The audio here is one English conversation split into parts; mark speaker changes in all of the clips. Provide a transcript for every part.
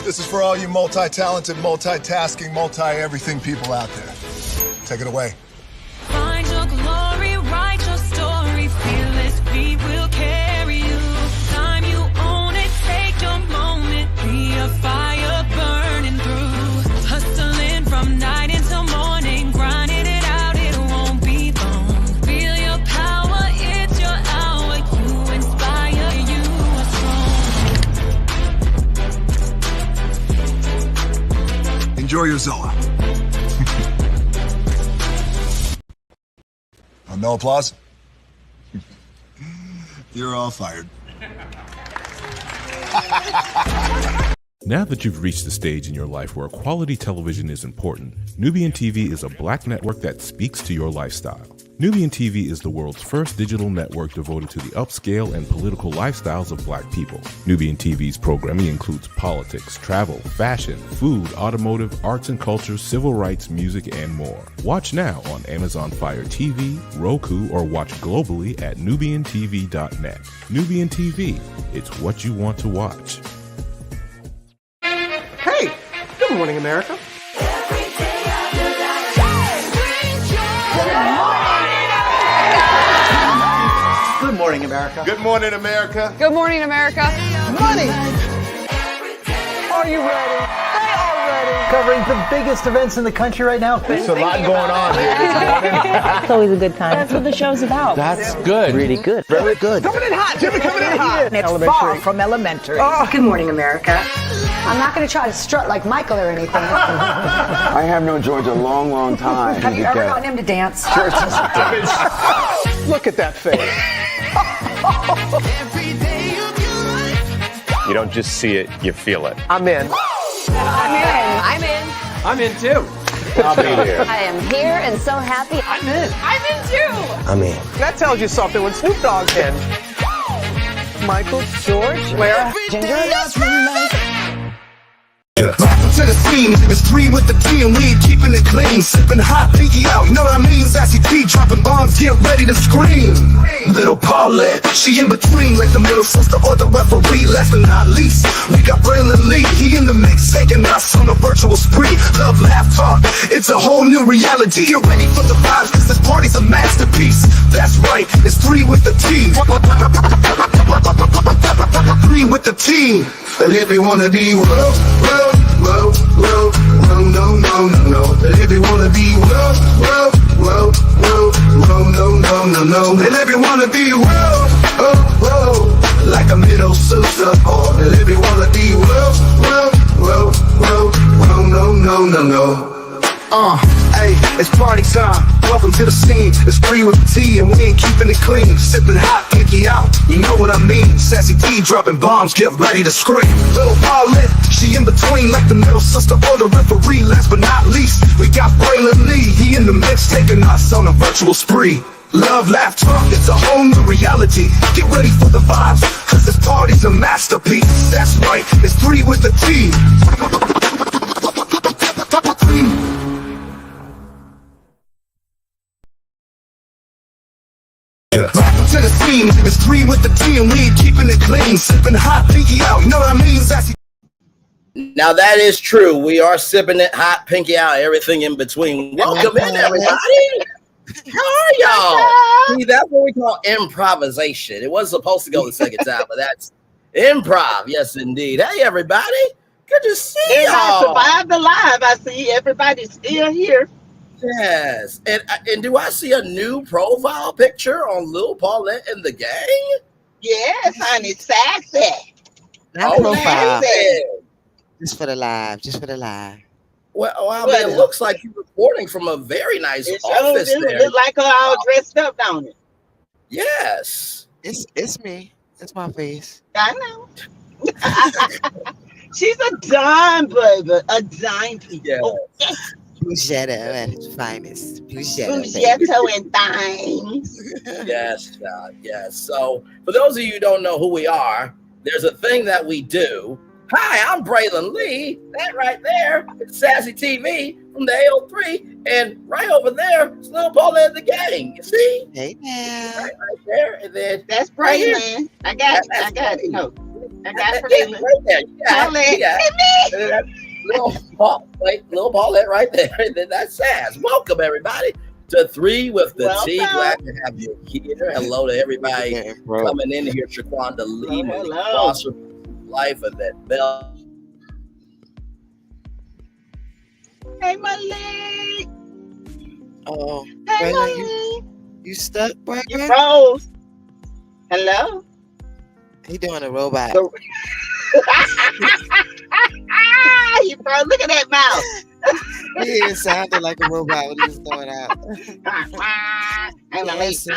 Speaker 1: This is for all you multi-talented, multitasking, multi-everything people out there. Take it away.
Speaker 2: Find your glory, write your story, fearless, we will carry you. Time you own it, take your moment, be a fire burning through. Hustling from night until morning, grinding it out, it won't be long. Feel your power, it's your hour, you inspire, you are strong.
Speaker 1: Enjoy your Zola. No applause? You're all fired.
Speaker 3: Now that you've reached the stage in your life where quality television is important, Nubian TV is a black network that speaks to your lifestyle. Nubian TV is the world's first digital network devoted to the upscale and political lifestyles of black people. Nubian TV's programming includes politics, travel, fashion, food, automotive, arts and culture, civil rights, music, and more. Watch now on Amazon Fire TV, Roku, or watch globally at nubiantv.net. Nubian TV, it's what you want to watch.
Speaker 4: Hey, good morning, America. Good morning, America.
Speaker 5: Good morning, America.
Speaker 6: Good morning, America.
Speaker 4: Money. Are you ready? They are ready. Covering the biggest events in the country right now.
Speaker 5: There's a lot going on here this morning.
Speaker 7: It's always a good time.
Speaker 6: That's what the show's about.
Speaker 5: That's good.
Speaker 7: Really good.
Speaker 5: Very good.
Speaker 4: Coming in hot. Jimmy coming in hot.
Speaker 7: It's far from elementary.
Speaker 8: Good morning, America. I'm not going to try to strut like Michael or anything.
Speaker 9: I have known George a long, long time.
Speaker 8: Have you ever gotten him to dance?
Speaker 4: Look at that face.
Speaker 10: You don't just see it, you feel it.
Speaker 4: I'm in.
Speaker 6: I'm in.
Speaker 4: I'm in too.
Speaker 10: I'll be here.
Speaker 8: I am here and so happy.
Speaker 4: I'm in.
Speaker 6: I'm in too.
Speaker 9: I'm in.
Speaker 4: That tells you something when Snoop Dogg's in. Michael, George, Lara, Ginger.
Speaker 11: To the scene, it's three with the team, we keeping it clean, sipping hot, pinky out, you know what I mean? Sassy T dropping bombs, get ready to scream. Little Paulette, she in between, like the middle sister or the referee. Last but not least, we got Braylon, he in the mix, taking us on a virtual spree. Love, laugh, talk, it's a whole new reality. Get ready for the vibes, cause this party's a masterpiece. That's right, it's three with the team. Three with the team. And if you wanna be no. And if you wanna be no. And if you wanna be like a middle sister, and if you wanna be no. Hey, it's party time. Welcome to the scene. It's free with the tea, and we ain't keeping it clean. Sipping hot, pinky out. You know what I mean? Sassy T dropping bombs, get ready to scream. Little Paulette, she in between, like the middle sister or the referee. Last but not least, we got Braylon, he in the mix, taking us on a virtual spree. Love, laugh, talk, it's a whole new reality. Get ready for the vibes, cause this party's a masterpiece. That's right, it's three with the team. To the scene, it's three with the team, we keeping it clean, sipping hot, pinky out, you know what I mean? Sassy.
Speaker 12: Now that is true. We are sipping it hot, pinky out, everything in between. Welcome in, everybody. How are y'all? See, that's what we call improvisation. It wasn't supposed to go the second time, but that's improv. Yes, indeed. Hey, everybody. Good to see y'all.
Speaker 7: I survived alive. I see everybody's still here.
Speaker 12: Yes. And do I see a new profile picture on Lil Paulette and the gang?
Speaker 7: Yes, honey. Sassy.
Speaker 12: That profile.
Speaker 9: Just for the live.
Speaker 12: Well, I mean, it looks like you're reporting from a very nice office there.
Speaker 7: It look like her all dressed up, don't it?
Speaker 12: Yes.
Speaker 9: It's me. It's my face.
Speaker 7: I know. She's a dime, baby. A dime people.
Speaker 12: Yeah.
Speaker 7: Oh, yes.
Speaker 9: Pugetto at its finest.
Speaker 7: Pugetto and things.
Speaker 12: Yes, God, yes. So, for those of you who don't know who we are, there's a thing that we do. Hi, I'm Braylon Lee. That right there is Sassy TV from the AO3. And right over there is Lil Paulette and the gang. You see?
Speaker 9: Hey, man.
Speaker 12: Right there. And then
Speaker 7: that's Braylon. I got it. No. I got
Speaker 12: Right there.
Speaker 7: Paulette.
Speaker 12: Yeah. Little Paulette right there. That's Sass. Welcome, everybody, to 3 with the T. Glad to have you here. Hello to everybody coming in here. Shaquanda Lee, Foster, Life of that Bell.
Speaker 7: Hey, Malik.
Speaker 13: Oh,
Speaker 7: hey,
Speaker 13: Braylon, you stuck, Braylon?
Speaker 7: You froze. Hello?
Speaker 13: He doing a robot.
Speaker 7: You froze. Look at that mouth.
Speaker 13: He sounded like a robot when he was throwing out. Dancing.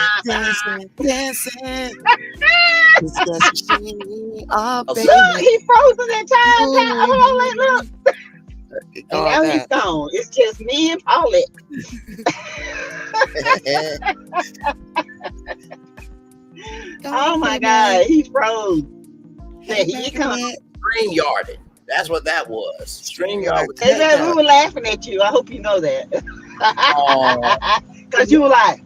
Speaker 13: Oh, baby.
Speaker 7: Look, he froze the entire time. Look. And now he's gone. It's just me and Paulette. Oh my God, he froze. Yeah, he comes.
Speaker 12: StreamYarded. That's what that was. StreamYard.
Speaker 7: We were laughing at you. I hope you know that. Because you were like,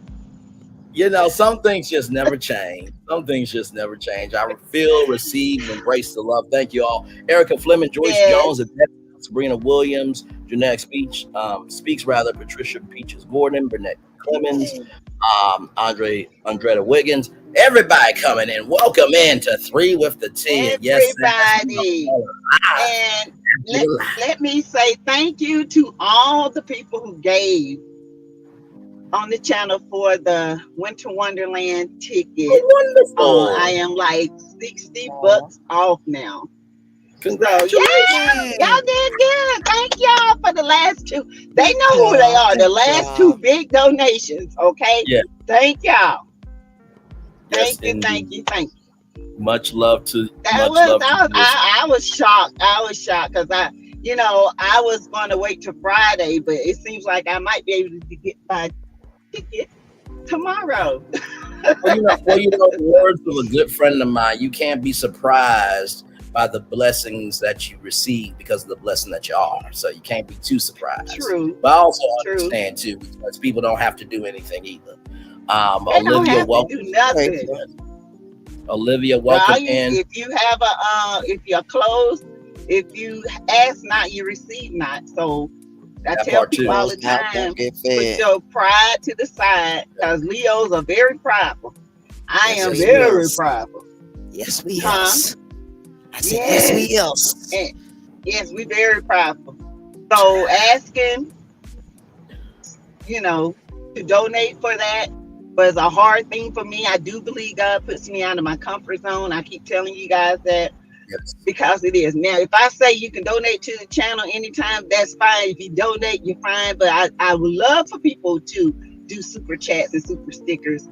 Speaker 12: you know, some things just never change. Some things just never change. I feel, receive, embrace the love. Thank you all. Erica Fleming, Joyce Jones, Sabrina Williams, Jeanette Speaks, Patricia Peaches Gordon, Burnett Clemens, Andrea Wiggins, everybody coming in. Welcome in to 3 with the T.
Speaker 7: Everybody. And let me say thank you to all the people who gave on the channel for the Winter Wonderland ticket.
Speaker 12: Wonderful.
Speaker 7: I am like $60 off now.
Speaker 12: Congratulations.
Speaker 7: So, y'all did good. Thank y'all for the last 2. They know who they are. The last 2 big donations. Okay.
Speaker 12: Yeah.
Speaker 7: Thank y'all.
Speaker 12: Yes,
Speaker 7: Thank you.
Speaker 12: Much love to.
Speaker 7: I was shocked. Because I was going to wait till Friday, but it seems like I might be able to get my ticket tomorrow.
Speaker 12: Well, the words of a good friend of mine, you can't be surprised by the blessings that you receive because of the blessing that you are. So you can't be too surprised.
Speaker 7: True.
Speaker 12: But I also understand too, because people don't have to do anything either. Olivia, welcome.
Speaker 7: Do nothing.
Speaker 12: Olivia, welcome in.
Speaker 7: If you have if you're closed, if you ask not, you receive not. So I tell people all the time, put your pride to the side, because Leos are very prideful. I am very prideful.
Speaker 13: Yes, we are. I said, yes, we else.
Speaker 7: Yes, we very prideful. So asking, to donate for that was a hard thing for me. I do believe God puts me out of my comfort zone. I keep telling you guys that because it is. Now, if I say you can donate to the channel anytime, that's fine. If you donate, you're fine. But I would love for people to do super chats and super stickers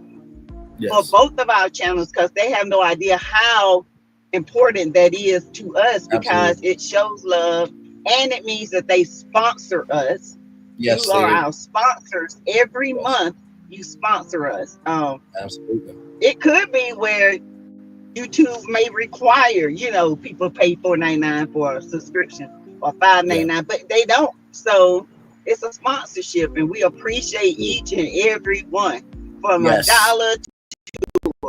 Speaker 7: for both of our channels, because they have no idea how important that is to us, because it shows love and it means that they sponsor us.
Speaker 12: Yes,
Speaker 7: you are our sponsors. Every month you sponsor us.
Speaker 12: Absolutely.
Speaker 7: It could be where YouTube may require, people pay $4.99 for a subscription or $5.99, but they don't. So it's a sponsorship, and we appreciate each and every one, from $1 to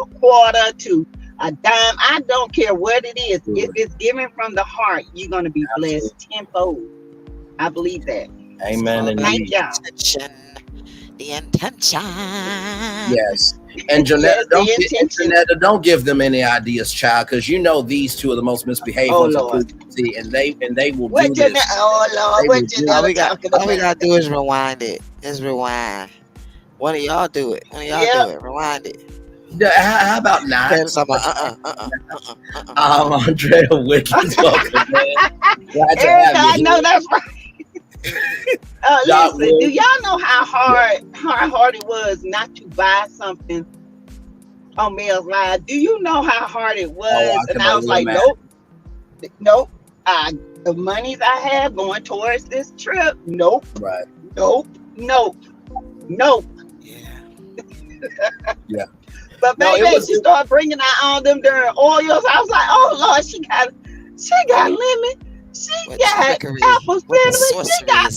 Speaker 7: a quarter to a dime. I don't care what it is. If it's given from the heart, you're going to be blessed tenfold. I believe that.
Speaker 12: Amen.
Speaker 7: So thank y'all.
Speaker 13: The intention.
Speaker 12: Yes. And Janetta, don't give them any ideas, child, because these 2 are the most misbehaved ones, and they will do this.
Speaker 13: All we gotta do is rewind it. Just rewind. One of y'all do it. Do it. Rewind it.
Speaker 12: How about not? Andrea Wiggins, welcome, man. Glad to have you.
Speaker 7: I know that's right. Listen, do y'all know how hard it was not to buy something on Mel's Live? Do you know how hard it was? And I was like, nope. The monies I have going towards this trip, nope.
Speaker 12: Right.
Speaker 7: Nope.
Speaker 12: Yeah.
Speaker 7: But baby, she started bringing out all them darn oils. I was like, oh Lord, she got lemon. She got apple cinnamon. She got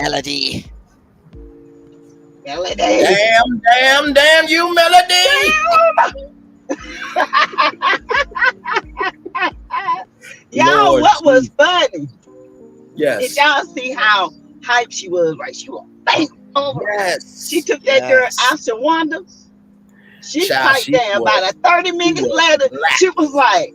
Speaker 13: Melody.
Speaker 12: Damn, you, Melody.
Speaker 7: Y'all,
Speaker 12: Lord
Speaker 7: what was
Speaker 12: Jesus.
Speaker 7: funny?
Speaker 12: Yes.
Speaker 7: Did y'all see how hype she was? Right, she was bang over.
Speaker 12: Yes.
Speaker 7: She took that girl Ashwanda. She
Speaker 12: Child,
Speaker 7: piped down. About a 30 minutes later, she was like,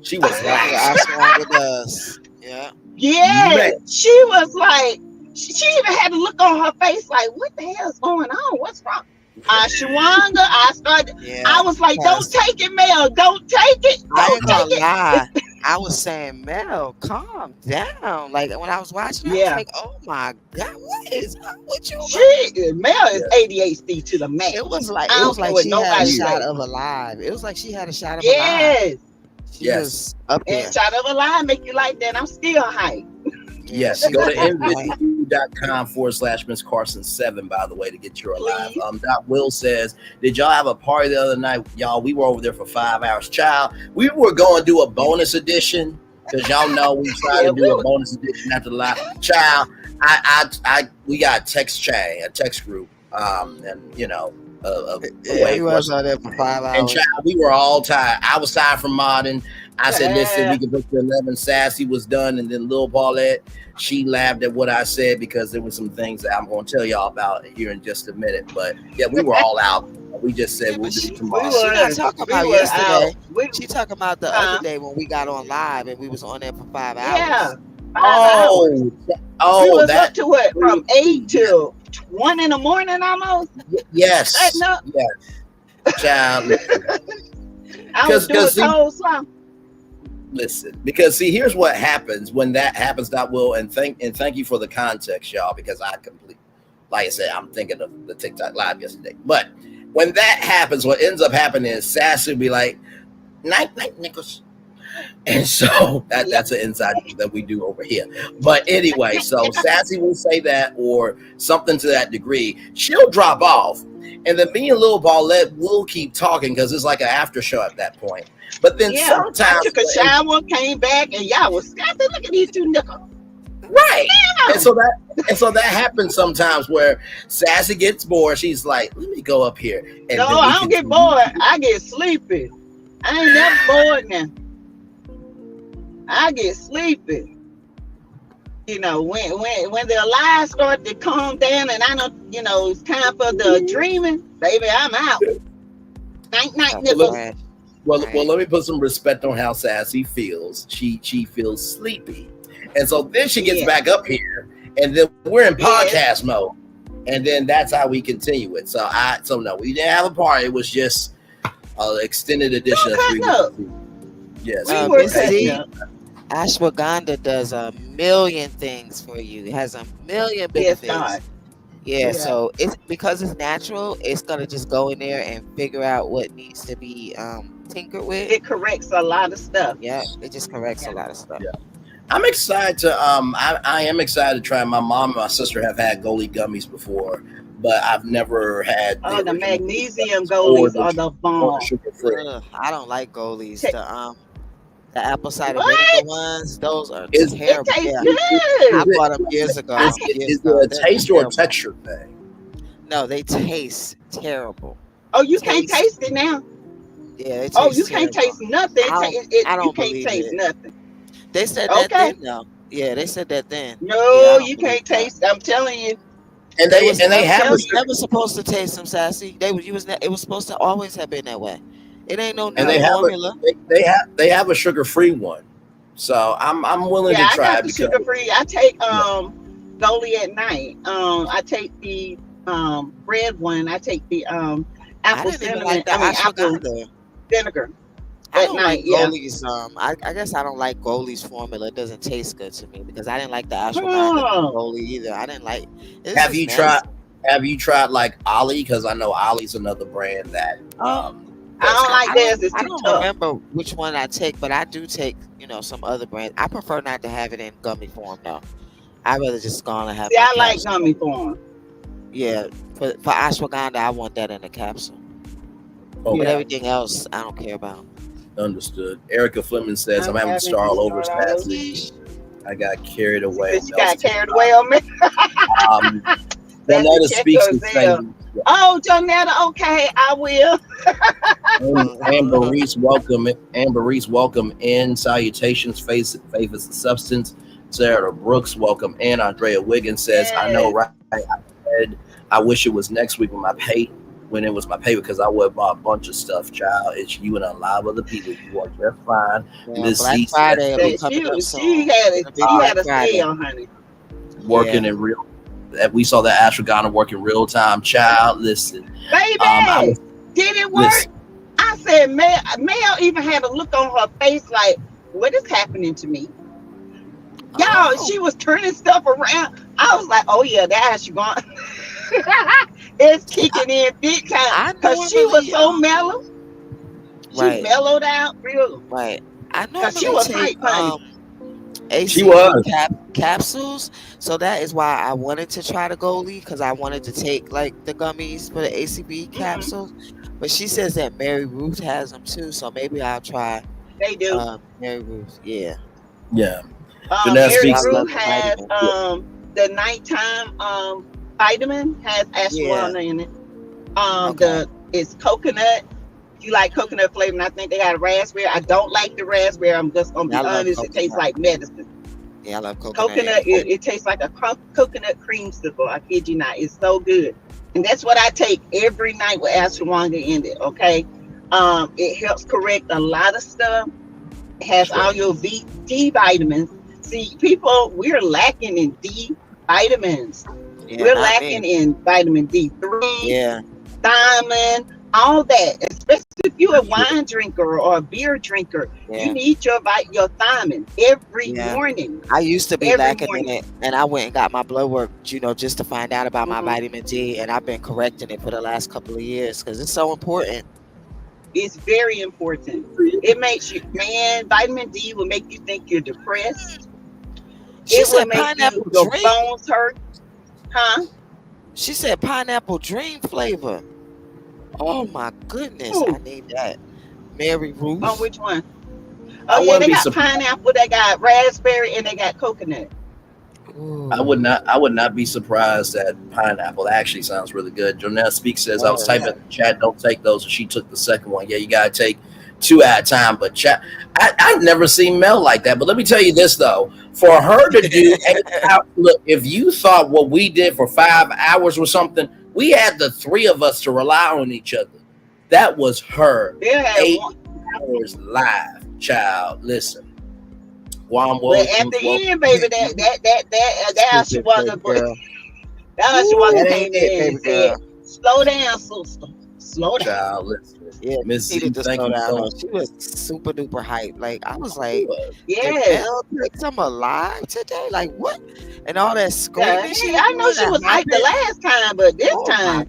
Speaker 12: she was
Speaker 13: That's what Ashwanda does. Yeah.
Speaker 7: yes.
Speaker 12: Man.
Speaker 7: She was like, she even had to look on her face like, what the hell is going on? What's wrong? Ashwanda, I was like, don't take it, Mel. Don't take it.
Speaker 13: I ain't
Speaker 7: Don't
Speaker 13: gonna
Speaker 7: take it.
Speaker 13: lie. I was saying, Mel, calm down. Like when I was watching, I was like, oh my God, what is up with you?
Speaker 7: Mel is ADHD to the max.
Speaker 13: It was like
Speaker 7: I don't care what
Speaker 13: she had a
Speaker 7: nobody
Speaker 13: shot
Speaker 7: say.
Speaker 13: of Alive. It was like she had a shot of
Speaker 7: Yes.
Speaker 13: Alive. She was up there.
Speaker 7: And shot of a line make you like that. I'm still hyped.
Speaker 12: Yes, go to nvidia.com/Miss Carson 7, by the way, to get your Alive. Doc Will says, did y'all have a party the other night? Y'all, we were over there for 5 hours. Child, we were going to do a bonus edition because y'all know we try to do a bonus edition after the live. Child, we got a text chain, a text group, and you know,
Speaker 13: he was out there for 5 hours.
Speaker 12: And child, we were all tired. I was tired from modding. I said, listen, we can put to 11. Sassy was done. And then Lil Paulette, she laughed at what I said because there were some things that I'm going to tell y'all about here in just a minute. But yeah, we were all out. We just said we'll do it tomorrow.
Speaker 13: She's not talking about yesterday. She talking about the other day when we got on live and we was on there for 5 hours.
Speaker 7: Yeah.
Speaker 12: Oh,
Speaker 7: we was up to what, from 8 to 1 in the morning almost?
Speaker 12: Yes.
Speaker 7: Yes.
Speaker 12: Child.
Speaker 7: I was doing cold slump.
Speaker 12: Listen, because see, here's what happens when that happens. That will and thank you for the context, y'all, because like I said, I'm thinking of the TikTok live yesterday. But when that happens, what ends up happening is Sassy will be like, night, Nichols. And so that's an inside that we do over here. But anyway, so Sassy will say that or something to that degree. She'll drop off. And then me and Lil Paulette will keep talking because it's like an after show at that point. But then sometimes
Speaker 7: I took a shower, came back, and y'all was Scotty, look at these two nickels.
Speaker 12: Right. Damn. And so that happens sometimes where Sassy gets bored. She's like, let me go up here. And
Speaker 7: no, I don't get bored. I get sleepy. I ain't never bored now. I get sleepy. You know, when the lies start to calm down and I know, you know, it's time for the dreaming, baby, I'm out. Night, nichols.
Speaker 12: Well, let me put some respect on how Sassy feels. She feels sleepy. And so then she gets back up here and then we're in podcast mode. And then that's how we continue it. So no, we didn't have a party. It was just an extended edition of 3 weeks. Yes.
Speaker 13: Ashwagandha does a million things for you. It has a million benefits. Yeah, so it's because it's natural, it's gonna just go in there and figure out what needs to be tinkered with.
Speaker 7: It corrects a lot of stuff.
Speaker 13: Yeah, it just corrects a lot of stuff.
Speaker 12: Yeah. I'm excited to I am excited to try. My mom and my sister have had goalie gummies before, but I've never had
Speaker 7: the magnesium goalies are the bomb.
Speaker 13: I don't like goalies. The apple cider vinegar ones, those are terrible.
Speaker 7: It tastes good.
Speaker 13: I bought them years ago.
Speaker 12: Is it a taste or a texture thing?
Speaker 13: No, they taste terrible.
Speaker 7: Oh, you can't taste it now?
Speaker 13: Yeah, it
Speaker 7: you can't taste nothing.
Speaker 13: I don't
Speaker 7: you can't taste nothing.
Speaker 13: They said that then, though. Yeah, they said that then.
Speaker 7: No, you can't taste. I'm telling you.
Speaker 12: And they
Speaker 13: was never supposed to taste them, Sassy. It was supposed to always have been that way. It ain't no formula.
Speaker 12: They have a sugar-free one, so I'm willing to try.
Speaker 7: I got the sugar-free. I take goalie at night. I take the red one. I take the apple cinnamon. Apple vinegar.
Speaker 13: I don't like goalies. I guess I don't like goalie's formula. It doesn't taste good to me because I didn't like the ashwagandha goalie either. I didn't like.
Speaker 12: Have you tried like Ollie? Because I know Ollie's another brand that.
Speaker 7: I don't like theirs. It's too tough.
Speaker 13: I don't remember which one I take, but I do take, some other brands. I prefer not to have it in gummy form, though. I'd rather just go on and have.
Speaker 7: See, I like gummy form.
Speaker 13: Yeah, for ashwagandha, I want that in a capsule.
Speaker 12: Okay.
Speaker 13: But everything else, I don't care about.
Speaker 12: Understood. Erica Fleming says, I'm having to start all over, Sassy. I got carried away.
Speaker 7: You got carried away on me?
Speaker 12: Let us speak some things.
Speaker 7: Oh, Jonetta, okay, I will.
Speaker 12: Amber Reese, welcome. Amber Reese, welcome in. Salutations, faith is the substance. Sarah Brooks, welcome in. Andrea Wiggins says, I know, right? I said, I wish it was next week when it was my pay, because I would have bought a bunch of stuff, child. It's you and a lot of other people. You are just fine. Miss
Speaker 13: Black
Speaker 12: Z
Speaker 13: Friday will be
Speaker 12: says,
Speaker 13: coming up soon.
Speaker 7: She had a sale, honey.
Speaker 12: working in real. We saw that Ashwagandha work in real time, child. Listen,
Speaker 7: baby, did it work?
Speaker 12: Listen.
Speaker 7: I said, Mel even had a look on her face like, what is happening to me? Y'all, she was turning stuff around. I was like, oh yeah, that Ashwagandha. It's kicking in big time because she was so mellow. She mellowed out real.
Speaker 13: Right. I normally
Speaker 7: she was
Speaker 13: take
Speaker 12: ACB
Speaker 13: capsules, so that is why I wanted to try the Goalie, because I wanted to take like the gummies for the ACB capsules. But she says that Mary Ruth has them too, so maybe I'll try.
Speaker 7: They do.
Speaker 13: Mary Ruth, yeah.
Speaker 7: Mary Ruth has the nighttime vitamin has ashwagandha in it. It's coconut. If you like coconut flavor, and I think they got a raspberry. I don't like the raspberry. I'm just gonna be honest. It tastes like medicine.
Speaker 13: Yeah, I love coconut.
Speaker 7: Coconut, it tastes like a coconut creamsicle. I kid you not. It's so good. And that's what I take every night with ashwagandha in it, okay? It helps correct a lot of stuff. It has all your D vitamins. See, people, we're lacking in D vitamins.
Speaker 13: Yeah,
Speaker 7: we're lacking in vitamin D3, thiamine, all that. Especially if you're a wine drinker or a beer drinker, you need your thiamine every morning.
Speaker 13: I used to be lacking in it, and I went and got my blood work, just to find out about my vitamin D, and I've been correcting it for the last couple of years because it's so important.
Speaker 7: It's very important. It makes you, vitamin D will make you think you're depressed.
Speaker 13: She said pineapple
Speaker 7: your
Speaker 13: dream.
Speaker 7: bones hurt. Huh?
Speaker 13: She said pineapple dream flavor. Oh my goodness, I need that. Mary Ruth.
Speaker 7: Oh, which one? Oh yeah, they got pineapple, they got raspberry, and they got coconut.
Speaker 13: Ooh.
Speaker 12: I would not be surprised at pineapple. That actually sounds really good. Jonelle Speaks says, I was typing in the chat, don't take those, and she took the second one. Yeah, you gotta take 2 at a time. But chat, I've never seen Mel like that. But let me tell you this though, for her to do look, if you thought what we did for 5 hours or something, we had the 3 of us to rely on each other. That was her 8 hours live, child. Listen.
Speaker 7: But at the end, baby, that she wasn't. That she wasn't came in and said, "Slow down, sister. Slow down."
Speaker 12: Child, listen.
Speaker 13: Yeah,
Speaker 12: Miss Z,
Speaker 13: thank you so much. She was super duper hype. Like I was like, I'm alive today. Like what? And all that screaming.
Speaker 7: I know she was hype the last time, but this time,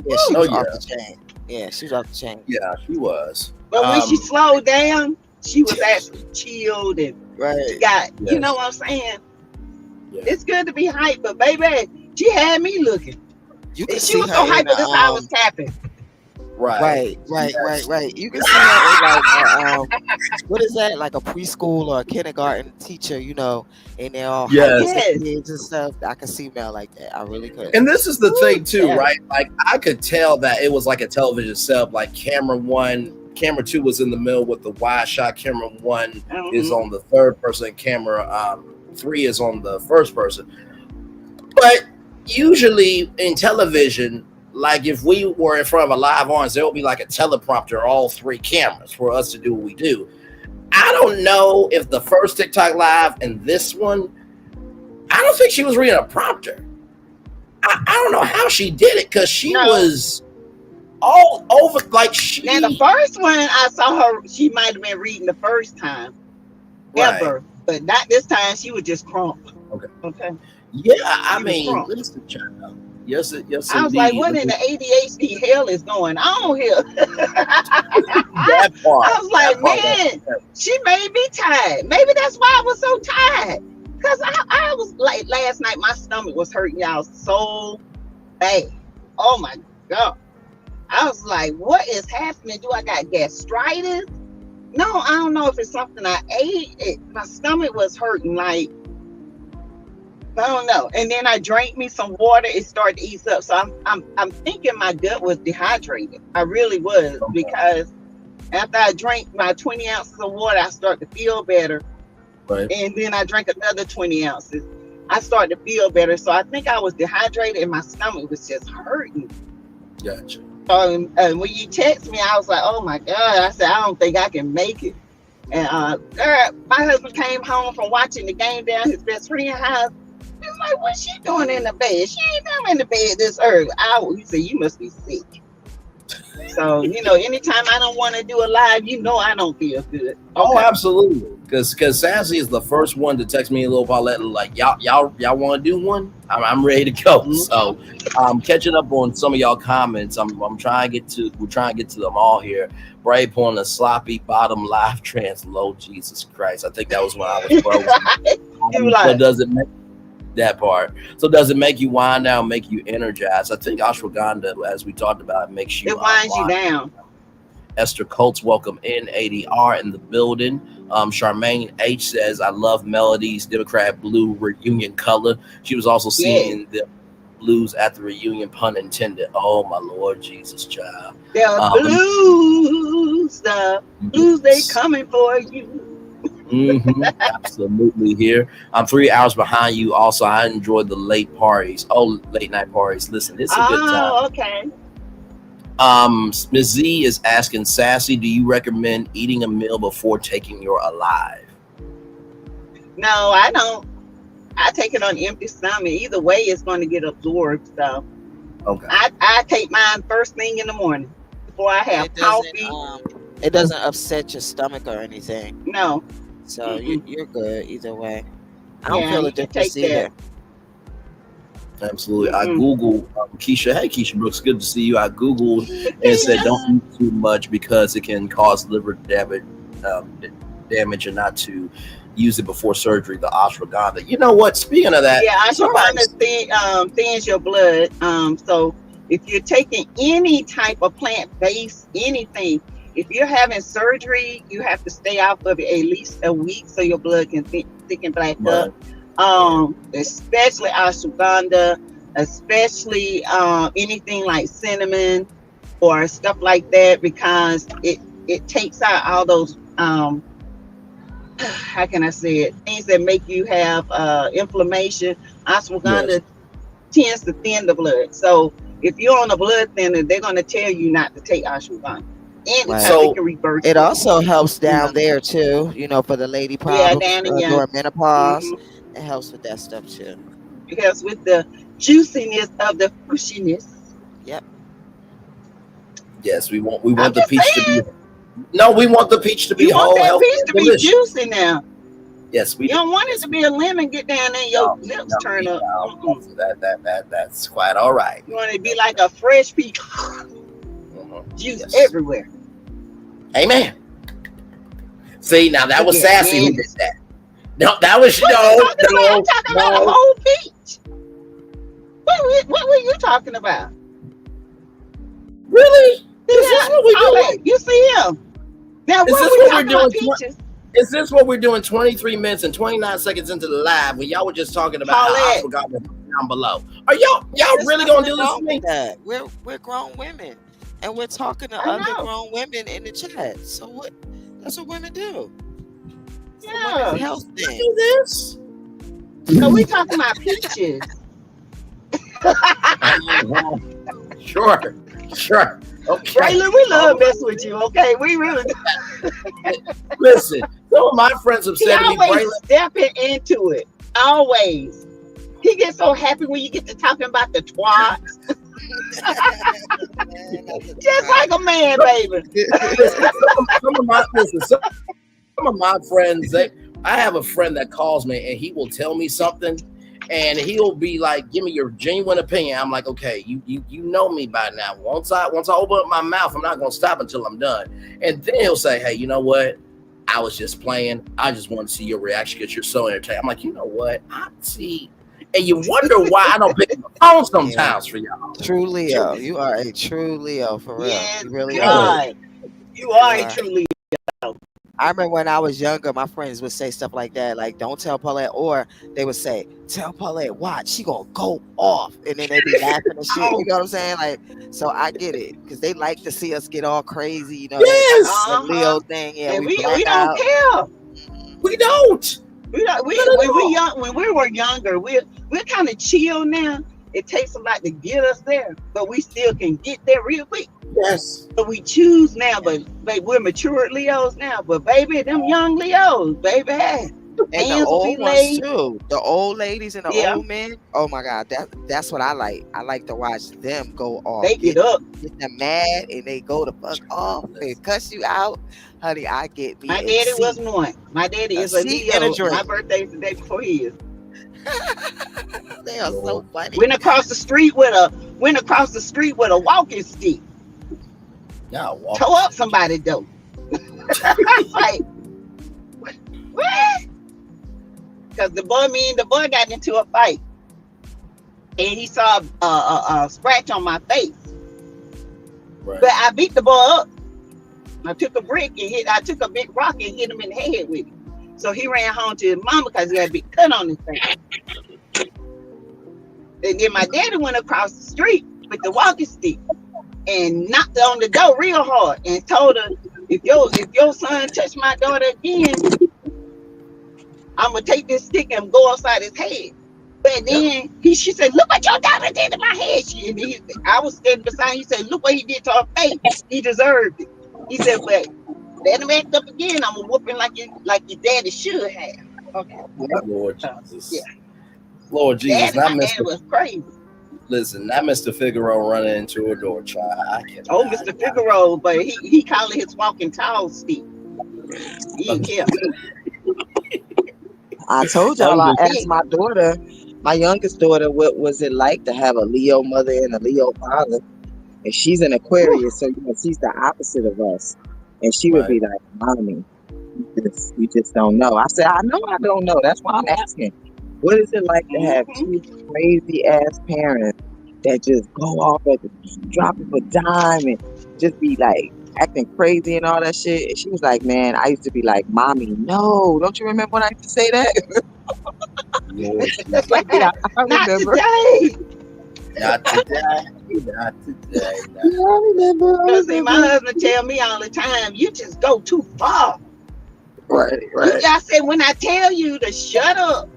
Speaker 13: yeah, she was off the chain. Yeah, she was off the chain.
Speaker 12: Yeah, she was.
Speaker 7: But when she slowed down, she was actually chilled and she got, you know what I'm saying? Yeah. It's good to be hype, but baby, she had me looking. She was so hype, but this I was tapping.
Speaker 13: Right. You can see her like what is that? Like a preschool or a kindergarten teacher, and they're all kids and stuff. I can see Mel like that. I really could.
Speaker 12: And this is the thing too, right? Like I could tell that it was like a television setup. Like camera 2 was in the middle with the wide shot. Camera 1 is on the third person. Camera 3 is on the first person. But usually in television, like if we were in front of a live audience, there will be like a teleprompter, all 3 cameras for us to do what we do. I don't know if the first TikTok live and this one, I don't think she was reading a prompter. I don't know how she did it because she was all over. Like
Speaker 7: now the first one I saw her, she might have been reading the first time ever, but not this time. She was just crump. Okay.
Speaker 12: Yeah, I mean, listen, child. Yes.
Speaker 7: I was like, what in the ADHD hell is going on here?
Speaker 12: That part.
Speaker 7: I was like, man, she made me tired. Maybe that's why I was so tired. Because I was like, last night, my stomach was hurting y'all so bad. Oh my God. I was like, what is happening? Do I got gastritis? No, I don't know if it's something I ate. My stomach was hurting like I don't know. And then I drank me some water. It started to ease up. So I'm thinking my gut was dehydrated. I really was, because after I drank my 20 ounces of water, I started to feel better.
Speaker 12: Right.
Speaker 7: And then I drank another 20 ounces. I started to feel better. So I think I was dehydrated and my stomach was just hurting.
Speaker 12: Gotcha.
Speaker 7: So when you text me, I was like, oh my God. I said, I don't think I can make it. And my husband came home from watching the game down his best friend's house. He was like, what's she doing in the bed? She ain't never in the bed this early. He said, you must be sick. So, anytime I don't want to do a live, I don't feel good. Okay.
Speaker 12: Oh, absolutely. Because Sassy is the first one to text me a little Paulette, like, y'all want to do one? I'm ready to go. Mm-hmm. So catching up on some of y'all comments. We're trying to get to them all here. Bray pulling a sloppy bottom live trans low. Jesus Christ. I think that was when I was frozen. So does it make that part? So does it make you wind down, make you energized? I think ashwagandha, as we talked about, makes you.
Speaker 7: It winds you down.
Speaker 12: Esther Coates, welcome in. ADR in the building. Charmaine H says, I love Melody's Democrat Blue reunion color. She was also seeing the blues at the reunion, pun intended. Oh my Lord Jesus, child.
Speaker 7: The blues, they coming for you.
Speaker 12: Mm-hmm, absolutely here. I'm 3 hours behind you. Also, I enjoyed the late night parties. Listen, it's a good time.
Speaker 7: Oh, okay.
Speaker 12: Ms. Z is asking, Sassy, do you recommend eating a meal before taking your alive?
Speaker 7: No, I don't. I take it on empty stomach. Either way, it's going to get absorbed. So,
Speaker 12: okay.
Speaker 7: I take mine first thing in the morning before I have coffee.
Speaker 13: It doesn't upset your stomach or anything.
Speaker 7: No.
Speaker 13: So you're good either way. I don't feel a difference either.
Speaker 12: Absolutely. I Googled Keisha. Hey, Keisha Brooks, good to see you. I Googled and said don't eat too much because it can cause liver damage and not to use it before surgery, the ashwagandha. You know what? Speaking of that.
Speaker 7: Yeah, ashwagandha thins your blood. So if you're taking any type of plant-based anything, if you're having surgery, you have to stay off of it at least a week so your blood can thicken back up. Especially ashwagandha, especially anything like cinnamon or stuff like that, because it takes out all those how can I say it, things that make you have inflammation. Ashwagandha tends to thin the blood. So if you're on a blood thinner, they're going to tell you not to take ashwagandha. And it can reverse
Speaker 13: it also helps down there too, for the lady problems during menopause. It helps with that stuff too.
Speaker 7: It helps with the juiciness of the fushiness.
Speaker 13: Yep.
Speaker 12: Yes, we want the peach to be. No, we want the peach to be whole, healthy,
Speaker 7: peach to be juicy now.
Speaker 12: Yes, we.
Speaker 7: You don't want it to be a lemon. Get down there, your lips turn up.
Speaker 12: That's quite all right.
Speaker 7: You want it to be like a fresh peach. Juice everywhere.
Speaker 12: Amen. See, now that was Sassy who did that. No, that was
Speaker 7: I'm talking about a whole peach. What were you talking about?
Speaker 12: Really? Is this what we're doing?
Speaker 7: You see him. Now,
Speaker 12: is this what we're doing 23 minutes and 29 seconds into the live when y'all were just talking about how I forgot down below? Are y'all really gonna do this to me?
Speaker 13: We're grown women and we're talking to other grown women in the chat. So what? That's what women do.
Speaker 7: Yeah,
Speaker 13: health thing.
Speaker 12: Do this.
Speaker 7: So we talking about peaches.
Speaker 12: Sure. Okay.
Speaker 7: Braylon, we love messing with you. Okay, we really do.
Speaker 12: Listen, some of my friends have said to me,
Speaker 7: Braylon, stepping into it. Always. He gets so happy when you get to talking about the twats. Just like a man, baby.
Speaker 12: Some of my friends, I have a friend that calls me and he will tell me something and he'll be like, give me your genuine opinion. I'm like, okay, you know me by now. Once I open up my mouth, I'm not going to stop until I'm done. And then he'll say, hey, you know what? I was just playing. I just want to see your reaction because you're so entertained. I'm like, you know what? I see. And you wonder why I don't pick up the phone sometimes for y'all.
Speaker 13: True Leo. You are a true Leo for real.
Speaker 7: Yes,
Speaker 13: you really
Speaker 7: are. You are a true Leo.
Speaker 13: I remember when I was younger, my friends would say stuff like that, like "Don't tell Paulette," or they would say, "Tell Paulette, watch, she gonna go off," and then they be laughing and shit. You know what I'm saying? Like, so I get it because they like to see us get all crazy. You know, that Leo thing. Yeah,
Speaker 7: and
Speaker 13: we
Speaker 7: we don't
Speaker 13: out.
Speaker 7: care.
Speaker 12: We don't.
Speaker 7: When we were younger, we're kind of chill now. It takes a lot to get us there, but we still can get there real quick.
Speaker 12: Yes.
Speaker 7: But we choose now, but we're mature Leos now. But baby, them young Leos, baby,
Speaker 13: and the old ones too. The old ladies and the old men. Oh my God, that's what I like. I like to watch them go off.
Speaker 7: They get up,
Speaker 13: get them mad, and they go the fuck off and cuss you out, honey. I get me.
Speaker 7: My daddy wasn't one. My daddy is a Leo. My birthday's the day before his.
Speaker 13: They are so funny.
Speaker 7: Went across the street with a walking stick. Toe up somebody though. Like what? Because me and the boy got into a fight, and he saw a scratch on my face. Right. But I beat the boy up. I took a big rock and hit him in the head with it. So he ran home to his mama because he had a big cut on his face. And then my daddy went across the street with the walking stick and knocked on the door real hard and told her, if your son touched my daughter again, I'm gonna take this stick and go upside his head. But then she said, look what your daughter did to my head. I was standing beside him. He said, look what he did to her face. He deserved it. He said, but let him act up again. I'm gonna whoop him like your daddy should have. Okay.
Speaker 12: Lord Jesus. Yeah. Lord Jesus.
Speaker 7: My dad was crazy.
Speaker 12: Listen, not Mr. Figaro running into a door, child.
Speaker 7: Mr. Figaro, but he called it his walking tall stick. He didn't care.
Speaker 13: I told y'all I asked my daughter, my youngest daughter, what was it like to have a Leo mother and a Leo father? And she's an Aquarius, so she's the opposite of us. And she would be like, Mommy, you just don't know. I said, I know I don't know. That's why I'm asking. What is it like to have two crazy ass parents that just go off at the drop of a dime and just be like acting crazy and all that shit? And she was like, man, I used to be like, Mommy, no. Don't you remember when I used to say that? That's like, yeah, I remember.
Speaker 12: Not today.
Speaker 7: I remember. See, my husband tell me all the time, you just go too far.
Speaker 13: Right.
Speaker 7: I said, when I tell you to shut up,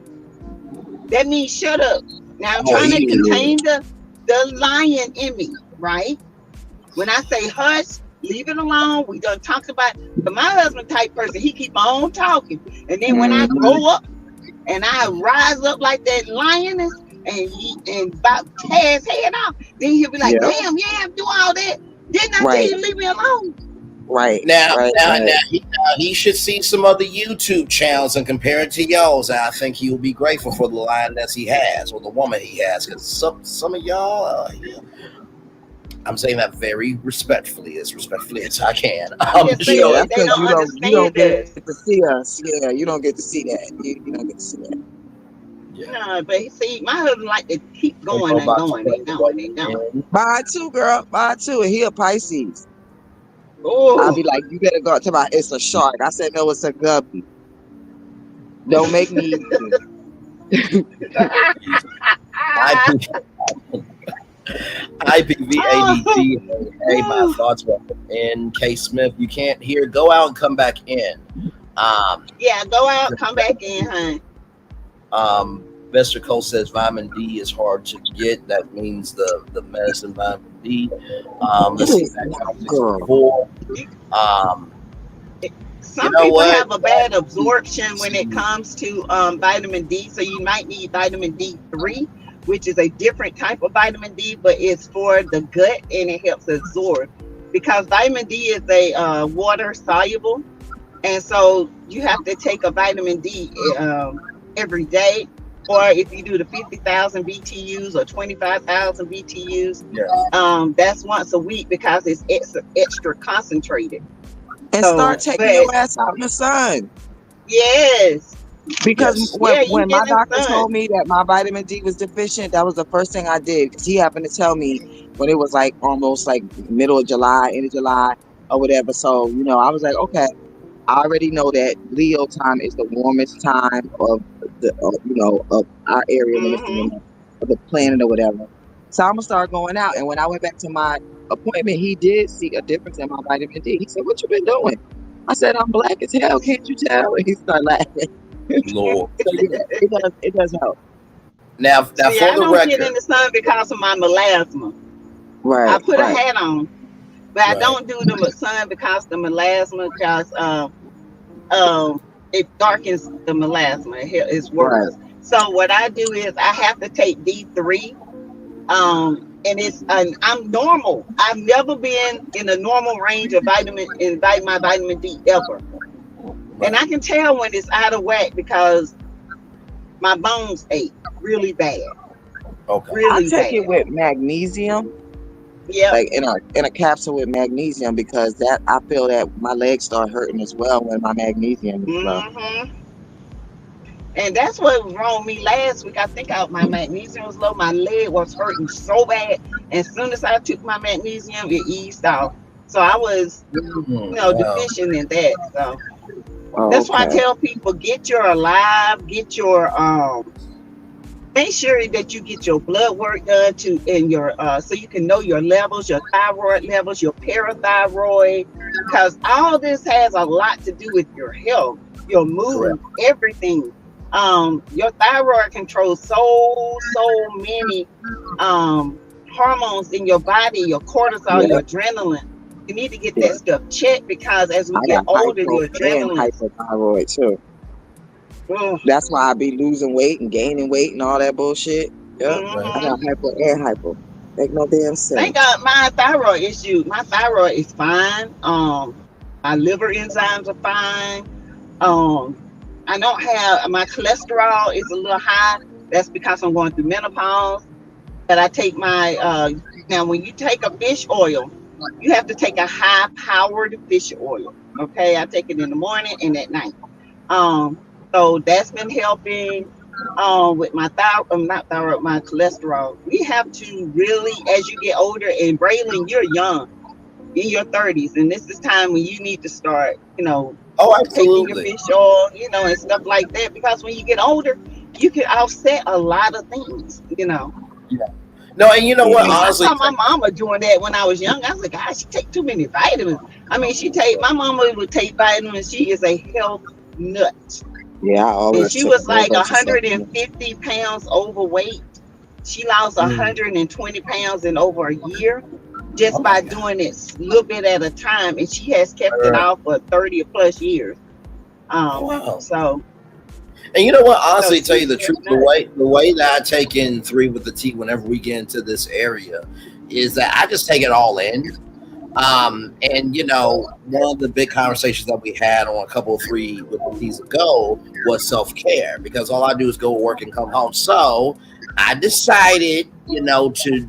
Speaker 7: that means shut up. Now I'm trying to contain the lion in me, right? When I say hush, leave it alone. We done talked about, but my husband type person, he keep on talking. And then when I grow up and I rise up like that lioness and about tear his head off, then he'll be like, damn, do all that. Didn't I tell you to leave me alone?
Speaker 13: Right.
Speaker 12: Now he should see some other YouTube channels and compare it to y'all's. I think he'll be grateful for the lioness he has or the woman he has. Because some of y'all, I'm saying that very respectfully, as respectfully as I can.
Speaker 13: Because you don't get to see us. Yeah, you don't get to see that. You don't get to see that.
Speaker 7: Yeah. No, but see, my husband like to keep going and going and going and going.
Speaker 13: Mine too, girl. Mine too. And he a Pisces.
Speaker 7: Oh.
Speaker 13: I'll be like, you better go to my, it's a shark. I said, no, it's a guppy. Don't make me.
Speaker 12: IPV-ADD. Hey, my thoughts were in K. Smith. You can't hear. Go out and come back in.
Speaker 7: Go out, come back in,
Speaker 12: huh? Mr. Cole says vitamin D is hard to get. That means the medicine vitamin D. Let's see
Speaker 7: some people have a bad absorption when it comes to vitamin D, so you might need vitamin D3, which is a different type of vitamin D, but it's for the gut and it helps absorb. Because vitamin D is a water soluble, and so you have to take a vitamin D every day. Or if you do the 50,000 BTUs or 25,000 BTUs, that's once a week because it's extra concentrated.
Speaker 13: And start taking your ass out in the sun.
Speaker 7: Yes.
Speaker 13: Because when my doctor told me that my vitamin D was deficient, that was the first thing I did. Because he happened to tell me when it was like almost like middle of July, end of July or whatever. So, I was like, okay. I already know that Leo time is the warmest time of the of our area when it's of the planet or whatever. So I'm gonna start going out. And when I went back to my appointment, he did see a difference in my vitamin D. He said, "What you been doing?" I said, "I'm black as hell. Can't you tell?" And he started laughing.
Speaker 12: Lord.
Speaker 13: So yeah, it does help.
Speaker 12: Now
Speaker 7: See,
Speaker 12: for
Speaker 7: I
Speaker 12: the
Speaker 7: don't
Speaker 12: record,
Speaker 7: get in the sun because of my melasma.
Speaker 13: Right.
Speaker 7: I put
Speaker 13: right.
Speaker 7: a hat on, but I don't do the sun because the melasma, because it darkens the melasma. It's worse.
Speaker 13: Right.
Speaker 7: So what I do is I have to take D3. And I'm normal. I've never been in a normal range of my vitamin D ever. And I can tell when it's out of whack because my bones ache really bad.
Speaker 12: Okay.
Speaker 7: Really
Speaker 13: I take
Speaker 7: bad.
Speaker 13: it with magnesium.
Speaker 7: Yeah.
Speaker 13: Like in a capsule with magnesium, because that I feel that my legs start hurting as well when my magnesium is low.
Speaker 7: And that's what was wrong with me last week. I think my magnesium was low. My leg was hurting so bad. As soon as I took my magnesium, it eased off. So I was, deficient in that. So that's why I tell people, get your Alive, get your make sure that you get your blood work done and your so you can know your levels, your thyroid levels, your parathyroid, because all this has a lot to do with your health, your mood, everything. Your thyroid controls so many hormones in your body, your cortisol, your adrenaline. You need to get that stuff checked, because as we get older, your adrenaline
Speaker 13: and hypothyroid too. That's why I be losing weight and gaining weight and all that bullshit. Yep. I got hypo and hypo. Make no damn sense.
Speaker 7: Thank God my thyroid is fine. My liver enzymes are fine. I don't have, my cholesterol is a little high. That's because I'm going through menopause. But I take my now when you take a fish oil, you have to take a high powered fish oil. Okay, I take it in the morning and at night. So that's been helping with my my cholesterol. We have to really, as you get older, and Braylon, you're young, in your 30s, and this is time when you need to start, taking your fish oil, and stuff like that, because when you get older, you can offset a lot of things,
Speaker 12: Yeah. No, and you know what? Honestly,
Speaker 7: I saw my mama doing that when I was young. I was like, God, she take too many vitamins. I mean, my mama would take vitamins. She is a health nut.
Speaker 13: Yeah, I always.
Speaker 7: And she was like 150 pounds overweight. She lost 120 pounds in over a year just by doing it a little bit at a time, and she has kept it off for 30 plus years. So.
Speaker 12: And you know what? Honestly, tell you the truth, the way that I take in 3 with the T whenever we get into this area is that I just take it all in. And one of the big conversations that we had on a couple of 3 with the T's ago was self-care, because all I do is go work and come home. So I decided, to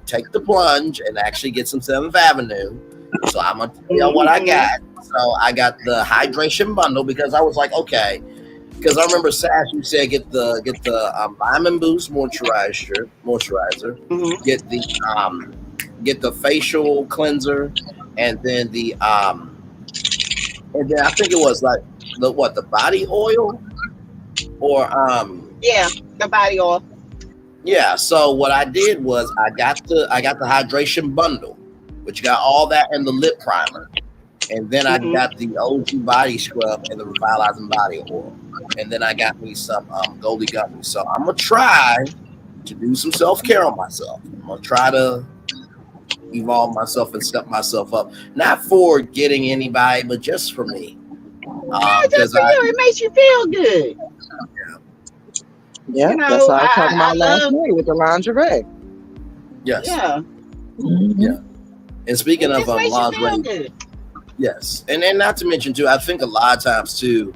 Speaker 12: take the plunge and actually get some 7th Avenue. So I'm gonna tell you what I got. So I got the hydration bundle, because I was like, okay. Because I remember Sassy said get the Vitamin Boost moisturizer, get the facial cleanser, and then I think it was like the body oil, or
Speaker 7: the body oil.
Speaker 12: Yeah. So what I did was I got the hydration bundle, which got all that, and the lip primer, and then I got the OG body scrub and the revitalizing body oil. And then I got me some Goldie gummies. So I'm gonna try to do some self-care on myself. I'm gonna try to evolve myself and step myself up, not for getting anybody, but just for me.
Speaker 7: Just for you, it makes you feel good.
Speaker 13: Yeah, that's what I was talking about last night with the lingerie.
Speaker 12: Yes.
Speaker 7: Yeah.
Speaker 12: Yeah. And speaking of lingerie, yes, and not to mention too, I think a lot of times too,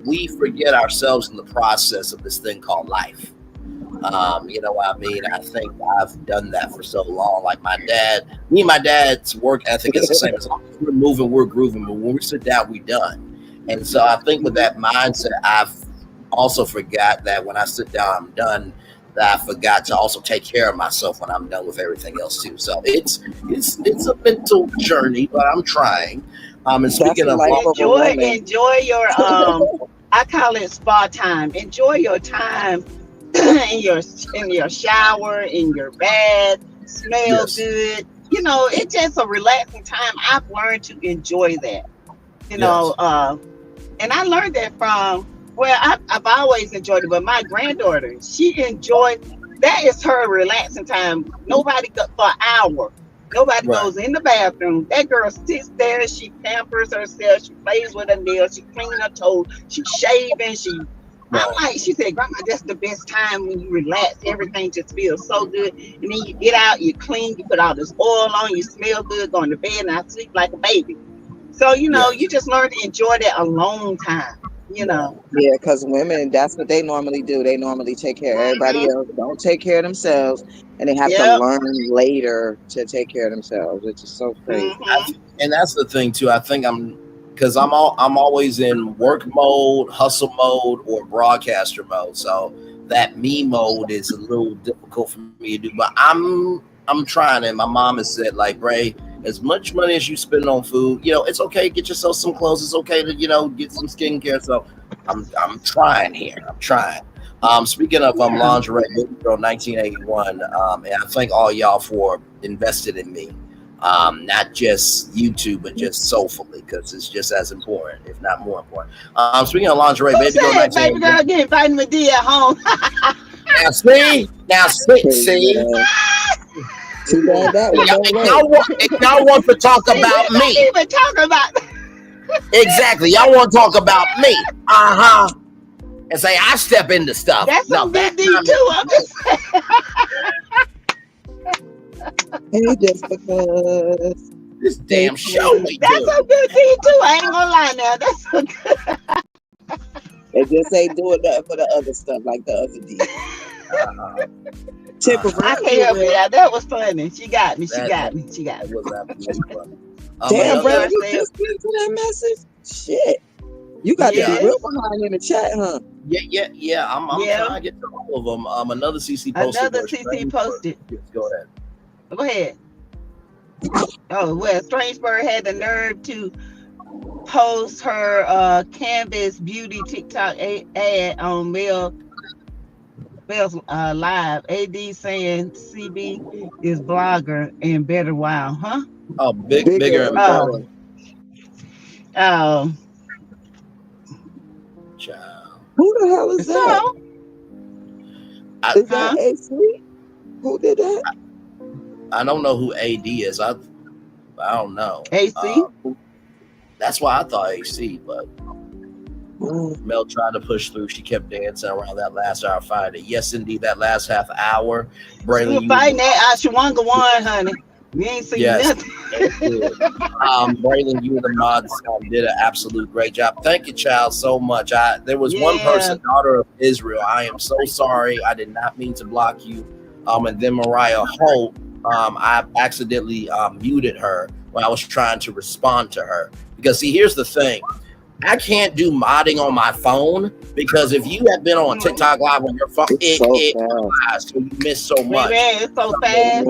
Speaker 12: we forget ourselves in the process of this thing called life. You know what I mean? I think I've done that for so long. Like me and my dad's work ethic is the same. As long as we're moving, we're grooving, but when we sit down, we done. And so I think with that mindset, I've also forgot that when I sit down, I'm done. That I forgot to also take care of myself when I'm done with everything else too. So it's a mental journey, but I'm trying. And speaking of
Speaker 7: enjoy your I call it spa time. Enjoy your time in your shower, in your bed. Smell good. You know, it's just a relaxing time. I've learned to enjoy that. You know, and I learned that from I've always enjoyed it, but my granddaughter, she enjoyed that is her relaxing time. Nobody go for an hour. Nobody goes in the bathroom. That girl sits there. She pampers herself. She plays with her nails. She cleans her toes. She's shaving. I'm like, she said, Grandma, that's the best time when you relax. Everything just feels so good. And then you get out, you clean, you put all this oil on, you smell good, go to bed, and I sleep like a baby. So, you know, you just learn to enjoy that alone time, you know.
Speaker 14: Yeah, because women, that's what they normally do. They normally take care of everybody else, don't take care of themselves, and they have to learn later to take care of themselves, which is so crazy.
Speaker 12: And that's the thing too. I think I'm always in work mode, hustle mode, or broadcaster mode. So that me mode is a little difficult for me to do. But I'm trying it. My mom has said, like, Bray, as much money as you spend on food, you know, it's okay. Get yourself some clothes. It's okay to, you know, get some skincare. So I'm trying here. I'm trying. Speaking of lingerie, Baby Girl 1981, and I thank all y'all for investing in me. Not just YouTube, but just soulfully, because it's just as important, if not more important. Speaking of lingerie, Baby Girl 1981.
Speaker 7: Baby Girl getting vitamin D at home.
Speaker 12: Now see.
Speaker 14: Too bad that
Speaker 12: y'all want to talk about me.
Speaker 7: Even talk about
Speaker 12: exactly. Y'all want to talk about me. And say I step into stuff.
Speaker 7: That's some big D too. I'm just
Speaker 14: saying. Just because
Speaker 12: this damn show we
Speaker 7: That's
Speaker 12: do.
Speaker 7: some good D too. I ain't gonna lie now. That's so good.
Speaker 14: They just ain't doing nothing for the other stuff like the other D.
Speaker 7: I can't help it. That was funny. She got me.
Speaker 12: That was absolutely funny.
Speaker 14: Damn, bro, you just get to that message? Shit. You got to be real behind in the chat, huh?
Speaker 12: Yeah. I'm trying to get to all of them. Another CC posted. Go ahead.
Speaker 7: Oh, well, Strangebird had the nerve to post her Canvas Beauty TikTok ad on Bell's live. AD saying CB is blogger and better wow, huh?
Speaker 12: Oh, bigger and better. Child.
Speaker 14: Who the hell is that? Is that AC? Who did that?
Speaker 12: I don't know who AD is. I don't know.
Speaker 7: AC?
Speaker 12: That's why I thought AC, but Mel tried to push through. She kept dancing around that last hour fighting. Yes, indeed, that last half hour. Braylon,
Speaker 7: you were fighting that Ashwanga one, honey. You ain't seen nothing.
Speaker 12: Braylon, you and the mods did an absolute great job. Thank you, child, so much. There was one person, daughter of Israel. I am so sorry. I did not mean to block you. And then Mariah Holt, I accidentally muted her when I was trying to respond to her. Because see, here's the thing. I can't do modding on my phone because if you have been on TikTok Live on your phone, so you miss so much.
Speaker 7: It's so fast.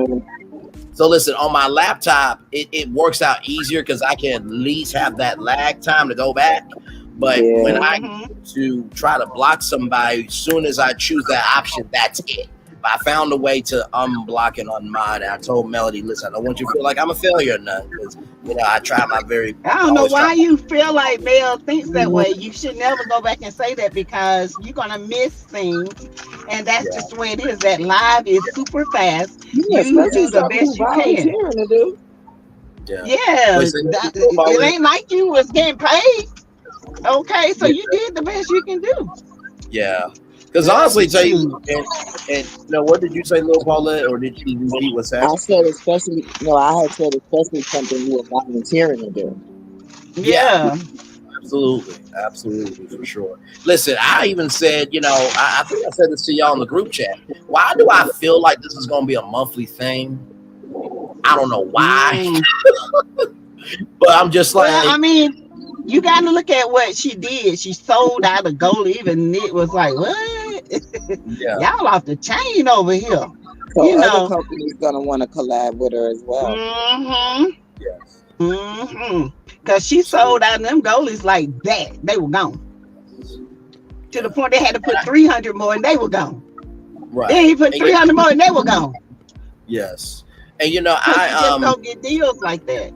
Speaker 12: So listen, on my laptop, it works out easier because I can at least have that lag time to go back. But when I to try to block somebody, as soon as I choose that option, that's it. I found a way to unblock and unmod. And I told Melody, listen, I don't want you to feel like I'm a failure or nothing. Because, you know, I try my very
Speaker 7: I don't know why you feel like Mel thinks that way. You should never go back and say that because you're going to miss things. And that's just the way it is. That live is super fast. You do the best you can. It ain't like you was getting paid. Okay, so you did the best you can do.
Speaker 12: Yeah. Because honestly, tell you, and what did you say, Lil Paulette, or did you repeat what's happening?
Speaker 14: I said especially something you were volunteering to do.
Speaker 7: Yeah.
Speaker 12: Absolutely, for sure. Listen, I even said, I think I said this to y'all in the group chat. Why do I feel like this is going to be a monthly thing? I don't know why. But I'm just like...
Speaker 7: Well, I mean... You got to look at what she did. She sold out of gold. Even it was like, what? Y'all off the chain over here.
Speaker 14: So other companies gonna want to collab with her as well.
Speaker 7: Because she sold out, and them goalies like that. They were gone. To the point they had to put 300 more, and they were gone.
Speaker 12: Right.
Speaker 7: Then he put 300 more, and they were gone.
Speaker 12: Yes. And you know,
Speaker 7: I just don't get deals like that.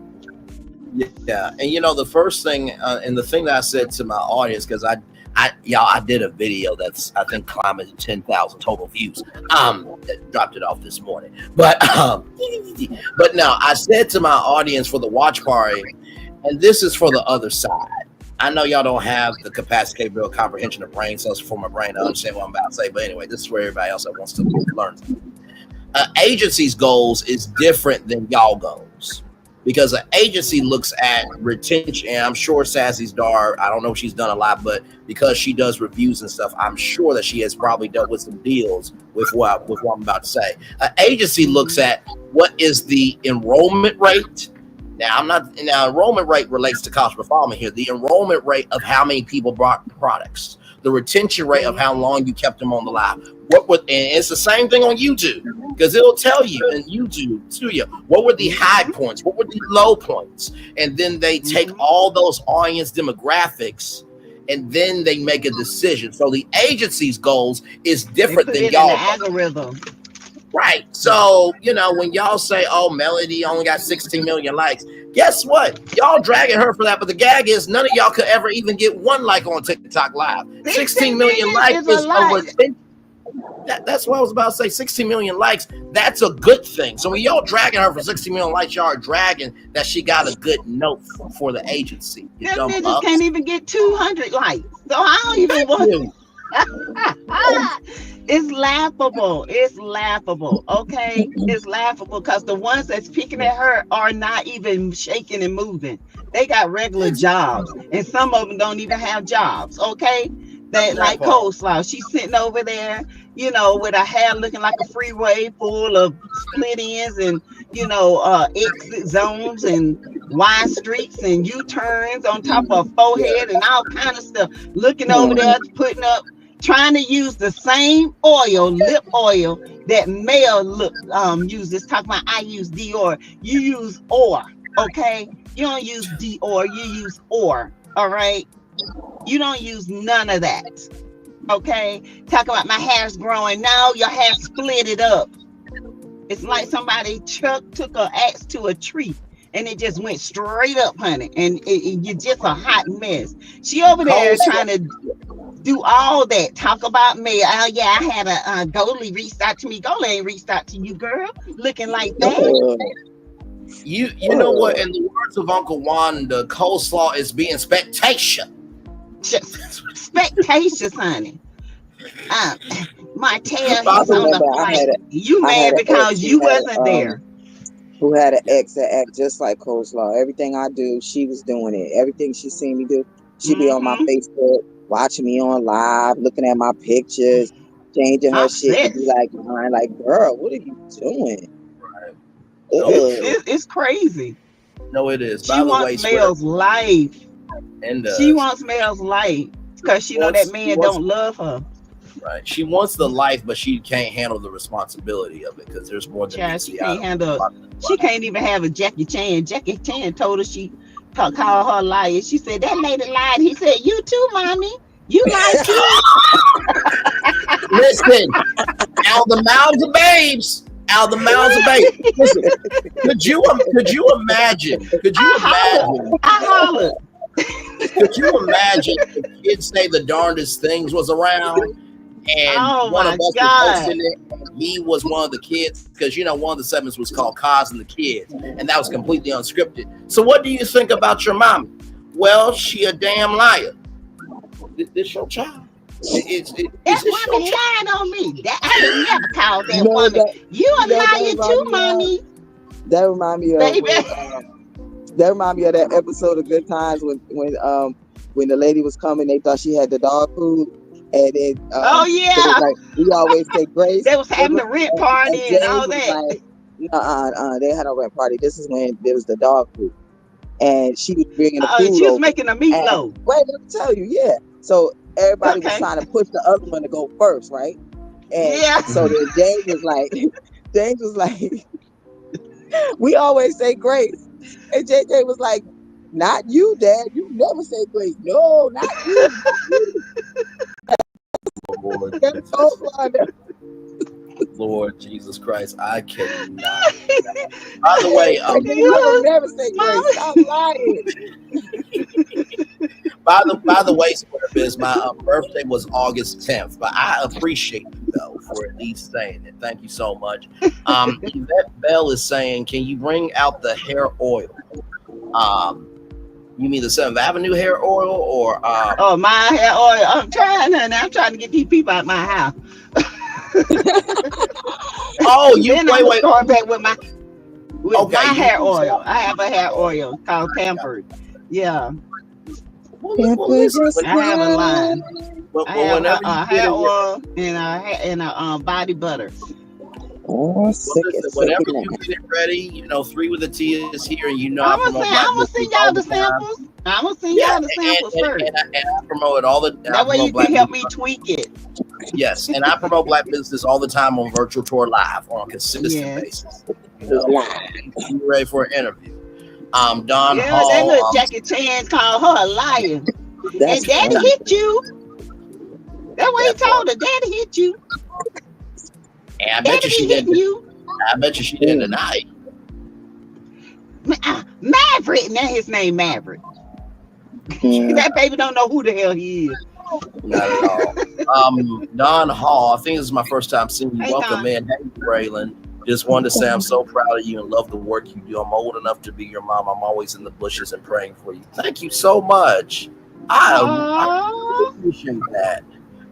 Speaker 12: Yeah. And you know, the first thing and the thing that I said to my audience, because I did a video that's I think climbing 10,000 total views. Dropped it off this morning. But no, I said to my audience for the watch party, and this is for the other side. I know y'all don't have the capacity, capability, comprehension of brain cells for my brain to understand what I'm about to say, but anyway, this is for everybody else that wants to learn. Agency's goals is different than y'all goals, because an agency looks at retention, and I'm sure Sassy's daughter, I don't know if she's done a lot, but because she does reviews and stuff, I'm sure that she has probably dealt with some deals with what I'm about to say. An agency looks at what is the enrollment rate. Now, enrollment rate relates to college, but follow me here. The enrollment rate of how many people bought products, the retention rate of how long you kept them on the live. And it's the same thing on YouTube, because it'll tell you in YouTube Studio what were the high points, what were the low points, and then they take all those audience demographics and then they make a decision. So the agency's goals is different than y'all.
Speaker 7: Algorithm.
Speaker 12: Right. So, you know, when y'all say, oh, Melody only got 16 million likes, guess what? Y'all dragging her for that. But the gag is none of y'all could ever even get one like on TikTok Live. 16 million likes is over 10. That's what I was about to say. 16 million likes. That's a good thing. So when y'all dragging her for 16 million likes, y'all are dragging that she got a good note for the agency.
Speaker 7: Them niggas can't even get 200 likes. So I don't even want It's laughable. It's laughable. Okay, it's laughable because the ones that's picking at her are not even shaking and moving. They got regular jobs, and some of them don't even have jobs. Okay, that like Coleslaw. She's sitting over there, you know, with her hair looking like a freeway full of split ends and exit zones and Y streets and U-turns on top of her forehead and all kind of stuff. Looking over there, putting up. Trying to use the same oil, lip oil that Mel uses. Talking about I use Dior. You use Or, okay? You don't use Dior. You use Or, all right? You don't use none of that, okay? Talk about my hair's growing. Now your hair split it up. It's like somebody took an axe to a tree and it just went straight up, honey. And you're just a hot mess. She over there trying to do all that. Talk about me. Oh yeah, I had a goalie reached out to me. Goalie ain't reached out to you, girl. Looking like that.
Speaker 12: You know what? In the words of Uncle Juan, the coleslaw is being spectacious.
Speaker 7: Spectacious, honey. Martell, he's on the flight. You mad because you wasn't there.
Speaker 14: Who had an ex that act just like Coleslaw. Everything I do, she was doing it. Everything she seen me do, she be on my Facebook, watching me on live, looking at my pictures, changing her shit to be like, girl, what are you doing?
Speaker 12: Right.
Speaker 7: It's crazy.
Speaker 12: No, it is.
Speaker 7: She wants Mel's life.
Speaker 12: And
Speaker 7: she wants Mel's life because she know that man don't love her.
Speaker 12: Right. She wants the life, but she can't handle the responsibility of it because there's more than
Speaker 7: she can't handle. She can't even have a Jackie Chan. Jackie Chan told her she called her liar. She said that lady lied. He said, "You too, mommy. You lied too."
Speaker 12: Listen, out the mouths of babes. Out the mouths of babes. Listen, could you imagine? Could you imagine if kids say the darndest things was around? And one of us was hosting it, and he was one of the kids, because one of the segments was called Cos and the Kids, and that was completely unscripted. So what do you think about your mommy? Well, she a damn liar. This your child.
Speaker 7: That woman lied on me. I would never call that woman. You a liar too, mommy.
Speaker 14: That remind me of that episode of Good Times when the lady was coming, they thought she had the dog food. And then, we always take grace.
Speaker 7: They was having the rent party and all that.
Speaker 14: They had a rent party. This is when there was the dog food, and she was bringing the food.
Speaker 7: She was making a meatloaf.
Speaker 14: Wait, let me tell you, So everybody was trying to push the other one to go first, right? And so then James was like, we always say grace, and JJ was like, Not you, Dad. You never say grace. No, not you.
Speaker 12: Lord,
Speaker 14: That's coleslaw there.
Speaker 12: Lord Jesus Christ, I cannot. By the way,
Speaker 14: And then you don't never say grace. Stop lying.
Speaker 12: by the way, Square Biz, my birthday was August 10th, but I appreciate you though for at least saying it. Thank you so much. Yvette Bell is saying, can you bring out the hair oil? You mean the 7th Avenue hair oil or
Speaker 7: my hair oil? I'm trying to get these people out my house.
Speaker 12: Oh, you wait.
Speaker 7: Going back with my hair oil. I have a hair oil called Pampered. Yeah. I have a line. I have a hair oil and a body butter.
Speaker 12: Whenever you get it ready, you know, 3 with a T is here, and you know
Speaker 7: I'm gonna send y'all the samples. I'm gonna send y'all the samples first.
Speaker 12: And I promote it all the time.
Speaker 7: That way you can help me tweak it.
Speaker 12: Yes, and I promote Black business all the time on Virtual Tour Live on a consistent basis. You ready for an interview? Don Hall.
Speaker 7: That little Jackie Chan called her a liar. And Daddy hit you. That way he told her, Daddy hit you.
Speaker 12: And I bet you she didn't. I bet you she didn't deny it.
Speaker 7: Maverick. Now his name Maverick. That baby don't know who the hell he is.
Speaker 12: Not at all. Don Hall, I think this is my first time seeing you. Welcome, man. Hey, Braylon. Just wanted to say I'm so proud of you and love the work you do. I'm old enough to be your mom. I'm always in the bushes and praying for you. Thank you so much. I appreciate that.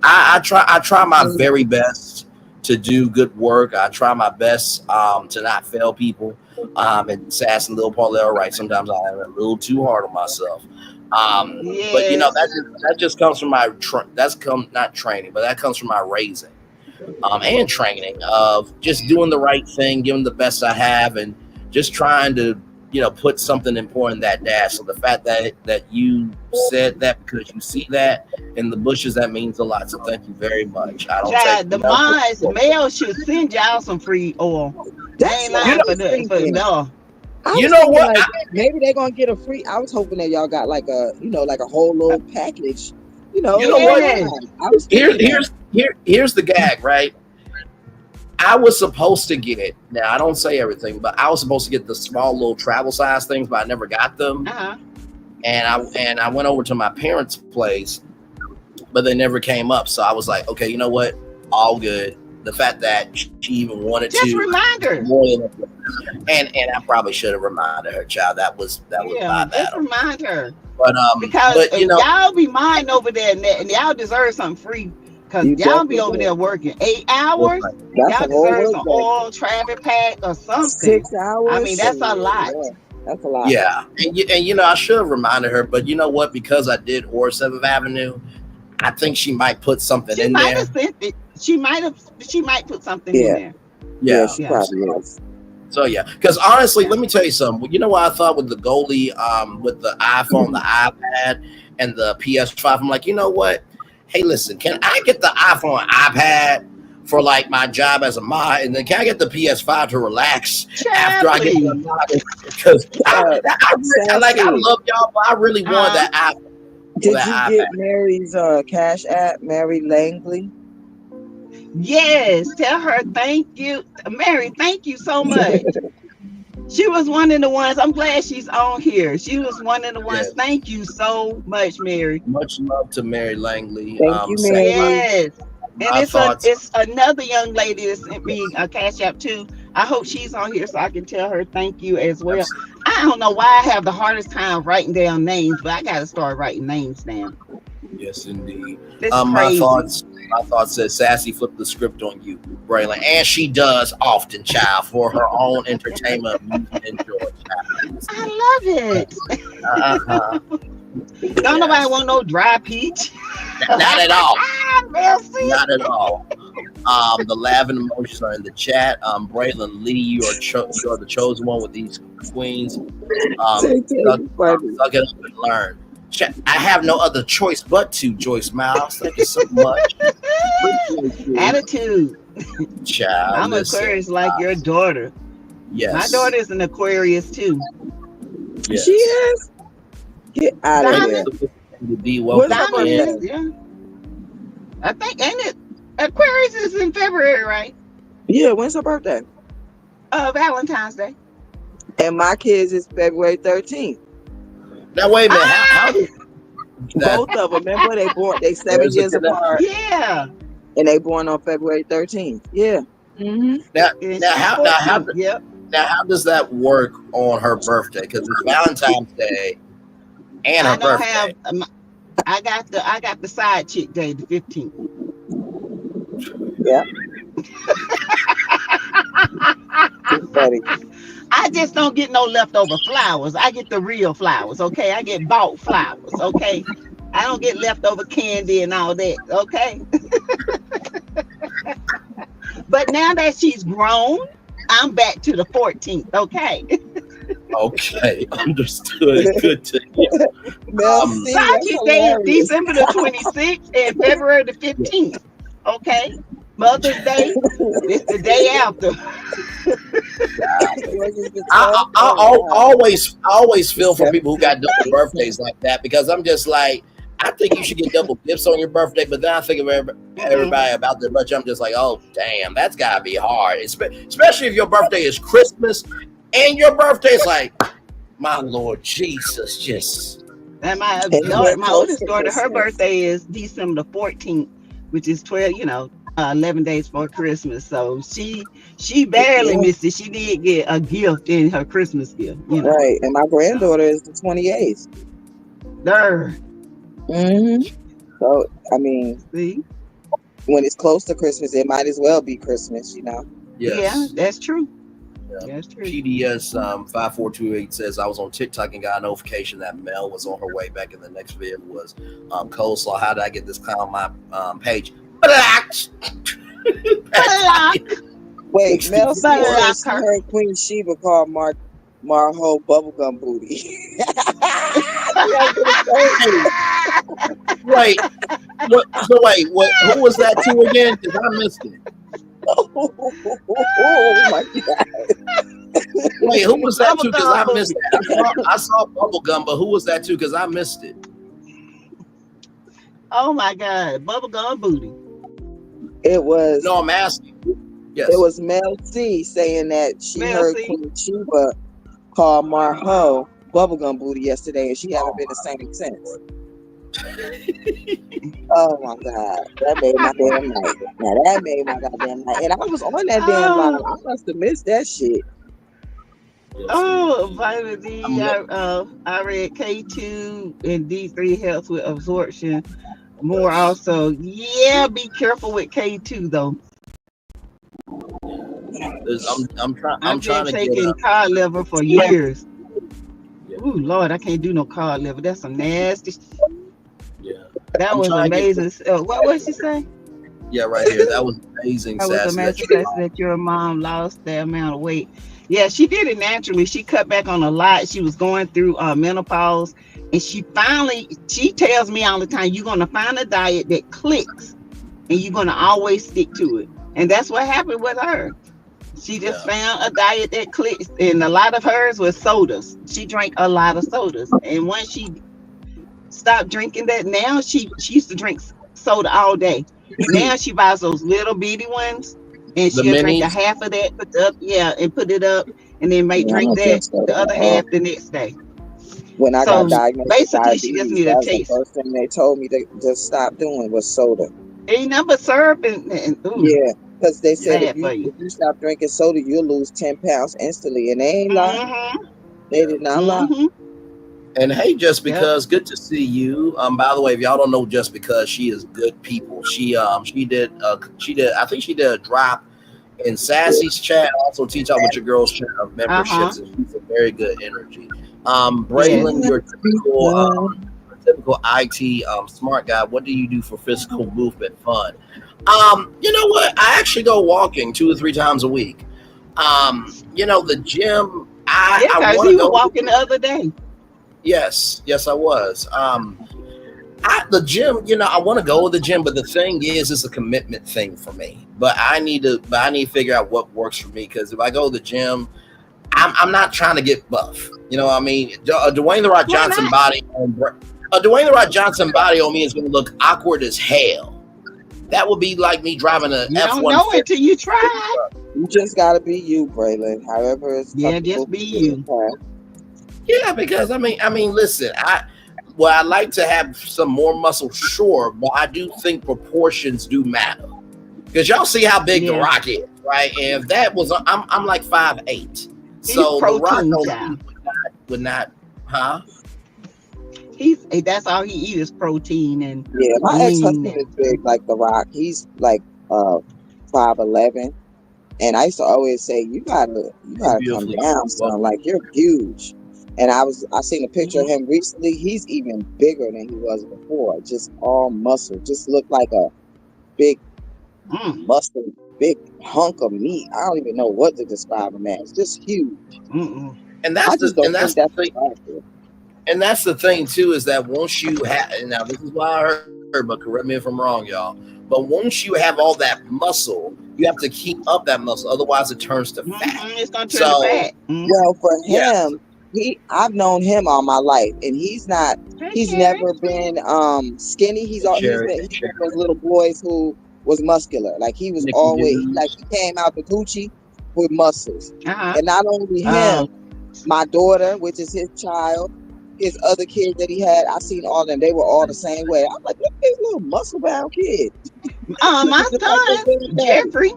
Speaker 12: I try my very best to do good work. I try my best to not fail people. And Sassy and Lil Paulette are right. Sometimes I am a little too hard on myself. But you know that just comes from my not training, but that comes from my raising and training of just doing the right thing, giving the best I have, and just trying to put something important in that dash. So the fact that you said that because you see that in the bushes, that means a lot. So thank you very much. I don't take
Speaker 7: the Mars mail should send y'all some free oil. They ain't lying for no.
Speaker 12: You know what?
Speaker 14: Like, maybe they're gonna get a free. I was hoping that y'all got like a whole little package. You know what?
Speaker 12: Here's the gag, right? I was supposed to get, now I don't say everything, but I was supposed to get the small little travel size things, but I never got them. And I went over to my parents' place, but they never came up. So I was like, okay, you know what? All good. The fact that she even wanted
Speaker 7: just remind her.
Speaker 12: And I probably should have reminded her, child. That was my bad.
Speaker 7: Just remind her.
Speaker 12: But
Speaker 7: because y'all be mine over there and y'all deserve something free. Because y'all be over there working 8 hours. Y'all deserve some oil, traffic pack, or something.
Speaker 14: 6 hours.
Speaker 7: I mean, that's a lot.
Speaker 14: Yeah, that's a lot.
Speaker 12: Yeah. And I should have reminded her, but you know what? Because I did or 7th Avenue, I think she might put something in there.
Speaker 7: She might put something in there.
Speaker 12: Yeah.
Speaker 14: She probably is.
Speaker 12: So yeah, because honestly, let me tell you something. You know what I thought with the goalie, with the iPhone, the iPad, and the PS5? I'm like, you know what? Hey, listen, can I get the iPhone and iPad for like my job as a mod, and then can I get the PS5 to relax after I get the mod? Because I love y'all, but I really want that iPhone.
Speaker 14: Did you get Mary's Cash App, Mary Langley?
Speaker 7: Yes, tell her thank you, Mary. Thank you so much. She was one of the ones. I'm glad she's on here. She was one of the ones. Yes. Thank you so much, Mary.
Speaker 12: Much love to Mary Langley.
Speaker 14: Thank you, Mary.
Speaker 7: Yes, and it's another young lady that sent me a Cash App too. I hope she's on here so I can tell her thank you as well. Absolutely. I don't know why I have the hardest time writing down names, but I got to start writing names down.
Speaker 12: Yes, indeed.
Speaker 7: My
Speaker 12: thoughts said Sassy flipped the script on you, Braylon, and she does often, child, for her own entertainment and enjoy.
Speaker 7: I love it. Don't nobody want no dry peach.
Speaker 12: Not at all.
Speaker 7: Merci.
Speaker 12: Not at all. The laughing emojis are in the chat. Braylon Lee, you are the chosen one with these queens. Suck it up and learn. I have no other choice but to, Joyce Miles. Thank you so much.
Speaker 7: Attitude.
Speaker 12: Child,
Speaker 7: I'm Aquarius like your daughter.
Speaker 12: Yes.
Speaker 7: My daughter is an Aquarius too.
Speaker 12: Yes.
Speaker 14: She is? Get out of here.
Speaker 12: To be
Speaker 14: When's her
Speaker 12: welcome
Speaker 14: birthday?
Speaker 12: in.
Speaker 7: Yeah. I think, ain't it? Aquarius is in February, right?
Speaker 14: Yeah, when's her birthday?
Speaker 7: Valentine's Day.
Speaker 14: And my kids is February 13th.
Speaker 12: Now wait a minute. How did
Speaker 14: Both of them. Remember they 7
Speaker 12: There's a
Speaker 14: years apart.
Speaker 7: Yeah.
Speaker 14: And they born on February 13th. Yeah. Mm-hmm.
Speaker 12: Now how does that work on her birthday? Because it's Valentine's Day and her birthday.
Speaker 7: I got the side chick day, the 15th.
Speaker 14: Yeah. Funny.
Speaker 7: I just don't get no leftover flowers. I get the real flowers, okay? I get bought flowers, okay? I don't get leftover candy and all that, okay? But now that she's grown, I'm back to the 14th, okay?
Speaker 12: Okay, understood. Good to hear.
Speaker 7: Sassy Day is December the 26th and February the 15th, okay? Mother's Day is the day after.
Speaker 12: I always feel for people who got double birthdays like that, because I'm just like, I think you should get double gifts on your birthday, but then I think of everybody about their budget. I'm just like, oh damn, that's gotta be hard, especially if your birthday is Christmas and your birthday is like, my Lord Jesus, just.
Speaker 7: And my oldest daughter, her birthday is December the 14th, which is 11 days for Christmas. So she barely missed it. She did get a gift in her Christmas gift.
Speaker 14: Right. And my granddaughter is the 28th. Mm-hmm. So, I mean, when it's close to Christmas, it might as well be Christmas,
Speaker 12: Yes.
Speaker 7: Yeah, that's true.
Speaker 12: Yeah.
Speaker 7: That's true.
Speaker 12: PDS 5428 says, I was on TikTok and got a notification that Mel was on her way back, and the next video was coleslaw. How did I get this clown on my page?
Speaker 14: Wait, Mel said she heard Queen Sheba call Marho bubblegum booty.
Speaker 12: Wait, who was that to again? Because I missed it.
Speaker 14: Oh my God.
Speaker 12: Wait, who was that to? Because I missed it. I saw bubblegum, but who was that to? Because I missed it.
Speaker 7: Oh my God, bubblegum booty.
Speaker 14: It was.
Speaker 12: No, I'm asking. Yes.
Speaker 14: It was Mel C saying that she heard Queen Sheba call Marho bubblegum booty yesterday, and she haven't been the same since. Oh my God, that made my damn night. Now that made my goddamn night, and I was on that damn line. I must have missed that shit.
Speaker 7: Oh, vitamin D. I read K2 and D3 helps with absorption more. Also, yeah, be careful with K2 though.
Speaker 12: I'm trying to
Speaker 7: taking cod liver for years. Ooh, Lord, I can't do no cod liver. That's some nasty.
Speaker 12: Yeah,
Speaker 7: that was amazing. What was she saying?
Speaker 12: Yeah, right here. That was amazing.
Speaker 7: That was amazing that your mom lost that amount of weight. Yeah, she did it naturally. She cut back on a lot. She was going through menopause, and she tells me all the time, you're going to find a diet that clicks, and you're going to always stick to it. And that's what happened with her. She just found a diet that clicks, and a lot of hers was sodas. She drank a lot of sodas, and once she stopped drinking that, now she used to drink soda all day. Now she buys those little bitty ones, and she'll drink a half of that, put it up, and then may drink the other half the next day.
Speaker 14: When I got diagnosed,
Speaker 7: basically she just need a taste.
Speaker 14: The first thing they told me to just stop doing was soda.
Speaker 7: Ain't number syrup and
Speaker 14: yeah, because they said if you stop drinking soda, you'll lose 10 pounds instantly, and they ain't lying. They did not lie.
Speaker 12: And hey, Just Because, good to see you. By the way, if y'all don't know Just Because, she is good people. She did I think she did a drop in Sassy's chat, also teach out with your girls chat of memberships, and she's a very good energy. Braylon, your typical IT smart guy. What do you do for physical movement fun? You know what? I actually go walking 2 or 3 times a week. The gym. I want to go
Speaker 7: walking the other day.
Speaker 12: Yes, I was. The gym, I want to go to the gym, but the thing is, it's a commitment thing for me. But I need to figure out what works for me, because if I go to the gym, I'm not trying to get buff. You know what I mean? Dwayne the Rock Johnson body on Dwayne the Rock Johnson body on me is going to look awkward as hell. That would be like me driving a F-150.
Speaker 7: You don't know it till you try.
Speaker 14: You just gotta be you, Braylon. However it's
Speaker 7: just be you.
Speaker 12: Yeah, because I mean, listen, I like to have some more muscle, sure, but I do think proportions do matter. Because y'all see how big The Rock is, right? And if that was, I'm like 5'8", so The Rock would not, huh?
Speaker 7: That's all he eats is protein and
Speaker 14: my ex-husband is big like The Rock. He's like 5'11", and I used to always say, you gotta come down, son. Like, you're huge. And I seen a picture of him recently. He's even bigger than he was before. Just all muscle. Just looked like a big muscle, big hunk of meat. I don't even know what to describe him as. Just huge.
Speaker 12: And that's the thing too, is that once you have, and now this is what I heard, but correct me if I'm wrong, y'all. But once you have all that muscle, you have to keep up that muscle, otherwise it turns to fat.
Speaker 7: It's gonna turn to fat.
Speaker 14: Well, for him, I've known him all my life, and he's never been skinny. He's been those little boys who was muscular. Like, he was always like, he came out the coochie with muscles. And not only him, my daughter, which is his child, his other kids that he had, I seen all of them. They were all the same way. I'm like, look at this little muscle bound kid.
Speaker 7: My son Jeffrey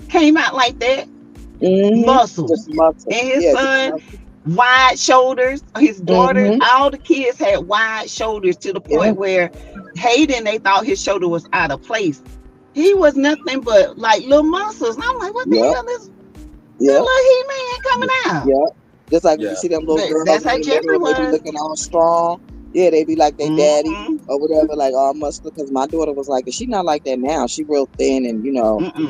Speaker 7: came out like that. Muscles. And his son, wide shoulders. His daughter, all the kids had wide shoulders, to the point where Hayden, they thought his shoulder was out of place. He was nothing but like little muscles. And I'm like, what the hell is little He-Man coming out?
Speaker 14: Just like you see them little girls,
Speaker 7: that's how Jeffrey was.
Speaker 14: They be looking all strong. Yeah, they be like their daddy or whatever, like all muscular. Because my daughter was like, she not like that now. She real thin, and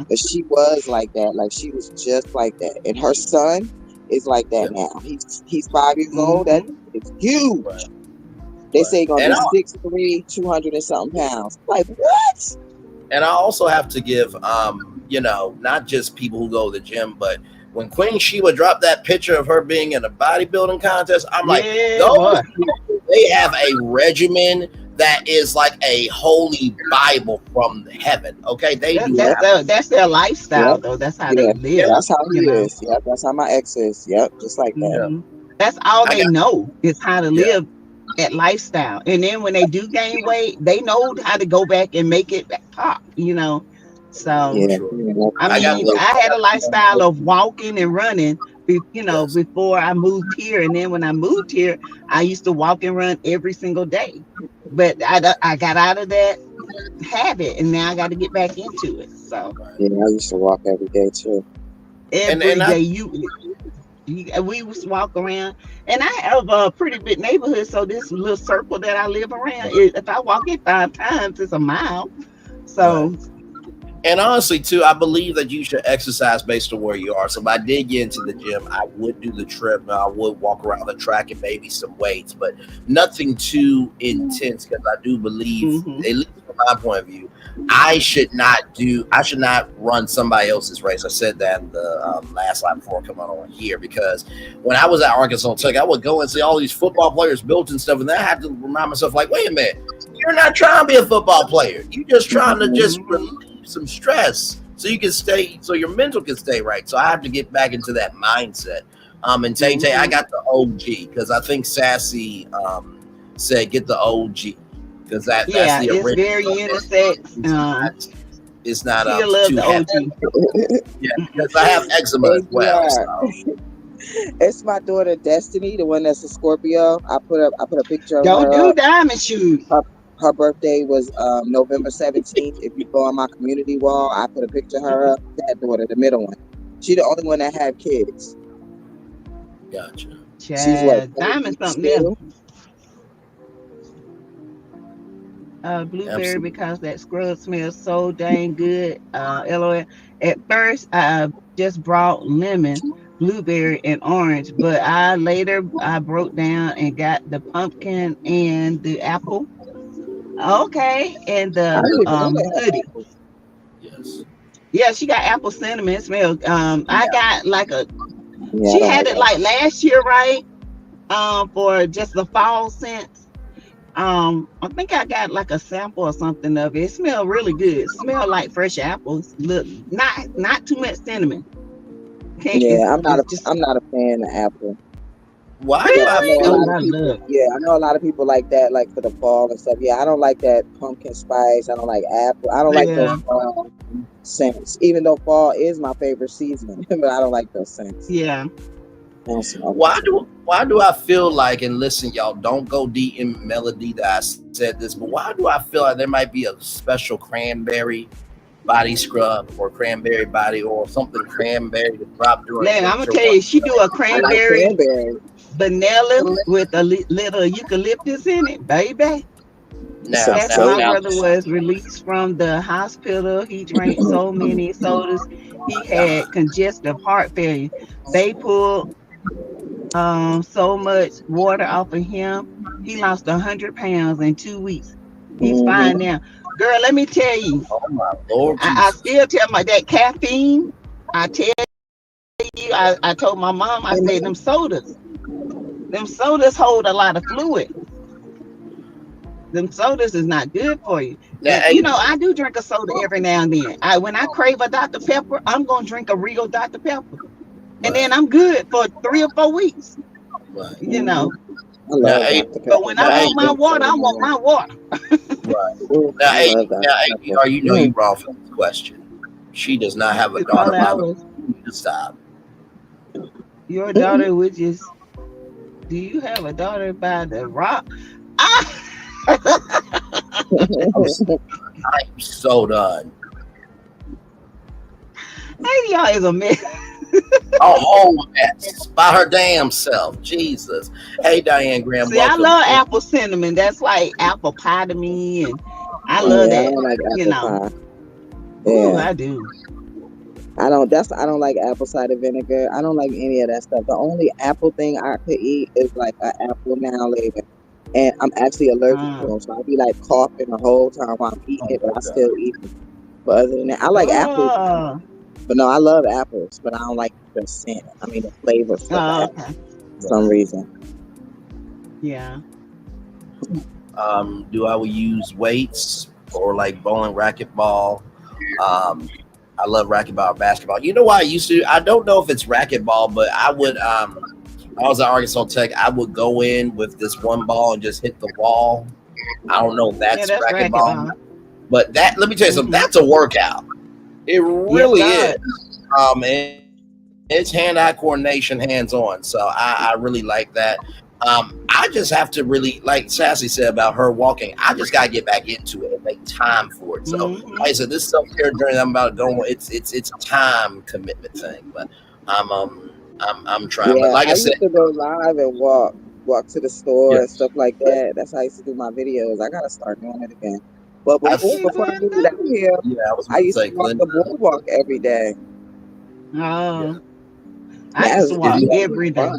Speaker 14: but she was like that. Like, she was just like that. And her son is like that now. He's 5 years old. That is huge. They say he's gonna be 6'3", 200 and something pounds. Like, what?
Speaker 12: And I also have to give, not just people who go to the gym, but when Queen Sheba dropped that picture of her being in a bodybuilding contest, I'm like, those people, they have a regimen that is like a holy Bible from heaven. Okay,
Speaker 7: that's their lifestyle, though. That's how they live.
Speaker 14: That's how he is. Yeah, that's how my ex is. Yep, just like that.
Speaker 7: That's all they know is how to live that lifestyle. And then when they do gain weight, they know how to go back and make it pop. So I had a lifestyle of walking and running, before I moved here. And then when I moved here, I used to walk and run every single day. But I got out of that habit, and now I got to get back into it. So
Speaker 14: I used to walk every day too.
Speaker 7: Every day we was walk around, and I have a pretty big neighborhood. So this little circle that I live around, if I walk it 5 times, it's a mile. So.
Speaker 12: And honestly, too, I believe that you should exercise based on where you are. So if I did get into the gym, I would do the treadmill. I would walk around the track and maybe some weights, but nothing too intense, because I do believe, at least from my point of view, I should not run somebody else's race. I said that in the last line before coming on here, because when I was at Arkansas Tech, I would go and see all these football players built and stuff, and then I had to remind myself, like, wait a minute, you're not trying to be a football player. You're just trying to just relieve some stress so you can stay, so your mental can stay right. So I have to get back into that mindset. And Tay, I got the OG, because I think Sassy said get the OG, because that's the original.
Speaker 7: It's very unisex.
Speaker 12: It's not
Speaker 7: too heavy.
Speaker 12: Because I have eczema as well. So.
Speaker 14: It's my daughter Destiny, the one that's a Scorpio. I put a picture of her.
Speaker 7: Don't do diamond shoes.
Speaker 14: Her birthday was November 17th. If you go on my community wall, I put a picture of her up. That daughter, the middle one. She's the only one that had kids.
Speaker 12: Gotcha.
Speaker 7: She's what? Diamond something else. Blueberry, because that scrub smells so dang good. LOL. At first, I just brought lemon, blueberry, and orange, but I broke down and got the pumpkin and the apple. Okay, and the hoodie.
Speaker 12: Yes.
Speaker 7: Yeah, she got apple cinnamon. It smells. I got like a
Speaker 14: Yeah, I
Speaker 7: She
Speaker 14: don't
Speaker 7: had
Speaker 14: like
Speaker 7: it
Speaker 14: that.
Speaker 7: like last year, right? For just the fall scents. I think I got like a sample or something of it. It smelled really good. Smell like fresh apples. Look, not too much cinnamon. Okay,
Speaker 14: Yeah,
Speaker 7: it's just
Speaker 14: I'm not a fan of apple.
Speaker 12: Why do
Speaker 14: But
Speaker 12: I
Speaker 14: I know a
Speaker 12: feel?
Speaker 7: oh,
Speaker 14: lot of
Speaker 7: I
Speaker 14: people.
Speaker 7: love.
Speaker 14: Yeah, I know a lot of people like that, like for the fall and stuff. Yeah, I don't like that pumpkin spice. I don't like apple. I don't like those
Speaker 7: Yeah,
Speaker 14: scents. Even though fall is my favorite season, but I don't like those scents.
Speaker 7: yeah.
Speaker 14: I don't smell
Speaker 12: Why
Speaker 14: it.
Speaker 12: do I feel like, and listen, y'all, don't go deep in melody that I said this, but why do I feel like there might be a special cranberry body scrub or cranberry body or something cranberry to drop during
Speaker 7: Man, I'm gonna
Speaker 12: winter?
Speaker 7: tell you, she do a
Speaker 14: I like
Speaker 7: cranberry
Speaker 14: cranberry.
Speaker 7: vanilla with a little eucalyptus in it, baby.
Speaker 12: Now,
Speaker 7: That's
Speaker 12: now,
Speaker 7: my
Speaker 12: now,
Speaker 7: brother was released from the hospital. He drank so many sodas. He had congestive heart failure. They pulled so much water off of him. He lost 100 pounds in 2 weeks. He's fine now. Girl, let me tell you,
Speaker 12: oh my Lord
Speaker 7: I
Speaker 12: Jesus.
Speaker 7: still tell my that caffeine. I tell you, I told my mom, I said them sodas hold a lot of fluid. Them sodas is not good for you.
Speaker 12: Now,
Speaker 7: And you know, I do drink a soda every now and then. When I crave a Dr. Pepper, I'm gonna drink a real Dr. Pepper. And then I'm good for 3 or 4 weeks.
Speaker 12: right.
Speaker 7: You know.
Speaker 14: I love Dr. Pepper.
Speaker 7: But when I want my water, I want my water.
Speaker 12: Right. Now,
Speaker 14: I love Dr. Pepper.
Speaker 12: are you know you wrong for this question? She does not have a
Speaker 7: It's
Speaker 12: daughter
Speaker 7: all
Speaker 12: by the.
Speaker 7: ours.
Speaker 12: You need to stop.
Speaker 7: Your daughter, which is, do you have a daughter by the rock? Ah!
Speaker 12: I'm so done.
Speaker 7: Hey, y'all is a mess.
Speaker 12: A whole mess by her damn self. Jesus. Hey, Diane Graham,
Speaker 7: See, I
Speaker 12: welcome.
Speaker 7: love apple cinnamon. That's like apple pie to me, and I
Speaker 14: Yeah,
Speaker 7: love
Speaker 14: I
Speaker 7: that.
Speaker 14: don't like
Speaker 7: You
Speaker 14: apple
Speaker 7: know,
Speaker 14: pie.
Speaker 7: ooh,
Speaker 14: Yeah,
Speaker 7: I do.
Speaker 14: I don't like apple cider vinegar. I don't like any of that stuff. The only apple thing I could eat is like an apple now later. And I'm actually allergic to them, so I'll be like coughing the whole time while I'm eating it, but I still eat it. But other than that, I like apples.
Speaker 7: Oh,
Speaker 14: But no, I love apples, but I don't like the scent. I mean, the flavor for the apple
Speaker 7: okay.
Speaker 14: for some reason.
Speaker 7: Yeah.
Speaker 12: Do I use weights or like bowling racquetball? I love racquetball, basketball. You know why I used to? I don't know if it's racquetball, but I would. I was at Arkansas Tech. I would go in with this one ball and just hit the wall. I don't know if that's,
Speaker 7: Yeah, that's
Speaker 12: racquetball,
Speaker 7: racquetball.
Speaker 12: but that. Let me tell you something. That's a workout. It really
Speaker 7: Yes,
Speaker 12: is. And it's hand-eye coordination, hands-on. So I really like that. I just have to really, like Sassy said about her walking, I just gotta get back into it and make time for it. So like I said, this self-care journey I'm about to go on, it's a time commitment thing. But I'm trying.
Speaker 14: Yeah,
Speaker 12: But like I
Speaker 14: used
Speaker 12: said,
Speaker 14: to go live and walk to the store and stuff like that. That's how I used to do my videos. I gotta start doing it again. But before I moved out here, I used to walk the boardwalk every day.
Speaker 7: Oh, I used to walk every day.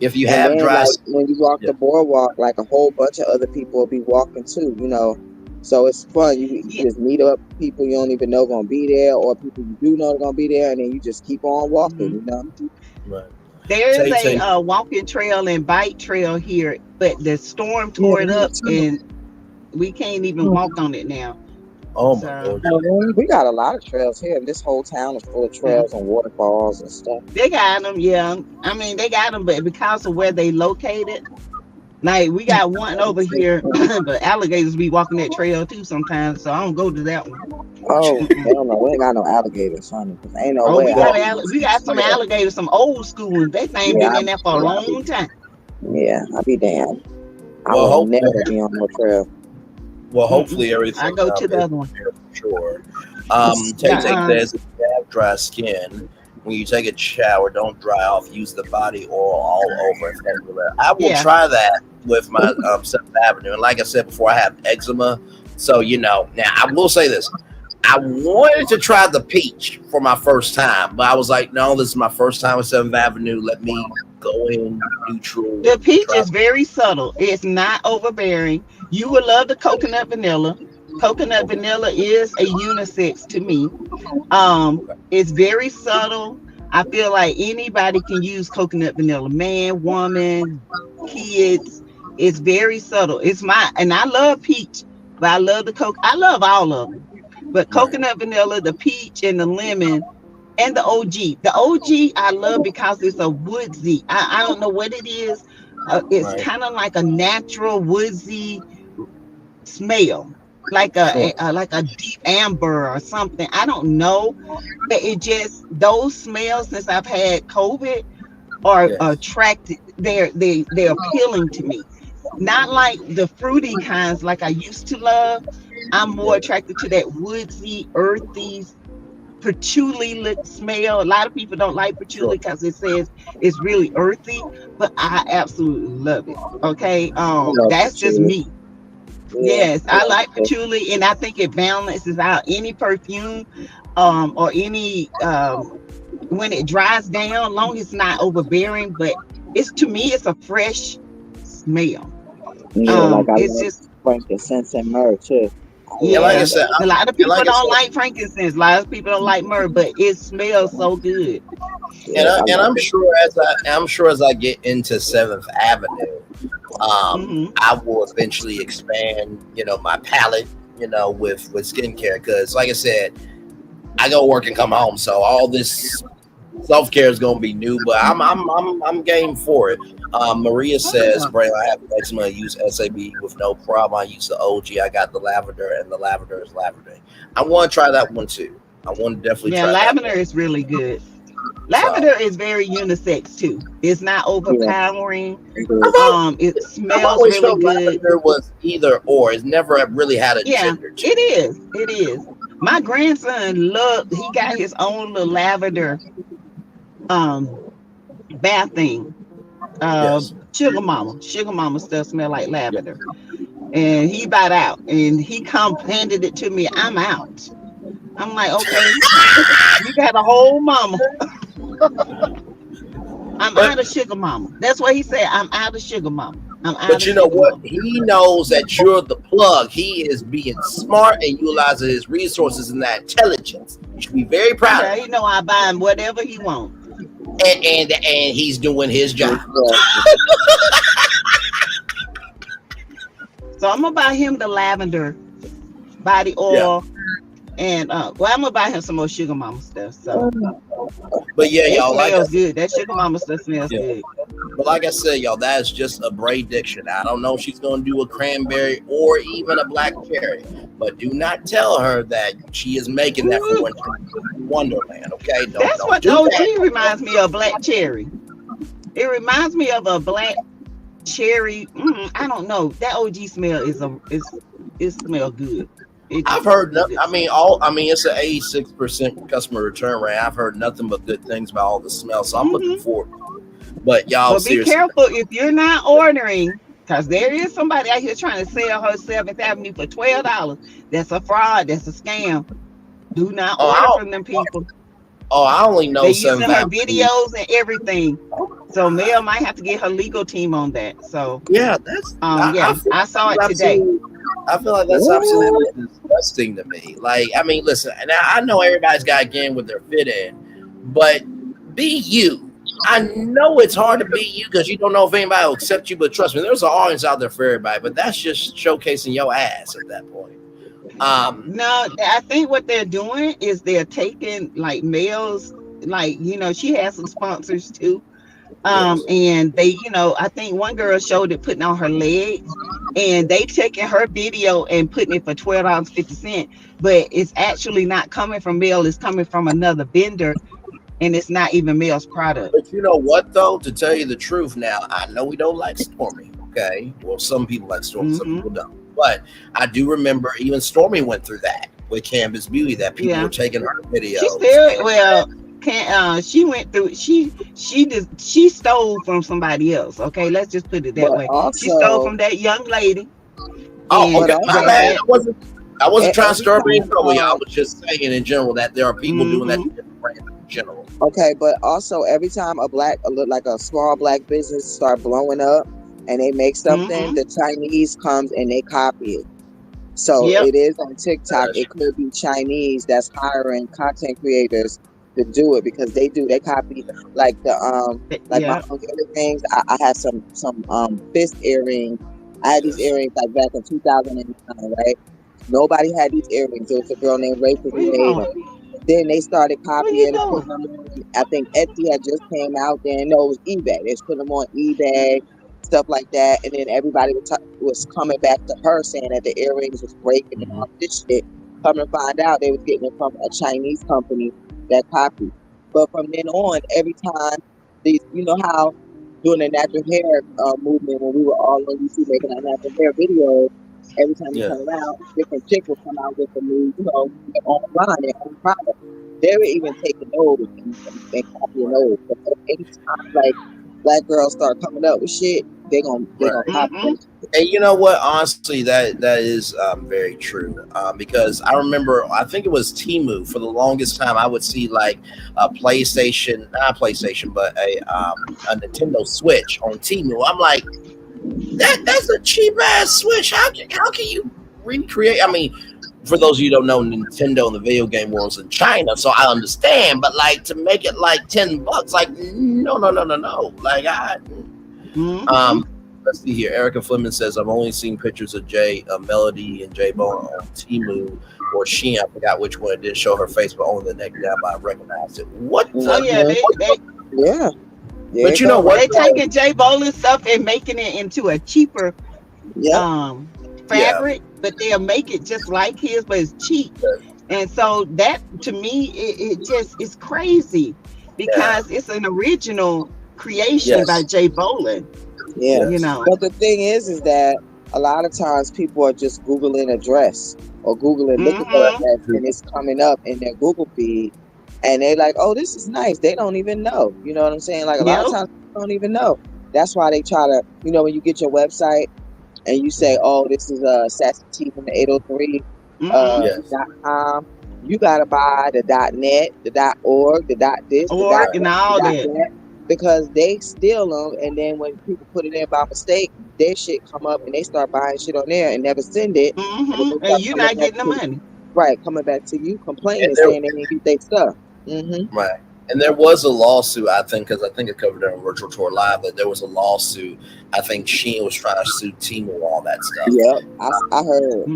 Speaker 12: If you
Speaker 14: And
Speaker 12: have
Speaker 14: then,
Speaker 12: dry,
Speaker 14: like, when you walk the boardwalk, like a whole bunch of other people will be walking too, you know. So it's fun. You just meet up people you don't even know gonna be there, or people you do know are gonna be there, and then you just keep on walking, you know.
Speaker 12: Right.
Speaker 7: There is a walking trail and bike trail here, but the storm tore it up, and we can't even walk on it now.
Speaker 12: Oh my Lord.
Speaker 14: We got a lot of trails here. This whole town is full of trails and waterfalls and stuff.
Speaker 7: They got them, yeah. I mean, they got them, but because of where they located, like we got one over here, but alligators be walking that trail too sometimes, so I don't go to that one.
Speaker 14: Oh, hell no, we ain't got no alligators, honey. Ain't no
Speaker 7: Oh,
Speaker 14: way.
Speaker 7: we got some alligators, some old school ones. They ain't been in there for a long time.
Speaker 14: Yeah, I'll be damned. I
Speaker 12: Well,
Speaker 14: will never be on no trail.
Speaker 12: Well, hopefully everything.
Speaker 7: I go to the other one.
Speaker 12: For sure. Tay says if you have dry skin, when you take a shower, don't dry off. Use the body oil all over. I will try that with my 7th Avenue. And like I said before, I have eczema. So, you know, now I will say this. I wanted to try the peach for my first time, but I was like, no, this is my first time with 7th Avenue. Let me go in neutral.
Speaker 7: The peach is very subtle. It's not overbearing. You would love the coconut vanilla. Coconut vanilla is a unisex to me. It's very subtle. I feel like anybody can use coconut vanilla, man, woman, kids. It's very subtle. And I love peach, but I love the coke. I love all of them. But coconut vanilla, the peach, and the lemon, and the OG. The OG I love because it's a woodsy. I don't know what it is. It's kind of like a natural woodsy smell, like a deep amber or something. I don't know, but it just those smells since I've had COVID are attracted. They're appealing to me. Not like the fruity kinds like I used to love. I'm more attracted to that woodsy, earthy, patchouli smell. A lot of people don't like patchouli because it says it's really earthy, but I absolutely love it. Okay, that's just me. Yes, I like patchouli, and I think it balances out any perfume, or any when it dries down, long as it's not overbearing. But to me, it's a fresh smell.
Speaker 14: Yeah, like I
Speaker 7: it's
Speaker 14: love
Speaker 7: just
Speaker 14: frankincense and myrrh too.
Speaker 12: Yeah, like I said,
Speaker 7: a lot of people don't like frankincense. A lot of people don't like myrrh, but it smells so good.
Speaker 12: And I'm sure as I get into 7th Avenue, I will eventually expand, my palette, with skincare. Because, like I said, I go work and come home, so all this self-care is gonna be new. But I'm game for it. Maria says, Braylon, I have eczema. I use SAB with no problem. I use the OG. I got the lavender, and the lavender is lavender. I want to try that one too. I want to definitely try
Speaker 7: lavender is really good. Lavender is very unisex too. It's not overpowering. It smells really good.
Speaker 12: Lavender was either or. It's never really had a gender.
Speaker 7: It is. My grandson he got his own little lavender bath thing. Sugar mama stuff smell like lavender, and he bought out and he handed it to me. I'm out. I'm like, okay, you got a whole mama. I'm out of sugar mama. That's what he said. I'm out of sugar mama.
Speaker 12: But you know what? Mama. He knows that you're the plug. He is being smart and utilizing his resources and that intelligence. You should be very proud of him.
Speaker 7: You know, I buy him whatever he wants.
Speaker 12: And he's doing his job.
Speaker 7: So I'm gonna buy him the lavender body oil, and I'm gonna buy him some more sugar mama stuff. So,
Speaker 12: but yeah, y'all,
Speaker 7: smells good. That sugar mama stuff smells good.
Speaker 12: But like I said, y'all, that is just a Bray diction. I don't know if she's gonna do a cranberry or even a black cherry, but do not tell her that she is making that for Wonderland. Okay,
Speaker 7: that's what OG reminds me of, black cherry. It reminds me of a black cherry. I don't know. That OG smell it smells good.
Speaker 12: I've heard nothing. It's an 86% customer return rate. I've heard nothing but good things about all the smell. So I'm looking forward to it. But y'all,
Speaker 7: be careful if you're not ordering, because there is somebody out here trying to sell her 7th Avenue for $12. That's a fraud. That's a scam. Do not order from them people.
Speaker 12: I only know
Speaker 7: they're using her videos and everything. So Mel might have to get her legal team on that. So
Speaker 12: yeah, that's
Speaker 7: I saw it today.
Speaker 12: I feel like that's absolutely disgusting to me. Like, I mean, listen, and I know everybody's got to get in with their fit in, but be you. I know it's hard to be you because you don't know if anybody will accept you, but trust me, there's an audience out there for everybody. But that's just showcasing your ass at that point.
Speaker 7: No, I think what they're doing is they're taking like males, like, she has some sponsors too. And they, I think one girl showed it putting on her legs, and they taking her video and putting it for $12.50, but it's actually not coming from Mel, it's coming from another vendor, and it's not even Mel's product.
Speaker 12: But you know what though, to tell you the truth, now I know we don't like Stormy, okay? Well, some people like Stormy, some people don't. But I do remember even Stormy went through that with Canvas Beauty, that people were taking her videos.
Speaker 7: She went through. She stole from somebody else. Okay, let's just put it that way. She stole from that young lady.
Speaker 12: Oh, okay. My bad. I wasn't trying to stir up any trouble. I was just saying in general that there are people doing that in general.
Speaker 14: Okay, but also every time a small black business start blowing up and they make something, the Chinese comes and they copy it. So it is on TikTok. It could be Chinese that's hiring content creators to do it because they copy like my uncle earrings. I had some fist earrings. I had these earrings like back in 2009, right? Nobody had these earrings. There was a girl named Rachel who made them. Then they started copying and putting them on. I think Etsy had just came out then. No, it was eBay. They just put them on eBay, stuff like that. And then everybody was coming back to her saying that the earrings was breaking and all this shit. Come to find out they was getting it from a Chinese company that copied. But from then on, every time these, you know how during the natural hair movement when we were all on YouTube making our natural hair videos, every time you come around, different chick will come out with a new, you know, their own line, their own product. They were even taking those and copying those. But anytime like black girls start coming up with shit, they gonna copy it.
Speaker 12: And you know what? Honestly, that is very true. Because I remember, I think it was Temu. For the longest time, I would see like a PlayStation, not a PlayStation, but a Nintendo Switch on Temu. I'm like, that's a cheap ass Switch. How can you recreate? I mean, for those of you who don't know, Nintendo and the video game world's in China, so I understand. But like to make it like $10, like no. Like let's see here. Erica Fleming says, I've only seen pictures of Melody and J Bone on Temu or Shein. I forgot which one. It did show her face, but only the neck down, but I recognized it. What?
Speaker 14: Yeah.
Speaker 12: But you know what?
Speaker 7: They taking J Bolin stuff and making it into a cheaper fabric, but they'll make it just like his, but it's cheap. And so that to me, it just is crazy because it's an original creation by J Bolin.
Speaker 14: Yeah,
Speaker 7: you know.
Speaker 14: But the thing is that a lot of times people are just Googling a dress or Googling looking for a dress, and it's coming up in their Google feed, and they're like, "Oh, this is nice." They don't even know. You know what I'm saying? Like a lot of times they don't even know. That's why they try to, you know, when you get your website and you say, "Oh, this is a Sassy T from the 803 .com," you gotta buy the .net, the .org, the .this,
Speaker 7: .org, and all that.
Speaker 14: Because they steal them, and then when people put it in by mistake, their shit come up and they start buying shit on there and never send it.
Speaker 7: And you're not getting the money.
Speaker 14: Right, coming back to you complaining, saying they didn't get their stuff.
Speaker 12: Right. And there was a lawsuit, I think, because I think it covered it on Virtual Tour Live, that there was a lawsuit. I think Shein was trying to sue Temu, all that stuff.
Speaker 14: Yep, I heard.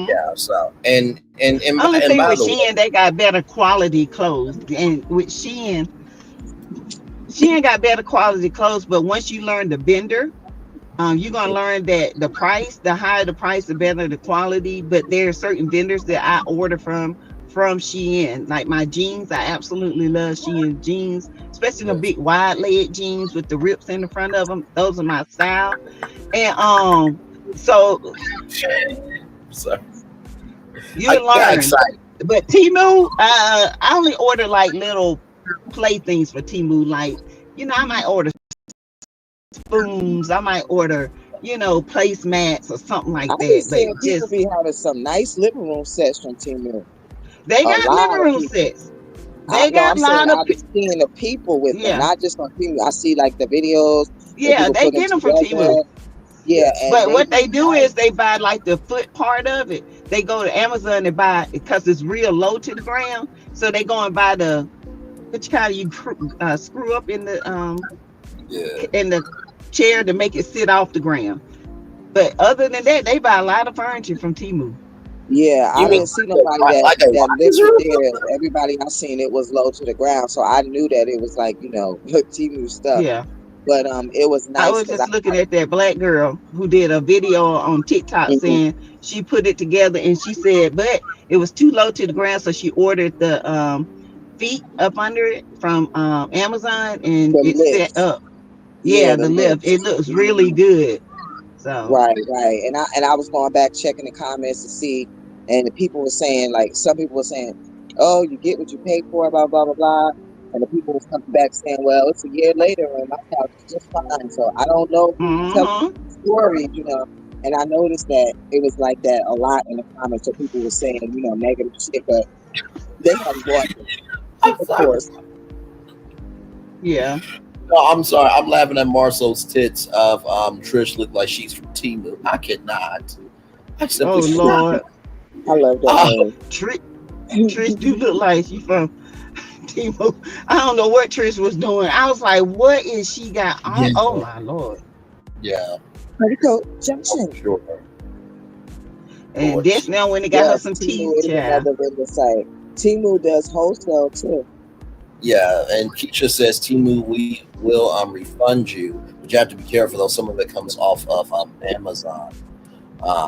Speaker 12: Yeah, so and
Speaker 7: only thing with Shein, they got better quality clothes, and with Shein got better quality clothes. But once you learn the vendor, you're gonna learn that the higher the price, the better the quality. But there are certain vendors that I order from Shein. Like my jeans, I absolutely love Shein jeans, especially the big wide leg jeans with the rips in the front of them. Those are my style. And so you learn. But Temu, I only order like little playthings for Temu. Like, you know, I might order spoons. I might order, you know, placemats or something like that.
Speaker 14: But people be having some nice living room sets from Temu.
Speaker 7: They got living room sets. They got a lot of.
Speaker 14: I've been seeing the people with them, not just on Temu. I see like the videos.
Speaker 7: Yeah, they get them from Temu.
Speaker 14: Yeah,
Speaker 7: but what they do is they buy like the foot part of it. They go to Amazon and buy it because it's real low to the ground. So they go and buy the, which kind you screw up in the chair to make it sit off the ground. But other than that, they buy a lot of furniture from Temu.
Speaker 14: Yeah, I didn't see nobody that lived there. Everybody I seen, it was low to the ground, so I knew that it was like, you know, Temu stuff.
Speaker 7: Yeah.
Speaker 14: But it was nice.
Speaker 7: I was just looking at that black girl who did a video on TikTok saying she put it together, and she said, but it was too low to the ground, so she ordered the feet up under it from Amazon, and it set up. Yeah, the lift. It looks really good. So
Speaker 14: right. And I was going back checking the comments to see, and the people were saying, like, some people were saying, "Oh, you get what you pay for," blah blah blah blah. And the people was coming back saying, "Well, it's a year later and my couch is just fine." So I don't know tell stories, you know. And I noticed that it was like that a lot in the comments. So people were saying, you know, negative shit, but they haven't bought it. Of course.
Speaker 7: Yeah.
Speaker 12: No, I'm sorry. I'm laughing at Marcel's tits of Trish look like she's from Temu. I cannot.
Speaker 7: Oh Lord.
Speaker 14: I love that.
Speaker 7: Trish do look like she's from Timo. I don't know what Trish was doing. I was like, what is she got on?
Speaker 12: Yeah.
Speaker 7: Oh my Lord.
Speaker 12: Yeah.
Speaker 14: Petticoat Junction.
Speaker 12: Sure.
Speaker 7: And this now when they got her some
Speaker 14: Temu
Speaker 7: teeth,
Speaker 14: is
Speaker 7: child.
Speaker 14: another vendor site. Temu does wholesale too.
Speaker 12: Yeah, and Keisha says, Timu, we will refund you, but you have to be careful though. Some of it comes off of Amazon.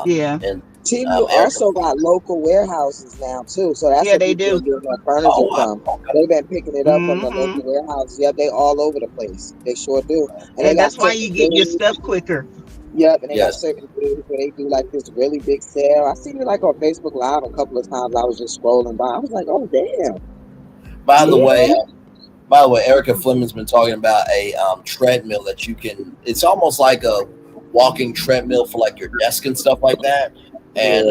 Speaker 7: Yeah.
Speaker 12: And
Speaker 14: Temu also got local warehouses now too, so that's
Speaker 7: Yeah,
Speaker 14: where
Speaker 7: they
Speaker 14: people
Speaker 7: do.
Speaker 14: are getting their furniture from. They've been picking it up from the
Speaker 7: Mm-hmm.
Speaker 14: local warehouses. Yep, they all over the place. They sure do. And they
Speaker 7: And
Speaker 14: got
Speaker 7: that's why
Speaker 14: certain
Speaker 7: you get your
Speaker 14: days.
Speaker 7: stuff quicker.
Speaker 14: Yep, and they got
Speaker 12: Yes.
Speaker 14: certain days where they do like this really big sale. I seen it like on Facebook Live a couple of times. I was just scrolling by. I was like, oh damn.
Speaker 12: By the way, Erica Fleming's been talking about a treadmill that you can. It's almost like a walking treadmill for like your desk and stuff like that. And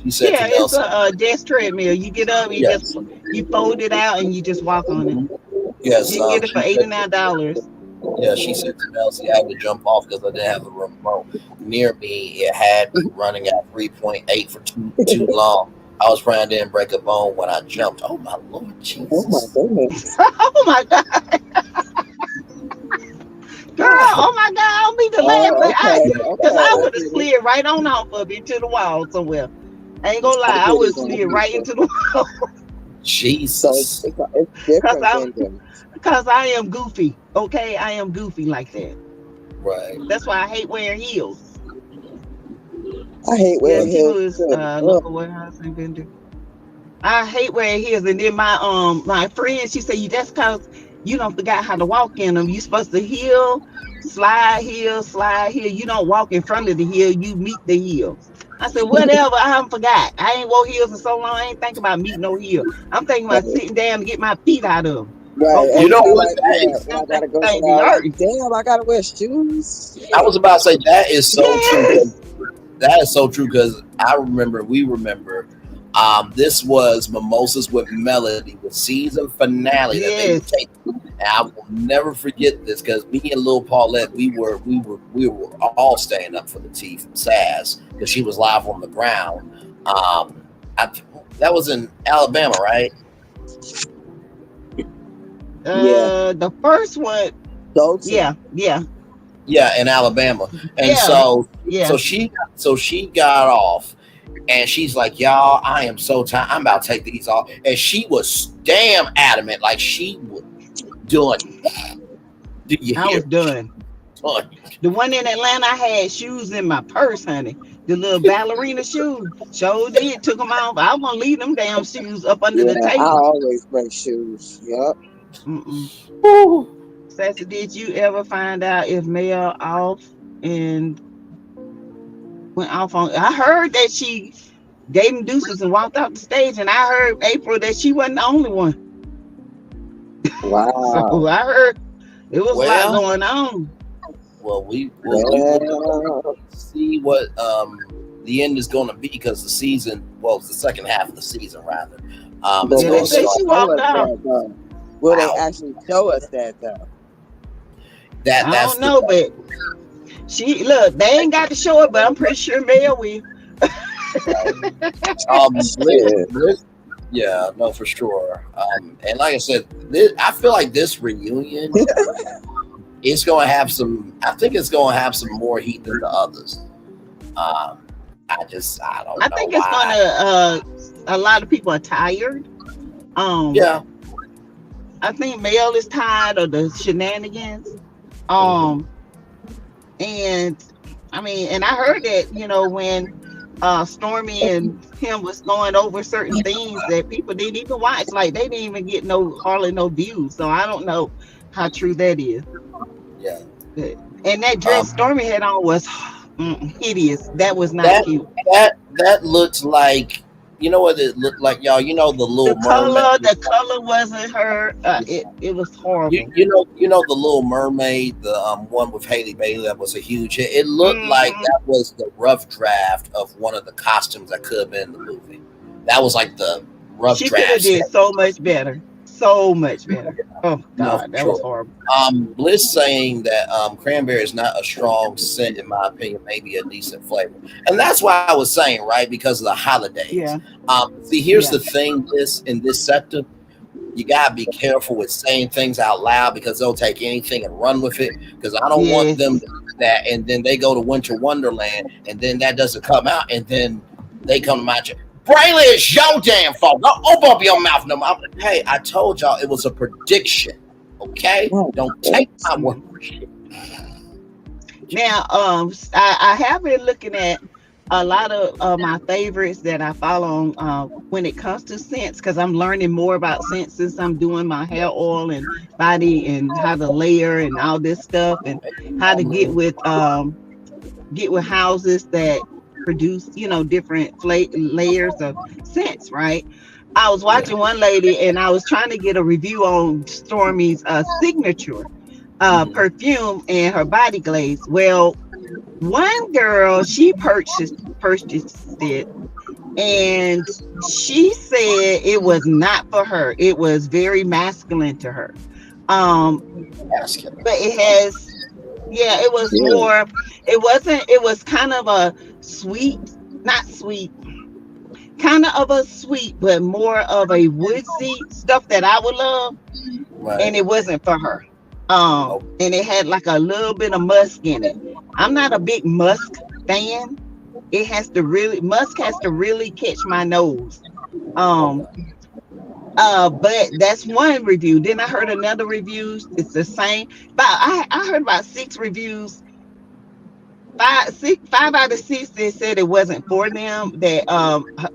Speaker 12: she said
Speaker 7: Yeah,
Speaker 12: to
Speaker 7: it's
Speaker 12: Nelson,
Speaker 7: a desk treadmill. You get up, you just you fold it out and you just walk on it.
Speaker 12: yes,
Speaker 7: You can get it for
Speaker 12: she said-
Speaker 7: $89.
Speaker 12: Yeah, she said to Nelsie, I had to jump off because I didn't have a remote near me. It had me running at 3.8 for too long. I was praying I didn't break a bone when I jumped. Oh my Lord Jesus!
Speaker 14: Oh my goodness!
Speaker 7: Oh my God! Girl, oh my God! I'll be the last because I would have slid right on off of it to the wall somewhere. I ain't gonna lie, I would have slid right into the wall.
Speaker 12: Jesus!
Speaker 14: So it's different.
Speaker 7: Because I am goofy. Okay, I am goofy like that.
Speaker 12: Right.
Speaker 7: That's why I hate wearing heels.
Speaker 14: I hate wearing
Speaker 7: heels.
Speaker 14: heels.
Speaker 7: Local warehouse and vendor. I hate wearing heels, and then my friend, she said, that's because you don't forgot how to walk in them. You supposed to slide heel. You don't walk in front of the heel. You meet the heel. I said, whatever. I haven't forgot. I ain't wore heels in so long. I ain't thinking about meeting no heel. I'm thinking about sitting down to get my feet out of them.
Speaker 14: Right.
Speaker 7: Okay.
Speaker 12: You know what?
Speaker 14: I gotta go somewhere. Damn, I gotta wear shoes.
Speaker 12: I was about to say that is so true. That is so true because we remember. This was Mimosas with Melody, the season finale that they would take. And I will never forget this because me and Lil Paulette, we were all staying up for the tea from Sass because she was live on the ground. That was in Alabama, right?
Speaker 7: The first one. Yeah,
Speaker 12: in Alabama. And so she got off. And she's like, y'all, I am so tired. I'm about to take these off. And she was damn adamant, like she was done.
Speaker 7: I was done. The one in Atlanta, I had shoes in my purse, honey. The little ballerina shoes. Sure did. Took them off. I want to leave them damn shoes up under the table.
Speaker 14: I always bring shoes. Yep.
Speaker 7: Sassy, did you ever find out if Mel went off on? I heard that she gave him deuces and walked off the stage, and I heard April that she wasn't the only one.
Speaker 14: Wow.
Speaker 7: So I heard it was a lot going on.
Speaker 12: Well, we see what the end is going to be because the season, it's the second half of the season rather. It's going to start.
Speaker 14: She walked out. Will they actually show us that though?
Speaker 7: I don't know, but they ain't got to show it, but I'm pretty sure Mel will.
Speaker 12: Yeah, no, for sure. And like I said, I feel like this reunion it's going to have some. I think it's going to have some more heat than the others. I don't know.
Speaker 7: I think it's going to. A lot of people are tired.
Speaker 12: Yeah.
Speaker 7: I think Mel is tired of the shenanigans. And I mean, and I heard that, when Stormy and him was going over certain things that people didn't even watch, like they didn't even get hardly no views. So I don't know how true that is.
Speaker 12: Yeah.
Speaker 7: And that dress Stormy had on was hideous. That was not cute.
Speaker 12: That looked like, you know what it looked like, y'all? You know the Little Mermaid.
Speaker 7: The color wasn't her. It was horrible.
Speaker 12: You know the Little Mermaid, the one with Hailey Bailey that was a huge hit. It looked like that was the rough draft of one of the costumes that could have been in the movie. That was like the rough
Speaker 7: she
Speaker 12: draft.
Speaker 7: She could have did so much better. So much better. Oh God, that was horrible.
Speaker 12: Bliss saying that cranberry is not a strong scent, in my opinion, maybe a decent flavor, and that's why I was saying, right, because of the holidays.
Speaker 7: Yeah.
Speaker 12: See, here's the thing: in this sector, you gotta be careful with saying things out loud because they'll take anything and run with it. Because I don't want them to do that, and then they go to Winter Wonderland, and then that doesn't come out, and then they come to my church. Braylon, it's your damn fault. Don't open up your mouth no more. I'm like, hey, I told y'all it was a prediction. Okay, don't take my word.
Speaker 7: Now, I have been looking at a lot of my favorites that I follow on when it comes to scents, because I'm learning more about scents since I'm doing my hair oil and body and how to layer and all this stuff, and how to get with houses that produce, different layers of scents, right? I was watching one lady and I was trying to get a review on Stormy's signature perfume and her body glaze. Well, one girl, she purchased it, and she said it was not for her. It was very masculine to her. But it has, it was more, it was kind of a sweet, not sweet, kind of a sweet, but more of a woodsy stuff that I would love. Right. And it wasn't for her. And it had like a little bit of musk in it. I'm not a big musk fan. Musk has to really catch my nose. But that's one review. Then I heard another review. It's the same. But I heard about 6 reviews. 5 out of 6 they said it wasn't for them. That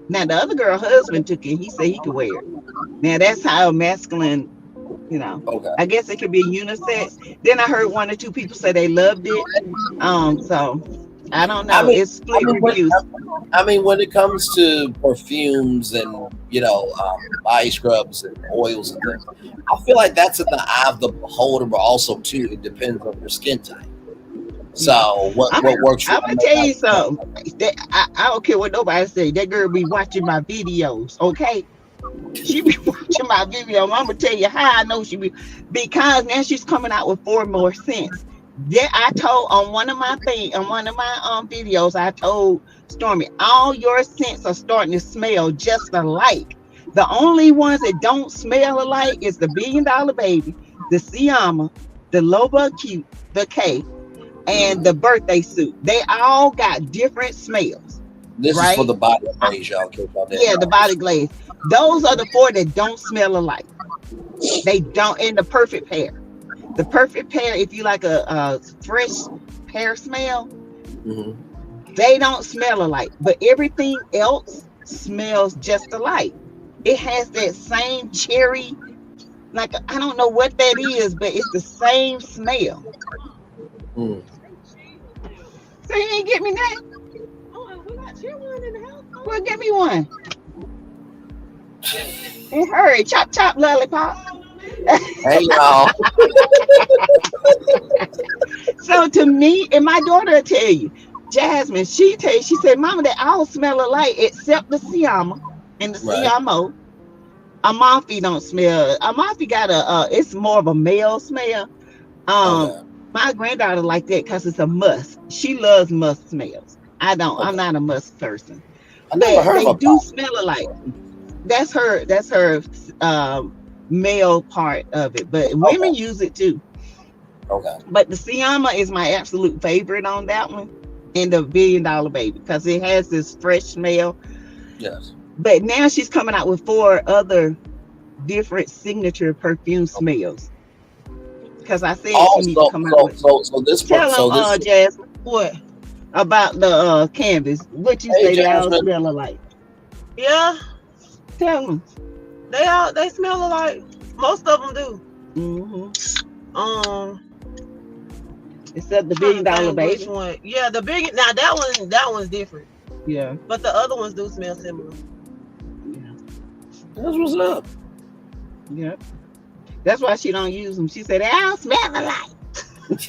Speaker 7: now the other girl husband took it. He said he could wear it. Now that's how masculine, I guess it could be unisex. Then I heard 1 or 2 people say they loved it. So I don't know. It's split reviews.
Speaker 12: When it comes to perfumes and body scrubs and oils and things, I feel like that's in the eye of the beholder, but also too it depends on your skin type. So what works for you?
Speaker 7: I'm gonna tell you something. I don't care what nobody say. That girl be watching my videos, okay? She be watching my video. I'm gonna tell you how I know she be, because now she's coming out with 4 more scents. Yeah, I told on one of my videos, I told Stormy, all your scents are starting to smell just alike. The only ones that don't smell alike is the $1 Billion Baby, the Siama, the Loba Cute, the K, and the Birthday Suit. They all got different smells.
Speaker 12: This is for the body glaze, y'all.
Speaker 7: Yeah, the body glaze. Those are the 4 that don't smell alike. They don't. In the perfect pair. The perfect pair, if you like a fresh hair smell, they don't smell alike. But everything else smells just alike. It has that same cherry, like I don't know what that is, but it's the same smell. So you ain't get me that? We got you one in the house. Well, get me one. And hurry, chop chop lollipop.
Speaker 12: Hey y'all.
Speaker 7: So to me, and my daughter will tell you, Jasmine, she said, Mama, they all smell alike except the Siama and the Siamo. Amalfi don't smell. Amalfi got it's more of a male smell. My granddaughter like that because it's a musk. She loves musk smells. I don't. I'm not a musk person. They do smell alike. That's her male part of it, but women use it too. But the Siama is my absolute favorite on that one, and the $1 Billion Baby, because it has this fresh smell.
Speaker 12: Yes.
Speaker 7: But now she's coming out with 4 other different signature perfume smells. Because I said she needs to come out with.
Speaker 12: So this
Speaker 7: tell them, Jasmine, what about the canvas? What you say they all smell alike?
Speaker 15: Yeah.
Speaker 7: Tell them.
Speaker 15: They smell alike. Most of them do.
Speaker 7: Except the $1 Billion Baby.
Speaker 15: Which one? Yeah, the big. Now that one's different.
Speaker 7: Yeah.
Speaker 15: But the other ones do smell similar.
Speaker 7: Yeah.
Speaker 12: That's what's up.
Speaker 7: Yep. That's why she don't use them. She said they all smell alike.
Speaker 12: and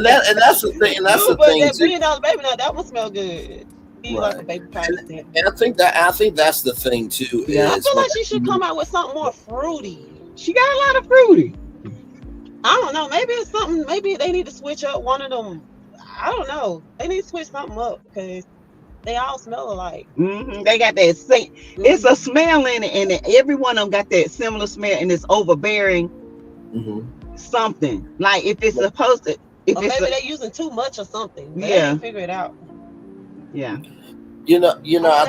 Speaker 12: that's the thing. And that's the thing.
Speaker 15: That $1 Billion Baby, now that one smell good. Like a baby powder scent.
Speaker 12: And I think that's the thing too.
Speaker 15: Yeah. I feel like she should come out with something more fruity.
Speaker 7: She got a lot of fruity.
Speaker 15: I don't know. Maybe it's something. Maybe they need to switch up one of them. I don't know. They need to switch something up because They all smell alike.
Speaker 7: They got that same. It's a smell in it, and every one of them got that similar smell, and it's overbearing. Something like if it's supposed to. If
Speaker 15: or
Speaker 7: it's
Speaker 15: maybe they're using too much or something. They can't figure it out.
Speaker 12: I
Speaker 15: they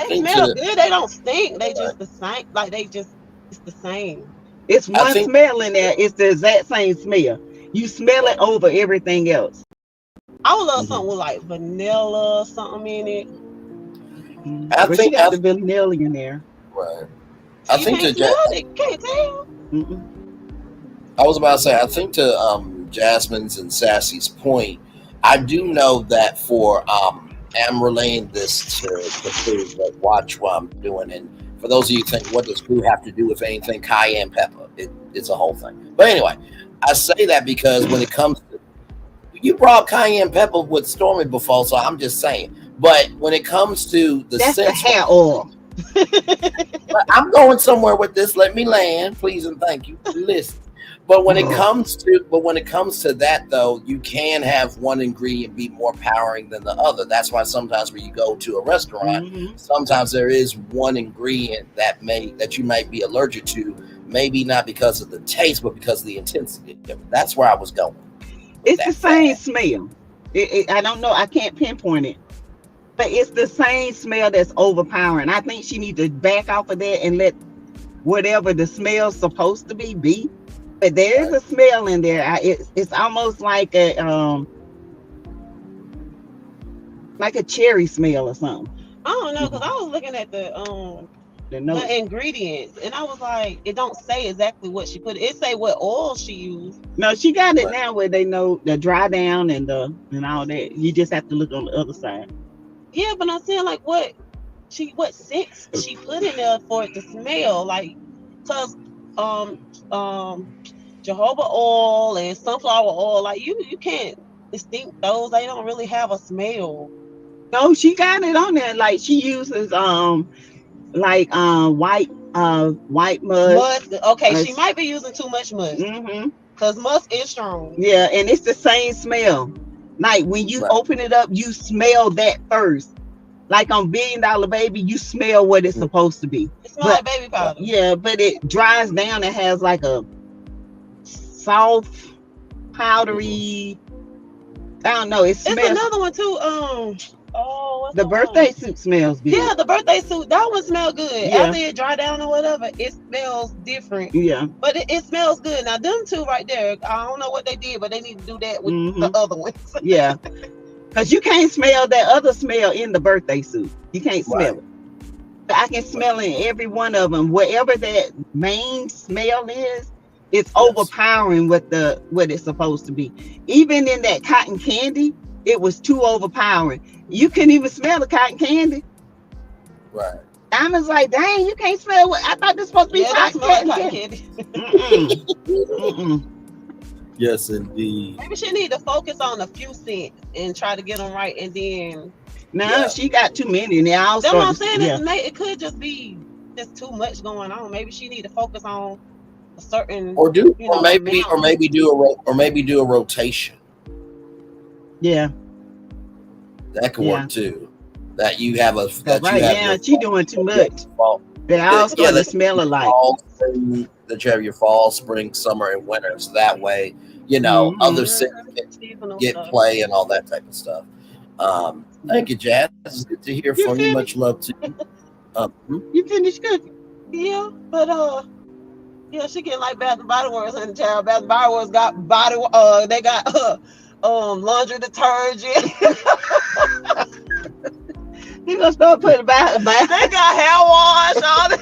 Speaker 12: think
Speaker 15: smell good. They don't stink. They just the same. Like it's the same.
Speaker 7: It's one smell in there. It's the exact same smell. You smell it over everything else.
Speaker 15: I would love something with like vanilla or something in it.
Speaker 7: But she got the vanilla in there.
Speaker 12: Right.
Speaker 15: So I think can't tell.
Speaker 12: I was about to say, I think to Jasmine's and Sassy's point, I do know that for I'm relaying this to Crew that watch what I'm doing, and for those of you who think, what does Crew have to do with anything? Cayenne pepper, it's a whole thing. But anyway, I say that because when it comes to, you brought cayenne pepper with Stormy before, so I'm just saying. But when it comes to
Speaker 7: that's the hair oil.
Speaker 12: I'm going somewhere with this. Let me land, please and thank you. Listen. But when it comes to that, though, you can have one ingredient be more powering than the other. That's why sometimes when you go to a restaurant, sometimes there is one ingredient that you might be allergic to, maybe not because of the taste, but because of the intensity. That's where I was going.
Speaker 7: It's the same smell. I don't know. I can't pinpoint it, but it's the same smell that's overpowering. I think she needs to back off of that and let whatever the smell's supposed to be. But there is a smell in there. It's almost like a cherry smell or something.
Speaker 15: I don't know, because I was looking at the ingredients, and I was like, it don't say exactly what she put. It say what oil she used.
Speaker 7: No, she got it now where they know the dry down and all that. You just have to look on the other side.
Speaker 15: Yeah, but I'm saying like what scents she put in there for it to smell like, cause jojoba oil and sunflower oil, like you can't distinct those. They don't really have a smell.
Speaker 7: No, she got it on there. Like she uses white musk.
Speaker 15: Musk. Okay, she might be using too much musk. Cause musk is strong.
Speaker 7: Yeah, and it's the same smell. Like when you open it up, you smell that first. Like on $1 Billion Baby, you smell what it's supposed to be.
Speaker 15: It smells like baby powder.
Speaker 7: Yeah, but it dries down and has like a soft, powdery. I don't know. It smells.
Speaker 15: It's another one too.
Speaker 7: The birthday suit smells good.
Speaker 15: Yeah, the birthday suit, that one smells good.
Speaker 7: Yeah.
Speaker 15: After it dry down or whatever, it smells different.
Speaker 7: Yeah.
Speaker 15: But it smells good. Now them two right there, I don't know what they did, but they need to do that with the other ones.
Speaker 7: Yeah. Because you can't smell that other smell in the birthday suit. You can't smell it. I can smell it in every one of them. Whatever that main smell is, it's overpowering what it's supposed to be. Even in that cotton candy, it was too overpowering. You couldn't even smell the cotton candy.
Speaker 12: Right.
Speaker 7: Diamond's like, dang, you can't smell what I thought this supposed to be cotton candy.
Speaker 12: Yes, indeed.
Speaker 15: Maybe she need to focus on a few scents and try to get them right, and then.
Speaker 7: No, she got too many. Now
Speaker 15: that's what I'm saying. It could just be just too much going on. Maybe she need to focus on a certain,
Speaker 12: maybe do a rotation.
Speaker 7: Yeah,
Speaker 12: that could work too. That you have a
Speaker 7: she doing too much. They all start to smell alike.
Speaker 12: That you have your fall, spring, summer, and winter. So that way, other scents get play and all that type of stuff. Thank you, Jazz. It's good to hear from you. Much love to you.
Speaker 7: You finished cooking?
Speaker 15: Yeah, but she getting like Bath and Body Works in the child. Bath and Body Works got they got laundry detergent.
Speaker 7: You gonna start putting bath?
Speaker 15: They got hair wash, all that.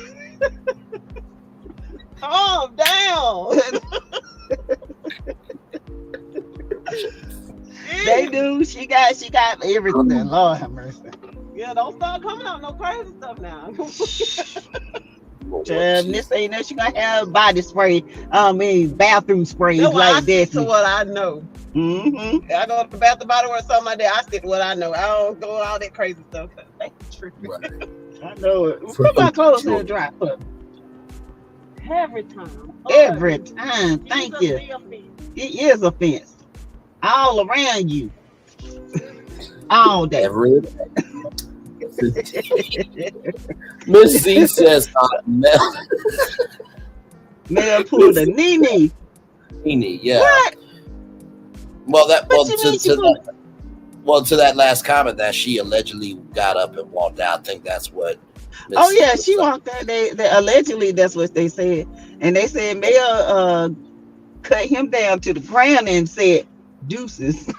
Speaker 15: Calm down.
Speaker 7: They do. She got everything. Lord have mercy.
Speaker 15: Yeah, don't start coming out no crazy stuff now.
Speaker 7: This ain't that she gonna have body spray. Bathroom sprays like this.
Speaker 15: To what I know. I go to the Bath and Body Works, something like that. I stick to what I know. I don't go all that crazy stuff.
Speaker 7: Right. I know it. Put my clothes in the dry.
Speaker 15: Every time.
Speaker 7: Every time. Thank you. It is a fence. All around you. All day.
Speaker 12: Miss Z says Mel.
Speaker 7: Mel pulled a Nene.
Speaker 12: Nene, yeah.
Speaker 7: What?
Speaker 12: Well, that
Speaker 7: What
Speaker 12: well
Speaker 7: you
Speaker 12: to,
Speaker 7: mean she
Speaker 12: to
Speaker 7: pulled?
Speaker 12: that, well to that last comment that she allegedly got up and walked out. I think that's what. Miss
Speaker 7: Oh
Speaker 12: Z
Speaker 7: yeah,
Speaker 12: was
Speaker 7: she
Speaker 12: saying.
Speaker 7: walked out. They allegedly that's what they said, and they said Mel cut him down to the ground and said deuces.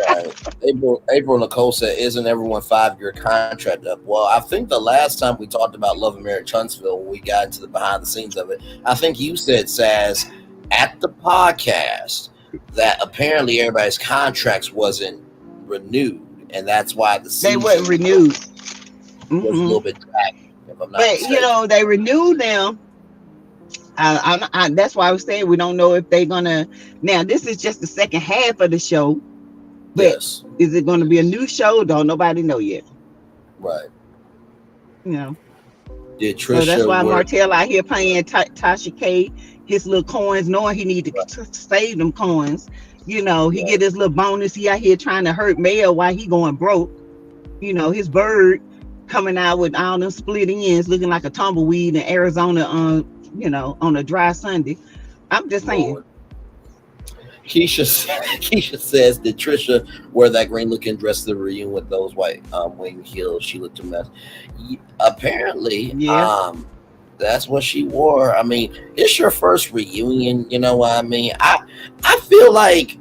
Speaker 12: Right. April Nicole said, "Isn't everyone 5-year contract up?" Well, I think the last time we talked about Love and Marriage Huntsville, when we got into the behind the scenes of it, I think you said, Sass, at the podcast that apparently everybody's contracts wasn't renewed, and that's why the season
Speaker 7: They weren't renewed.
Speaker 12: was a little bit dragged, if I'm not
Speaker 7: But
Speaker 12: mistaken.
Speaker 7: they renewed them. That's why I was saying we don't know if they're gonna. Now this is just the second half of the show. But
Speaker 12: Yes.
Speaker 7: is it going to be a new show? Don't nobody know yet.
Speaker 12: Right. Did
Speaker 7: So
Speaker 12: Trisha
Speaker 7: that's why
Speaker 12: work?
Speaker 7: Martell out here paying Tasha K his little coins, knowing he need to save them coins. He get his little bonus. He out here trying to hurt Mel while he going broke. His bird coming out with all them split ends, looking like a tumbleweed in Arizona on a dry Sunday. I'm just saying.
Speaker 12: Lord. Keisha says, did Trisha wear that green looking dress to the reunion with those white wing heels? She looked a mess. Apparently, that's what she wore. I mean, it's your first reunion, you know what I mean? I feel like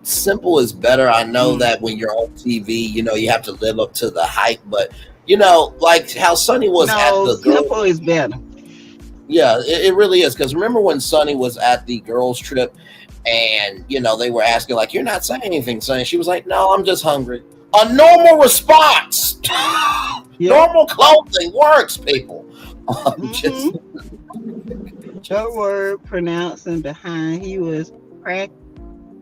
Speaker 12: simple is better. I know that when you're on TV, you have to live up to the hype, but like how Sonny was at the
Speaker 7: simple is better.
Speaker 12: Yeah, it really is. Because remember when Sonny was at the girls' trip and, they were asking, like, you're not saying anything, Sonny. She was like, no, I'm just hungry. A normal response. Normal clothing works, people.
Speaker 7: Her word pronouncing behind, he was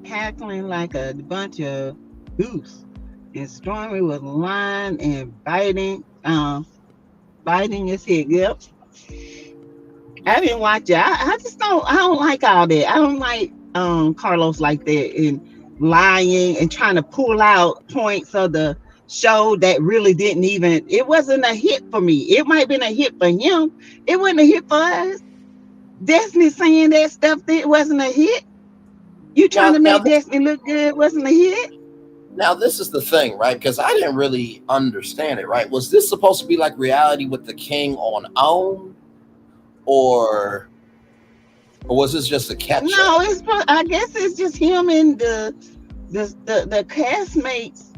Speaker 7: cackling like a bunch of goose. And Stormy was lying and biting his head. Yep. I didn't watch it. I don't like all that. I don't like Carlos like that and lying and trying to pull out points of the show that really it wasn't a hit for me. It might have been a hit for him. It wasn't a hit for us. Destiny saying that stuff that wasn't a hit. You trying to make Destiny look good wasn't a hit.
Speaker 12: Now, this is the thing, right? Because I didn't really understand it, right? Was this supposed to be like reality with the king on OWN? Or was this just a catch-up?
Speaker 7: No, I guess it's just him and the castmates,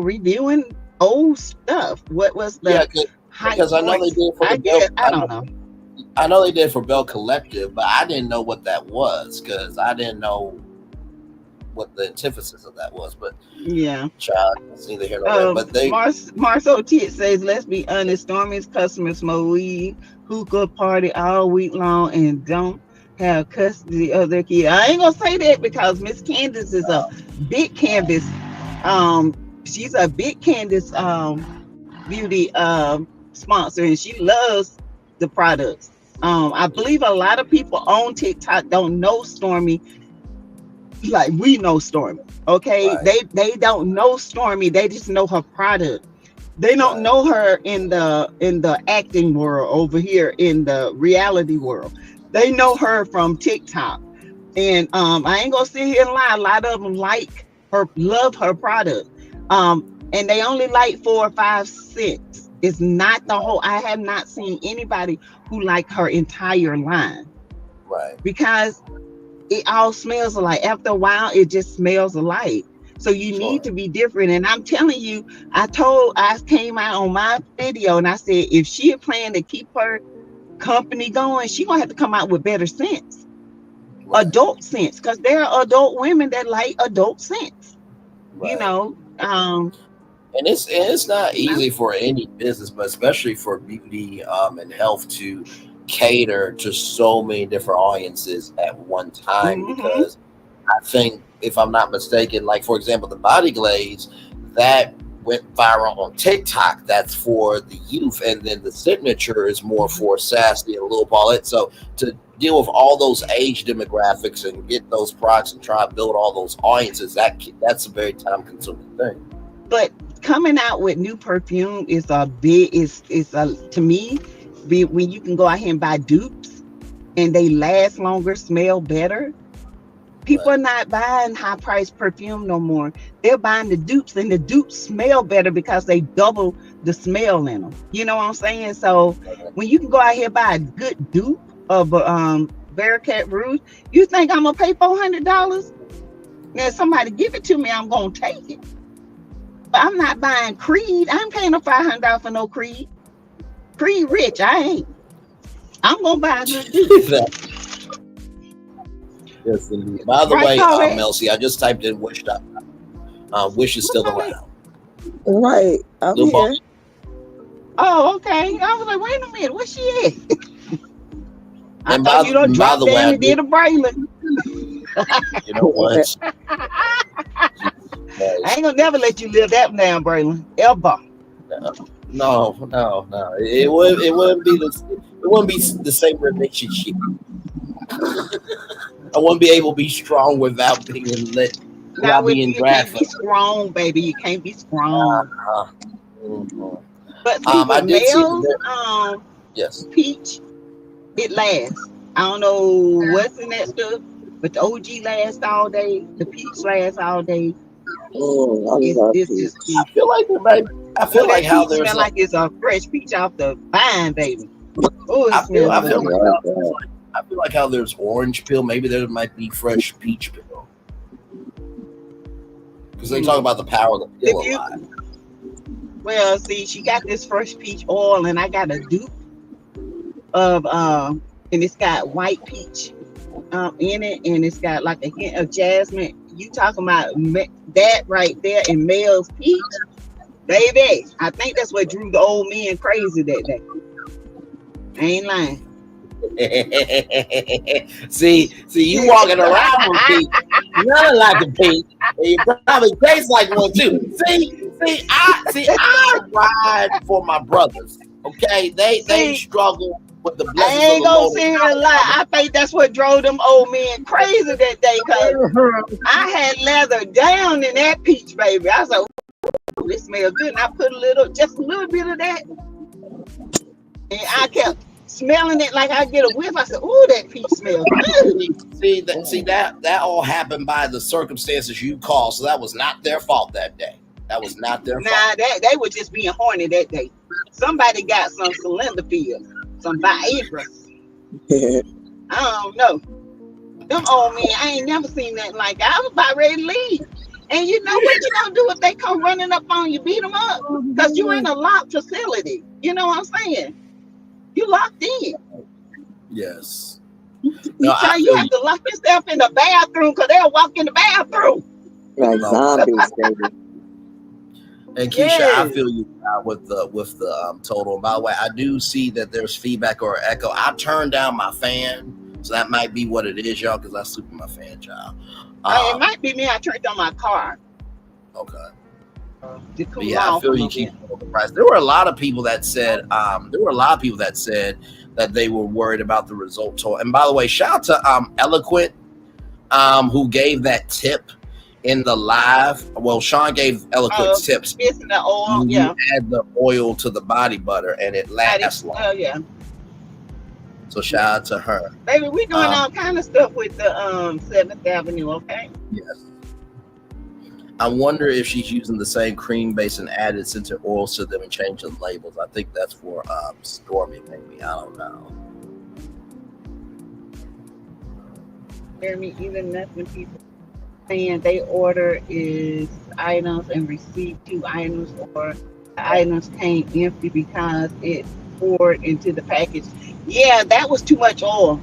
Speaker 7: reviewing old stuff. What was the?
Speaker 12: Because I know they did for
Speaker 7: I don't know.
Speaker 12: I know they did for Bell Collective, but I didn't know what that was because I didn't know what the antithesis of that was. But child, it's neither here nor there. But they
Speaker 7: Marceau T says, let's be honest, Stormy's customers smoke weed, hookah party all week long, and don't have custody of their kid. I ain't gonna say that because Miss Candace is a big Candace. She's a big Candace beauty sponsor, and she loves the products. I believe a lot of people on TikTok don't know Stormy like we know Stormy. Okay, right. They don't know Stormy. They just know her product. They don't know her in the acting world over here in the reality world. They know her from TikTok. And I ain't gonna sit here and lie. A lot of them like her, love her product. And they only like 4 or 5 cents. It's not the whole. I have not seen anybody who like her entire line.
Speaker 12: Right.
Speaker 7: Because it all smells alike. After a while, it just smells alike. So you need to be different. And I'm telling you, I came out on my video and I said, if she plan to keep her company going, she gonna have to come out with better sense, adult sense, because there are adult women that like adult sense. Right.
Speaker 12: And it's not easy for any business, but especially for beauty and health to cater to so many different audiences at one time. Because I think, if I'm not mistaken, like for example, the body glaze that went viral on TikTok, that's for the youth, and then the signature is more for Sassy and Lil Paulette. So to deal with all those age demographics and get those products and try to build all those audiences, that's a very time consuming thing.
Speaker 7: But coming out with new perfume is a big is a to me when you can go out here and buy dupes and they last longer, smell better. People are not buying high priced perfume no more. They're buying the dupes, and the dupes smell better because they double the smell in them. You know what I'm saying? So when you can go out here and buy a good dupe of Bearcat Rouge, you think I'm gonna pay $400? Now somebody give it to me, I'm gonna take it. But I'm not buying Creed. I ain't paying no $500 for no Creed. Creed rich, I ain't. I'm gonna buy a good dupe.
Speaker 12: Yes, indeed. By the way, Melcy, I just typed in Wish. Wish is still around.
Speaker 14: Right. I'm here.
Speaker 7: Oh, okay. I was like, wait a minute, where she at? I
Speaker 12: And
Speaker 7: thought you don't drop
Speaker 12: the way,
Speaker 7: down and did a Braylon.
Speaker 12: You know what?
Speaker 7: I ain't gonna never let you live that down, Braylon. Ever.
Speaker 12: No. It wouldn't be the same relationship. I wouldn't be able to be strong without being lit.
Speaker 7: Now you can't be strong, baby. You can't be strong. But see, with males,
Speaker 12: yes,
Speaker 7: peach, it lasts. I don't know what's in that stuff, but the OG lasts all day. The peach lasts all day. It's just peach.
Speaker 12: I feel like I feel like how there's
Speaker 7: smell like it's a fresh peach off the vine, baby. Oh,
Speaker 12: I feel like how there's orange peel. Maybe there might be fresh peach peel. Because they talk about the power of the peel a lot.
Speaker 7: Well, see, she got this fresh peach oil, and I got a dupe of and it's got white peach in it, and it's got like a hint of jasmine. You talking about that right there in Mel's peach, baby? I think that's what drew the old men crazy that day. I ain't lying.
Speaker 12: see, you walking around with peach, nothing like a peach. You probably taste like one too. See, I ride for my brothers. Okay, they struggle with the blessings.
Speaker 7: I ain't gonna say a lie. I think that's what drove them old men crazy that day, cause I had leather down in that peach, baby. I was like, "Ooh, this smells good," and I put just a little bit of that, and I kept smelling it like I get a whiff. I said, "Ooh, that peach smells good."
Speaker 12: See that all happened by the circumstances you caused. So that was not their fault that day. That was not their fault.
Speaker 7: Nah, they were just being horny that day. Somebody got some cylinder field, some Viagra. I don't know. Them old men, I ain't never seen nothing like that. I was about ready to leave. And you know what you gonna do if they come running up on you, beat them up? Because you in a locked facility. You know what I'm saying? You locked in.
Speaker 12: Yes.
Speaker 7: You have to lock yourself in the bathroom because they'll walk in the bathroom.
Speaker 14: Like zombies, baby.
Speaker 12: And Keisha, I feel you with the total. And by the way, I do see that there's feedback or echo. I turned down my fan, so that might be what it is, y'all, because I sleep in my fan, child.
Speaker 7: It might be me. I turned on my car.
Speaker 12: Okay.
Speaker 7: Cool,
Speaker 12: yeah, I feel you keep the price. There were a lot of people that said that they were worried about the result. And by the way, shout out to Eloquent, who gave that tip in the live. Well, Sean gave Eloquent tips.
Speaker 7: Mixing the oil,
Speaker 12: you add the oil to the body butter, and it lasts long.
Speaker 7: Oh yeah.
Speaker 12: So shout out to her.
Speaker 7: Baby, we doing all kind of stuff with the 7th Avenue. Okay.
Speaker 12: Yes. I wonder if she's using the same cream base and added scented oils to them and changed the labels. I think that's for Stormy, maybe. I don't know.
Speaker 7: Jeremy, even that's when people saying they order is items and receive 2 items, or the items came empty because it poured into the package. Yeah, that was too much oil.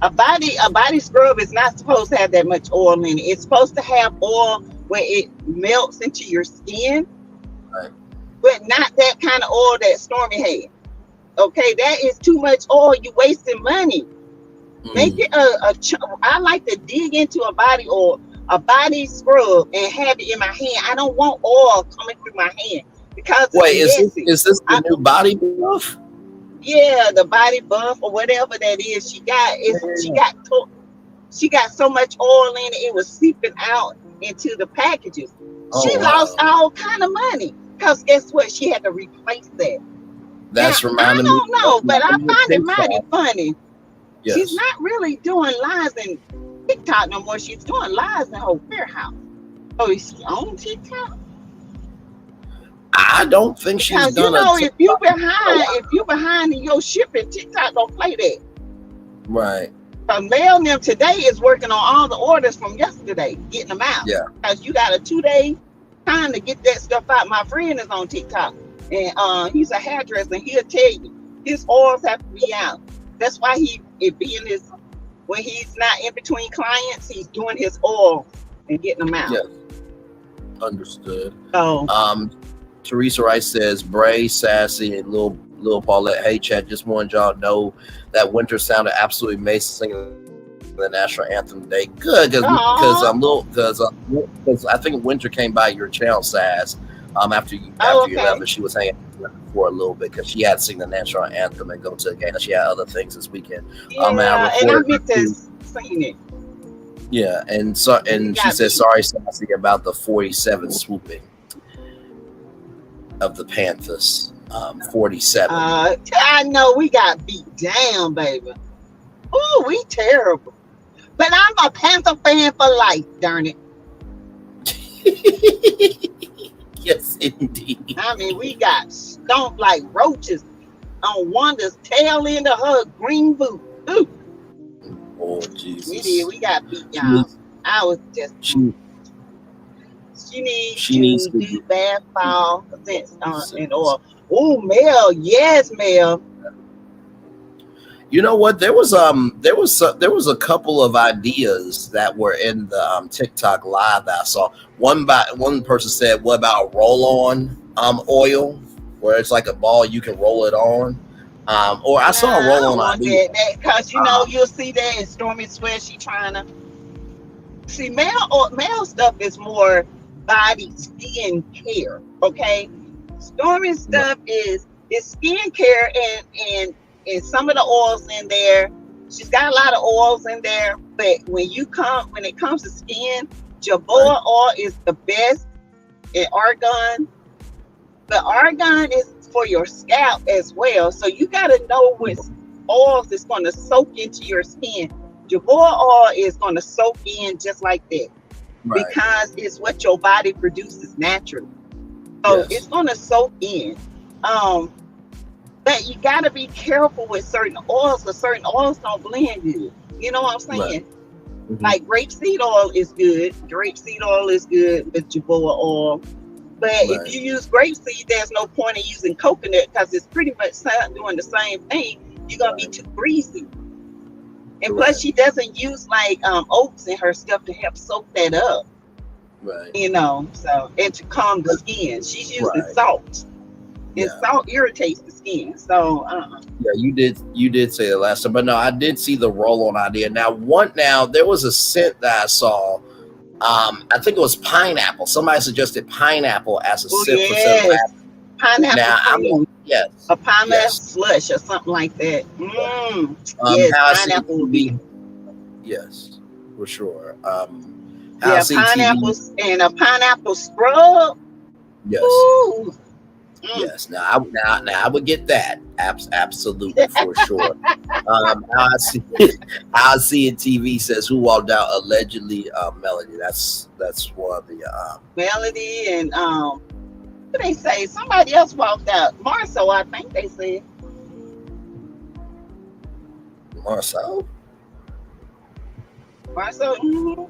Speaker 7: A body scrub is not supposed to have that much oil in it. It's supposed to have oil where it melts into your skin,
Speaker 12: right? But
Speaker 7: not that kind of oil that Stormy had. Okay, that is too much oil. You wasting money. Make it I like to dig into a body oil, a body scrub, and have it in my hand. I don't want oil coming through my hand because
Speaker 12: is this the new body buff?
Speaker 7: Yeah, the body buff or whatever that is. She got so much oil in it, it was seeping out into the packages. She lost all kind of money because guess what? She had to replace that.
Speaker 12: That's
Speaker 7: now,
Speaker 12: reminding
Speaker 7: me. I don't know, but I
Speaker 12: me
Speaker 7: find it mighty funny.
Speaker 12: Yes.
Speaker 7: She's not really doing lives in TikTok no more. She's doing lives in her warehouse. Oh, is she on TikTok?
Speaker 12: I don't think she's
Speaker 7: because
Speaker 12: done
Speaker 7: if you behind in your shipping, TikTok don't play that.
Speaker 12: Right.
Speaker 7: Mel and them today is working on all the orders from yesterday, getting them out.
Speaker 12: Yeah.
Speaker 7: Because you got a 2-day time to get that stuff out. My friend is on TikTok, and he's a hairdresser, and he'll tell you his oils have to be out. That's why when he's not in between clients, he's doing his oil and getting them out.
Speaker 12: Yes. Understood.
Speaker 7: So,
Speaker 12: Teresa Rice says, Bray, Sassy, and Lil Paulette, hey chat, just wanted y'all to know that Winter sounded absolutely amazing singing the national anthem today. Good, because I think Winter came by your channel, Sass, after you left, and she was hanging for a little bit because she had to sing the national anthem and go to the game. She had other things this weekend.
Speaker 7: and I meant to sing it.
Speaker 12: Yeah, and she says sorry, Sassy, about the 47 swooping of the Panthers. 47.
Speaker 7: I know we got beat down, baby. Ooh, we terrible. But I'm a Panther fan for life, darn it.
Speaker 12: Yes, indeed.
Speaker 7: I mean, we got stomped like roaches on Wanda's tail end of her green boot. Ooh.
Speaker 12: Oh, Jesus.
Speaker 7: We did. We got beat, y'all. I was just... She needs to do basketball and or Mel, yes, Mel.
Speaker 12: You know what? There was a couple of ideas that were in the TikTok live that I saw. One person said, "What about roll-on oil, where it's like a ball you can roll it on?" Or I saw a roll-on idea
Speaker 7: because you'll see that in Stormy Sweat. She trying to see Mel stuff is more body skin care, okay? Stormy stuff is skin care and some of the oils in there. She's got a lot of oils in there, but when it comes to skin, Jojoba oil is the best, and argan. But argan is for your scalp as well, so you got to know what oils is going to soak into your skin. Jojoba oil is going to soak in just like that. Right. Because it's what your body produces naturally. So it's going to soak in. But you got to be careful with certain oils, because certain oils don't blend good. You know what I'm saying?
Speaker 12: Right. Mm-hmm.
Speaker 7: Like grapeseed oil is good. Grapeseed oil is good with Jojoba oil. But if you use grapeseed, there's no point in using coconut because it's pretty much doing the same thing. You're going to be too greasy. And plus, she doesn't use like oats in her stuff to help soak that up.
Speaker 12: Right.
Speaker 7: So and to calm the skin. She's using salt. And salt irritates the skin. So
Speaker 12: yeah, you did say that last time. But no, I did see the roll-on idea. Now there was a scent that I saw. I think it was pineapple. Somebody suggested pineapple as a scent for some
Speaker 7: pineapple.
Speaker 12: Now
Speaker 7: a pineapple slush or something like that. Pineapple would be.
Speaker 12: Yes, for sure.
Speaker 7: Pineapples and a pineapple scrub.
Speaker 12: Yes.
Speaker 7: Ooh.
Speaker 12: Yes. Now I would get that. Absolutely, for sure. I see in TV says who walked out allegedly. Melody. That's one of the
Speaker 7: Melody and what they say? Somebody else walked out. Marcel, I think they said.
Speaker 12: Marcel.
Speaker 7: Mm-hmm.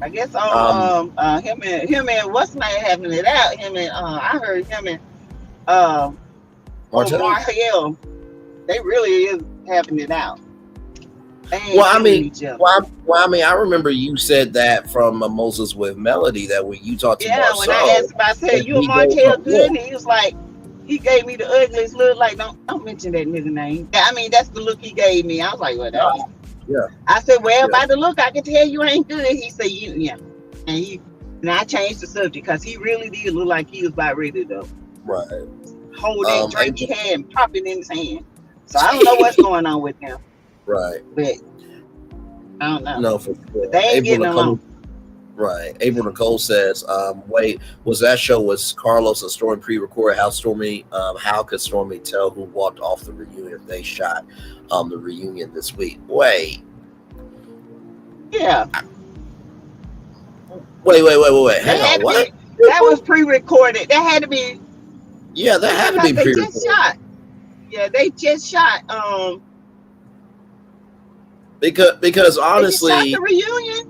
Speaker 7: I guess him and what's name having it out. Him and I heard him and Marcel. They really is having it out.
Speaker 12: I mean, I remember you said that from Moses with Melody that when you talked to Marcel.
Speaker 7: When I asked him, I said, "You and Marcel good?" And he was like, he gave me the ugliest look. Like, don't mention that nigga name. I mean, that's the look he gave me. I was like, "What?"
Speaker 12: Yeah.
Speaker 7: I said, "Well, by the look, I can tell you ain't good." He said, and I changed the subject because he really did look like he was about ready to hold that drink he had and pop it in his hand. So I don't know what's going on with him.
Speaker 12: Right.
Speaker 7: But I don't know.
Speaker 12: No, for sure.
Speaker 7: They ain't getting along.
Speaker 12: Right. April Nicole says, wait, was that show was Carlos and Stormy pre-recorded? How could Stormy tell who walked off the reunion if they shot the reunion this week? Wait.
Speaker 7: Yeah.
Speaker 12: Wait. Hang on. What?
Speaker 7: That was pre-recorded. That had to be.
Speaker 12: Yeah, that had to be
Speaker 7: they
Speaker 12: pre-recorded.
Speaker 7: just shot. Yeah, they just shot.
Speaker 12: Because honestly,
Speaker 7: they just shot the reunion.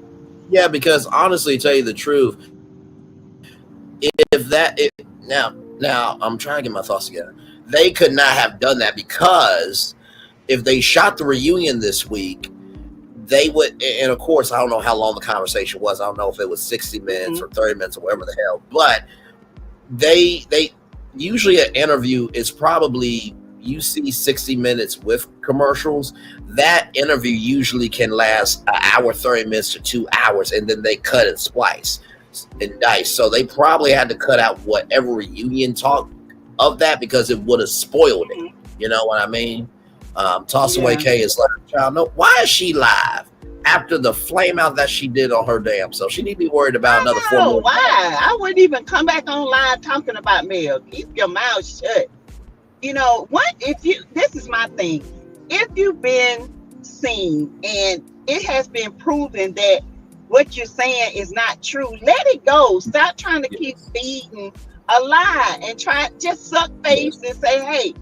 Speaker 12: Yeah, because honestly, to tell you the truth, now I'm trying to get my thoughts together. They could not have done that because if they shot the reunion this week, they would. And of course, I don't know how long the conversation was. I don't know if it was 60 minutes or 30 minutes or whatever the hell. But they usually an interview is probably, you see 60 minutes with commercials. That interview usually can last an hour, 30 minutes to 2 hours, and then they cut and splice and dice. So they probably had to cut out whatever reunion talk of that because it would have spoiled it. You know what I mean? Toss Away K is like, child, no, why is she live after the flame out that she did on her damn self? She need to be worried about another 4 more.
Speaker 7: Why? I wouldn't even come back online talking about Mel. Keep your mouth shut. You know what? This is my thing. If you've been seen and it has been proven that what you're saying is not true, let it go. Stop trying to keep feeding a lie and just suck face and say, hey,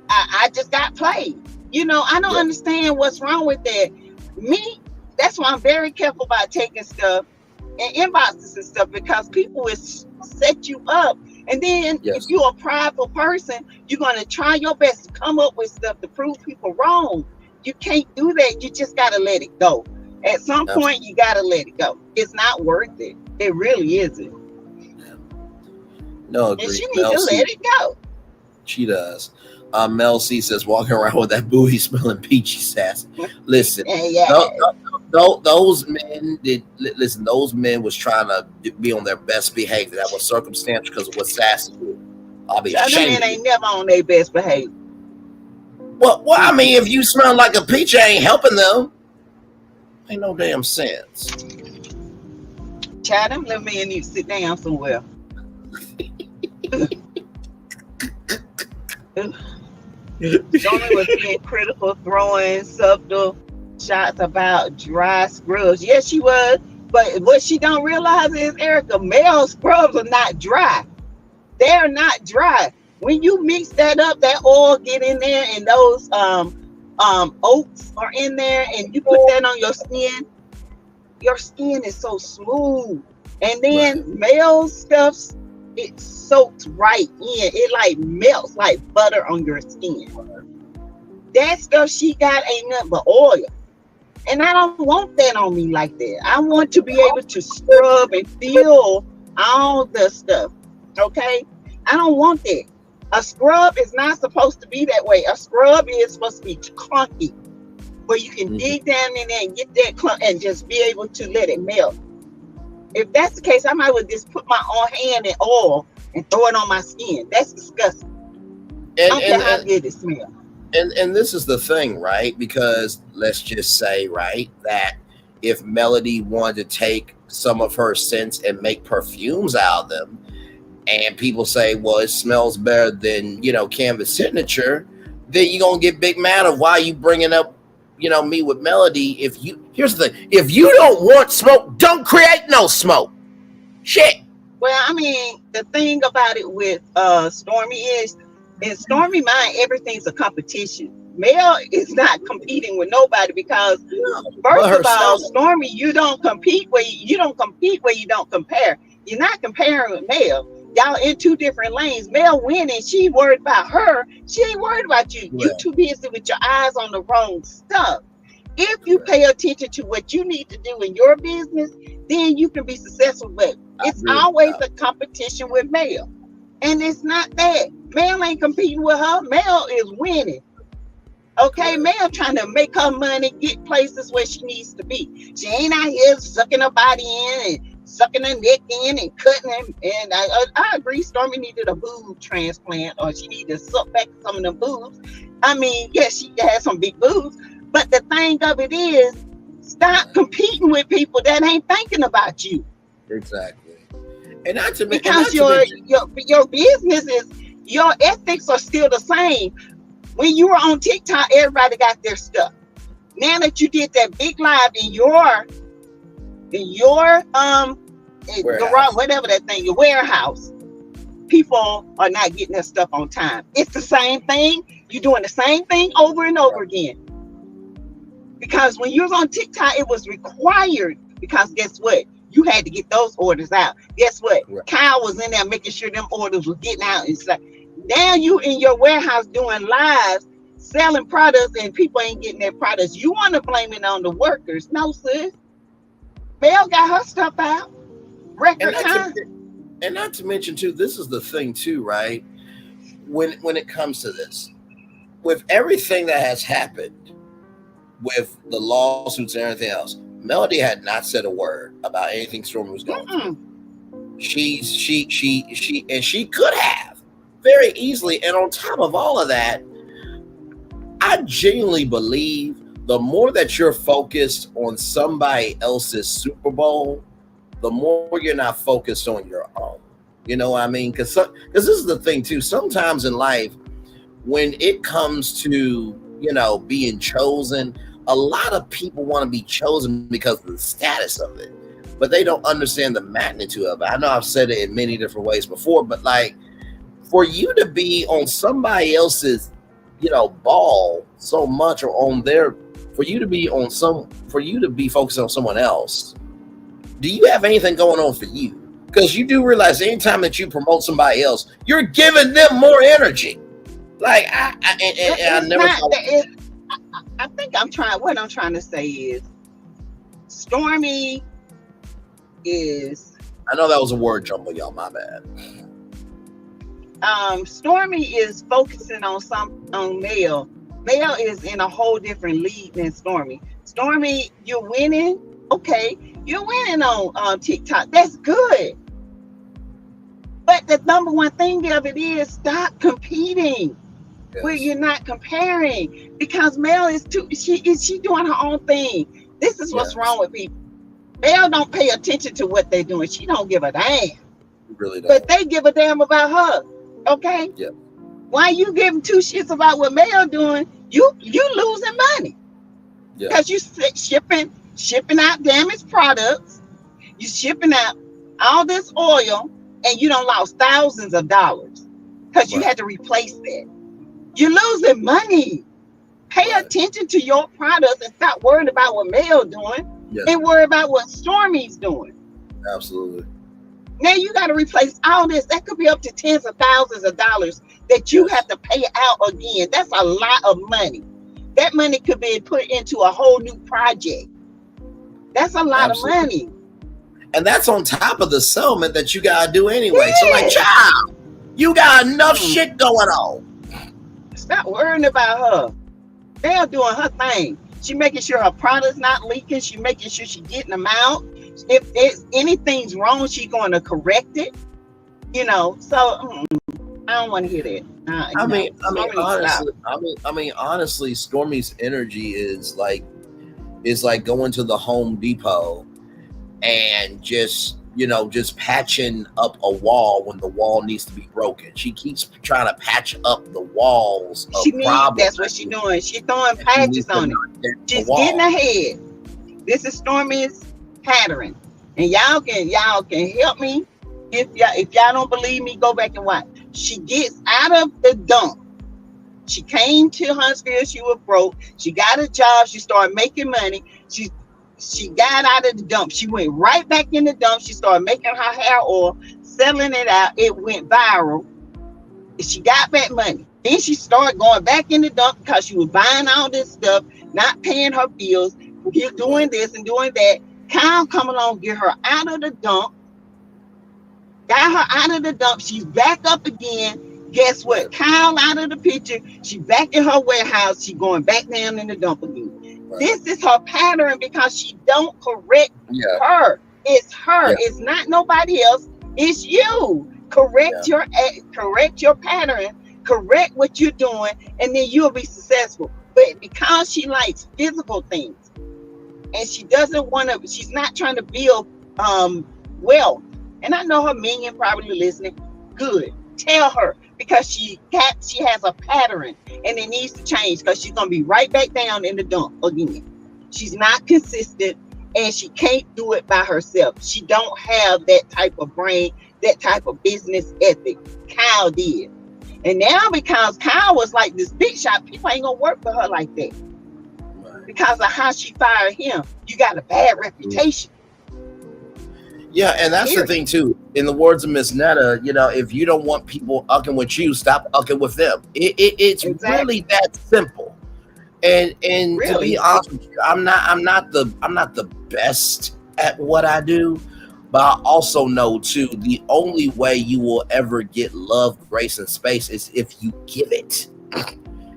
Speaker 7: I just got played. You know, I don't understand what's wrong with that. Me, that's why I'm very careful about taking stuff and inboxes and stuff, because people will set you up. And then if you're a prideful person, you're going to try your best to come up with stuff to prove people wrong. You can't do that. You just got to let it go. At some point, you got to let it go. It's not worth it. It really isn't.
Speaker 12: No, agree.
Speaker 7: And she needs to let it go.
Speaker 12: She does. Mel C says, walking around with that booty smelling peachy sass. Listen, those men did. Listen, those men was trying to be on their best behavior. That was circumstantial because of what Sassy did. I'll be ashamed.
Speaker 7: Men ain't never on their best behavior.
Speaker 12: Well, I mean, if you smell like a peach, I ain't helping them. Ain't no damn sense.
Speaker 7: Child, them little men need to sit down somewhere. Stormy was being critical, throwing subtle shots about dry scrubs. Yes, she was, but what she don't realize is, Erica, male scrubs are not dry. They're not dry. When you mix that up, that oil get in there, and those oats are in there, and you put that on your skin is so smooth. And then male stuffs, it soaks right in. It like melts like butter on your skin. That stuff she got ain't nothing but oil. And I don't want that on me like that. I want to be able to scrub and feel all the stuff. Okay? I don't want that. A scrub is not supposed to be that way. A scrub is supposed to be clunky, where you can dig down in there and get that clump and just be able to let it melt. If that's the case, I might well just put my own hand in oil and throw it on my skin. That's disgusting. I don't care how good it smells.
Speaker 12: And this is the thing, right? Because let's just say, right, that if Melody wanted to take some of her scents and make perfumes out of them, and people say, well, it smells better than, Canvas Signature, then you're going to get big mad of why you bringing up, me with Melody. Here's the thing, if you don't want smoke, don't create no smoke. Shit.
Speaker 7: Well, I mean, the thing about it with Stormy is, in Stormy mind, everything's a competition. Mel is not competing with nobody because, first of all, Stormy, you don't compete where you don't compare. You're not comparing with Mel. Y'all in two different lanes. Mel winning, she worried about her. She ain't worried about you. You too busy with your eyes on the wrong stuff. If you pay attention to what you need to do in your business, then you can be successful. But it's always a competition with Mel. And it's not that. Mel ain't competing with her. Mel is winning. Okay, Mel trying to make her money, get places where she needs to be. She ain't out here sucking her body in and sucking her neck in and cutting him. And I agree, Stormy needed a boob transplant, or she needed to suck back some of the boobs. I mean, yes, she has some big boobs, but the thing of it is, stop competing with people that ain't thinking about you.
Speaker 12: Exactly. And not to
Speaker 7: because your business is, your ethics are still the same. When you were on TikTok, everybody got their stuff. Now that you did that big live in your garage, whatever that thing, your warehouse, people are not getting their stuff on time. It's the same thing. You're doing the same thing over and over again. Because when you was on TikTok, it was required. Because guess what? You had to get those orders out. Guess what? Right. Kyle was in there making sure them orders were getting out. It's like, now you in your warehouse doing lives, selling products, and people ain't getting their products. You want to blame it on the workers. No, sis. Mel got her stuff out. Record time.
Speaker 12: And not to mention, too, this is the thing, too, right? When it comes to this, with everything that has happened, with the lawsuits and everything else, Melody had not said a word about anything Stormy was going through. She could have very easily. And on top of all of that, I genuinely believe the more that you're focused on somebody else's Super Bowl, the more you're not focused on your own. You know what I mean? Because this is the thing too. Sometimes in life, when it comes to, being chosen, a lot of people want to be chosen because of the status of it, but they don't understand the magnitude of it. I know I've said it in many different ways before, but like, for you to be on somebody else's, ball so much, or for you to be focused on someone else, do you have anything going on for you? Because you do realize anytime that you promote somebody else, you're giving them more energy. Like I think what I'm trying to say is, Stormy is, I know that was a word jumble, y'all, my bad. Stormy is focusing on Mel. Mel is in a whole different league than Stormy. Stormy, you're winning. Okay, you're winning on TikTok. That's good. But the number one thing of it is, stop competing. Yes. Where you're not comparing, because Mel is she doing her own thing. This is what's wrong with people. Mel don't pay attention to what they're doing. She don't give a damn. Really don't. But they give a damn about her. Okay? Yeah. Why you giving two shits about what Mel doing? You losing money. Yeah. Because you shipping out damaged products. You shipping out all this oil, and you don't lost thousands of dollars because you had to replace that. You're losing money. Pay attention to your products and stop worrying about what Mel doing, and worry about what Stormy's doing. Absolutely. Now you got to replace all this. That could be up to tens of thousands of dollars that you have to pay out again. That's a lot of money. That money could be put into a whole new project. That's a lot of money. And that's on top of the settlement that you got to do anyway. So like, child, you got enough shit going on. Stop worrying about her. They're doing her thing. She making sure her product's not leaking. She making sure she getting them out. If anything's wrong, she's going to correct it. So I don't want to hear that. Honestly, Stormy's energy is like going to the Home Depot and just patching up a wall when the wall needs to be broken. She keeps trying to patch up the walls of problems. That's what she's doing. She's throwing patches on it. She's getting ahead. This is Stormy's pattern. And y'all can help me. If y'all don't believe me, go back and watch. She gets out of the dump. She came to Huntsville. She was broke. She got a job. She started making money. She got out of the dump. She went right back in the dump. She started making her hair oil, selling it out. It went viral. She got back money. Then she started going back in the dump because she was buying all this stuff, not paying her bills, doing this and doing that. Kyle come along, get her out of the dump. Got her out of the dump. She's back up again. Guess what? Kyle out of the picture. She back in her warehouse. She going back down in the dump again. Right. This is her pattern because she don't correct her. It's her. It's not nobody else. It's you. Correct your pattern. Correct what you're doing, and then you'll be successful. But because she likes physical things, and she doesn't want to, she's not trying to build
Speaker 7: Well, and I know her minion probably listening. Good. Tell her, because she has a pattern and it needs to change, because she's gonna be right back down in the dump again. She's not consistent and she can't do it by herself. She don't have that type of brain, that type of business ethic. Kyle did. And now because Kyle was like this big shot, people ain't gonna work for her like that. Because of how she fired him. You got a bad reputation.
Speaker 12: Yeah, and that's the thing too. In the words of Miss Netta, you know, if you don't want people ucking with you, stop ucking with them. It's really that simple. And really? To be honest with you, I'm not the best at what I do, but I also know too, the only way you will ever get love, grace, and space is if you give it.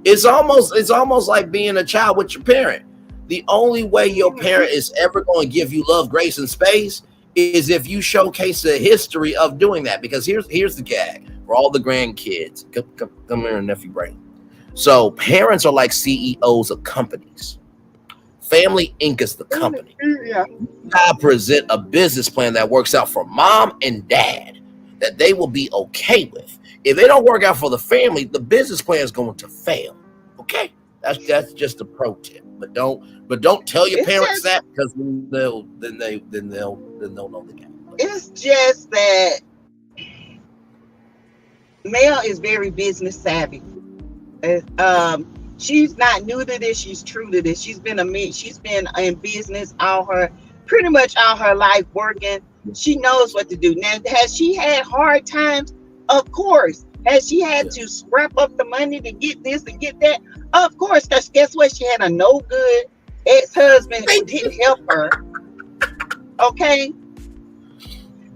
Speaker 12: It's almost like being a child with your parent. The only way your parent is ever going to give you love, grace, and space is if you showcase a history of doing that. Because here's the gag for all the grandkids. Come here, nephew Braylon. So parents are like CEOs of companies. Family Inc. is the company.
Speaker 7: Yeah.
Speaker 12: I present a business plan that works out for mom and dad that they will be okay with. If they don't work out for the family, the business plan is going to fail. Okay, that's just a pro tip. But don't tell your parents that, because they'll know the game.
Speaker 7: It's just that Mel is very business savvy. She's not new to this. She's true to this. She's been in business pretty much all her life working. She knows what to do. Now, has she had hard times? Of course. Has she had to scrap up the money to get this and get that? Of course, because guess what? She had a no good ex-husband who didn't help her. Okay?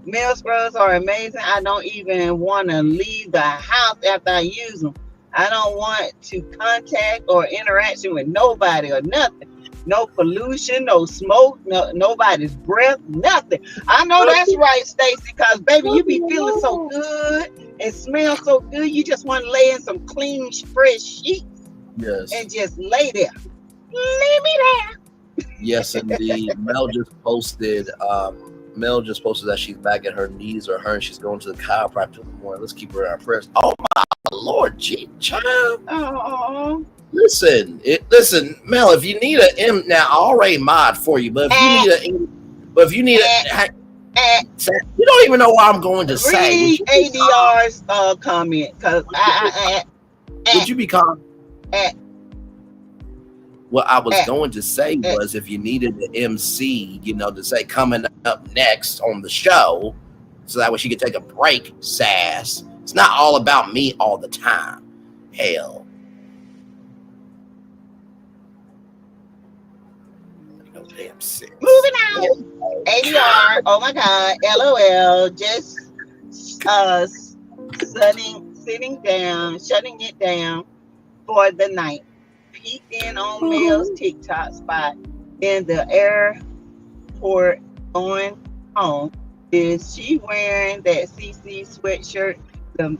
Speaker 7: Male scrubs are amazing. I don't even want to leave the house after I use them. I don't want to contact or interaction with nobody or nothing. No pollution, no smoke, nobody's breath, nothing. I know that's right, Stacy, because baby, you be feeling so good and smell so good. You just want to lay in some clean, fresh sheets.
Speaker 12: Yes.
Speaker 7: And just lay there. Lay me there.
Speaker 12: Yes, indeed. Mel just posted that she's back at her knees or her and she's going to the chiropractor in the morning. Let's keep her in our prayers. Oh my Lord, gee, child.
Speaker 7: Oh.
Speaker 12: Listen, Mel, if you need a M now, I already mod for you, but if you need a you don't even know what I'm going to say.
Speaker 7: Read ADR's comment, because
Speaker 12: would you be calm? What I was going to say was, if you needed an MC, to say coming up next on the show, so that way she could take a break, Sass. It's not all about me all the time. Hell. No damn serious.
Speaker 7: Moving on. ADR, oh my God, LOL, just sitting down, shutting it down for the night. Peeked in on Mel's TikTok spot in the airport going home. Is she wearing that CC sweatshirt, the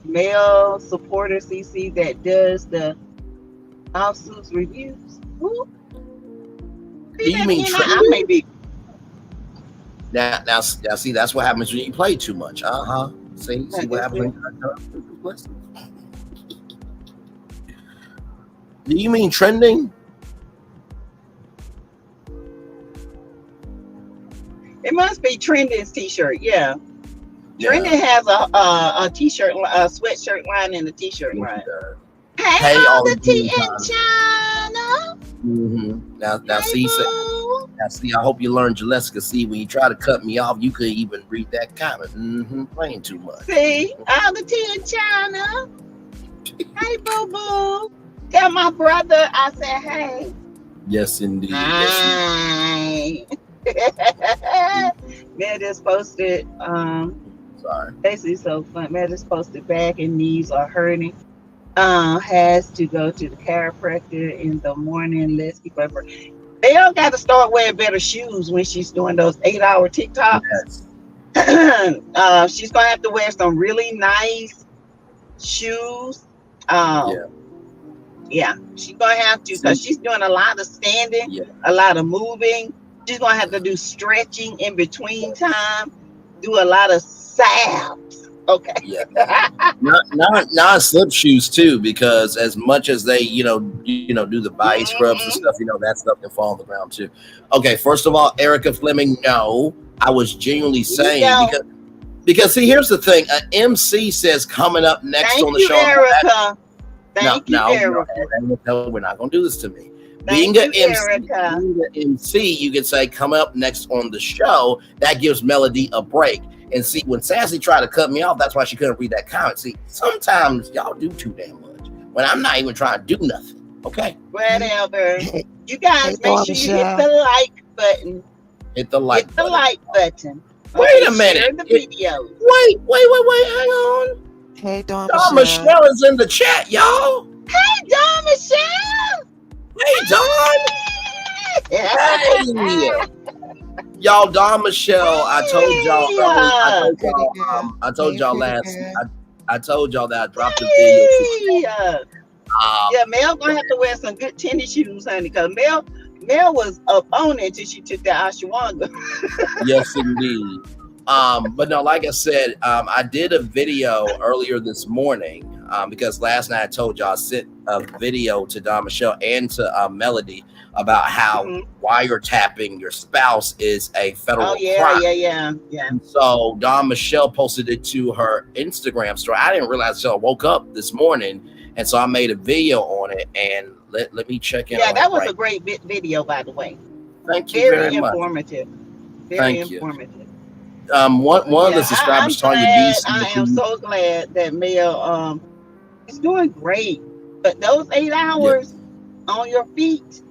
Speaker 7: male supporter CC that does the lawsuits reviews? Who?
Speaker 12: Do you mean
Speaker 7: I may be.
Speaker 12: Now, see, that's what happens when you play too much. See what happens when you play. Do you mean trending?
Speaker 7: It must be Trending's t-shirt, yeah. Trending has a t-shirt, a sweatshirt line and a t-shirt line. Hey, all the tea in China.
Speaker 12: Mm-hmm. Now see, I hope you learned Jaleska. See, when you try to cut me off, you couldn't even read that comment. Playing too much.
Speaker 7: See, all the tea in China. Hey, boo-boo. Tell my brother I said, hey.
Speaker 12: Yes, indeed.
Speaker 7: Hi. Mel just posted,
Speaker 12: sorry.
Speaker 7: Basically so fun. Mel just posted back and knees are hurting. Has to go to the chiropractor in the morning. Let's keep up. They all got to start wearing better shoes when she's doing those 8-hour TikToks. Yes. She's gonna have to wear some really nice shoes. Yeah, she's gonna have to, because she's doing a lot of standing, a lot of moving. She's gonna have to do stretching in between time. do a lot of sabs. Okay.
Speaker 12: Yeah. Not slip shoes too, because as much as they, do the body scrubs and stuff, that stuff can fall on the ground too. Okay, first of all, Erica Fleming, no, I was genuinely saying because see, here's the thing: an MC says coming up next on the show.
Speaker 7: Erica. Thank you, Erica.
Speaker 12: No, we're not going to do this to me. Being an MC, you can say come up next on the show. That gives Melody a break. And see, when Sassy tried to cut me off, that's why she couldn't read that comment. See, sometimes y'all do too damn much when I'm not even trying to do nothing. Okay.
Speaker 7: Whatever. You guys make sure you hit the like button.
Speaker 12: Hit the like
Speaker 7: button.
Speaker 12: Wait a minute.
Speaker 7: Share the video.
Speaker 12: Wait. Hang on.
Speaker 13: Hey, Dawn
Speaker 12: Michelle is in the chat, y'all.
Speaker 7: Hey, Dawn Michelle.
Speaker 12: Hey, Dawn. Hey. Y'all, Dawn Michelle, I told y'all that I dropped the video.
Speaker 7: Yeah, Mel gonna have to wear some good tennis shoes, honey, because Mel was up on it till she took that ashwagandha.
Speaker 12: Yes, indeed. But no, like I said, I did a video earlier this morning because last night I told y'all I sent a video to Dawn Michelle and to Melody about how wiretapping your spouse is a federal crime.
Speaker 7: Yeah.
Speaker 12: And so Dawn Michelle posted it to her Instagram story. I didn't realize until I woke up this morning, and so I made a video on it. And let me check in.
Speaker 7: Yeah, that was a great video, by the way.
Speaker 12: Thank you very much.
Speaker 7: Very informative.
Speaker 12: One of the subscribers, Tanya B.
Speaker 7: I am so glad that Mel is doing great. But those 8 hours on your feet.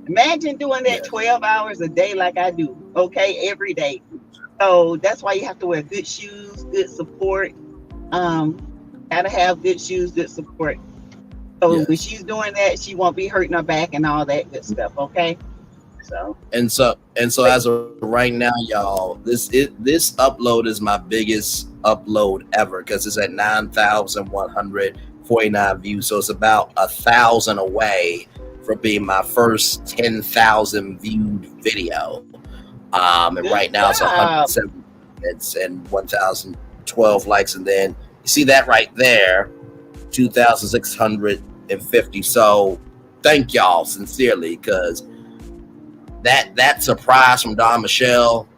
Speaker 7: Imagine doing that 12 hours a day like I do, okay, every day. So that's why you have to wear good shoes, good support. Gotta have good shoes, good support. So when she's doing that, she won't be hurting her back and all that good stuff, okay? So
Speaker 12: as of right now, y'all, this upload is my biggest upload ever because it's at 9,149 views. So it's about 1,000 away from being my first 10,000 viewed video. And right now it's 107 and 1,012 likes, and then you see that right there, 2,650. So thank y'all sincerely, because that surprise from Dawn Michelle,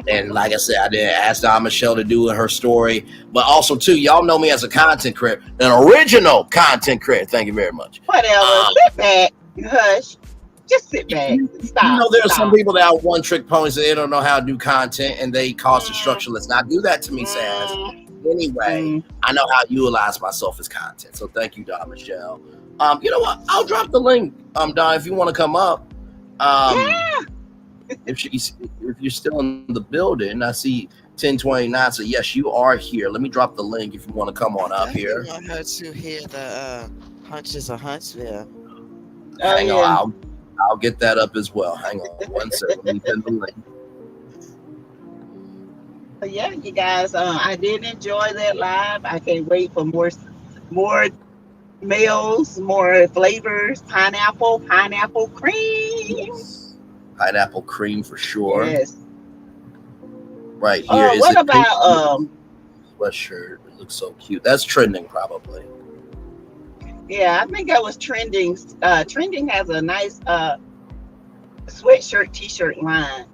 Speaker 12: and like I said, I did ask Dawn Michelle to do her story, but also too, y'all know me as a content creator, an original content creator. Thank you very much.
Speaker 7: Whatever, sit back, hush, just sit back. Stop.
Speaker 12: There are some people that are one trick ponies, they don't know how to do content and they cause destruction. Let's not do that to me, Sass. Anyway, I know how to utilize myself as content. So thank you, Dawn Michelle. You know what? I'll drop the link, Dawn, if you want to come up. If you're still in the building, I see 1029. So yes, you are here. Let me drop the link if you want to come on up here.
Speaker 13: I heard to hear the Hunches of Huntsville.
Speaker 12: Hang on, I'll get that up as well. Hang on one second. Let me pin the link.
Speaker 7: But yeah, you guys, I did enjoy that live. I can't wait for more meals, more flavors. Pineapple cream.
Speaker 12: Pineapple cream for sure.
Speaker 7: Yes.
Speaker 12: Right here is
Speaker 7: what about
Speaker 12: sweatshirt? It looks so cute. That's trending probably.
Speaker 7: Yeah, I think that was trending. Trending has a nice sweatshirt t-shirt line.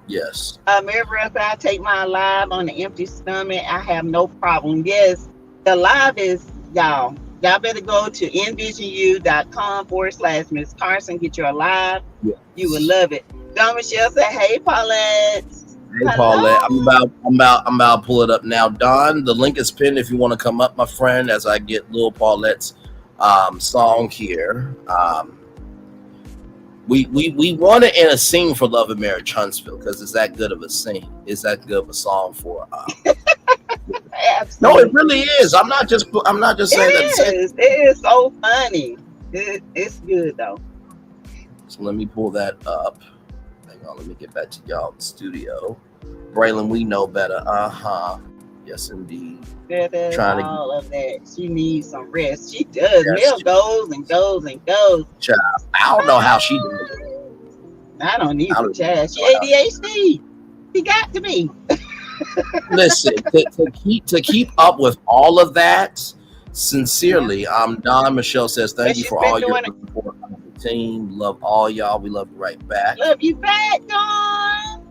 Speaker 12: Yes.
Speaker 7: Whenever I take my live on an empty stomach, I have no problem. Yes, the live is y'all better go to envisioну.com/Miss Carson. Get your live. Yes. You would love it. Dawn Michelle said, "Hey, Paulette."
Speaker 12: Hey, Paulette. I'm about to pull it up now. Dawn, the link is pinned if you want to come up, my friend, as I get little Paulette's song here. We want it in a scene for Love and Marriage Huntsville because it's that good of a scene. It's that good of a song for. No, it really is. I'm not just saying that.
Speaker 7: It is so funny. It's good though.
Speaker 12: So let me pull that up. Hang on, let me get back to y'all in the studio. Braylon, we know better. Yes, indeed.
Speaker 7: Trying to all of that. She needs some rest. She does. Mel goes and goes and goes.
Speaker 12: Child, I don't know how she does it.
Speaker 7: I don't need a child. She ADHD. He got to be.
Speaker 12: Listen, to keep up with all of that, sincerely, Don Michelle says, thank you for all your support on the team. Love all y'all. We love you right back.
Speaker 7: Love you back, Dawn.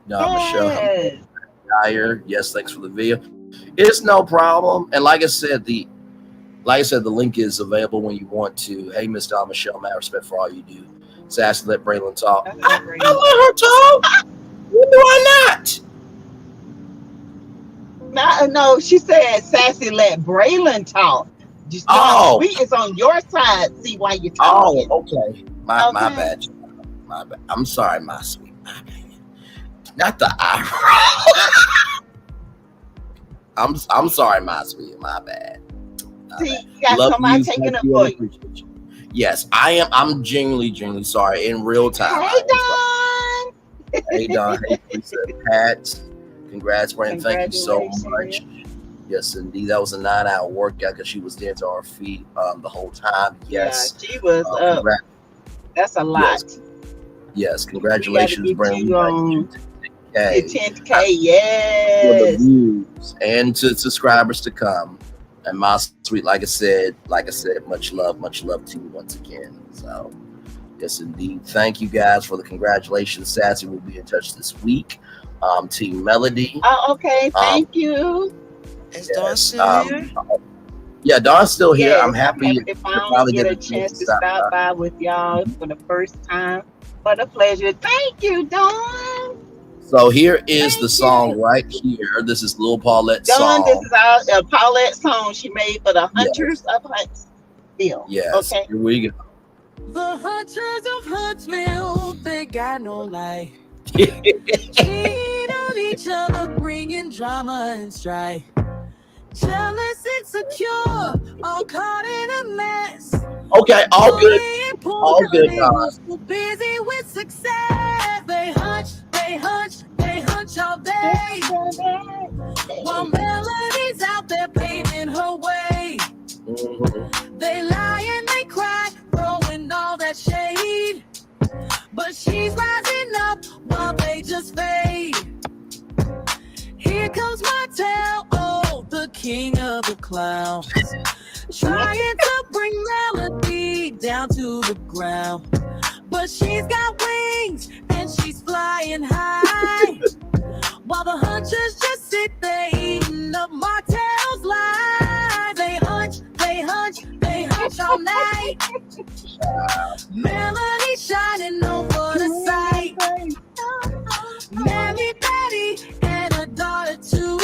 Speaker 12: Don Michelle. Yes, thanks for the video. It's no problem. And like I said, the link is available when you want to. Hey, Miss Don Michelle, mad respect for all you do. Sassy, let Braylon talk. I let her talk. When do I not?
Speaker 7: No, she said, Sassy, let Braylon talk. Just we is on your side. See why you're talking.
Speaker 12: Oh, okay. My bad. My bad. I'm sorry, my sweet. My bad. Not the eyebrow. I'm sorry, my sweet. My bad.
Speaker 7: See, you got somebody taking it for you.
Speaker 12: Yes, I am. I'm genuinely sorry in real time.
Speaker 7: Hey, Don.
Speaker 12: Hey, Don. Hey, Lisa. Pat. Congrats, Brandon. Thank you so much. Yes, indeed. That was a 9-hour workout because she was there to our feet the whole time. Yes.
Speaker 7: Yeah, she was up. That's a lot.
Speaker 12: Yes. Congratulations, Brandon.
Speaker 7: 10K, yes.
Speaker 12: For the views and to subscribers to come. And my sweet, like I said, much love to you once again. So, yes, indeed. Thank you guys for the congratulations. Sassy will be in touch this week. Team Melody.
Speaker 7: Oh, okay. Thank you.
Speaker 13: Is Dawn still here?
Speaker 12: Yeah, Dawn's still here. I'm happy
Speaker 7: to finally get a chance to stop by with y'all for the first time. What a pleasure. Thank you, Dawn.
Speaker 12: So here is the song right here. This is Lil Paulette's
Speaker 7: Dawn,
Speaker 12: song.
Speaker 7: this is our Paulette song she made for the Hunters of Huntsville.
Speaker 12: Yes,
Speaker 7: okay.
Speaker 12: Here we go.
Speaker 2: The Hunters of Huntsville, they got no life. Cheat on each other, bringing drama and strife. Jealous, insecure, all caught in a mess.
Speaker 12: Okay, all good. All good, Don.
Speaker 2: Busy with success. They hunch all day. While Melody's out there paving her way. They lie and they cry, throwing all that shade. But she's rising up while they just fade. Here comes Martell, oh, the king of the clowns. Trying to bring Melody down to the ground. But she's got wings and she's flying high. While the hunters just sit there eating up Martell's lies. They hunch all night. Melody shining over the sight. Mammy Betty and her daughter too.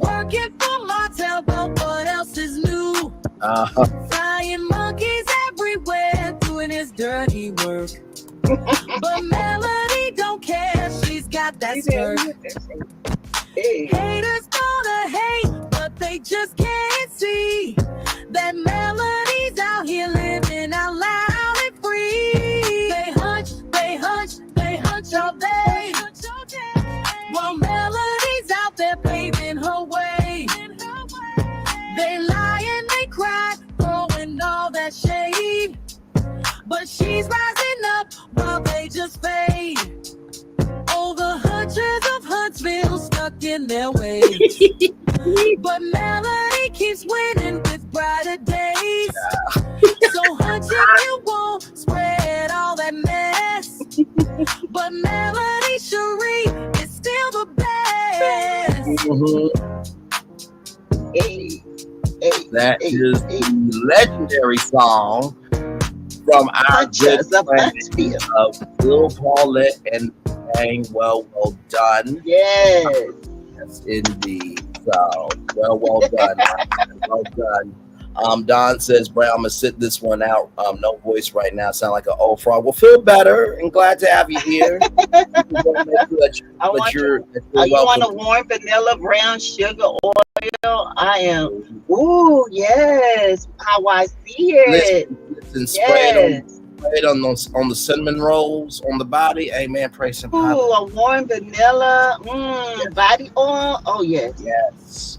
Speaker 2: Working for Martell, but what else is new? Flying monkeys everywhere doing his dirty work. But Melody don't care, she's got that skirt. Haters gonna hate, but they just can't see that Melody's out here living out loud and free. They hunch all day. While Melody's out there paving her way. They lie and they cry, throwing all that shade. But she's rising up while they just fade. Oh, the hunters of Huntsville stuck in their ways. But Melody keeps winning with brighter days. So hunch if you won't spread all that mess. But Melody Cherie is still the best.
Speaker 12: That is the legendary song from our good friend of Lil Paulette and Bang. Well done.
Speaker 7: Yes.
Speaker 12: Yes, indeed. So, well done. Well done. Don says, Brown, I'm gonna sit this one out. No voice right now. Sound like an old frog. Well, feel better and glad to have you here.
Speaker 7: You want a warm vanilla brown sugar oil? I am. Ooh, yes. How I see it.
Speaker 12: Listen, sprayed on the cinnamon rolls on the body. Hey, man, praise him.
Speaker 7: Ooh, a warm vanilla body oil. Oh, yes.
Speaker 12: Yes.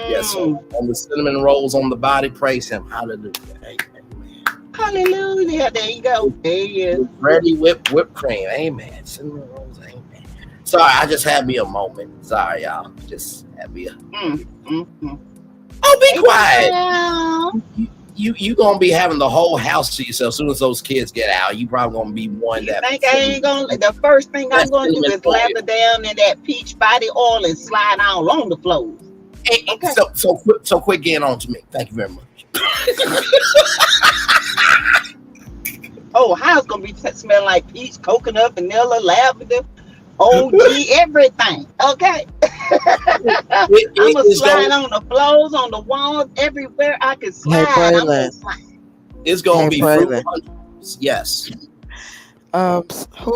Speaker 12: Yes, on the cinnamon rolls on the body, praise him. Hallelujah. Amen.
Speaker 7: Hallelujah. There you go. There he is.
Speaker 12: Ready whipped cream. Amen. Cinnamon rolls. Amen. Sorry, I just had me a moment. Sorry, y'all. Just had me a. Oh, be quiet. You gonna be having the whole house to yourself as soon as those kids get out. You probably gonna be one that.
Speaker 7: I ain't gonna. The first thing I'm gonna do is lather down in that peach body oil and slide all on the floor.
Speaker 12: Okay. So quick getting on to me. Thank you very much.
Speaker 7: Oh, house gonna be smelling like peach, coconut, vanilla, lavender, OG, everything. Okay. I'm gonna slide on the floors, on the walls, everywhere I can slide. I'm gonna slide.
Speaker 12: It's gonna be fruit. Yes.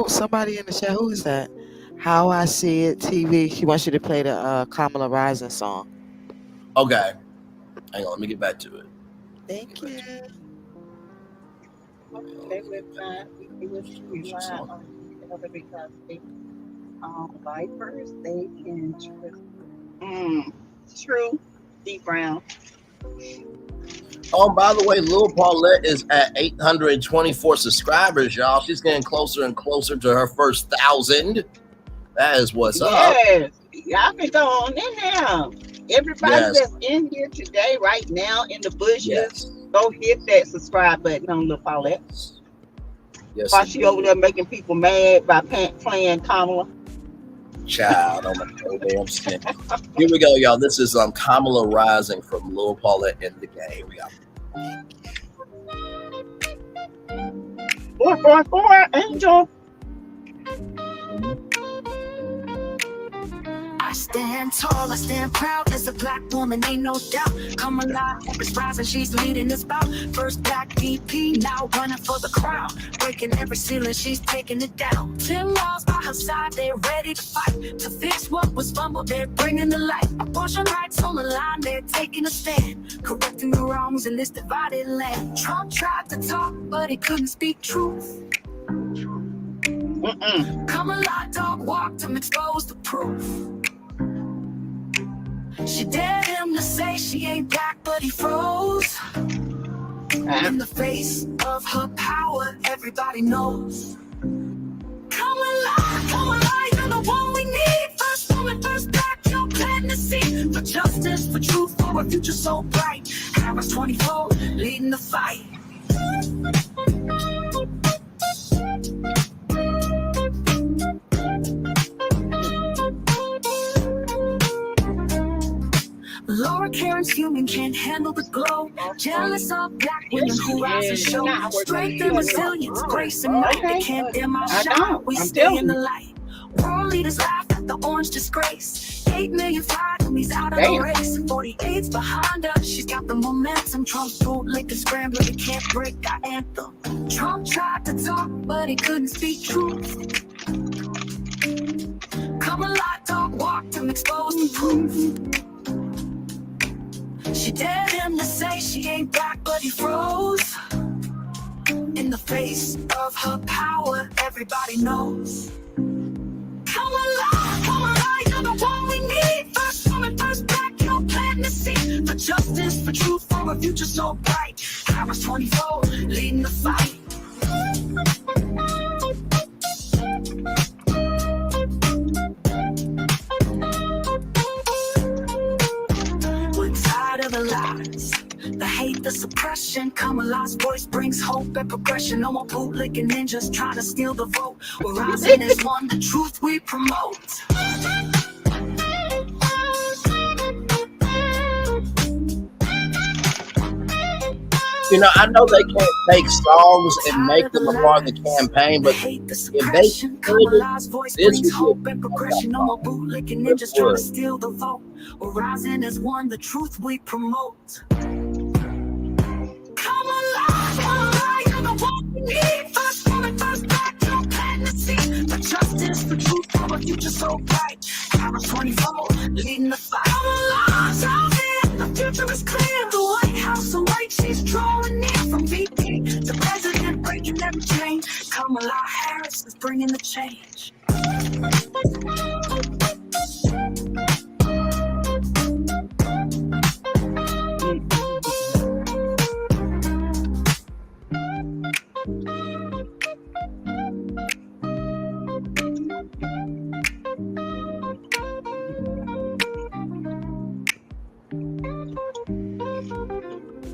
Speaker 13: Somebody in the chat, who is that? How I See It TV. She wants you to play the Kamala Rising song.
Speaker 12: Okay. Hang on, let me get back to it.
Speaker 13: Thank you.
Speaker 7: They would rely on other because they vipers, they can true. Deep brown.
Speaker 12: Oh, by the way, Lil Paulette is at 824 subscribers, y'all. She's getting closer and closer to her first 1,000. That is what's up.
Speaker 7: Yes, y'all can go on in there. Everybody that's in here today, right now, in the bushes, go hit that subscribe button on Lil Paulette.
Speaker 12: Yes.
Speaker 7: While she over there making people mad by playing Kamala.
Speaker 12: Child, on my damn skin. Here we go, y'all. This is Kamala Rising from Lil Paulette in the game. We got
Speaker 7: 444 Angel.
Speaker 2: I stand tall, I stand proud as a black woman, ain't no doubt. Come alive, it's rising, she's leading this bout. First black VP, now running for the crowd. Breaking every ceiling, she's taking it down. 10 miles by her side, they're ready to fight. To fix what was fumbled, they're bringing the light. Abortion rights on the line, they're taking a stand. Correcting the wrongs in this divided land. Trump tried to talk, but he couldn't speak truth. Kamala dog walked him, exposed the proof. She dared him to say she ain't black, but he froze. In the face of her power, everybody knows. Kamala, you're the one we need. First woman, first black, you're planting the seed. For justice, for truth, for a future so bright. Harris 24, leading the fight. Laura Karen's human, can't handle the glow. Jealous of black women who rise and show strength and resilience, grace and might. They can't dim our shine, we stay in the light. World leaders laugh at the orange disgrace. 8 million fired when he's out of the race. 48's behind her, she's got the momentum. Trump's bootleg and scrambler, he can't break our anthem. Trump tried to talk, but he couldn't speak truth. Kamala dog walked him, exposed the proof. She dared him to say she ain't black, but he froze. In the face of her power, everybody knows. Kamala, you're the one we need. First woman, first black, you're planting the seed. For justice, for truth, for a future so bright. Harris 24, leading the fight. The lies, the hate, the suppression. Kamala's voice brings hope and progression. No more bootlicking ninjas trying to steal the vote. We're rising as one, the truth we promote.
Speaker 12: You know, I know they can't take songs and make them a part of the campaign, but if they
Speaker 2: Kamala's voice brings hope and progression. No more bootlicking ninjas trying to steal the vote. We're rising as one, the truth we promote. Kamala, you're the one we need. First woman, first black, you're planting the seed. For justice, for truth, for a future so bright. Harris 24, leading the fight. Kamala's out here, the future is clear. The White House of white, she's drawing near. From VP to president, breaking every chain. Kamala Harris is bringing the change.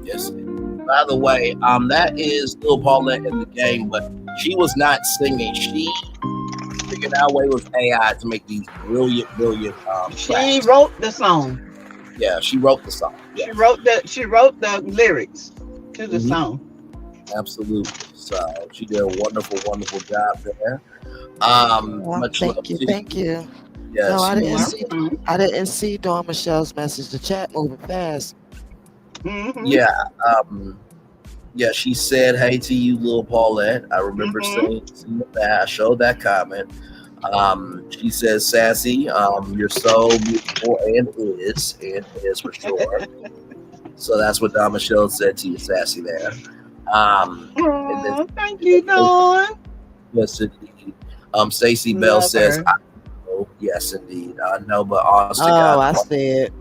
Speaker 12: Yes. By the way, that is Lil Paulette in the game, but she was not singing. She figured out a way with AI to make these brilliant
Speaker 7: She
Speaker 12: tracks.
Speaker 7: wrote the song.
Speaker 12: Yeah, she wrote the song.
Speaker 7: She wrote the lyrics to the song.
Speaker 12: Absolutely. So she did a wonderful job there. Much love to
Speaker 13: Thank you.
Speaker 12: Yes.
Speaker 13: No, I didn't see Dawn Michelle's message. The chat moving fast.
Speaker 12: Yeah. Yeah, she said, "Hey to you, Lil Paulette." I remember seeing that. I showed that comment. She says, "Sassy, you're so beautiful," and is for sure. So that's what Dawn Michelle said to you, Sassy, there. And then,
Speaker 7: thank you, Dawn.
Speaker 12: Yes, indeed. Stacey Bell says, I know, yes, indeed. I know, but honest to God,
Speaker 13: I see it.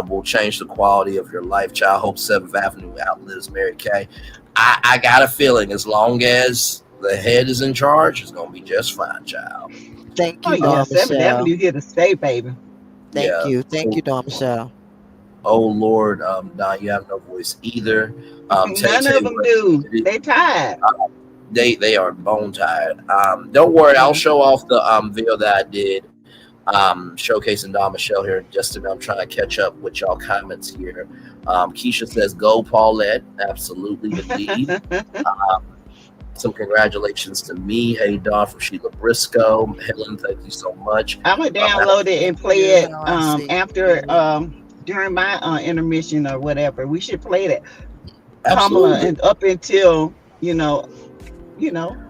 Speaker 12: Will change the quality of your life. Child, hope 7th Avenue outlives Mary Kay. I got a feeling as long as the head is in charge, it's going to be just fine, child.
Speaker 13: Thank you,
Speaker 7: Dawn
Speaker 13: Michelle.
Speaker 7: 7th Avenue here to stay, baby.
Speaker 13: Thank you, Dawn Michelle.
Speaker 12: Oh Lord, Don, you have no voice either.
Speaker 7: None of them do. They tired.
Speaker 12: They are bone tired. Don't worry, I'll show off the video that I did, showcasing Don Michelle here in just a minute. I'm trying to catch up with y'all comments here. Keisha says, "Go Paulette." Absolutely, indeed. Some congratulations to me. Hey, Don from Sheila Briscoe. Helen, thank you so much.
Speaker 7: I'm gonna download it and play it after during my intermission or whatever. We should play that. Kamala, and up until the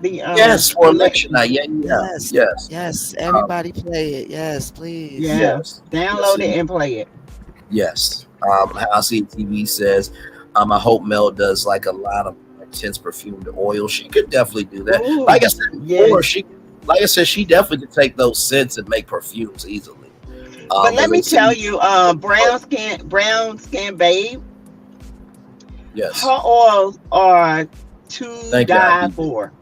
Speaker 12: yes, for election night.
Speaker 13: Yes. Everybody play it. Yes, please.
Speaker 7: Yes. Download it and play it.
Speaker 12: Yes. How see TV says, I hope Mel does like a lot of intense perfumed oil. She could definitely do that.
Speaker 7: Ooh,
Speaker 12: like I said before, she definitely could take those scents and make perfumes easily.
Speaker 7: But let me tell you, brown skin babe.
Speaker 12: Yes.
Speaker 7: Her oils are to die for.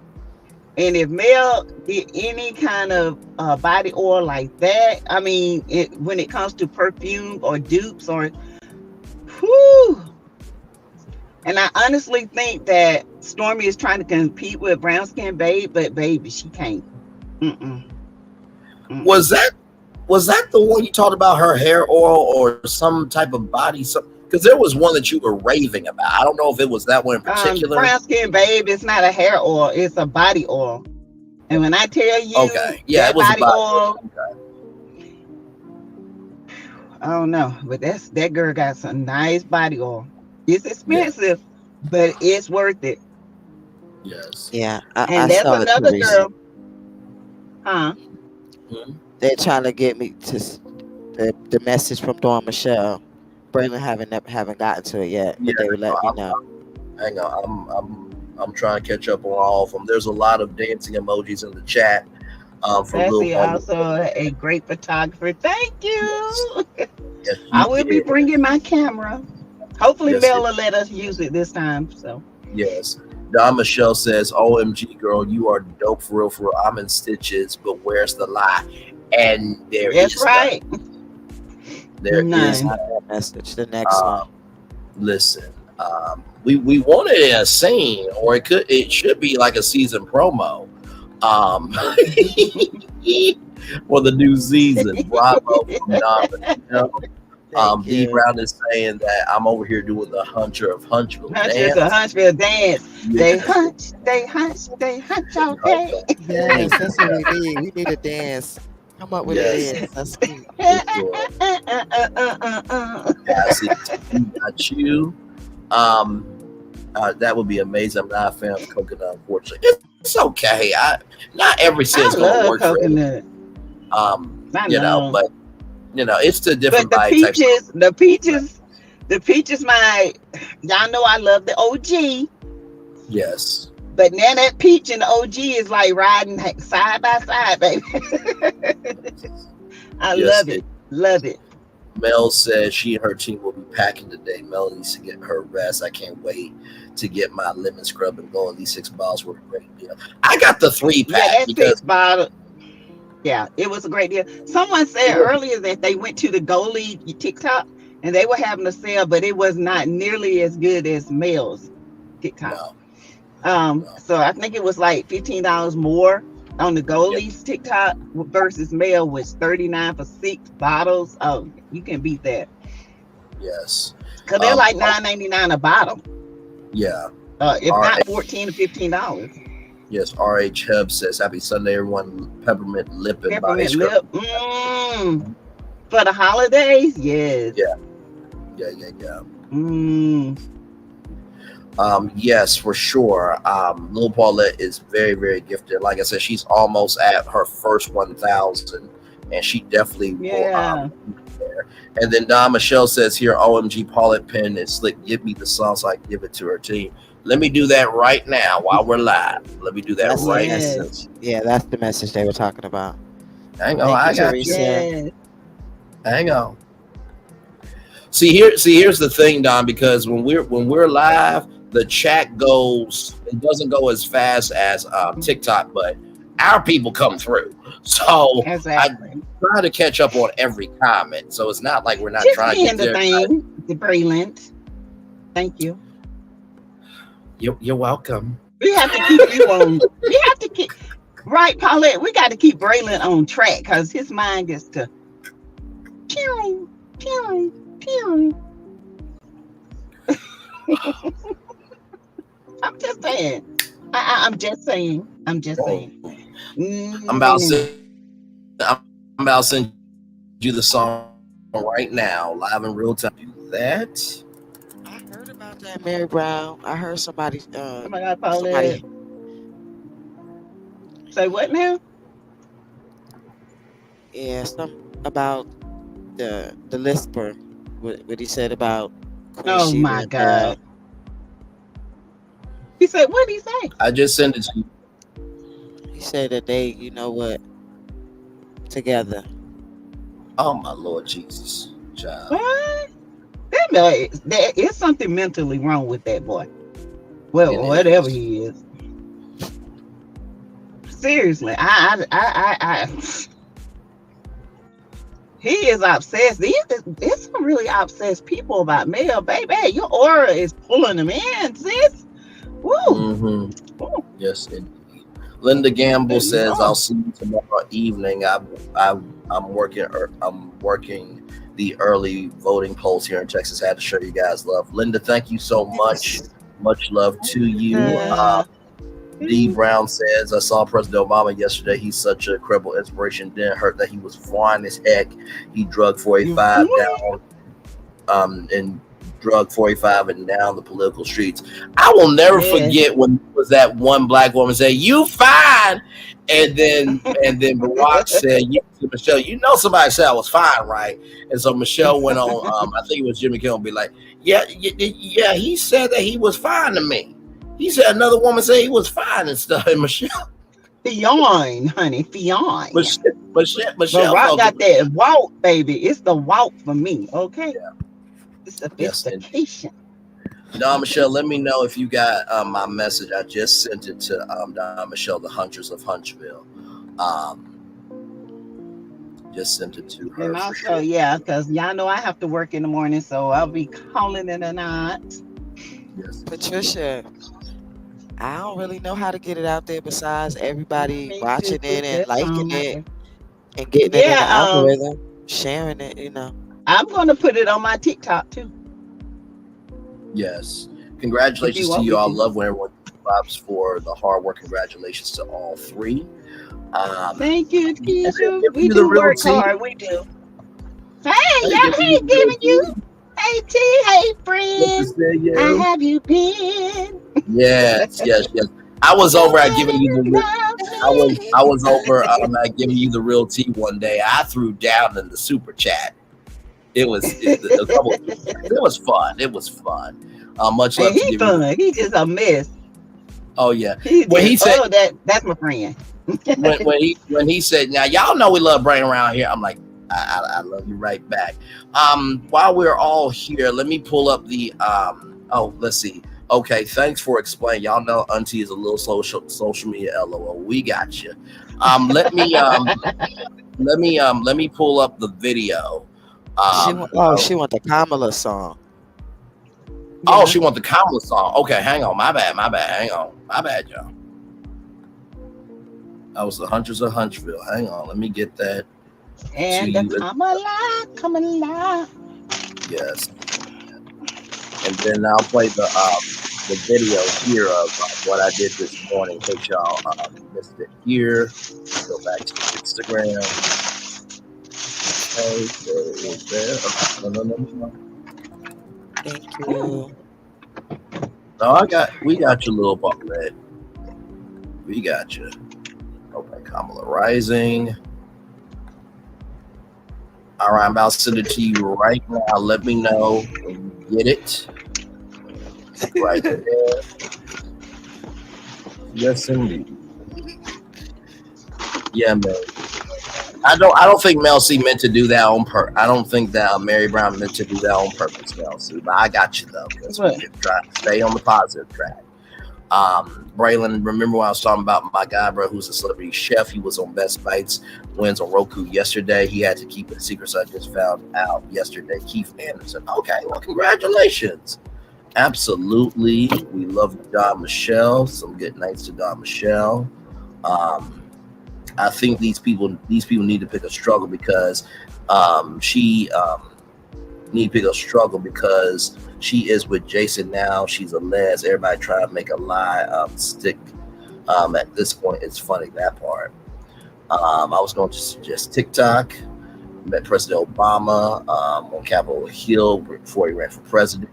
Speaker 7: And if Mel did any kind of body oil like that, I mean, when it comes to perfume or dupes or, whew. And I honestly think that Stormy is trying to compete with Brown Skin Babe, but baby, she can't.
Speaker 12: Was that the one you talked about, her hair oil or some type of body? Because there was one that you were raving about. I don't know if it was that one in particular.
Speaker 7: Brown Skin Babe, it's not a hair oil, it's a body oil. And when I tell you,
Speaker 12: it was
Speaker 7: body oil. I don't know, but that girl got some nice body oil. It's expensive, but it's worth it.
Speaker 12: Yes.
Speaker 13: Yeah.
Speaker 7: And that's another girl. Huh?
Speaker 13: They're trying to get me to the message from Dawn Michelle. Braylon haven't gotten to it yet, but they would let me know.
Speaker 12: Hang on, I'm trying to catch up on all of them. There's a lot of dancing emojis in the chat.
Speaker 7: Sassy also a great photographer. Thank you. Yes, I will be bringing my camera. Hopefully, Mel will let us use it this time. So
Speaker 12: yes. Don Michelle says, "OMG, girl, you are dope for real. For real. I'm in stitches, but where's the lie?" And
Speaker 7: that's right.
Speaker 12: There is
Speaker 13: that message. The next one.
Speaker 12: Listen, we wanted a scene, or it should be like a season promo. For the new season. Bravo from Don. B Brown is saying that I'm over here doing the Hunter of Huntsville dance.
Speaker 7: The Huntsville dance. Yes. They hunch all day.
Speaker 13: Yes, that's what we need. We need a dance. Come up with a dance. That's cute.
Speaker 12: Got you. That would be amazing. I'm not a fan of coconut, unfortunately. It's okay. Not every scent's gonna work
Speaker 7: coconut.
Speaker 12: For me. But it's the different body type.
Speaker 7: The peaches, y'all know I love the OG.
Speaker 12: Yes.
Speaker 7: But now that peach and the OG is like riding side by side, baby. I love it. Love it.
Speaker 12: Mel says she and her team will be packing today. Mel needs to get her rest. I can't wait to get my lemon scrub and going. These 6 bottles were a great deal. I got the 3-pack.
Speaker 7: Yeah, that 6 bottle. Yeah, it was a great deal. Someone said earlier that they went to the Goalie TikTok and they were having a sale, but it was not nearly as good as male's TikTok. So I think it was like $15 more on the Goldie's TikTok versus male, was $39 for 6 bottles. Oh, you can beat that.
Speaker 12: Yes,
Speaker 7: because they're like $9.99 a bottle.
Speaker 12: Yeah.
Speaker 7: If not $14 to $15.
Speaker 12: Yes, R.H. Hub says, happy Sunday, everyone. Peppermint lip and body
Speaker 7: Peppermint
Speaker 12: scrub.
Speaker 7: lip. For the holidays, yes.
Speaker 12: Yeah. Yes, for sure. Little Paulette is very, very gifted. Like I said, she's almost at her first 1,000, and she definitely will. There. And then Don Michelle says here, OMG, Paulette pen is slick. Give me the song so I can give it to her team. Let me do that right now while we're live. Let me do that right now.
Speaker 13: Yeah, that's the message they were talking about.
Speaker 12: Hang on, I got you. Hang on. See, here's the thing, Don, because when we're live, the chat goes, it doesn't go as fast as TikTok, but our people come through. So I try to catch up on every comment. So it's not like we're not trying to get
Speaker 7: the thing, the Braylon. Thank you.
Speaker 12: You're welcome.
Speaker 7: We have to keep you on. We have to keep right, Paulette. We got to keep Braylon on track because his mind gets to pew. I'm just saying. I'm just saying. I'm about
Speaker 12: to send you the song right now, live in real time. Do that.
Speaker 13: I heard about that, Mary Brown. I heard somebody.
Speaker 7: Oh my God, Paulette. Say what now?
Speaker 13: Yeah, something about the Lisper. What he said about.
Speaker 7: Oh my God. He said, what did he say?
Speaker 12: I just sent it to you.
Speaker 13: He said that they, together.
Speaker 12: Oh my Lord Jesus, child.
Speaker 7: What? There is something mentally wrong with that boy. Well, whatever he is. Seriously, he is obsessed. There's some really obsessed people about male, baby. Your aura is pulling them in, sis. Woo.
Speaker 12: Mm-hmm. Woo. Yes, indeed. Linda Gamble says, "I'll see you tomorrow evening. I'm working the early voting polls here in Texas. I had to show you guys love. Linda, thank you so much. Much love to you." D. Brown says, "I saw President Obama yesterday. He's such a incredible inspiration. Didn't hurt that he was fine as heck. He drug 45 down, and drug 45 and down the political streets." I will never forget when there was that one black woman say, "You fine," and then Barack said, "Yes, Michelle, somebody said I was fine, right?" And so Michelle went on. I think it was Jimmy Kimmel, be like, "Yeah, he said that he was fine to me. He said another woman said he was fine and stuff." And Michelle,
Speaker 7: fine, honey, fine.
Speaker 12: Michelle,
Speaker 7: Barack got that walk, baby. It's the walk for me, okay? Yeah. It's sophistication.
Speaker 12: Don Michelle, let me know if you got my message. I just sent it to Don Michelle, the Huntress of Huntsville. Just sent it to her.
Speaker 7: And also, because y'all know I have to work in the morning, so I'll be calling in a night.
Speaker 12: Yes.
Speaker 13: Patricia, I don't really know how to get it out there besides everybody watching it and liking it and getting it in the algorithm, sharing it,
Speaker 7: I'm going to put it on my TikTok too.
Speaker 12: Yes. Congratulations to you all. Love when everyone claps for the hard work. Congratulations to all three.
Speaker 7: Thank you, Keisha. We do work hard. We do. Hey, y'all ain't giving you. Hey, T. Hey, friend. How have you been?
Speaker 12: Yes. I was over at giving you the. I was over at giving you the real tea one day. I threw down in the super chat. It was fun. It was fun. Much love.
Speaker 7: He's fun. He's just a mess.
Speaker 12: Oh yeah. He said,
Speaker 7: that's my friend.
Speaker 12: when he said, "Now y'all know we love Brain around here," I'm like, I love you right back. While we're all here, let me pull up the let's see. Okay, thanks for explaining. Y'all know Auntie is a little social media LOL. We got you. Let me pull up the video
Speaker 13: She want the Kamala song.
Speaker 12: Oh, she want the Kamala song. Okay, hang on. My bad. Hang on. My bad, y'all. That was the Hunters of Huntsville. Hang on. Let me get that.
Speaker 7: And the come alive.
Speaker 12: Yes. And then I'll play the video here of what I did this morning. In case y'all missed it here. Go back to Instagram. Okay, there. No.
Speaker 13: Thank you.
Speaker 12: No, we got your little Paulette. We got you. Okay, Kamala Rising. All right, I'm about to send it to you right now. Let me know when you get it. Right there. Yes, indeed. Yeah, man. I don't think Mel C meant to do that on purpose. I don't think that Mary Brown meant to do that on purpose, Mel C. But I got you though, because we can try to stay on the positive track. Braylon, remember when I was talking about my guy, bro, who's a celebrity chef? He was on Best Bites Wins on Roku yesterday. He had to keep it a secret, so I just found out yesterday. Keith Anderson. Okay, well, congratulations. Absolutely. We love Don Michelle. Some good nights to Don Michelle. I think these people need to pick a struggle because she is with Jason now. She's a les. Everybody trying to make a lie stick. At this point, it's funny, that part. I was going to suggest TikTok. Met President Obama on Capitol Hill before he ran for president.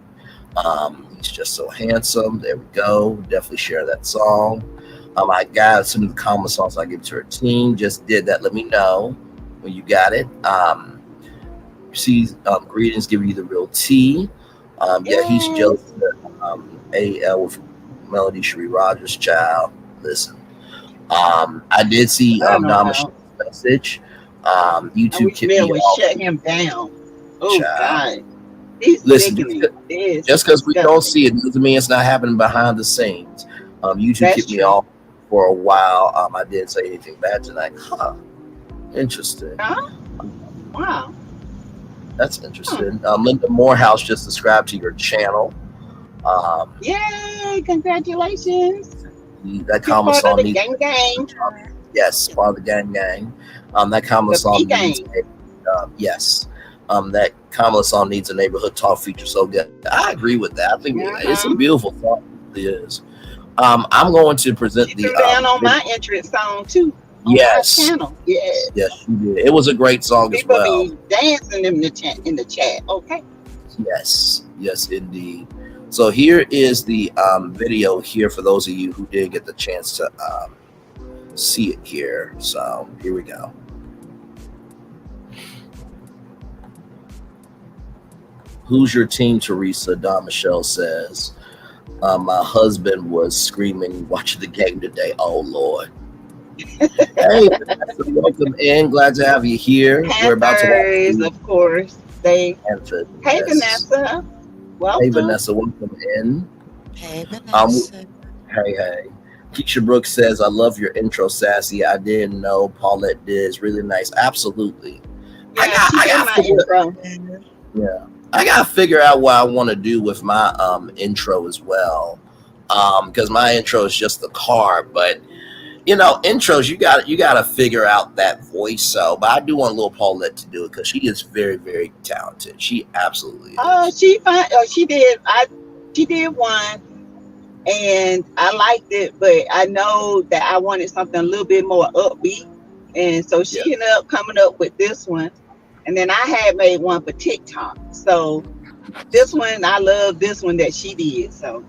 Speaker 12: He's just so handsome. There we go. Definitely share that song. I got some of the Kamala songs I give to her team. Just did that. Let me know when you got it. Greetings, giving you the real tea. He's jealous of AL with Melody Cherie Rogers' child. Listen, I did see Nama's message. YouTube kicked me off.
Speaker 7: Shut him down. Oh, God.
Speaker 12: Listen, just because we don't see it doesn't mean it's not happening behind the scenes. YouTube kicked me off for a while. I didn't say anything bad tonight. Interesting.
Speaker 7: Wow.
Speaker 12: That's interesting. Linda Morehouse just subscribed to your channel.
Speaker 7: Yay! Congratulations.
Speaker 12: That Kamala song needs
Speaker 7: gang.
Speaker 12: Yes, part of the gang. That Kamala song needs yes. That Kamala song needs a neighborhood talk feature so good. I agree with that. I think it's a beautiful song. It is. I'm going to present the
Speaker 7: down on my entrance song too.
Speaker 12: Yes.
Speaker 7: Channel. Yes.
Speaker 12: Yes, you did. It was a great song as well.
Speaker 7: People be dancing in the chat. Okay.
Speaker 12: Yes, indeed. So here is the video here for those of you who did get the chance to see it here. So here we go. Who's your team, Teresa? Don Michelle says. My husband was screaming watching the game today. Oh, Lord. Hey, welcome in. Glad to have you here. We're about to watch,
Speaker 7: of course. Hey,
Speaker 12: yes.
Speaker 7: Vanessa. Welcome.
Speaker 12: Hey, Vanessa. Welcome in.
Speaker 13: Hey, Vanessa.
Speaker 12: Hey. Keisha Brooks says, I love your intro, Sassy. I didn't know Paulette did. It's really nice. Absolutely.
Speaker 7: Yeah,
Speaker 12: I gotta figure out what I want to do with my intro as well, because my intro is just the card. But intros, you gotta figure out that voice. So, but I do want little Paulette to do it because she is very, very talented. She absolutely is.
Speaker 7: She did. She did one, and I liked it, but I know that I wanted something a little bit more upbeat, and so she ended up coming up with this one. And then I had made one for TikTok. So this one, I love this one that she did. So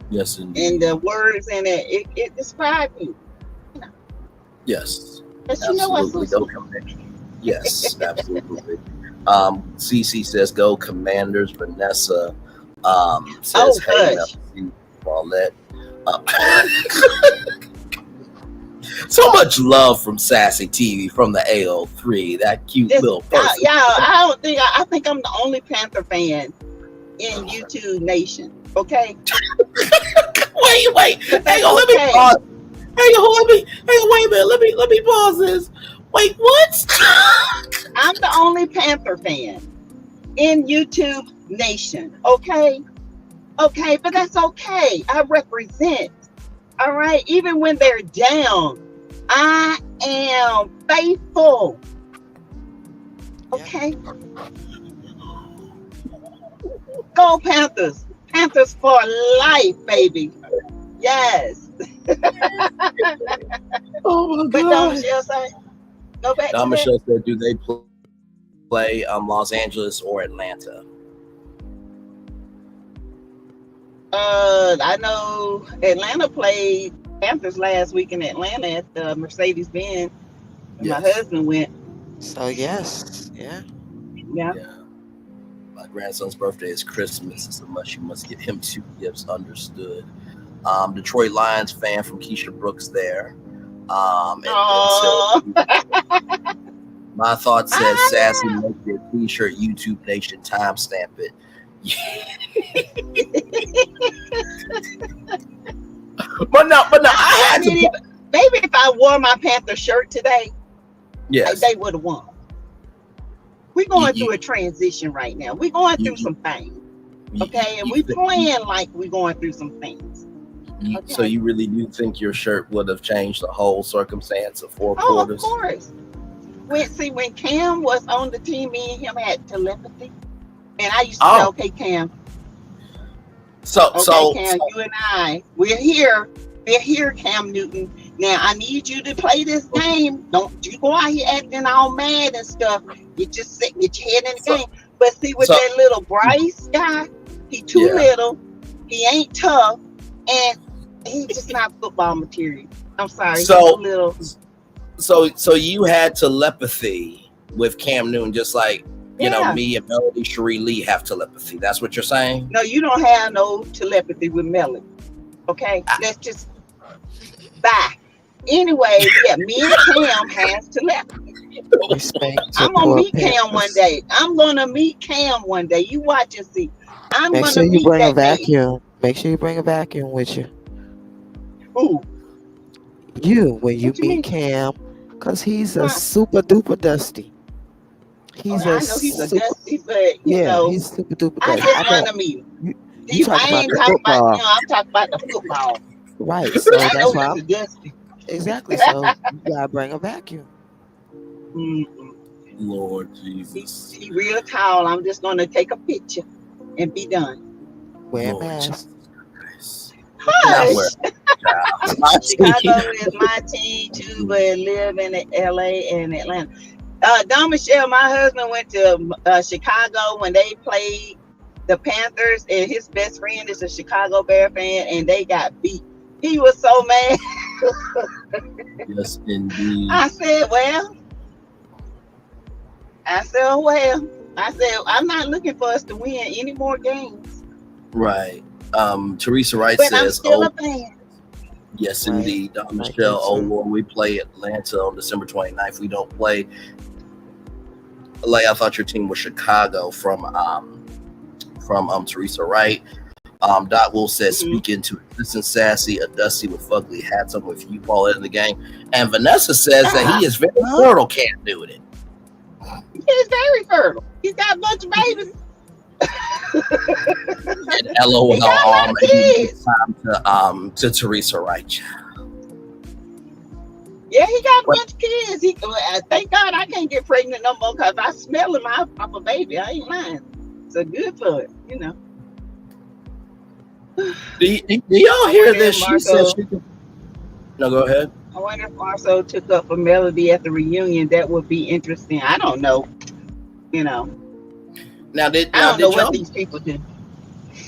Speaker 12: yes, indeed.
Speaker 7: And the words in it described me.
Speaker 12: Yes,
Speaker 7: absolutely.
Speaker 12: Go Commanders. Yes, absolutely. CC says go Commanders. Vanessa says hey, Paulette. So much love from Sassy TV from the AO3. That cute little person.
Speaker 7: I think I'm the only Panther fan in YouTube Nation. Okay.
Speaker 12: wait. Hang on, let me pause. Hang on, wait a minute. Let me pause this. Wait, what?
Speaker 7: I'm the only Panther fan in YouTube Nation. Okay, but that's okay. I represent. All right, even when they're down, I am faithful. Okay, go Panthers! Panthers for life, baby. Yes.
Speaker 12: Oh my
Speaker 7: But
Speaker 12: God.
Speaker 7: Don Michelle say, go back
Speaker 12: Don
Speaker 7: to
Speaker 12: Michelle said, do they play Los Angeles or Atlanta?
Speaker 7: I know Atlanta played Panthers last week in Atlanta at the Mercedes-Benz.
Speaker 12: Yes.
Speaker 7: My husband went.
Speaker 13: So yes, yeah.
Speaker 12: My grandson's birthday is Christmas. It's a must. You must get him 2 gifts. Understood. Detroit Lions fan from Keisha Brooks there. And my thought says, Sassy, make your t-shirt YouTube Nation, timestamp it. but no, I had to.
Speaker 7: Maybe if I wore my Panther shirt today,
Speaker 12: yes,
Speaker 7: they would have won. We're going through a transition right now. We're going through some things. Okay, and we playing like we're going through some things. Okay.
Speaker 12: So you really do think your shirt would have changed the whole circumstance of 4 quarters?
Speaker 7: Of course. When Cam was on the team, me and him had telepathy, and I used to say, "Okay, Cam." So Cam, you and I, we're here, Cam Newton. Now I need you to play this game. Don't you go out here acting all mad and stuff. You just sit, get your head in the game. But see, with that little Bryce guy, he too little. He ain't tough, and he's just not football material. I'm sorry.
Speaker 12: So
Speaker 7: he's too little.
Speaker 12: So you had telepathy with Cam Newton, just like you know me and Melody Cherie Lee have telepathy. That's what you're saying?
Speaker 7: No, you don't have no telepathy with Melody. Okay, let's just bye. Anyway, me and Cam has telepathy. I'm gonna meet Cam one day. You watch and see.
Speaker 13: Make sure you bring a vacuum. Make sure you bring a vacuum with you.
Speaker 7: Who?
Speaker 13: You when you meet Cam, because he's a super duper dusty.
Speaker 7: I know he's a dusty, but you know,
Speaker 13: he's super duper dusty.
Speaker 7: I just want to meet him. I ain't talking about I'm talking about the football.
Speaker 13: Right. So that's why I'm
Speaker 7: dusty.
Speaker 13: Exactly. So you gotta bring a vacuum.
Speaker 12: Lord Jesus.
Speaker 7: He real tall. I'm just gonna take a picture and be done.
Speaker 13: Wear a mask.
Speaker 7: Hush. Chicago is my team too, but live in LA and Atlanta. Don Michelle, my husband went to Chicago when they played the Panthers, and his best friend is a Chicago Bear fan, and they got beat. He was so mad.
Speaker 12: Yes, indeed.
Speaker 7: I said, I'm not looking for us to win any more games.
Speaker 12: Right. Teresa Wright
Speaker 7: but
Speaker 12: says,
Speaker 7: I'm still a fan.
Speaker 12: Yes, indeed. Don Michelle, Lord, we play Atlanta on December 29th. We don't play. Like, I thought your team was Chicago from Teresa Wright. Dot Will says, speaking to Assistant Sassy, a Dusty with fugly hats on with you, Paulette, in the game. And Vanessa says that he is very fertile, can't do it.
Speaker 7: He's very fertile. He's got a bunch of babies.
Speaker 12: And LOL, time to Teresa Wright.
Speaker 7: Yeah, he got a bunch of kids. Thank God I can't get pregnant no more, because if I smell him, I'll pop a baby. I ain't lying. So good for it, you know.
Speaker 12: Do y'all hear this? She said she could... No, go ahead.
Speaker 7: I wonder if Marceau took up for Melody at the reunion. That would be interesting. I don't know. You know. I don't know what these people do.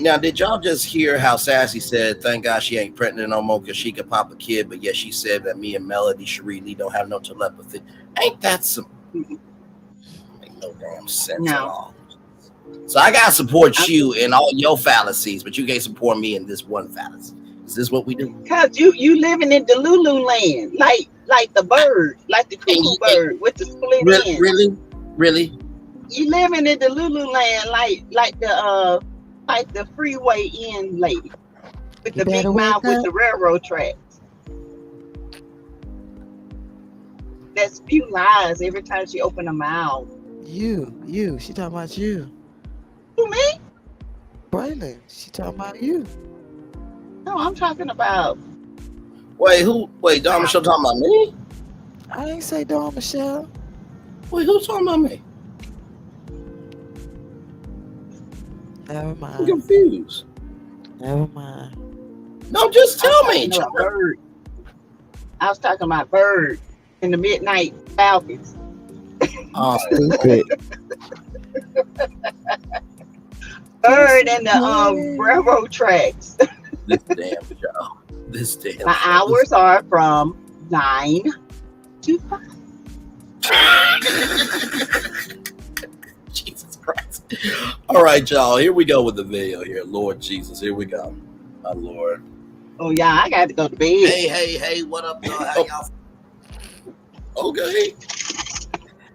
Speaker 12: Now, did y'all just hear how Sassy said, thank God she ain't pregnant no more because she could pop a kid, but yet she said that me and Melody Cherie Lee don't have no telepathy. Ain't that some... Make no damn sense at all. So I gotta support you in all your fallacies, but you can't support me in this one fallacy. Is this what we do?
Speaker 7: Cause you living in Delulu land, like the bird, like the cuckoo bird with the split end.
Speaker 12: Really?
Speaker 7: You living in Delulu land, like the freeway end lady with the big mouth with the railroad tracks. That spew lies every time she open her mouth.
Speaker 13: You. She talking about you.
Speaker 7: Who, me?
Speaker 13: Braylon. She talking about you.
Speaker 7: No, I'm talking about.
Speaker 12: Wait, who? Wait, Dawn Michelle talking about me?
Speaker 13: I ain't say Dawn Michelle.
Speaker 12: Wait, who's talking about me?
Speaker 13: Never mind.
Speaker 12: I'm confused.
Speaker 13: Never mind.
Speaker 12: No, just tell me.
Speaker 7: Bird. I was talking about Bird in the Midnight Falcons.
Speaker 12: Oh,
Speaker 13: stupid.
Speaker 7: Bird and the railroad tracks.
Speaker 12: This damn show. This damn.
Speaker 7: My hours are from 9 to 5.
Speaker 12: Jesus Christ. All right, y'all. Here we go with the video here. Lord Jesus. Here we go. My Lord.
Speaker 7: Oh, yeah. I got to go to bed.
Speaker 12: Hey. What up, y'all? How y'all? Okay.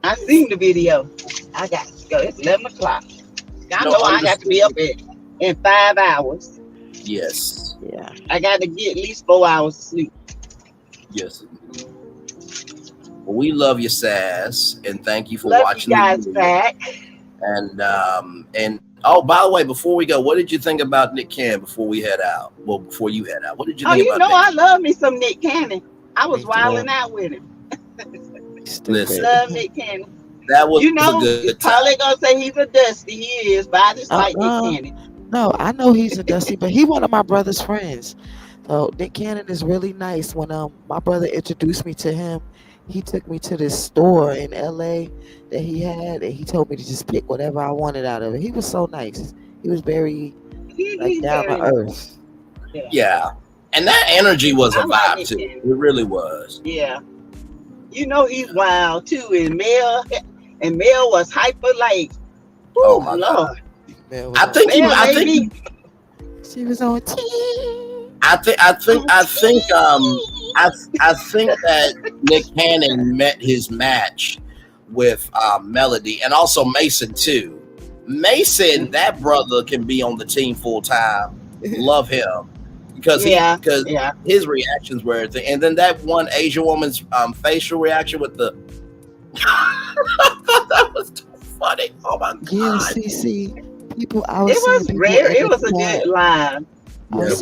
Speaker 7: I seen the video. I got to go. It's 11 o'clock. I know I got to be up in 5 hours.
Speaker 12: Yes.
Speaker 13: Yeah.
Speaker 7: I got to get at least 4 hours of sleep.
Speaker 12: Yes. Well, we love you, Sass, and thank you for
Speaker 7: love
Speaker 12: watching.
Speaker 7: You guys back.
Speaker 12: And oh, by the way, before we go, what did you think about Nick Cannon before we head out? Well, before you head out, what did you think about?
Speaker 7: Oh, you know, I love me some Nick Cannon. I was wilding out with him.
Speaker 12: Listen,
Speaker 7: love Nick Cannon.
Speaker 12: That was
Speaker 7: you know,
Speaker 12: a good
Speaker 7: probably gonna say he's a dusty. He is, but I just like Nick Cannon.
Speaker 13: No, I know he's a dusty, but he one of my brother's friends. So Nick Cannon is really nice. When my brother introduced me to him, he took me to this store in LA that he had, and he told me to just pick whatever I wanted out of it. He was so nice. He was very down to earth.
Speaker 12: Yeah, and that energy was a vibe too. It really was.
Speaker 7: Yeah, you know he's wild too, and Mel was hyper like. Oh my Lord!
Speaker 12: I think
Speaker 13: she was on T.
Speaker 12: I think that Nick Cannon met his match with Melody and also Mason too. Mason, that brother can be on the team full time. Love him because his reactions were everything. And then that one Asian woman's facial reaction with the that was too funny. Oh my God!
Speaker 13: Yeah, CC. People,
Speaker 7: it was rare. It was a good live.
Speaker 13: It was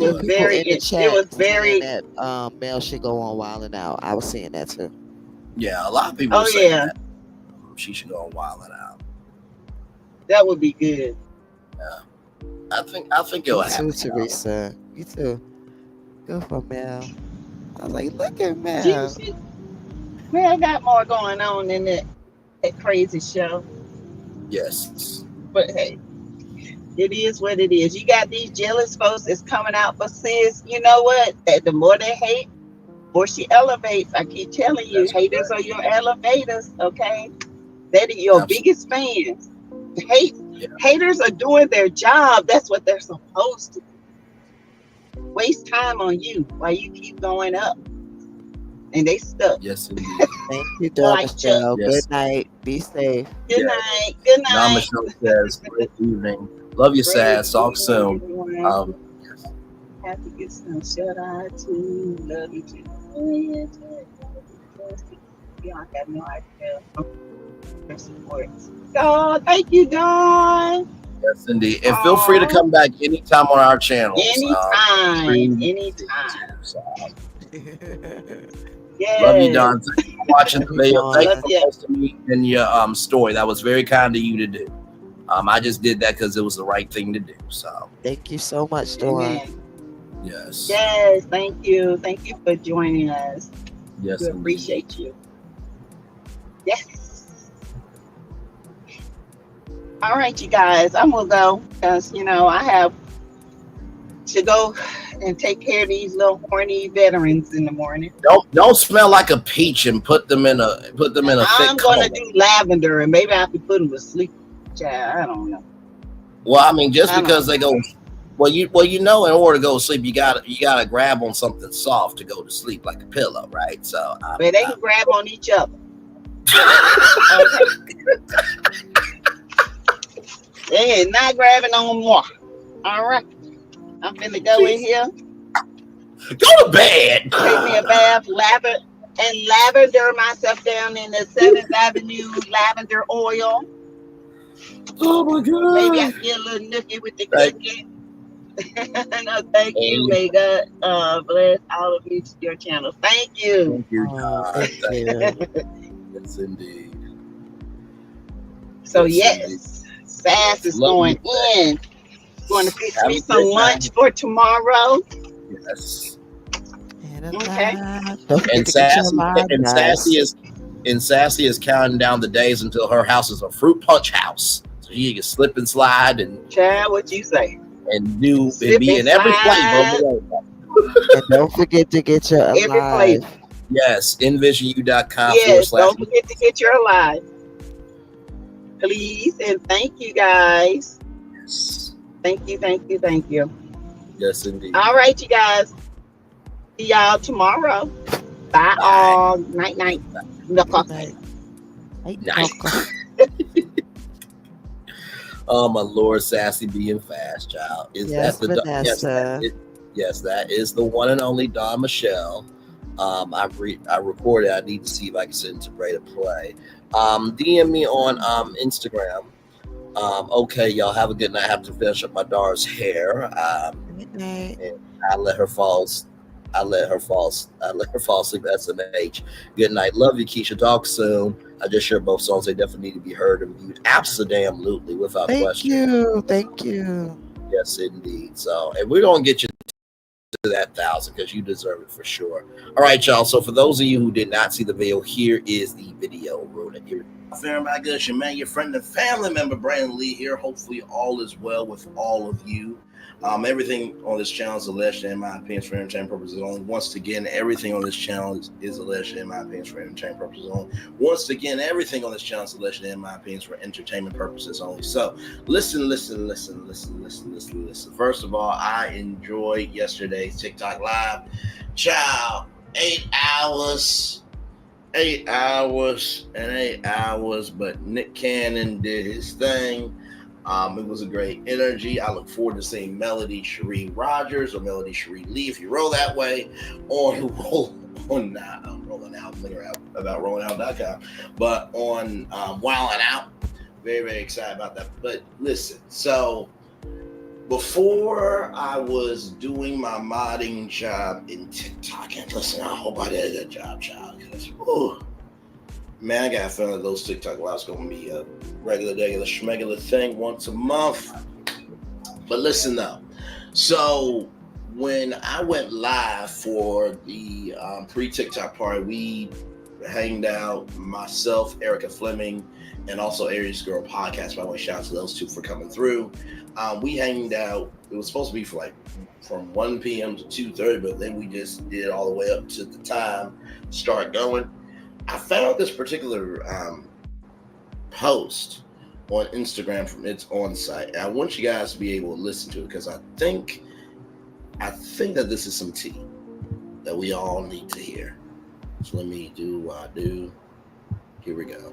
Speaker 7: very.
Speaker 13: That Mel should go on Wildin' Out. I was seeing that too.
Speaker 12: Yeah, a lot of people. That she should go on Wildin' Out.
Speaker 7: That would be good.
Speaker 12: Yeah, I think it'll happen.
Speaker 13: You too, Teresa. You too. Go for Mel. I was like, look at Mel.
Speaker 7: Mel got more going on than that crazy show.
Speaker 12: Yes.
Speaker 7: But hey. It is what it is. You got these jealous folks that's coming out for sis. You know what? The more they hate, the more she elevates. I keep telling you, haters are your elevators, okay? They're your biggest fans. Haters are doing their job. That's what they're supposed to do. Waste time on you while you keep going up. And they stuck.
Speaker 12: Yes, indeed.
Speaker 13: Thank you, Dr. Michelle.
Speaker 12: Yes.
Speaker 13: Good night. Be safe.
Speaker 7: Good night. Good night.
Speaker 12: Now Michelle says, good evening. Love you, Sass. Talk soon.
Speaker 7: Yes. Have to get some shut eye too. Love you too. I have no idea. Your support. God, thank you, Dawn.
Speaker 12: Yes, indeed. And feel free to come back anytime on our channel.
Speaker 7: Anytime.
Speaker 12: Yes. Love you, Don. Thank you for watching the video. Thank you for posting me in your story. That was very kind of you to do. I just did that because it was the right thing to do. So
Speaker 13: thank you so much, Dawn.
Speaker 12: Yes.
Speaker 7: Yes, thank you. Thank you for joining us.
Speaker 12: Yes,
Speaker 7: we appreciate you. Yes. All right, you guys. I'm gonna go because I have to go and take care of these little horny veterans in the morning.
Speaker 12: Don't smell like a peach and put them in a
Speaker 7: I'm gonna do lavender and maybe I can put them to sleep. Child, I don't know.
Speaker 12: Well, I mean, just because they go, in order to go to sleep, you gotta grab on something soft to go to sleep, like a pillow, right? So,
Speaker 7: but they can grab on each other. They ain't not grabbing on more. All right, I'm finna go in here.
Speaker 12: Go to bed.
Speaker 7: Take me a bath, lavender myself down in the 7th Avenue lavender oil.
Speaker 12: Oh my God.
Speaker 7: Maybe I can get a little nookie with the cookie. No, thank you. May God bless all of you to your channel. Thank you.
Speaker 12: Thank you, God.
Speaker 13: Thank you.
Speaker 12: Yes, indeed.
Speaker 7: So
Speaker 12: yes,
Speaker 7: Sass is going in. Going to fix me some lunch for tomorrow.
Speaker 12: Yes.
Speaker 7: Okay.
Speaker 12: And Sassy is counting down the days until her house is a fruit punch house. So she can slip and slide and
Speaker 7: Chad, what you say?
Speaker 12: And be in every flavor.
Speaker 13: And don't forget to get your Alive.
Speaker 12: Yes, envisioну.com.
Speaker 7: Yes, don't forget to get your Alive. Please, and thank you guys.
Speaker 12: Yes.
Speaker 7: Thank you.
Speaker 12: Yes, indeed.
Speaker 7: All right, you guys. See y'all tomorrow. Bye all. Night.
Speaker 12: Night. Oh my Lord, Sassy being fast, child.
Speaker 13: Yes,
Speaker 12: that is the one and only Dawn Michelle. I recorded. I need to see if I can send it to Bray to play. DM me on Instagram. Okay, y'all have a good night. I have to finish up my daughter's hair.
Speaker 13: Good night.
Speaker 12: And I let her fall asleep at SMH. Good night. Love you, Keisha. Talk soon. I just shared both songs. They definitely need to be heard and viewed. Absolutely, without question.
Speaker 13: Thank you.
Speaker 12: Yes, indeed. So, and we're going to get you to that 1,000 because you deserve it for sure. All right, y'all. So for those of you who did not see the video, here is the video. Everybody good, your man, your friend and family member, Braylon Lee here. Hopefully all is well with all of you. Everything on this channel is alleged, in my opinion, for entertainment purposes only. Once again, everything on this channel is alleged, in my opinion, for entertainment purposes only. Once again, everything on this channel is alleged, in my opinion, for entertainment purposes only. So listen. First of all, I enjoyed yesterday's TikTok live. Child, 8 hours, but Nick Cannon did his thing. It was a great energy. I look forward to seeing Melody Cherie Rogers or Melody Cherie Lee, if you roll that way, on Rolling Out. I'm thinking about rollingout.com, but on Wildin' Out. Very, very excited about that. But listen, so before I was doing my modding job in TikTok, and listen, I hope I did a good job, child, because man, I got a feeling that those TikTok lives gonna be a regular schmegular thing once a month. But listen though, so when I went live for the pre-TikTok party, we hanged out, myself, Erica Fleming, and also Aries Girl Podcast. By the way, shout out to those two for coming through. We hanged out. It was supposed to be for from 1 p.m. to 2:30, but then we just did it all the way up to the time to start going. I found this particular post on Instagram from its on site, and I want you guys to be able to listen to it because I think that this is some tea that we all need to hear. So let me do what I do. Here we go.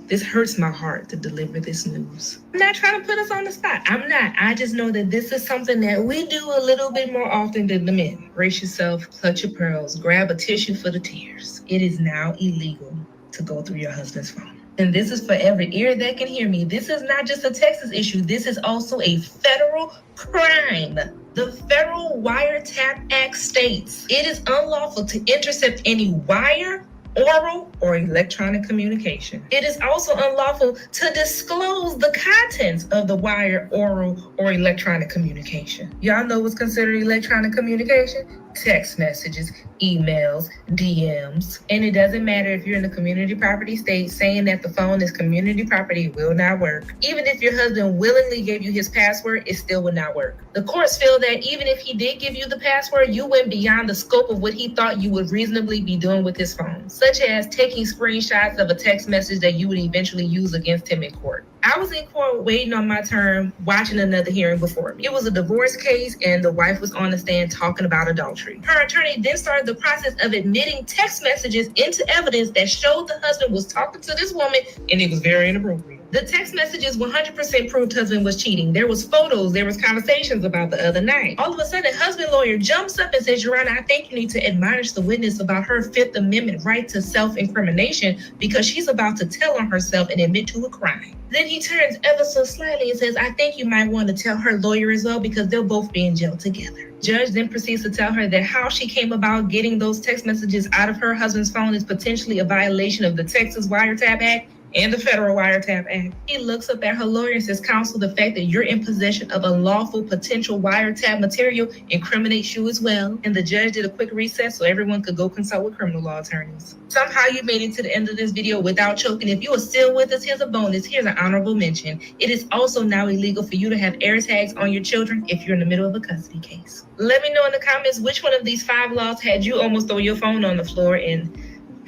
Speaker 16: This hurts my heart to deliver this news. I'm not trying to put us on the spot. I'm not. I just know that this is something that we do a little bit more often than the men. Brace yourself, clutch your pearls, grab a tissue for the tears. It is now illegal to go through your husband's phone. And this is for every ear that can hear me. This is not just a Texas issue. This is also a federal crime. The Federal Wiretap Act states it is unlawful to intercept any wire, oral, or electronic communication. It is also unlawful to disclose the contents of the wire, oral, or electronic communication. Y'all know what's considered electronic communication? Text messages, emails, DMs. And it doesn't matter if you're in the community property state, saying that the phone is community property will not work. Even if your husband willingly gave you his password, it still would not work. The courts feel that even if he did give you the password, you went beyond the scope of what he thought you would reasonably be doing with his phone, such as taking screenshots of a text message that you would eventually use against him in court. I was in court waiting on my turn, watching another hearing before me. It was a divorce case, and the wife was on the stand talking about adultery. Her attorney then started the process of admitting text messages into evidence that showed the husband was talking to this woman, and it was very inappropriate. The text messages 100% proved husband was cheating. There was photos, there was conversations about the other night. All of a sudden, husband lawyer jumps up and says, Your Honor, I think you need to admonish the witness about her Fifth Amendment right to self-incrimination because she's about to tell on herself and admit to a crime. Then he turns ever so slightly and says, I think you might want to tell her lawyer as well because they'll both be in jail together. Judge then proceeds to tell her that how she came about getting those text messages out of her husband's phone is potentially a violation of the Texas Wiretap Act and the Federal Wiretap Act. He looks up at her lawyer and says, Counsel, the fact that you're in possession of unlawful potential wiretap material incriminates you as well. And the judge did a quick recess so everyone could go consult with criminal law attorneys. Somehow you made it to the end of this video without choking. If you are still with us, here's a bonus. Here's an honorable mention. It is also now illegal for you to have air tags on your children if you're in the middle of a custody case. Let me know in the comments which one of these 5 laws had you almost throw your phone on the floor, and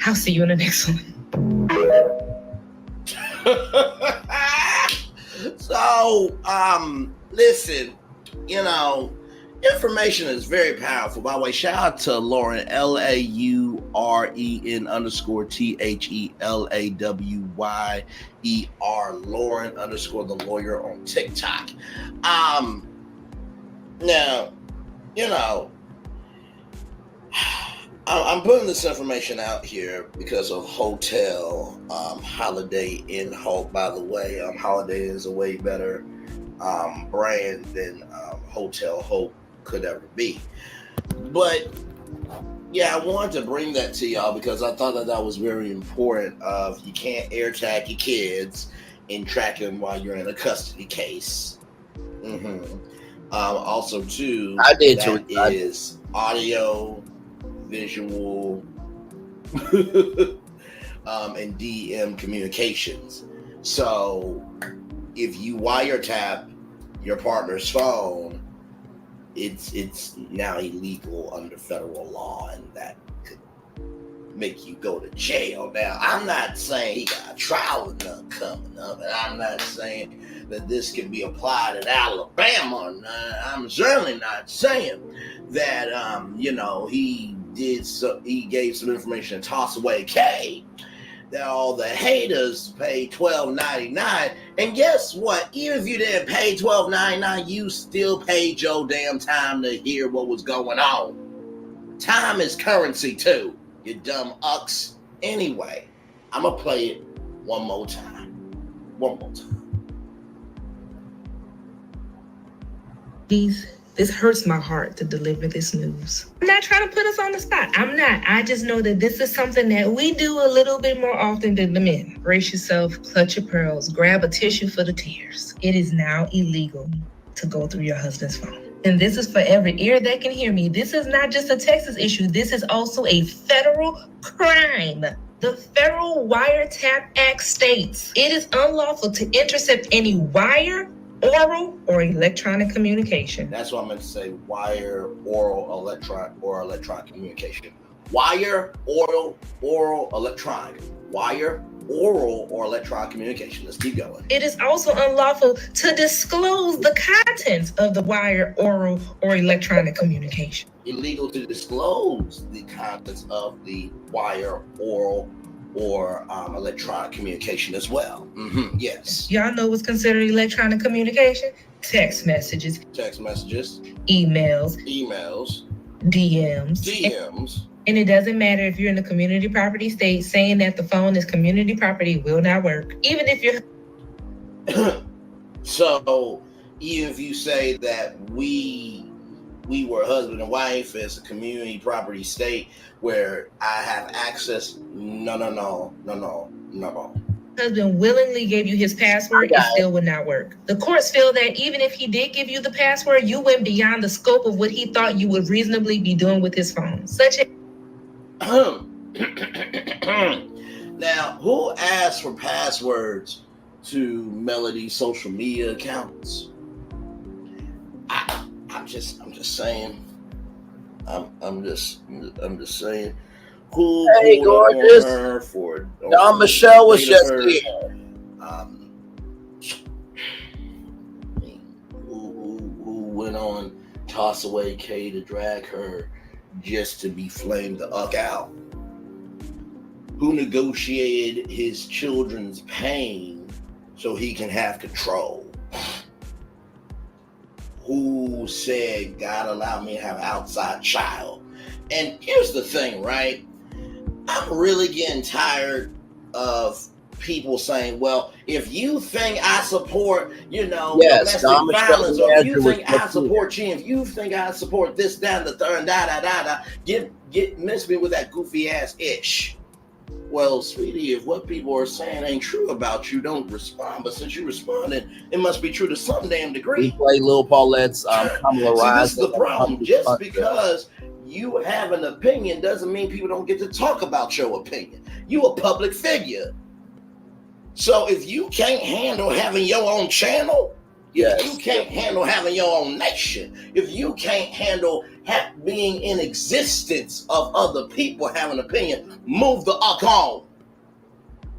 Speaker 16: I'll see you in the next one.
Speaker 12: So, listen, information is very powerful. By the way, shout out to Lauren, LAUREN _THELAWYER, Lauren _ the lawyer on TikTok. Now, I'm putting this information out here because of Hotel Holiday Inn Hope. By the way, Holiday is a way better brand than Hotel Hope could ever be. But yeah, I wanted to bring that to y'all because I thought that was very important. You can't air tag your kids and track them while you're in a custody case. Also, too, that is audio, visual, and DM communications. So if you wiretap your partner's phone, it's now illegal under federal law, and that could make you go to jail. Now, I'm not saying he got a trial enough coming up, and I'm not saying that this can be applied in Alabama. I'm certainly not saying that he gave some information to Tossaway K that all the haters paid $12.99. And guess what? Even if you didn't pay $12.99, you still paid your damn time to hear what was going on. Time is currency too, you dumb ucks. Anyway, I'm gonna play it one more time.
Speaker 16: This hurts my heart to deliver this news. I'm not trying to put us on the spot. I'm not. I just know that this is something that we do a little bit more often than the men. Brace yourself, clutch your pearls, grab a tissue for the tears. It is now illegal to go through your husband's phone. And this is for every ear that can hear me. This is not just a Texas issue. This is also a federal crime. The Federal Wiretap Act states it is unlawful to intercept any wire, oral, or electronic communication.
Speaker 12: That's what I meant to say. Wire, oral, electronic communication. Wire, oral, electronic. Wire, oral, or electronic communication. Let's keep going.
Speaker 16: It is also unlawful to disclose the contents of the wire, oral, or electronic communication.
Speaker 12: Illegal to disclose the contents of the wire, oral, or electronic communication as well. Yes.
Speaker 16: Y'all know what's considered electronic communication? Text messages. Emails. DMs. And it doesn't matter if you're in a community property state, saying that the phone is community property will not work. Even if you're...
Speaker 12: So, even if you say that we were husband and wife as a community property state where I have access, no.
Speaker 16: Husband willingly gave you his password, it still would not work. The courts feel that even if he did give you the password, you went beyond the scope of what he thought you would reasonably be doing with his phone.
Speaker 12: Now, who asked for passwords to Melody's social media accounts? I'm just saying. I'm just saying. Who hey, gorgeous. Her for? Don Michelle was just here. Who went on Tossaway K to drag her just to be flamed the uck out? Who negotiated his children's pain so he can have control. Who said God allowed me to have an outside child? And here's the thing, right? I'm really getting tired of people saying, well, if you think I support, domestic violence, or if you think I support cheating, if you think I support this, that, and the third, get miss me with that goofy ass ish. Well, sweetie, if what people are saying ain't true about you, don't respond. But since you responded, it must be true to some damn degree.
Speaker 17: We play Lil Paulette's Kamala
Speaker 12: See,
Speaker 17: Rise.
Speaker 12: this is the problem. Just because you have an opinion doesn't mean people don't get to talk about your opinion. You a public figure. So if you can't handle having your own channel, if you can't handle having your own nation, if you can't handle being in existence of other people having an opinion, move the fuck on.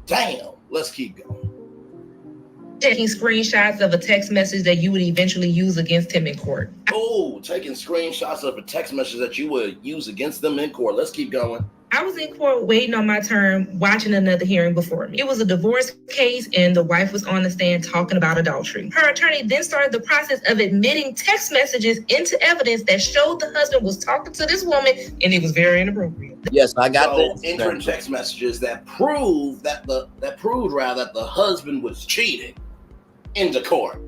Speaker 12: Damn, let's keep going.
Speaker 16: Taking screenshots of a text message that you would eventually use against him in court.
Speaker 12: Oh, taking screenshots of a text message that you would use against them in court. Let's keep going.
Speaker 16: I was in court waiting on my turn, watching another hearing before me. It was a divorce case, and the wife was on the stand talking about adultery. Her attorney then started the process of admitting text messages into evidence that showed the husband was talking to this woman, and it was very inappropriate.
Speaker 17: Yes, I got this.
Speaker 12: Entering text messages that proved that the husband was cheating into court.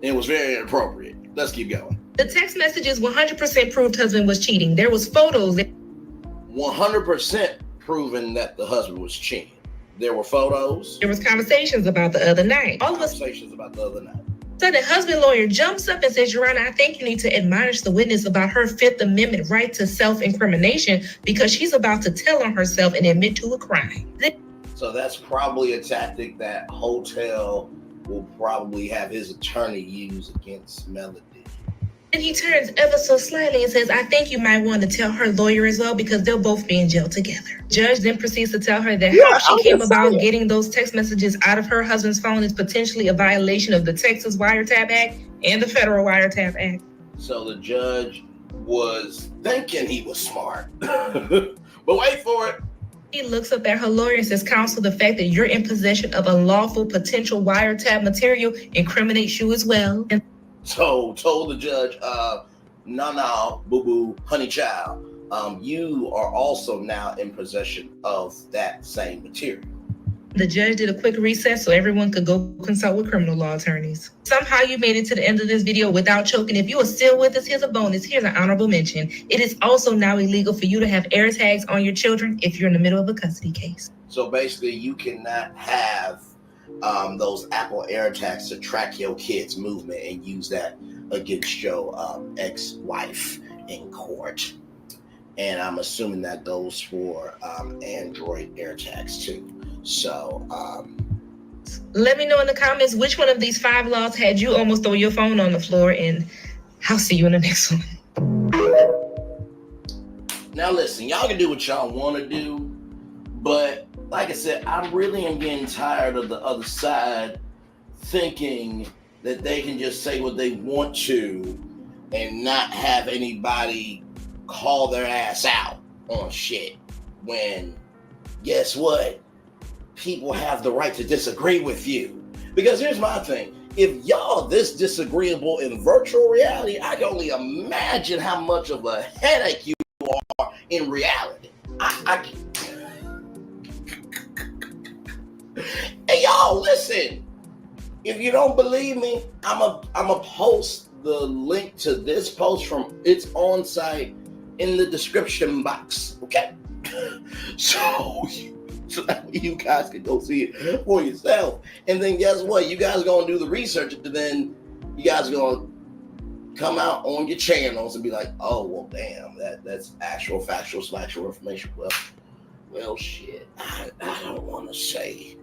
Speaker 12: It was very inappropriate. Let's keep going.
Speaker 16: The text messages 100% proved husband was cheating. There was photos.
Speaker 12: 100% proven that the husband was cheating. There were photos.
Speaker 16: There was conversations about the other night.
Speaker 12: Conversations about the other night.
Speaker 16: So the husband lawyer jumps up and says, Your Honor, I think you need to admonish the witness about her Fifth Amendment right to self-incrimination because she's about to tell on herself and admit to a crime.
Speaker 12: So that's probably a tactic that Hotel will probably have his attorney use against Melody.
Speaker 16: And he turns ever so slightly and says, I think you might want to tell her lawyer as well because they'll both be in jail together. Judge then proceeds to tell her that how she came about getting those text messages out of her husband's phone is potentially a violation of the Texas Wiretap Act and the Federal Wiretap Act.
Speaker 12: So the judge was thinking he was smart. But wait for it.
Speaker 16: He looks up at her lawyer and says, Counsel, the fact that you're in possession of unlawful potential wiretap material incriminates you as well. And
Speaker 12: So told the judge, no, boo-boo, honey child, you are also now in possession of that same material.
Speaker 16: the judge did a quick recess so everyone could go consult with criminal law attorneys. Somehow you made it to the end of this video without choking. If you are still with us, here's a bonus. Here's an honorable mention. It is also now illegal for you to have air tags on your children if you're in the middle of a custody case.
Speaker 12: So basically, you cannot have those Apple AirTags to track your kid's movement and use that against your ex-wife in court. And I'm assuming that goes for Android AirTags too. So
Speaker 16: let me know in the comments which one of these 5 laws had you almost throw your phone on the floor, and I'll see you in the next one.
Speaker 12: Now listen, y'all can do what y'all want to do, but like I said, I really am getting tired of the other side thinking that they can just say what they want to and not have anybody call their ass out on shit, when guess what? People have the right to disagree with you. Because here's my thing. If y'all this disagreeable in virtual reality, I can only imagine how much of a headache you are in reality. Hey y'all, listen. If you don't believe me, I'm a post the link to this post from its on site in the description box. Okay? So that you guys can go see it for yourself. And then guess what? You guys are gonna do the research, and then you guys are gonna come out on your channels and be like, oh well damn, that's actual factual information. Well shit. I don't wanna say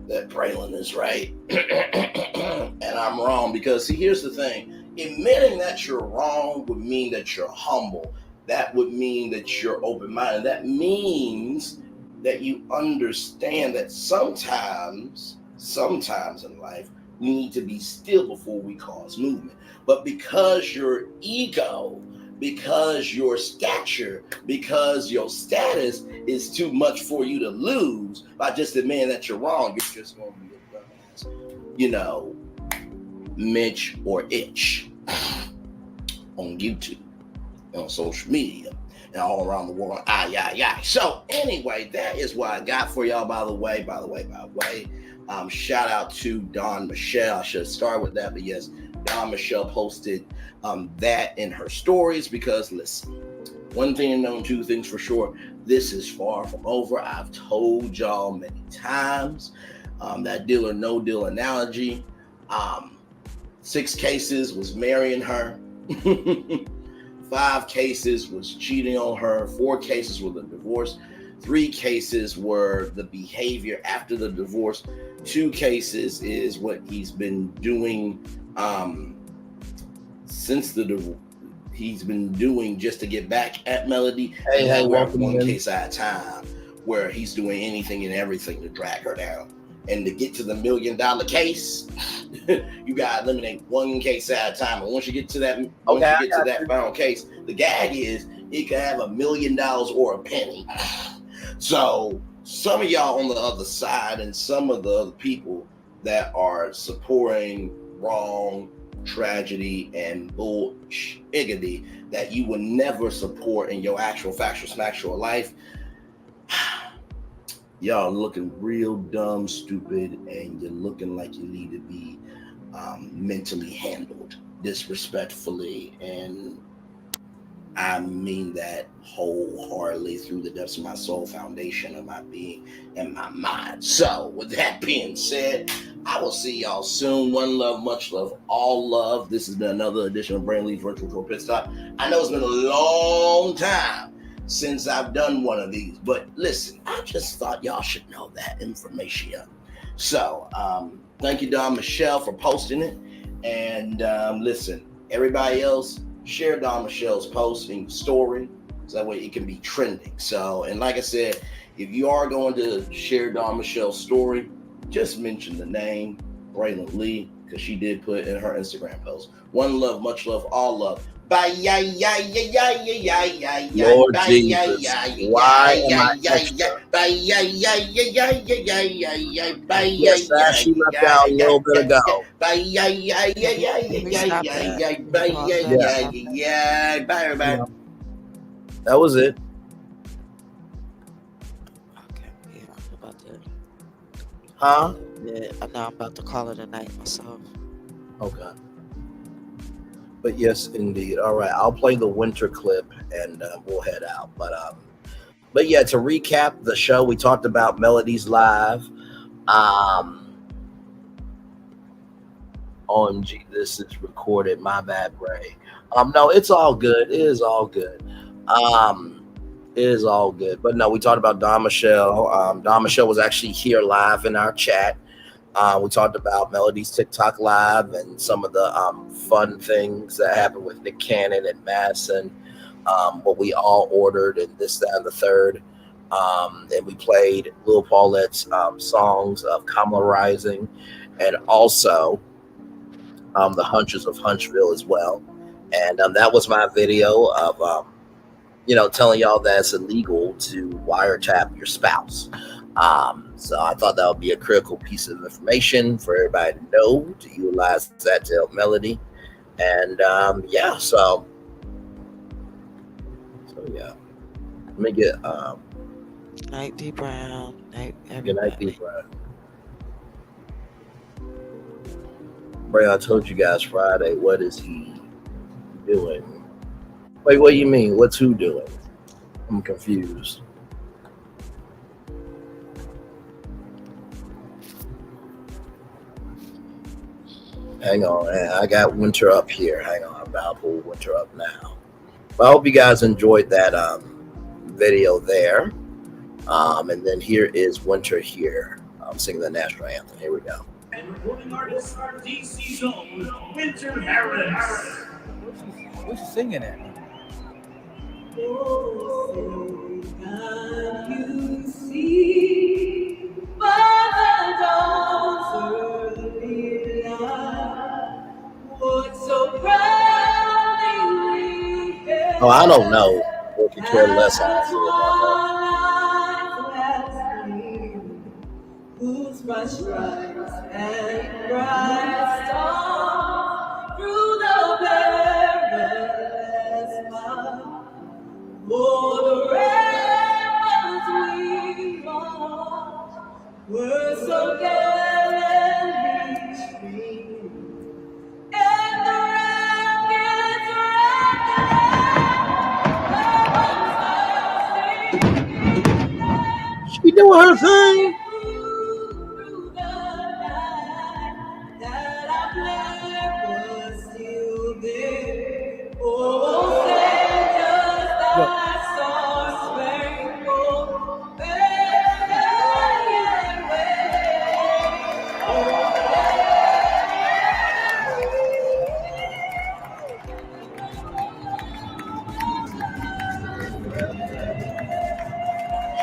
Speaker 12: that Braylon is right and I'm wrong, because see, here's the thing. Admitting that you're wrong would mean that you're humble. That would mean that you're open-minded. That means that you understand that sometimes in life, we need to be still before we cause movement. But because your ego, because your stature, because your status is too much for you to lose by just admitting that you're wrong, you're just going to be a dumbass. Mitch or Itch on YouTube, on social media, and all around the world. So anyway, that is what I got for y'all. By the way, shout out to Dawn Michelle. I should start with that, but yes, Dawn Michelle posted that in her stories because listen, one thing to know, two things for sure, this is far from over. I've told y'all many times that deal or no deal analogy. 6 cases was marrying her. 5 cases was cheating on her. 4 cases were the divorce. 3 cases were the behavior after the divorce. 2 cases is what he's been doing since the divorce. He's been doing just to get back at Melody.
Speaker 17: Hey, welcome.
Speaker 12: 1 case at a time, where he's doing anything and everything to drag her down. And to get to the $1 million case, you gotta eliminate 1 case at a time. And once you get to that, final case, the gag is it can have $1 million or a penny. So some of y'all on the other side, and some of the other people that are supporting wrong, tragedy, and bullshit that you would never support in your actual factual life, y'all looking real dumb, stupid, and you're looking like you need to be mentally handled disrespectfully. And I mean that wholeheartedly through the depths of my soul, foundation of my being and my mind. So with that being said, I will see y'all soon. One love, much love, all love. This has been another edition of Braylon Virtual Tour Pit Stop. I know it's been a long time since I've done one of these, but listen, I just thought y'all should know that information. So thank you, Dawn Michelle, for posting it. And listen, everybody else, share Dawn Michelle's post in story, so that way it can be trending. So, and like I said, if you are going to share Dawn Michelle's story, just mention the name Braylon Lee, because she did put in her Instagram post. One love, much love, all love. Bye, Lord
Speaker 17: Jesus, why am I extra? Yes, Sassy left out a little bit ago.
Speaker 12: Bye, everybody.
Speaker 17: That was it.
Speaker 13: Okay, yeah, I'm about to.
Speaker 17: Huh?
Speaker 13: Yeah, I'm about to call it a night myself.
Speaker 17: Okay. But yes, indeed. All right, I'll play the winter clip and we'll head out. But yeah, to recap the show, we talked about Melodies Live. OMG, this is recorded. My bad, Bray. No, it's all good. It is all good. It is all good. But no, we talked about Dawn Michelle. Dawn Michelle was actually here live in our chat. We talked about Melody's TikTok Live and some of the fun things that happened with Nick Cannon and Madison, what we all ordered and this, that, and the third. And we played Lil Paulette's songs of Kamala Rising and also the Hunches of Hunchville as well. And that was my video of, telling y'all that it's illegal to wiretap your spouse. So I thought that would be a critical piece of information for everybody to know, to utilize that to help Melody. And yeah, so yeah. Let me get
Speaker 13: Night D Brown. Night everybody.
Speaker 17: Good night, D Brown. Bray, I told you guys Friday, what is he doing? Wait, what do you mean? What's who doing? I'm confused. Hang on, man. I got Winter up here. Hang on, I'll pull Winter up now. But I hope you guys enjoyed that video there. And then here is Winter here. I'm singing the national anthem. Here we go.
Speaker 18: And recording artist, DC Zone, Winter Harris.
Speaker 4: What's she singing at?
Speaker 2: Oh, can you see by the dawn's early light what so proudly we hailed
Speaker 17: Oh, I don't know. What could care less, honestly, about that.
Speaker 2: whose bright stripes and bright stars through the perilous path. Oh, the ramparts we marched were so gallantly streamed, and the rackets
Speaker 17: She doing her thing.
Speaker 2: that our flag was still there. Oh, say just that star-spangled banner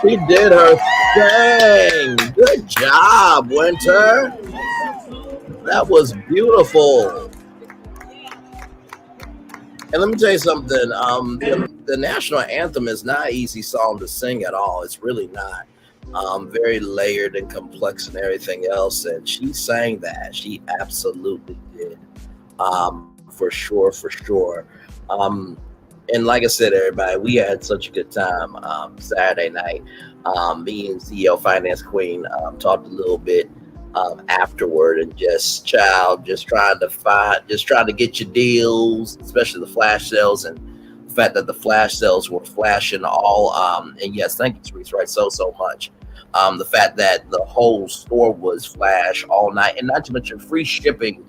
Speaker 17: She did her thing. Good job, Winter. That was beautiful. And let me tell you something. The national anthem is not an easy song to sing at all. It's really not. Very layered and complex and everything else. And she sang that. She absolutely did. For sure, for sure. And like I said, everybody, we had such a good time Saturday night. Me and CEO Finance Queen talked a little bit afterward, and just trying to get your deals, especially the flash sales, and the fact that the flash sales were flashing all. And yes, thank you, Therese, right? So much. The fact that the whole store was flash all night, and not to mention free shipping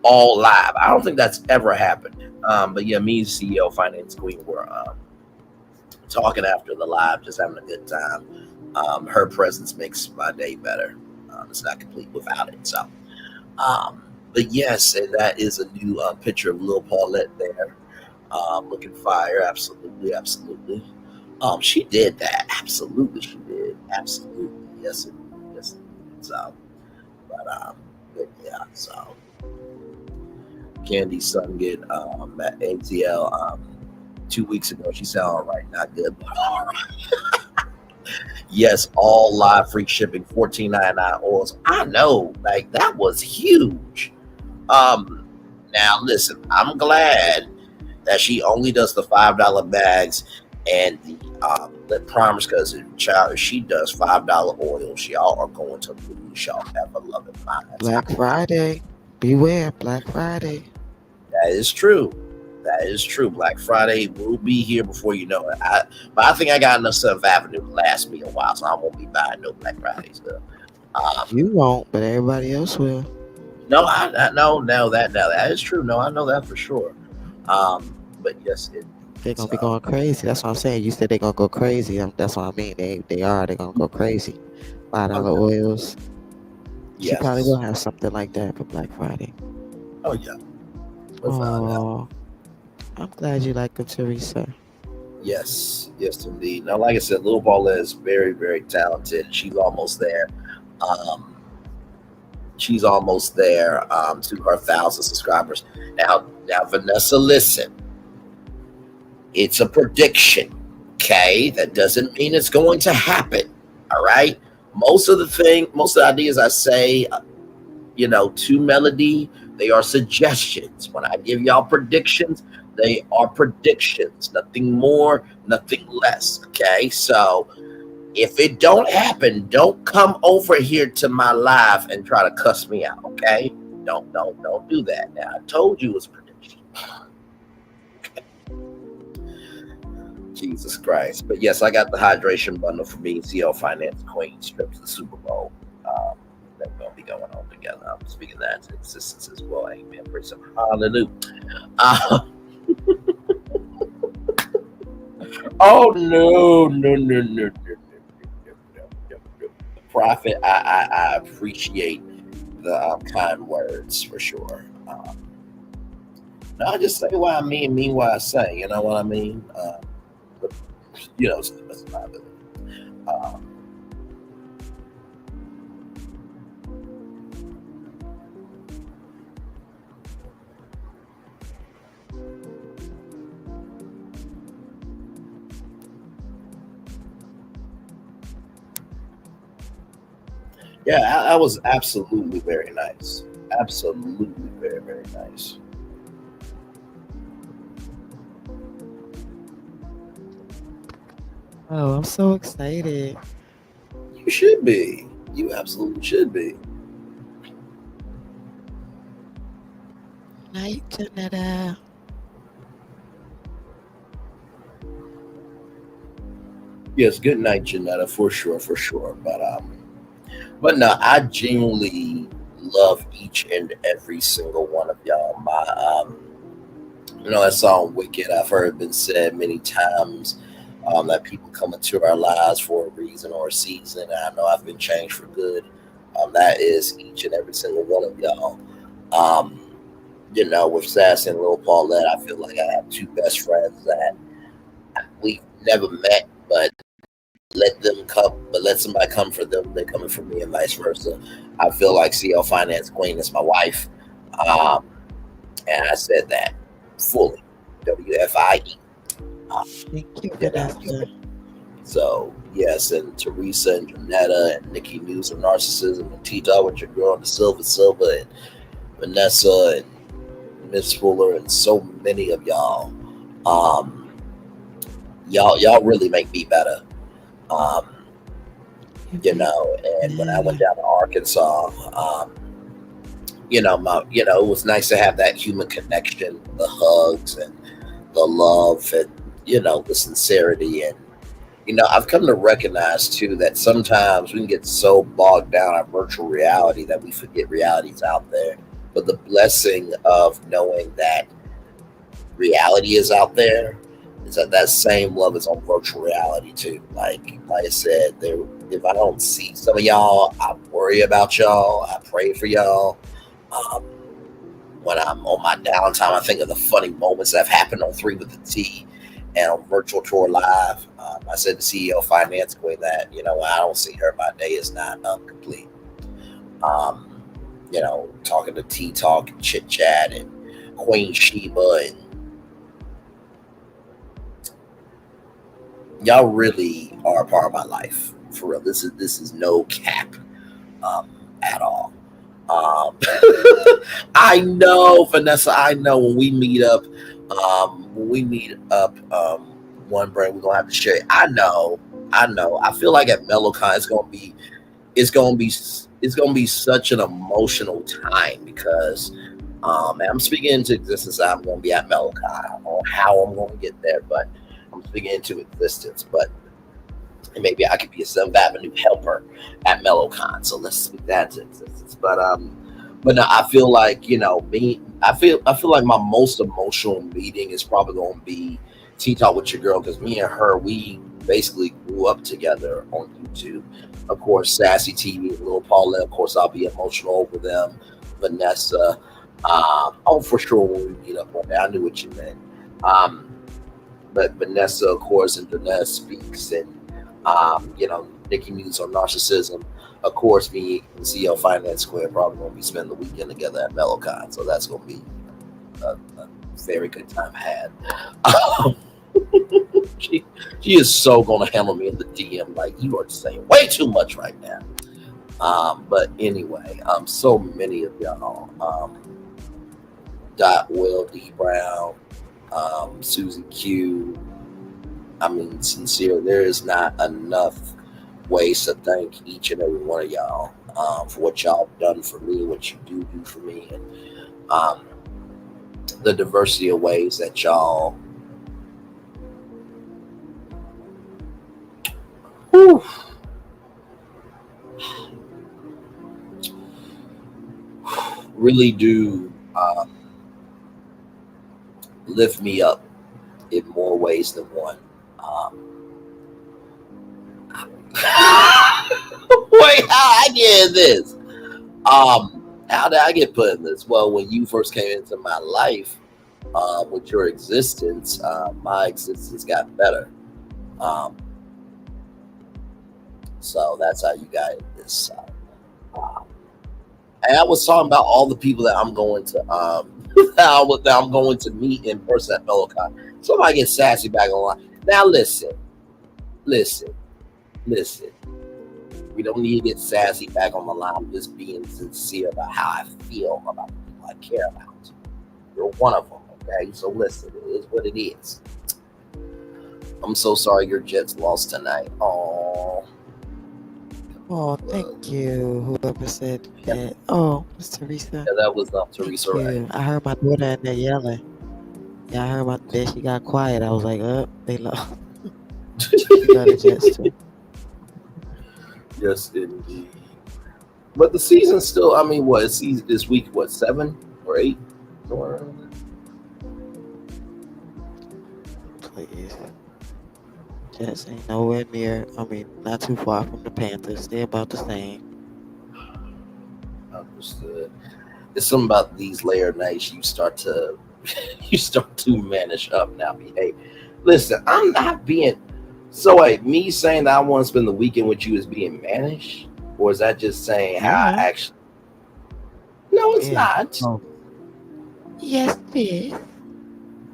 Speaker 17: all live. I don't think that's ever happened. But yeah, me and CEO Finance Queen were talking after the live, just having a good time. Her presence makes my day better. It's not complete without it. So, but yes, and that is a new picture of Lil Paulette there, looking fire. Absolutely, absolutely. She did that. Absolutely, she did. Absolutely, yes, yes. So, but yeah, so. Candy sung it at ATL 2 weeks ago. She said, all right, not good, but all right. Yes, all live free shipping, $14.99 oils. I know, like, that was huge. Now, listen, I'm glad that she only does the $5 bags and the primers, because child, if she does $5 oils, y'all are going to lose y'all ever-loving minds.
Speaker 13: Black Friday. Beware, Black Friday.
Speaker 17: That is true. That is true. Black Friday will be here before you know it. But I think I got enough Seventh Avenue to last me a while, so I won't be buying no Black Friday stuff.
Speaker 13: You won't, but everybody else will.
Speaker 17: No, I know that is true. No, I know that for sure. But yes,
Speaker 13: they're gonna be going crazy. That's what I'm saying. You said they're gonna go crazy. That's what I mean. They're gonna go crazy. $5 oils. She
Speaker 17: Yes.
Speaker 13: probably will have something like that for Black Friday.
Speaker 17: Oh yeah.
Speaker 13: Oh, I'm glad you like them, Teresa.
Speaker 17: Yes, indeed. Now, like I said, Lil Paulette is very, very talented. She's almost there. She's almost there to her 1,000 subscribers. Now, Vanessa, listen. It's a prediction, okay? That doesn't mean it's going to happen, all right? Most of the ideas I say, to Melody, they are suggestions. When I give y'all predictions, they are predictions. Nothing more, nothing less, okay? So if it don't happen, don't come over here to my live and try to cuss me out, okay? Don't do that. Now, I told you it was a prediction. Okay. Jesus Christ. But yes, I got the hydration bundle for me and CEO Finance Queen strips the Super Bowl. That's going to be going on together. I'm speaking that to existence as well. Amen. Praise him. Hallelujah. Oh, no. Prophet, I appreciate the kind words for sure. I just say what I mean what I say. You know what I mean? That's my ability. Yeah, that was absolutely very nice. Absolutely very, very nice.
Speaker 13: Oh, I'm so excited.
Speaker 17: You should be. You absolutely should be.
Speaker 13: Night, Janetta.
Speaker 17: Yes, good night, Janetta, for sure, for sure. But no, I genuinely love each and every single one of y'all. That song "Wicked." I've heard it been said many times that people come into our lives for a reason or a season. And I know I've been changed for good. That is each and every single one of y'all. Um, with Sassy and Lil Paulette, I feel like I have two best friends that we've never met, but let somebody come for them, they're coming for me, and vice versa. I feel like CL Finance Queen is my wife. And I said that fully. WFIE.
Speaker 13: Thank you, Vanessa.
Speaker 17: So, yes, and Teresa and Janetta and Nikki News of Narcissism and T-Dog with your girl, the Silva, and Vanessa and Miss Fuller, and so many of y'all. Y'all really make me better. And when I went down to Arkansas, it was nice to have that human connection, the hugs and the love and, the sincerity. And, I've come to recognize too that sometimes we can get so bogged down on virtual reality that we forget reality's out there. But the blessing of knowing that reality is out there is that same love is on virtual reality too. Like I said, if I don't see some of y'all, I worry about y'all. I pray for y'all. When I'm on my downtime, I think of the funny moments that have happened on 3 with the T and on Virtual Tour Live. I said to CEO Finance Queen that, when I don't see her, my day is not complete. Talking to T Talk and Chit Chat and Queen Sheba, and y'all really are a part of my life. For real. This is no cap at all. I know, Vanessa, I know when we meet up, one brain, we're gonna have to share it. I know. I feel like at MeloCon it's gonna be such an emotional time because I'm speaking into existence. I'm gonna be at MeloCon. I don't know how I'm gonna get there, but I'm speaking into existence. But maybe I could be a 7th Avenue helper at MeloCon. So let's speak that to existence. But no, I feel like I feel like my most emotional meeting is probably going to be Tea Talk with your girl, because me and her, we basically grew up together on YouTube. Of course, Sassy TV, Lil Paulette. Of course, I'll be emotional over them. Vanessa, for sure when we meet up one day. I knew what you meant. But Vanessa, of course, and Vanessa Speaks, and Nikki News on Narcissism. Of course, me and CEO Finance Square probably going to be spending the weekend together at MeloCon, so that's going to be a very good time had. She is so going to handle me in the DM like you are saying way too much right now. But anyway, so many of y'all, Dot Will, D Brown, Susie Q. I mean, sincere, there is not enough ways to thank each and every one of y'all for what y'all done for me, what you do for me, and the diversity of ways that y'all really do lift me up in more ways than one. Wait, how I get in this? How did I get put in this? Well, when you first came into my life, with your existence, my existence got better. So that's how you got in this. And I was talking about all the people that I'm going to that I'm going to meet in person at MeloCon. Somebody get Sassy back online. Now listen. We don't need to get Sassy back on the line. I'm just being sincere about how I feel about the people I care about. You're one of them, okay? So listen, it is what it is. I'm so sorry your Jets lost tonight. Oh,
Speaker 13: thank you. Whoever said that. Oh, Miss Teresa.
Speaker 17: Yeah, that was Teresa, right?
Speaker 13: I heard my daughter in there yelling. Yeah, I heard about that. She got quiet. I was like, they lost. She got the Jets too.
Speaker 17: Yes, indeed. But the season's still, I mean, what? Season this week, what, 7 or 8?
Speaker 13: Please. Jets ain't nowhere near, not too far from the Panthers. They're about the same.
Speaker 17: Understood. There's something about these layer nights you start to manage up now, behave. Listen, I'm not being so wait, me saying that I want to spend the weekend with you is being mannish? Or is that just saying how I actually No, it's not.
Speaker 13: Oh. Yes, it is.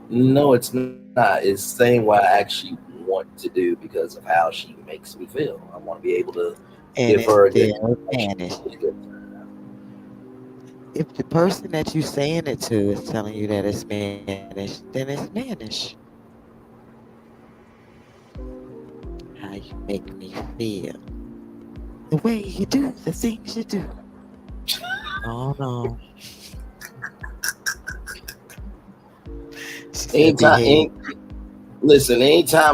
Speaker 17: No, it's not. It's saying what I actually want to do because of how she makes me feel. I want to be able to give her a good
Speaker 13: mannish. If the person that you're saying it to is telling you that it's mannish, then it's mannish. How you make me feel. The way you do the things you do. Oh no.
Speaker 17: Anytime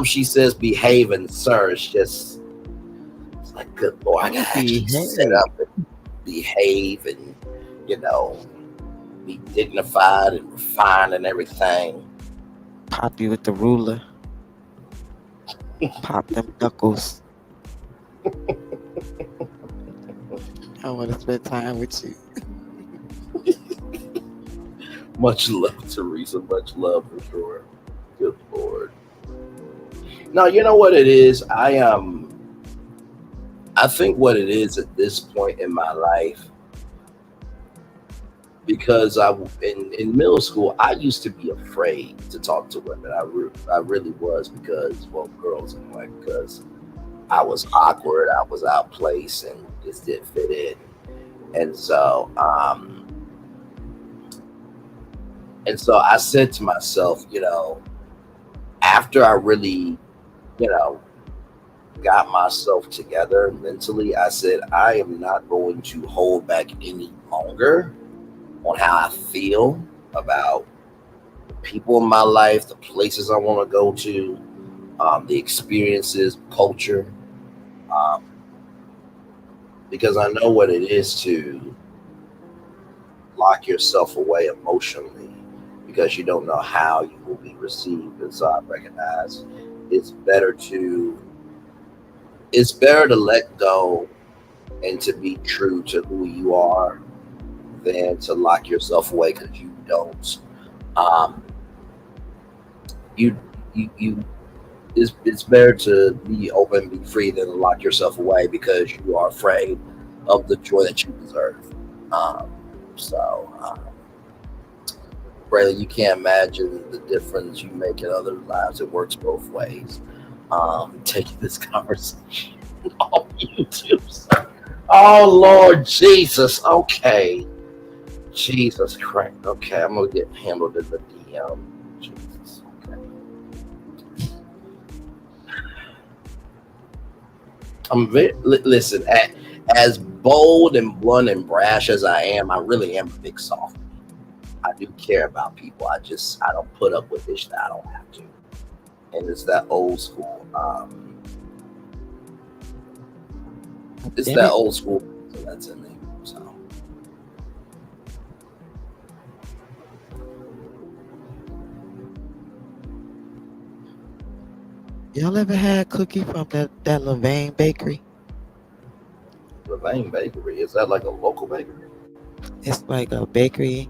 Speaker 17: she says behaving, sir, it's like, good Lord, I gotta actually set up and behave and, be dignified and refined and everything.
Speaker 13: Pop you with the ruler. Pop them knuckles. I want to spend time with you.
Speaker 17: Much love, Teresa. Much love for sure. Good Lord. No, you know what it is? I think what it is at this point in my life, because in middle school, I used to be afraid to talk to women. I really was because, well, girls anyway, because I was awkward, I was out of place, and just didn't fit in. And so I said to myself, after I really, got myself together mentally, I said, I am not going to hold back any longer on how I feel about the people in my life, the places I want to go to, the experiences, culture, because I know what it is to lock yourself away emotionally because you don't know how you will be received. And so I recognize it's better to let go and to be true to who you are than to lock yourself away because you don't. It's better to be open, be free than to lock yourself away because you are afraid of the joy that you deserve. Braylon, you can't imagine the difference you make in other lives. It works both ways. Taking this conversation off YouTube. Oh Lord Jesus. Okay. Jesus Christ. Okay, I'm gonna get handled in the DM. Jesus. Okay. Listen. As bold and blunt and brash as I am, I really am a big softie. I do care about people. I don't put up with this that I don't have to. And it's that old school. That old school that's in me. So.
Speaker 13: Y'all ever had cookie from that Levain Bakery?
Speaker 17: Levain Bakery, is that like a local bakery?
Speaker 13: It's like a bakery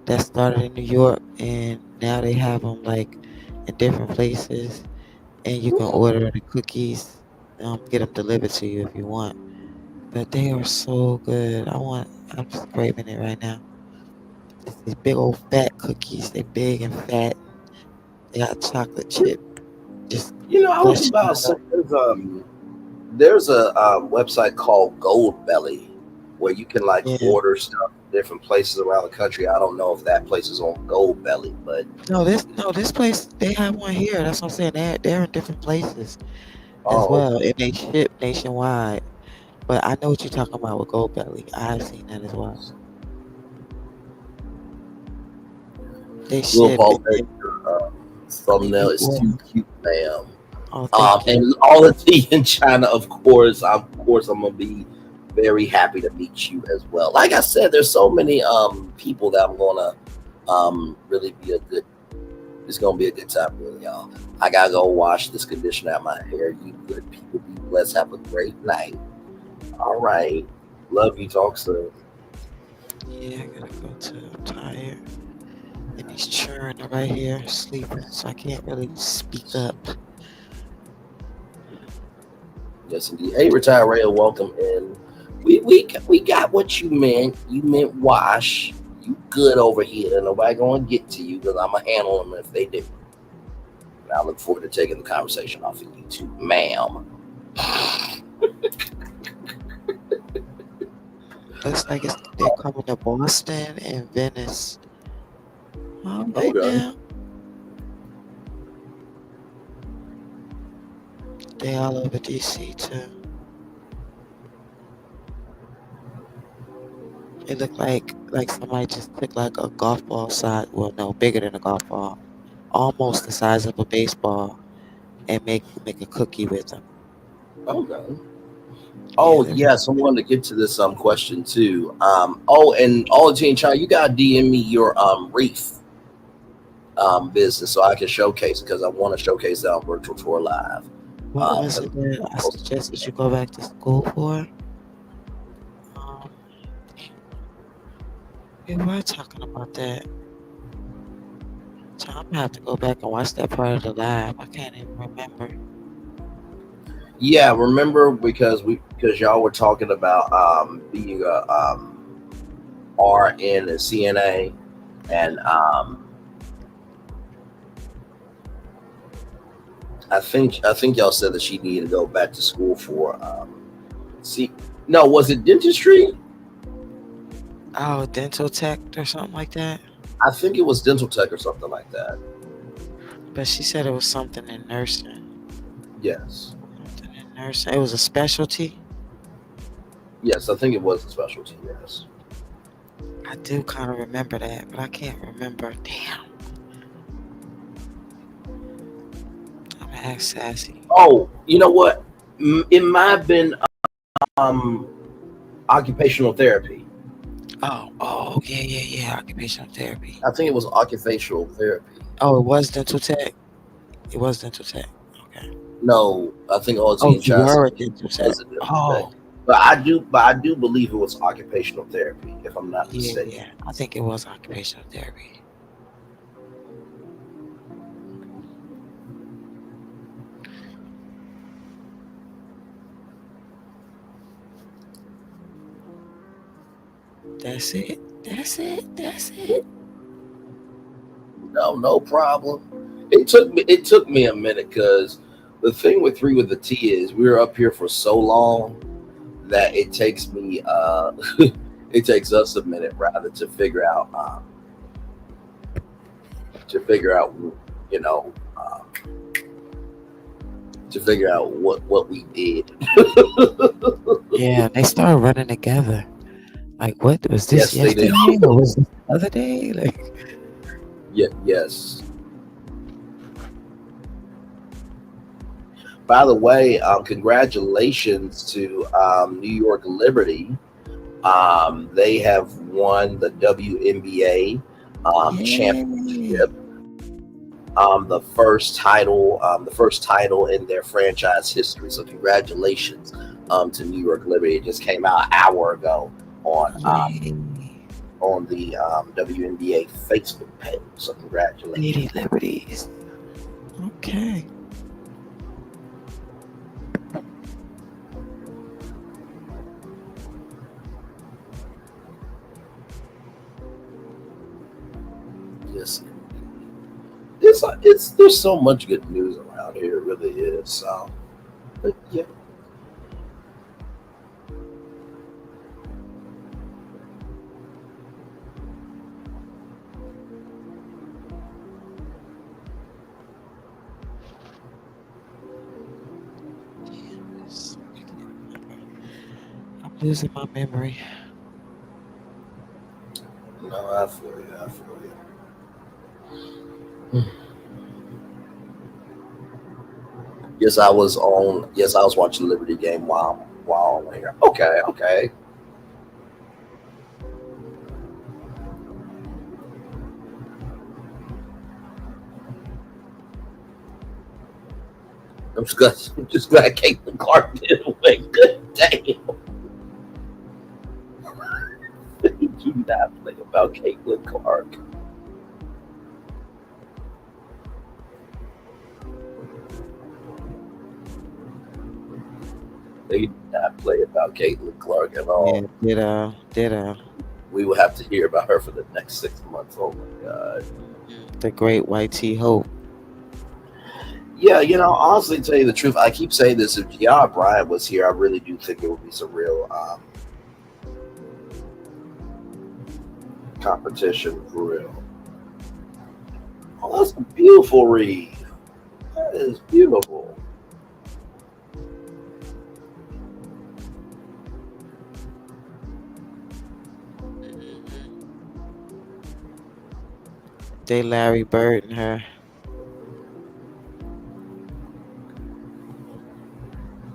Speaker 13: that started in New York, and now they have them like in different places, and you can order the cookies, get them delivered to you if you want. But they are so good. I'm just craving it right now. It's these big old fat cookies. They're big and fat. They got chocolate chip.
Speaker 17: I was about to say there's a website called Gold Belly where you can like order stuff different places around the country. I don't know if that place is on Gold Belly, but
Speaker 13: this place, they have one here. That's what I'm saying. They're in different places as well, and they ship nationwide. But I know what you're talking about with Gold Belly. I've seen that as well. They ship
Speaker 17: Paulette, your thumbnail is too cute, ma'am.
Speaker 13: Oh,
Speaker 17: and all the tea in China, of course, I'm gonna be very happy to meet you as well. Like I said, there's so many people that I'm gonna really be it's gonna be a good time with y'all. I gotta go wash this conditioner out my hair. You good people be blessed. Have a great night. All right. Love you. Talk soon.
Speaker 13: Yeah, I gotta go too. I'm tired. And he's churning right here, sleeping, so I can't really speak up.
Speaker 17: Yes, indeed. Hey, Retired Rail, welcome in. We got what you meant. You meant wash. You good over here. Nobody gonna get to you because I'm gonna handle them if they do. And I look forward to taking the conversation off of you too, ma'am.
Speaker 13: Looks like they're coming to Boston and Venice. All right now. They all over DC too. It looked like somebody just took like a golf ball size, well no, bigger than a golf ball, almost the size of a baseball, and make a cookie with them.
Speaker 17: Okay. Oh yes, I wanted to get to this question too. And all Gene Chai, you gotta DM me your reef business so I can showcase it because I want to showcase that on Virtual Tour Live.
Speaker 13: What was it that I suggested you go back to school for? We were talking about that. So I'm gonna have to go back and watch that part of the live. I can't even remember.
Speaker 17: Yeah, remember because y'all were talking about being a RN and CNA, and I think y'all said that she needed to go back to school for was it dentistry?
Speaker 13: Oh, dental tech or something like that.
Speaker 17: I think it was dental tech or something like that.
Speaker 13: But she said it was something in nursing.
Speaker 17: Yes.
Speaker 13: Something in nursing. It was a specialty.
Speaker 17: Yes, I think it was a specialty. Yes.
Speaker 13: I do kind of remember that, but I can't remember. Damn. I'm gonna ask Sassy.
Speaker 17: Oh, you know what? It might have been occupational therapy.
Speaker 13: Oh, yeah. Occupational therapy.
Speaker 17: I think it was occupational therapy.
Speaker 13: Oh, it was dental tech. It was dental tech. Okay.
Speaker 17: No, I think all
Speaker 13: you were a dental tech. Oh.
Speaker 17: But I do believe it was occupational therapy, if I'm not mistaken.
Speaker 13: Yeah, I think it was occupational therapy. That's it.
Speaker 17: No problem. It took me a minute because the thing with 3 with the T is we were up here for so long that it takes me it takes us a minute rather to figure out what we did.
Speaker 13: Yeah, they started running together. Like, what was this yesterday or was this the other day? Like,
Speaker 17: yes. By the way, congratulations to New York Liberty. They have won the WNBA championship. The first title in their franchise history. So congratulations to New York Liberty. It just came out an hour ago on the WNBA Facebook page. So congratulations.
Speaker 13: Lady Liberties. Okay.
Speaker 17: Yes. There's so much good news around here. It really is. So, but yeah.
Speaker 13: Losing my memory.
Speaker 17: No, I feel you. Yes, I was on. Yes, I was watching Liberty game while I'm here. Okay. I'm just glad Caitlin Clark didn't win. Good damn. Do not play about Caitlin Clark. They did not play about Caitlin Clark at all.
Speaker 13: Yeah, ditto.
Speaker 17: We will have to hear about her for the next 6 months. Oh my God.
Speaker 13: The great YT Hope.
Speaker 17: Yeah, honestly, to tell you the truth, I keep saying this. If Gia Bryant was here, I really do think it would be some real competition for real. Oh, that's a beautiful read. That is beautiful.
Speaker 13: They Larry Bird and her.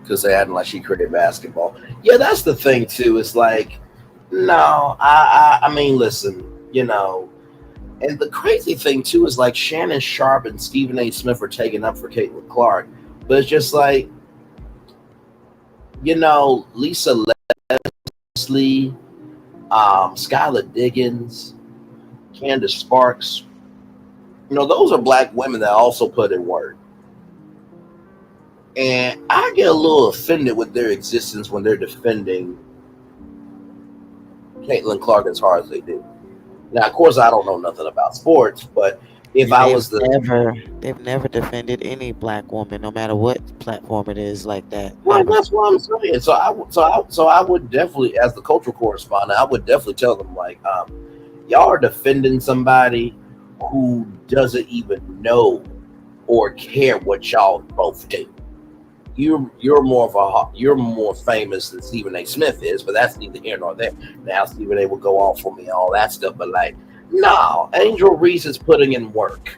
Speaker 17: Because they acting like she created basketball. Yeah, that's the thing too. It's like, no, I mean, listen, and the crazy thing too is like Shannon Sharp and Stephen A. Smith are taking up for Caitlin Clark, but it's just like, Lisa Leslie, Skylar Diggins, Candace Sparks. Those are black women that also put in work. And I get a little offended with their existence when they're defending Caitlin Clark as hard as they do. Now, of course, I don't know nothing about sports, but if I was
Speaker 13: they've never defended any black woman, no matter what platform it is, like that.
Speaker 17: Right, that's what I'm saying. So I would definitely, as the cultural correspondent, I would definitely tell them like, y'all are defending somebody who doesn't even know or care what y'all both do. You're more famous than Stephen A. Smith is, but that's neither here nor there. Now Stephen A. will go off on me and all that stuff, but like, no, Angel Reese is putting in work.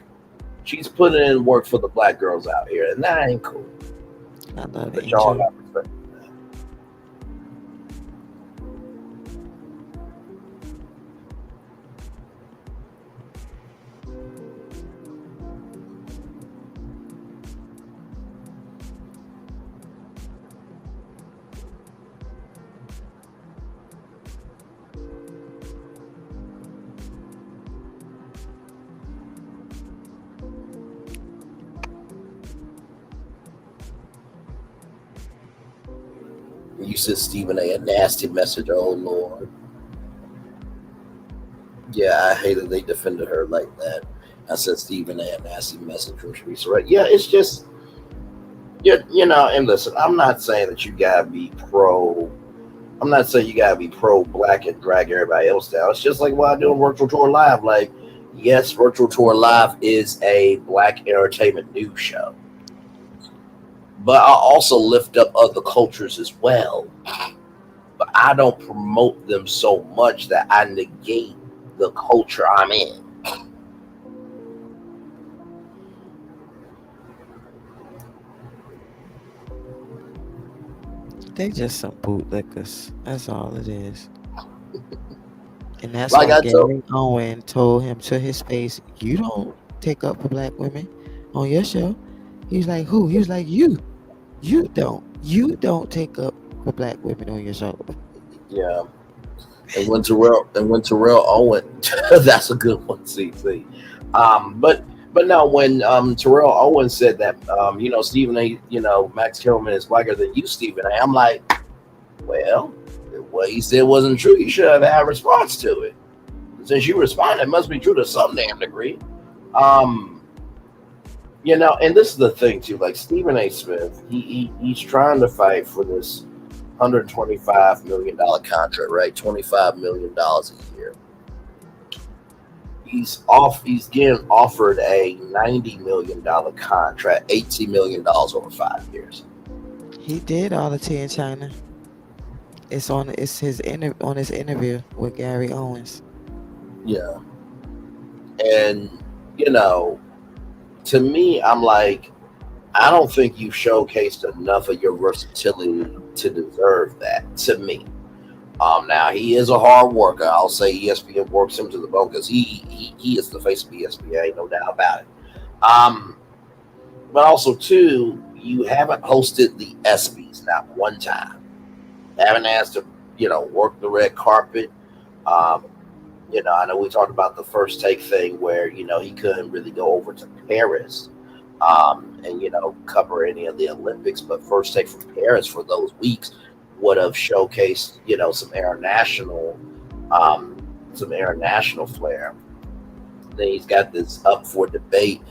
Speaker 17: She's putting in work for the black girls out here, and that ain't cool.
Speaker 13: I love
Speaker 17: but y'all got respect. You sent Stephen A. nasty message. Oh Lord. Yeah, I hate that they defended her like that. I sent Stephen A. nasty message from Teresa. Right? Yeah, it's just, and listen, I'm not saying that you gotta be pro. I'm not saying you gotta be pro black and drag everybody else down. It's just like what I do on Virtual Tour Live. Like, yes, Virtual Tour Live is a black entertainment news show, but I also lift up other cultures as well. But I don't promote them so much that I negate the culture I'm in.
Speaker 13: They just some bootlickers. That's all it is. And that's
Speaker 17: Like
Speaker 13: why
Speaker 17: I
Speaker 13: Gary Owen told him to his face, "You don't take up for black women on your show." He's like, "Who?" He was like, "You. You don't take up for black women on your show."
Speaker 17: Yeah. And when Terrell Owen, that's a good one, CC. But no, when Terrell Owen said that, Stephen A, Max Kellerman is blacker than you, Stephen A, I'm like, well, what he said wasn't true. You should have had a response to it. Since you responded, it must be true to some damn degree. And this is the thing too, like Stephen A. Smith, he's trying to fight for this $125 million contract, right? $25 million a year. He's getting offered a $90 million contract, $18 million over 5 years.
Speaker 13: He did all the tea in China. It's his on his interview with Gary Owens.
Speaker 17: Yeah. And, you know, to me, I'm like, I don't think you've showcased enough of your versatility to deserve that, to me. Now he is a hard worker. I'll say ESPN works him to the bone because he is the face of ESPN, ain't no doubt about it. But also too, you haven't hosted the ESPYs not one time. Haven't asked to, work the red carpet. Um, I know we talked about the first take thing where, he couldn't really go over to Paris and, cover any of the Olympics. But first take from Paris for those weeks would have showcased, some international flair. Then he's got this Up for Debate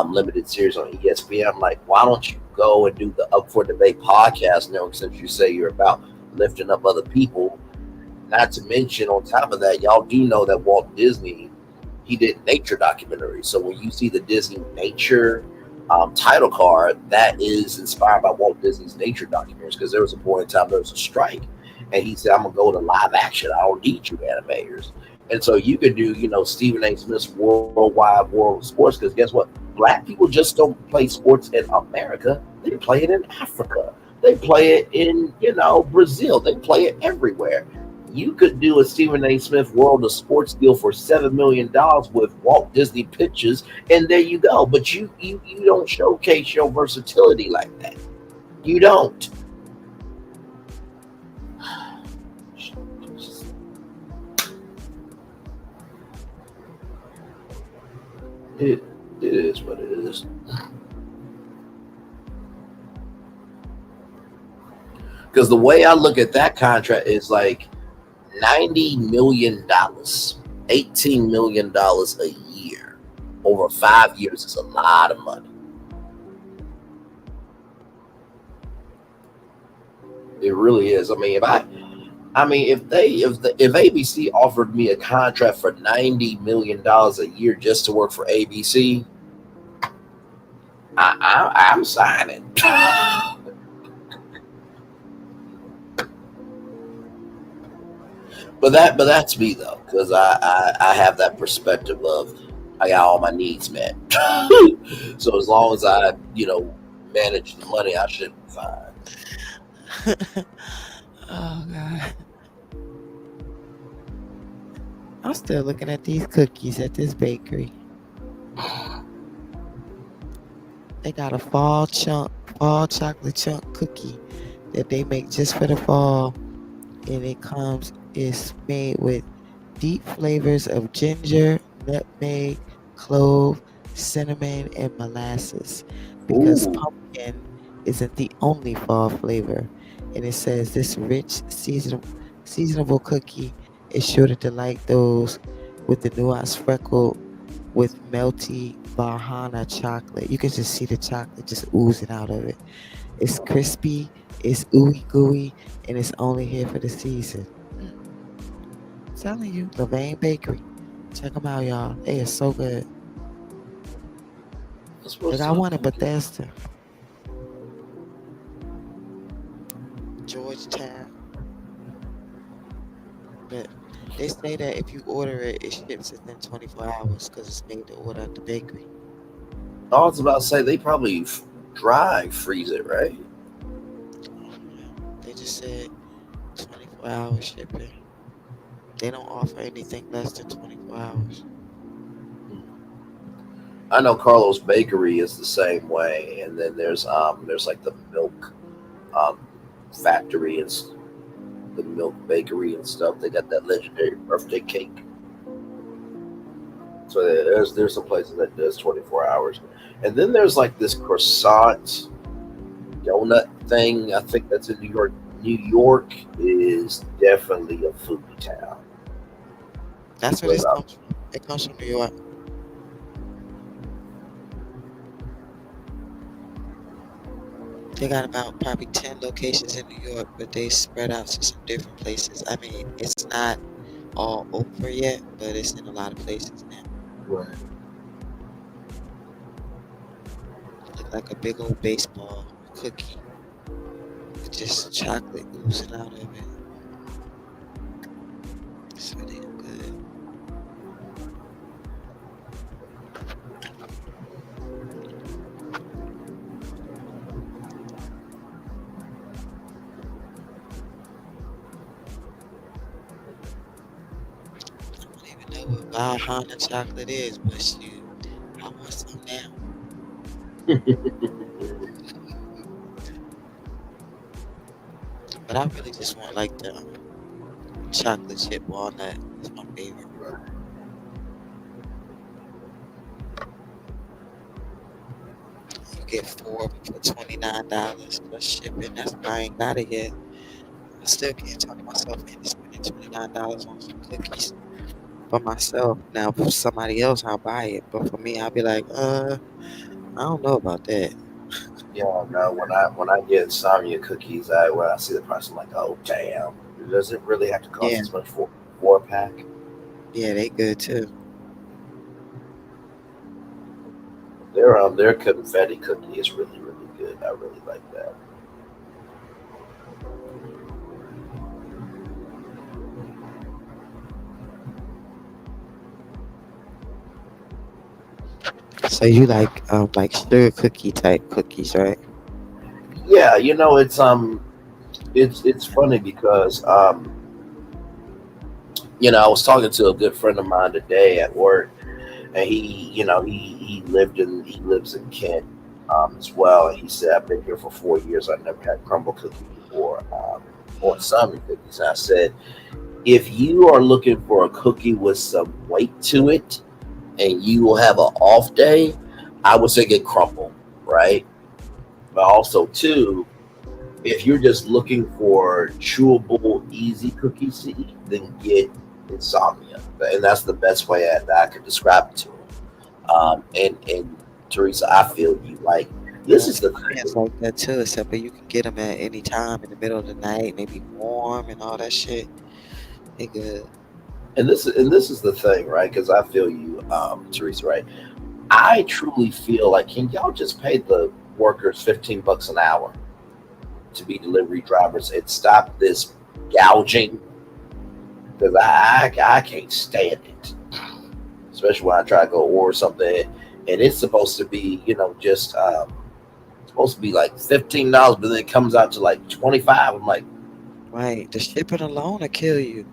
Speaker 17: limited series on ESPN. I'm like, why don't you go and do the Up for Debate podcast now, since you say you're about lifting up other people? Not to mention, on top of that, y'all do know that Walt Disney, he did nature documentaries. So when you see the Disney nature title card, that is inspired by Walt Disney's nature documentaries, because there was a point in time there was a strike. And he said, I'm going to go to live action. I don't need you animators. And so you could do, Stephen A. Smith's Worldwide World of Sports, because guess what? Black people just don't play sports in America. They play it in Africa. They play it in, Brazil. They play it everywhere. You could do a Stephen A. Smith World of Sports deal for $7 million with Walt Disney Pictures, and there you go. But you don't showcase your versatility like that. You don't. It is what it is. Because the way I look at that contract is like $90 million, $18 million a year over 5 years is a lot of money. It really is. If ABC offered me a contract for $90 million a year just to work for ABC, I'm signing. But that's me though, because I have that perspective of I got all my needs met. So as long as I manage the money, I should be fine.
Speaker 13: Oh God. I'm still looking at these cookies at this bakery. They got a fall chocolate chunk cookie that they make just for the fall. And it's made with deep flavors of ginger, nutmeg, clove, cinnamon, and molasses. Because pumpkin isn't the only fall flavor. And it says this rich, seasonable cookie is sure to delight those with the nuanced freckle with melty Bahana chocolate. You can just see the chocolate just oozing out of it. It's crispy, it's ooey gooey, and it's only here for the season. I'm telling you, Levain Bakery. Check them out, y'all. They are so good. Like I wanted Bethesda. Georgetown. But they say that if you order it, it ships within 24 hours because it's made to order at the bakery.
Speaker 17: I was about to say they probably dry freeze it, right?
Speaker 13: They just said 24 hours shipping. They don't offer anything less than 24 hours.
Speaker 17: I know Carlos Bakery is the same way, and then there's like the milk factory and the milk bakery and stuff. They got that legendary birthday cake. So there's some places that does 24 hours, and then there's like this croissant donut thing. I think that's in New York. New York is definitely a foodie town.
Speaker 13: That's where this comes from. It comes from New York. They got about probably 10 locations in New York, but they spread out to some different places. I mean, it's not all over yet, but it's in a lot of places now.
Speaker 17: Right.
Speaker 13: Look like a big old baseball cookie with just chocolate oozing out of it. The chocolate is, but shoot, I want some now. But I really just want like the chocolate chip walnut. That's my favorite. You get 4 of them for $29 plus shipping. That's why I ain't got it yet. I still can't talk myself into spending $29 on some cookies for myself. Now, for somebody else, I'll buy it. But for me, I'll be like, I don't know about that.
Speaker 17: Yeah, no. When I get Insomnia cookies, when I see the price, I'm like, oh damn. Does it really have to cost
Speaker 13: Yeah.
Speaker 17: this much for 4-pack?
Speaker 13: Yeah, they good too.
Speaker 17: Their confetti cookie is really really good. I really like that.
Speaker 13: So you like sugar cookie type cookies, right?
Speaker 17: Yeah, it's funny because I was talking to a good friend of mine today at work, and he lives in Kent as well, and he said I've been here for 4 years. I never had crumble cookie or Insomnia cookies. And I said, if you are looking for a cookie with some weight to it, and you will have an off day, I would say get crumble, right? But also too, if you're just looking for chewable, easy cookies to eat, then get Insomnia, and that's the best way that I could describe it to them. And Teresa, I feel you. Like this is the thing.
Speaker 13: It's like that too, except but you can get them at any time in the middle of the night, maybe warm and all that shit. They good.
Speaker 17: And this is the thing, right? Because I feel you, Teresa, right? I truly feel like, can y'all just pay the workers $15 an hour to be delivery drivers and stop this gouging? Because I can't stand it, especially when I try to go order something and it's supposed to be just supposed to be like $15, but then it comes out to like 25. I'm like,
Speaker 13: right, the shipping alone will kill you.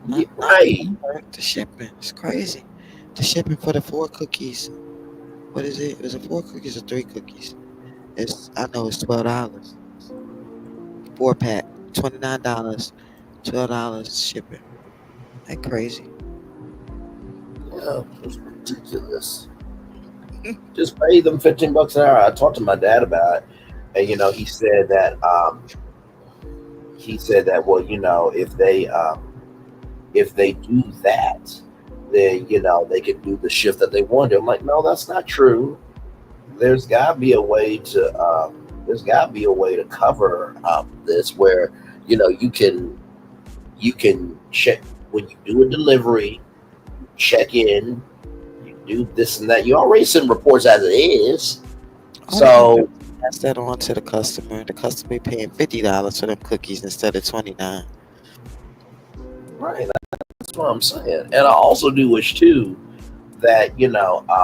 Speaker 17: Right.
Speaker 13: The shipping, it's crazy. The shipping for the 4 cookies. What is it? Is it 4 cookies or 3 cookies? I know it's $12. 4-pack, $29, $12 shipping. That crazy.
Speaker 17: Yeah, it's ridiculous. Just pay them $15 an hour. I talked to my dad about it, and he said that well, if they do that, then they can do the shift that they want to. I'm like, no, that's not true. There's got to be a way to cover this where you can check when you do a delivery, check in, you do this and that. You already send reports as it is, so
Speaker 13: pass that on to the customer. The customer paying $50 for them cookies instead of $29.
Speaker 17: Right, that's what I'm saying. And I also do wish too that DoorDash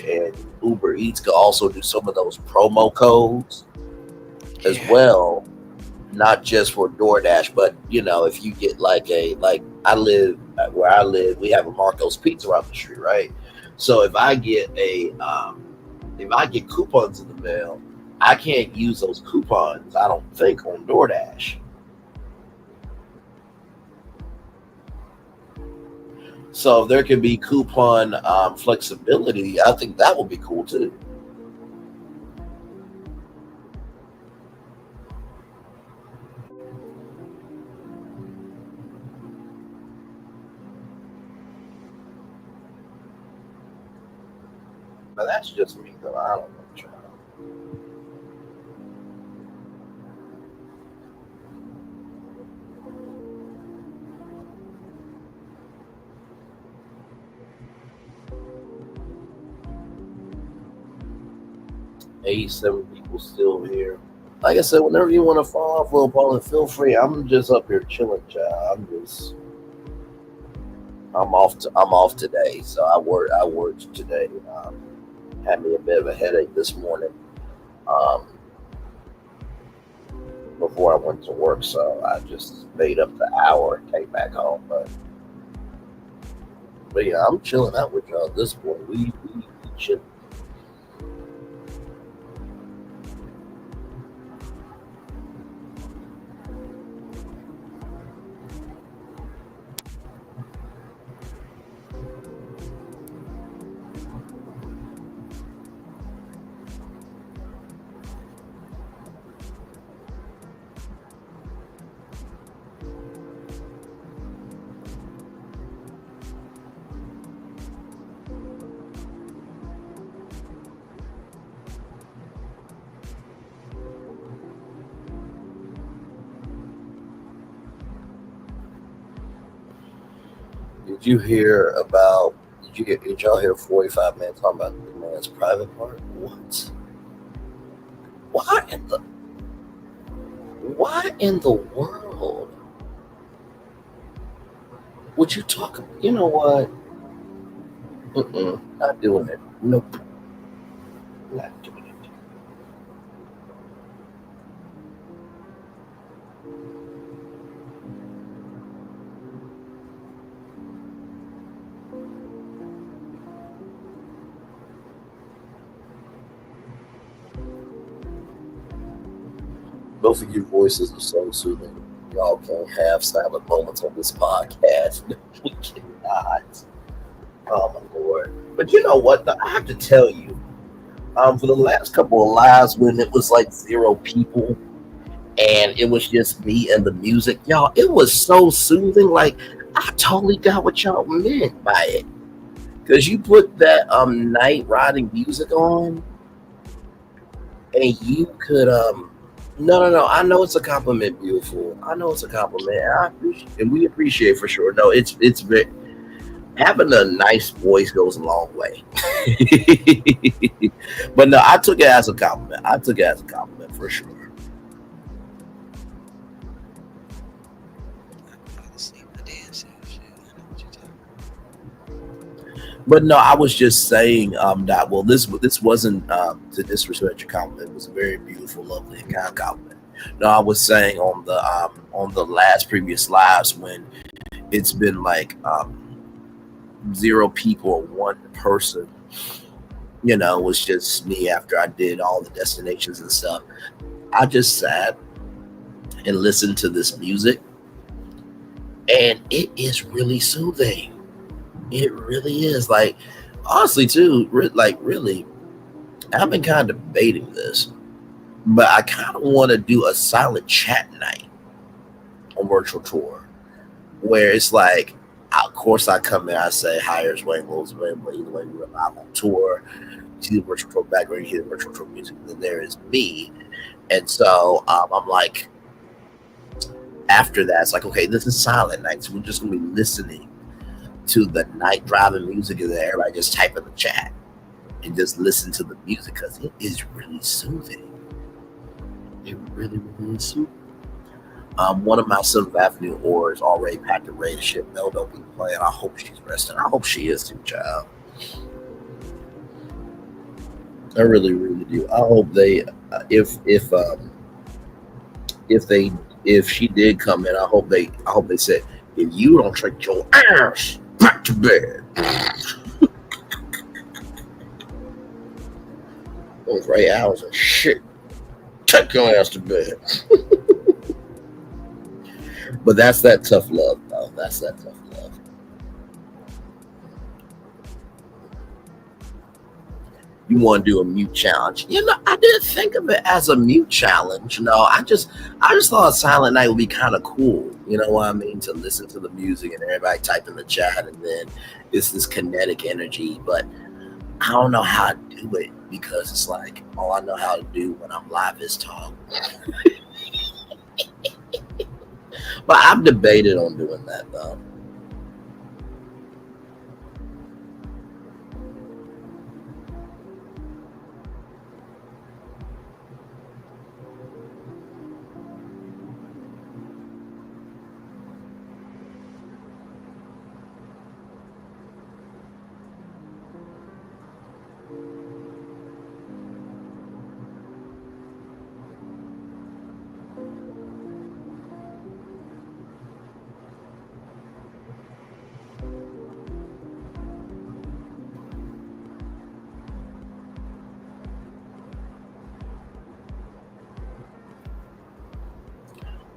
Speaker 17: and Uber Eats could also do some of those promo codes as well, not just for DoorDash, but if you get where I live, we have a Marco's Pizza around the street, right? So if I get coupons in the mail, I can't use those coupons, I don't think, on DoorDash. So if there could be coupon flexibility, I think that would be cool too. But that's just me, though. I don't know. Seven people still here. Like I said, whenever you want to fall off, little Paulette, feel free. I'm just up here chilling, child. I'm off today, so I worked today. Had me a bit of a headache this morning before I went to work, so I just made up the hour and came back home. But But yeah, I'm chilling out with y'all at this point. We chilling. Did you hear about? Did y'all hear 45 men talking about the man's private part? What? Why in the world would you talk? You know what? Not doing it. Nope. Not doing it. Both of your voices are so soothing. Y'all can't have silent moments on this podcast. We cannot. Oh my lord! But you know what? I have to tell you, for the last couple of lives when it was like 0 people and it was just me and the music, y'all, it was so soothing. Like I totally got what y'all meant by it, because you put that night riding music on, and you could no. I know it's a compliment, beautiful. I know it's a compliment. I appreciate, and we appreciate for sure. No, it's very. Having a nice voice goes a long way. But no, I took it as a compliment. I took it as a compliment for sure. But no, I was just saying that this wasn't to disrespect your compliment. It was a very beautiful, lovely, and kind compliment. No, I was saying on the last previous lives when it's been like 0 people or 1 person, you know, it was just me after I did all the destinations and stuff. I just sat and listened to this music, and it is really soothing. It really is. Like, honestly, too, really, I've been kind of debating this, but I kind of want to do a silent chat night on virtual tour where it's like, of course, I come in, I say, hi, here's Wayne Lewis, either way, we're live on tour. You see the virtual tour background, you hear the virtual tour music, and then there is me. And so I'm like, after that, it's like, okay, this is silent night, so we're just going to be listening to the night driving music, and then everybody just type in the chat and just listen to the music, because it is really soothing. It really, really is soothing. One of my 7th Avenue oars already packed a ready to ship. No, don't be playing. I hope she's resting. I hope she is too, child. I really, really do. I hope they, if she did come in, I hope they said, if you don't take your ass back to bed. Those 8 hours of shit. Take your ass to bed. But that's that tough love, though. That's that tough love. You want to do a mute challenge? You know, I didn't think of it as a mute challenge. No, I just thought Silent Night would be kind of cool. You know what I mean? To listen to the music and everybody type in the chat, and then it's this kinetic energy. But I don't know how to do it, because it's like all I know how to do when I'm live is talk. But I've debated on doing that, though.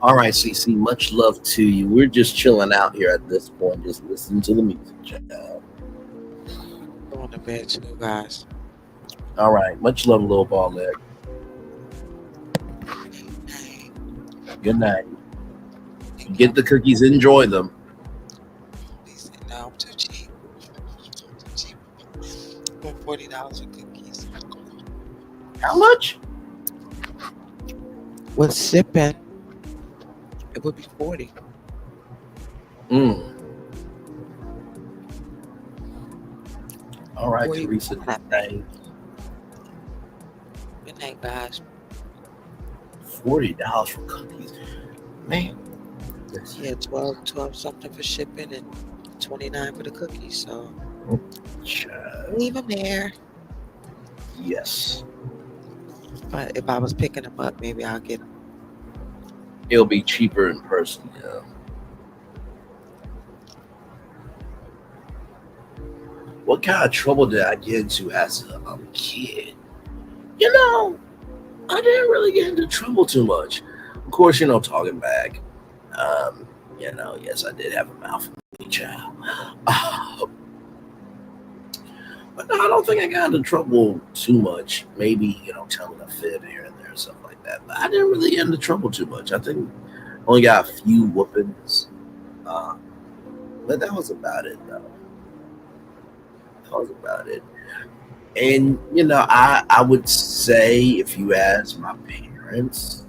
Speaker 17: All right, CC, much love to you. We're just chilling out here at this point, just listening to the music, child.
Speaker 13: Going to bed too, guys.
Speaker 17: All right, much love, little Paulette. Good night. Get the cookies, enjoy them.
Speaker 13: No, I'm too cheap. For $40 for cookies.
Speaker 17: How much?
Speaker 13: With shipping, it would be 40.
Speaker 17: All right, Teresa. Good night.
Speaker 13: Good night, guys.
Speaker 17: $40 for cookies, man.
Speaker 13: Yeah, 12 something for shipping and $29 for the cookies. So leave them there.
Speaker 17: Yes.
Speaker 13: But if I was picking them up, maybe I'll get them.
Speaker 17: It'll be cheaper in person, yeah. What kind of trouble did I get into as a kid? You know, I didn't really get into trouble too much. Of course, talking back. Yes, I did have a mouth from a child. But no, I don't think I got into trouble too much. Maybe, telling a fib here and there, stuff like that. But I didn't really get into trouble too much. I think I only got a few whoopings. But that was about it, though. That was about it. And, I would say if you ask my parents,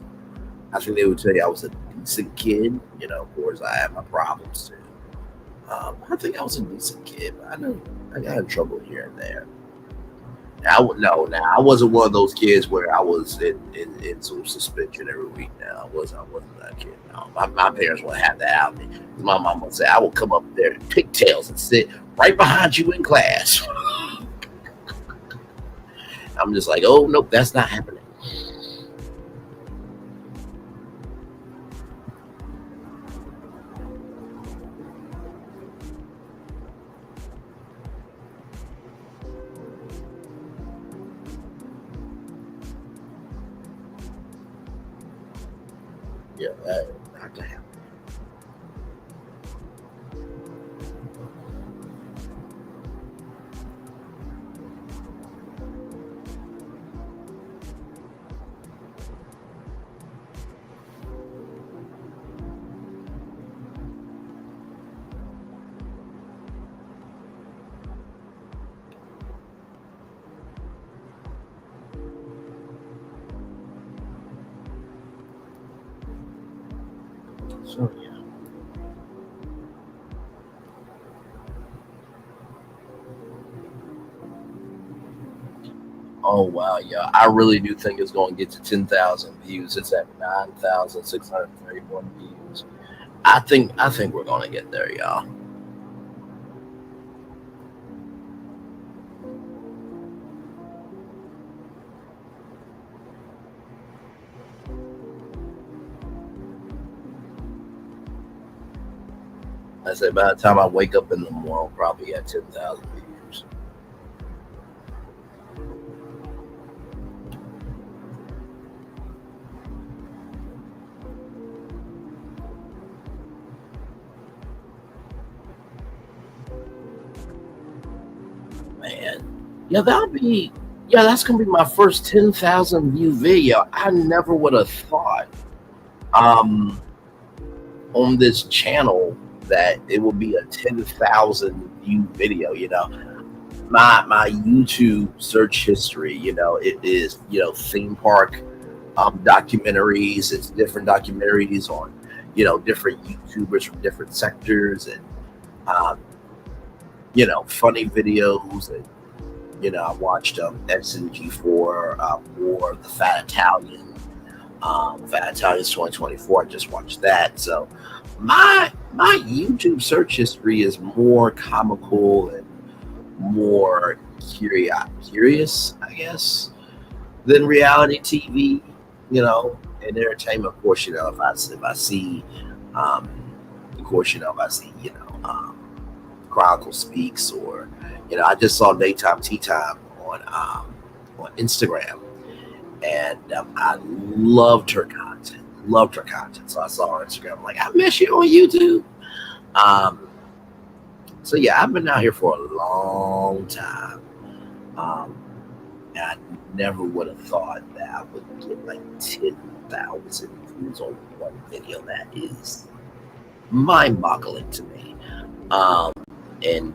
Speaker 17: I think they would tell you I was a decent kid. Of course, I had my problems too. I think I was a decent kid, but I got in trouble here and there. I wasn't one of those kids where I was in sort of suspension every week. Now, I wasn't that kid. No, my parents wouldn't have that out of me. My mom would say, I will come up there in pigtails and sit right behind you in class. I'm just like, oh, nope, that's not happening. Yeah, that not to happen. So yeah. Oh wow, yeah. I really do think it's going to get to 10,000 views. It's at 9,631 views. I think we're going to get there, y'all. I say by the time I wake up in the morning, I'll probably at 10,000 views. Man, yeah, that's gonna be my first 10,000 view video. I never would have thought, on this channel that it would be a 10,000 view video. My YouTube search history, it is theme park documentaries. It's different documentaries on different YouTubers from different sectors, and funny videos. And I watched SNG4 or the Fat Italian. Fat Italian's 2024. I just watched that. So my YouTube search history is more comical and more curious, I guess, than reality TV, and entertainment. Of course, if I see, Chronicle Speaks, or I just saw Daytime Tea Time on Instagram, and I loved her content. loved her content. So I saw her Instagram. I'm like, I miss you on YouTube. So yeah, I've been out here for a long time. And I never would have thought that I would get like 10,000 views on one video. That is mind-boggling to me. And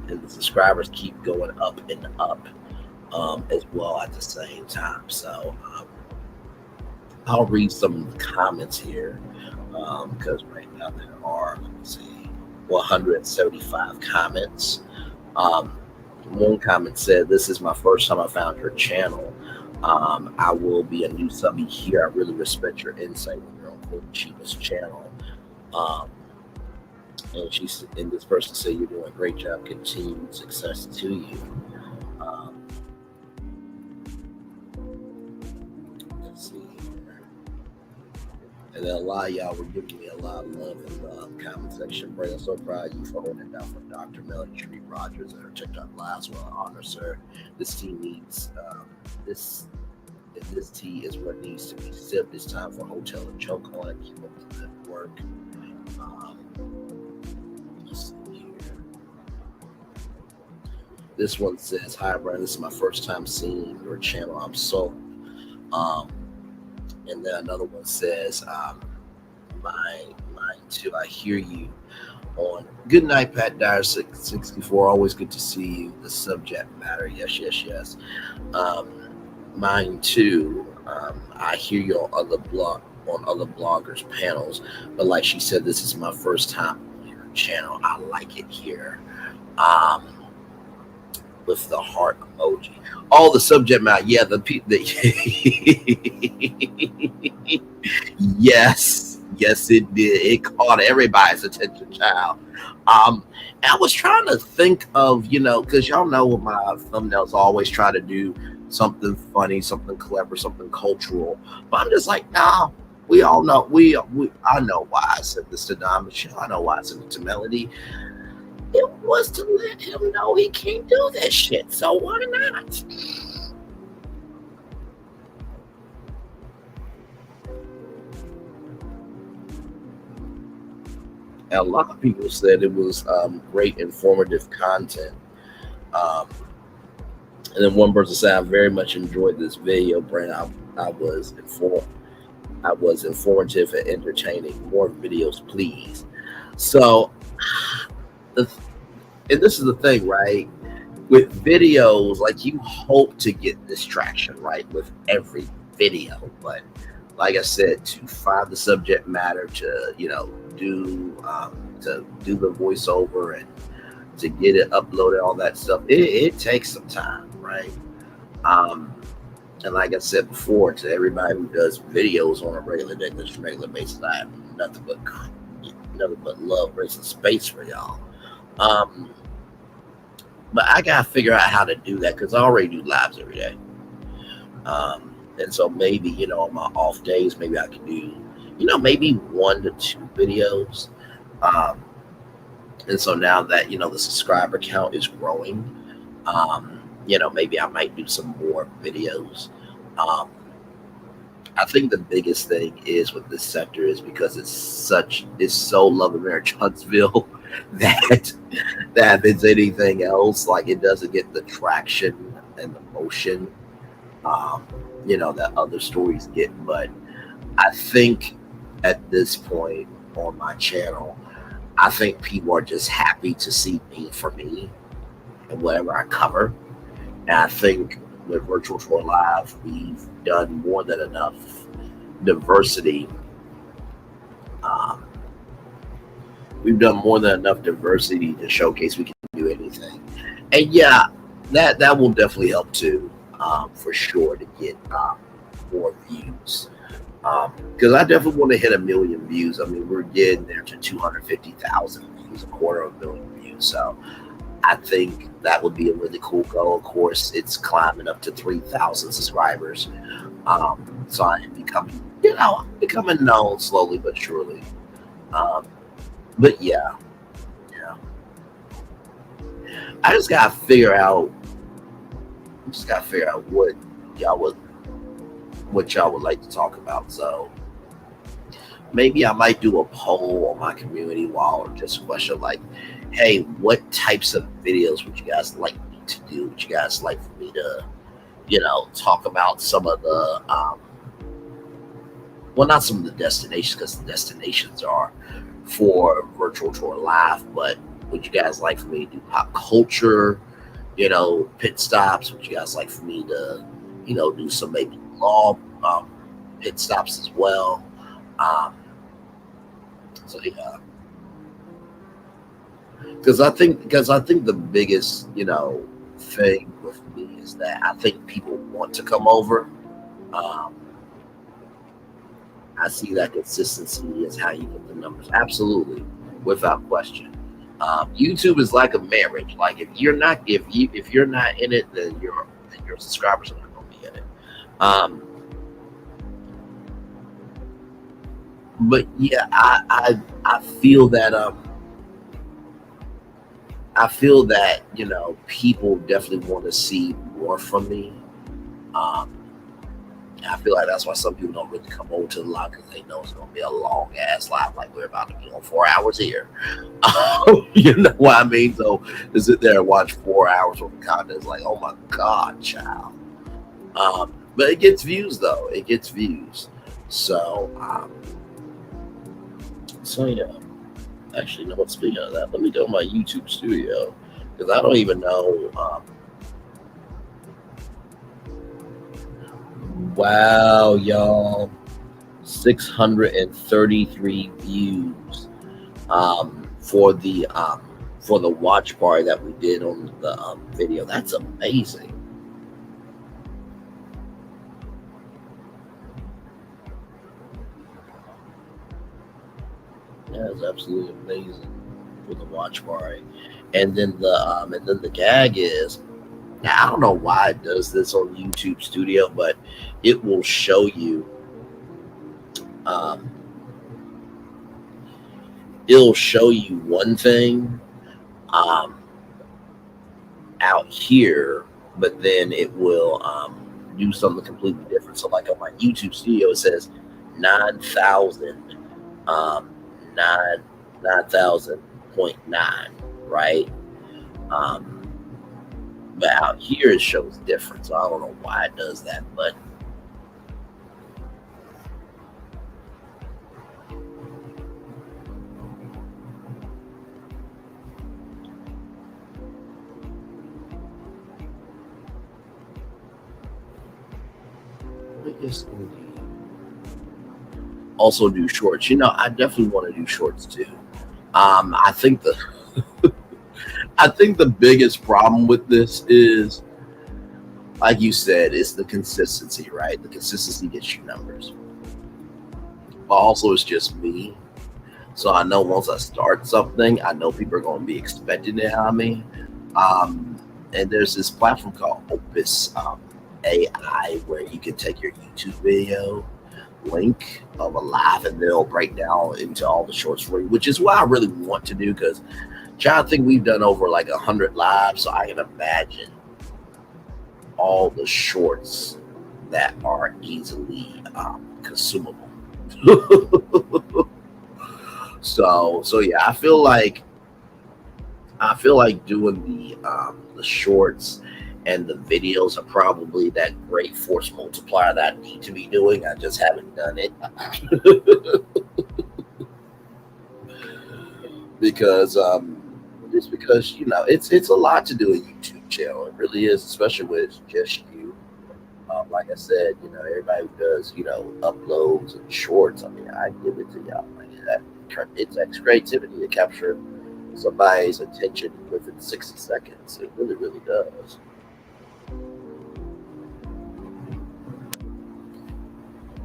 Speaker 17: the subscribers keep going up and up as well at the same time. So I'll read some of the comments here because right now there are, let's see, 175 comments. One comment said, "This is my first time I found your channel. I will be a new subby here. I really respect your insight when you're on Chiba's channel." And this person said, "You're doing a great job. Continued success to you." Let's see here. And then a lot of y'all were giving me a lot of love in the comment section. Braylon, I'm so proud of you for holding it down for Dr. Melody Tree Rogers and her TikTok lives. Well, honor, sir. This team needs this tea is what needs to be sipped. It's time for Hotel and Choke on it. Keep up the good work. Let's see here. This one says, "Hi, Brian. This is my first time seeing your channel. I'm so." And then another one says, mine too. I hear you on. Good night, Pat Dyer 664. Always good to see you. The subject matter. Yes, yes, yes. Mine too. I hear you on other bloggers' panels, but like she said, this is my first time on your channel. I like it here. With the heart emoji. All the subject matter. Yeah, yes, it did. It caught everybody's attention, child. And I was trying to think of, because y'all know with my thumbnails, I always try to do something funny, something clever, something cultural. But I'm just like, nah. We all know. I know why I said this to Don Michelle. I know why I said it to Melody. It was to let him know he can't do this shit. So why not? And a lot of people said it was great, informative content. And then one person said, "I very much enjoyed this video, Brandon. I was informative and entertaining. More videos, please." So, and this is the thing, right? With videos, like, you hope to get this traction, right, with every video. But like I said, to find the subject matter, to do the voiceover and to get it uploaded, all that stuff, it takes some time, right? And like I said before, to everybody who does videos on a regular basis, I have nothing but love, grace, and space for y'all. But I gotta figure out how to do that because I already do lives every day. And so maybe, on my off days, maybe I can do, maybe 1 to 2 videos. And so now that, the subscriber count is growing, maybe I might do some more videos. I think the biggest thing is with this sector is because it's so Love America Huntsville that if it's anything else, like, it doesn't get the traction and the motion, that other stories get. But I think at this point on my channel, I think people are just happy to see me for me and whatever I cover. And I think with Virtual Tour Live, we've done more than enough diversity. We've done more than enough diversity to showcase we can do anything. And yeah, that will definitely help too, for sure, to get more views. Because I definitely want to hit 1 million views. I mean, we're getting there to 250,000 views, 250,000 views. So I think that would be a really cool goal. Of course, it's climbing up to 3,000 subscribers. So I'm becoming known slowly but surely. But yeah. I just gotta figure out what y'all would like to talk about. So maybe I might do a poll on my community wall, or just a question like, hey, what types of videos would you guys like me to do? Would you guys like for me to, talk about some of the, well, not some of the destinations, because the destinations are for virtual tour live, but would you guys like for me to do pop culture, pit stops? Would you guys like for me to, do some maybe law pit stops as well? So yeah, because I think the biggest thing with me is that I think people want to come over. I see that consistency is how you get the numbers. Absolutely, without question. YouTube is like a marriage. Like if you're not in it, then your subscribers are not going to be in it. But yeah, I feel that people definitely want to see more from me. I feel like that's why some people don't really come over to the live, because they know it's going to be a long ass live. Like we're about to be on 4 hours here. You know what I mean? So to sit there and watch 4 hours worth of content is like, oh my God, child. But it gets views though. It gets views. So yeah. Actually, no. Speaking of that, let me go to my YouTube studio, because I don't even know. Wow, y'all, 633 views for the watch party that we did on the video. That's amazing. Yeah, it's absolutely amazing for the watch party. And then the gag is, now I don't know why it does this on YouTube Studio, but it will show you it'll show you one thing out here, but then it will do something completely different. So like on my YouTube Studio, it says 9,000.9, right? But out here it shows different. So I don't know why it does that, but also do shorts. I definitely want to do shorts too. I think the biggest problem with this is, like you said, it's the consistency, right? The consistency gets you numbers. But also it's just me. So I know once I start something, I know people are going to be expecting it out of me. And there's this platform called Opus AI, where you can take your YouTube video link of a live and they'll break down into all the shorts for you, which is what I really want to do, because I think we've done over like 100 lives, so I can imagine all the shorts that are easily consumable. So yeah, I feel like doing the shorts and the videos are probably that great force multiplier that I need to be doing. I just haven't done it. because it's a lot to do a YouTube channel. It really is, especially when it's just you. Like I said, everybody who does uploads and shorts, I mean, I give it to y'all. Like that, it takes creativity to capture somebody's attention within 60 seconds. It really, really does.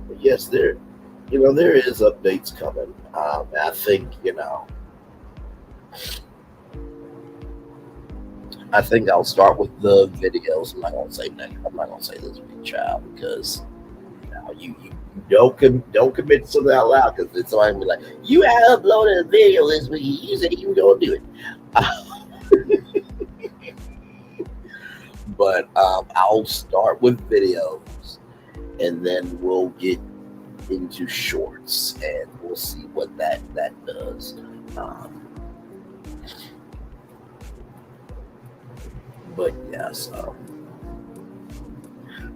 Speaker 17: But yes, there is updates coming. I think I think I'll start with the videos. I'm not gonna say this week, child, because you don't commit to something out loud, because it's somebody be like, you have uploaded a video this week. You said you were gonna do it. But I'll start with videos, and then we'll get into shorts, and we'll we'll see what that does. But yeah, so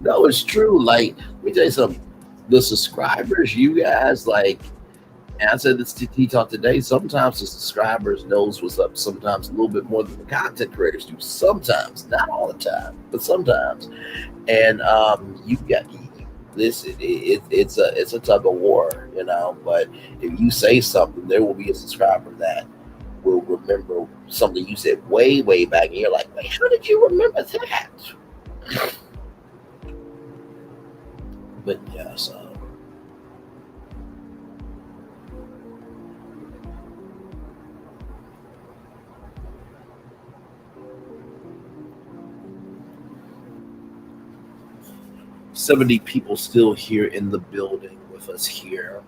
Speaker 17: no, it's true. Like, let me tell you something. The subscribers, you guys, like, and I said this to T-Talk today, sometimes the subscribers knows what's up, sometimes a little bit more than the content creators do. Sometimes, not all the time, but sometimes. And you got this. It's a tug of war, you know. But if you say something, there will be a subscriber that will remember something you said way back, and you're like, wait, how did you remember that? But yeah, so. $70 people still here in the building with us here.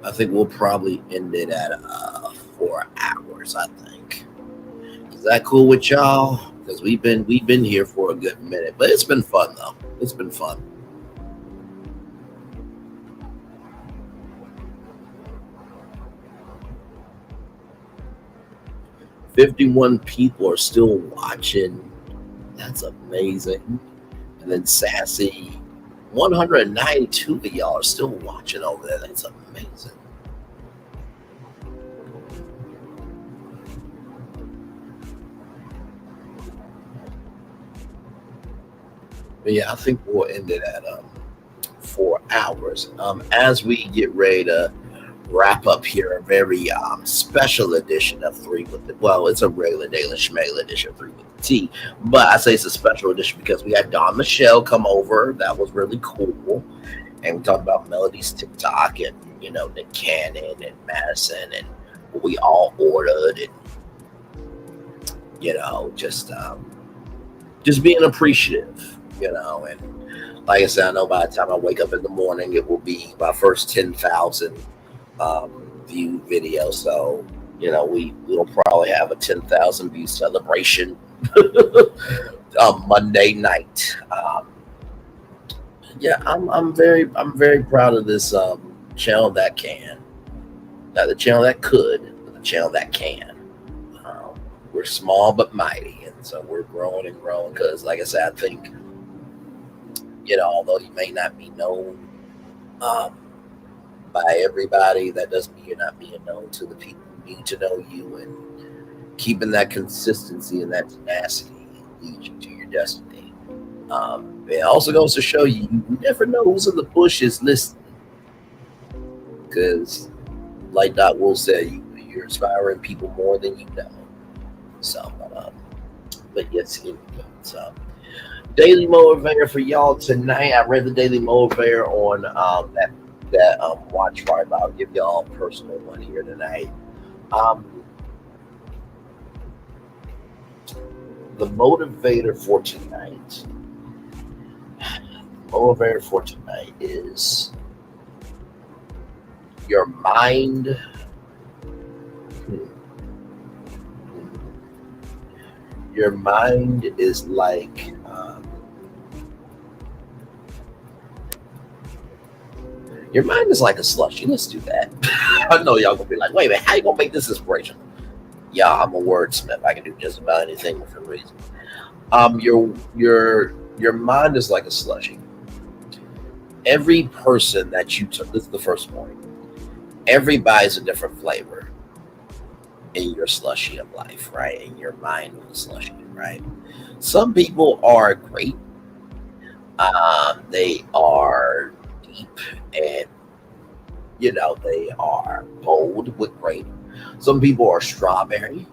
Speaker 17: I think we'll probably end it at 4 hours, I think. Is that cool with y'all? Because we've been here for a good minute. But it's been fun though. It's been fun. $51 people are still watching. That's amazing. And then Sassy, 192 of y'all are still watching over there. That's amazing. But yeah, I think we'll end it at 4 hours. As we get ready to wrap up here, a very special edition of 3 with the, well, it's a regular daily schmegler edition of 3 with the T, but I say it's a special edition because we had Don Michelle come over. That was really cool. And we talked about Melody's TikTok and, you know, Nick Cannon and Madison and what we all ordered and, you know, just being appreciative, you know. And like I said, I know by the time I wake up in the morning, it will be my first 10,000 view video. So, you know, we'll probably have a 10,000 view celebration Monday night. Yeah, I'm very proud of this channel that can, not the channel that could, but the channel that can. We're small but mighty, and so we're growing and growing. Because, like I said, I think, you know, although you may not be known by everybody, that doesn't mean you're not being known to the people who need to know you, and keeping that consistency and that tenacity leads you to your destiny. It also goes to show you never know who's in the bushes listening, because like Doc Will said, you're inspiring people more than you know. So but yes, here we go. So daily motivator for y'all tonight. I read the daily motivator on that watch party, but I'll give y'all a personal one here tonight. The motivator for tonight is your mind. Your mind is like your mind is like a slushy. Let's do that. I know y'all gonna be like, wait a minute, how you gonna make this inspirational? Yeah, I'm a wordsmith. I can do just about anything with a reason. Your mind is like a slushy. Every person that you took, this is the first point. Everybody's a different flavor in your slushy of life, right? In your mind of the slushy, right? Some people are great. They are deep and, you know, they are bold with grape. Some people are strawberry,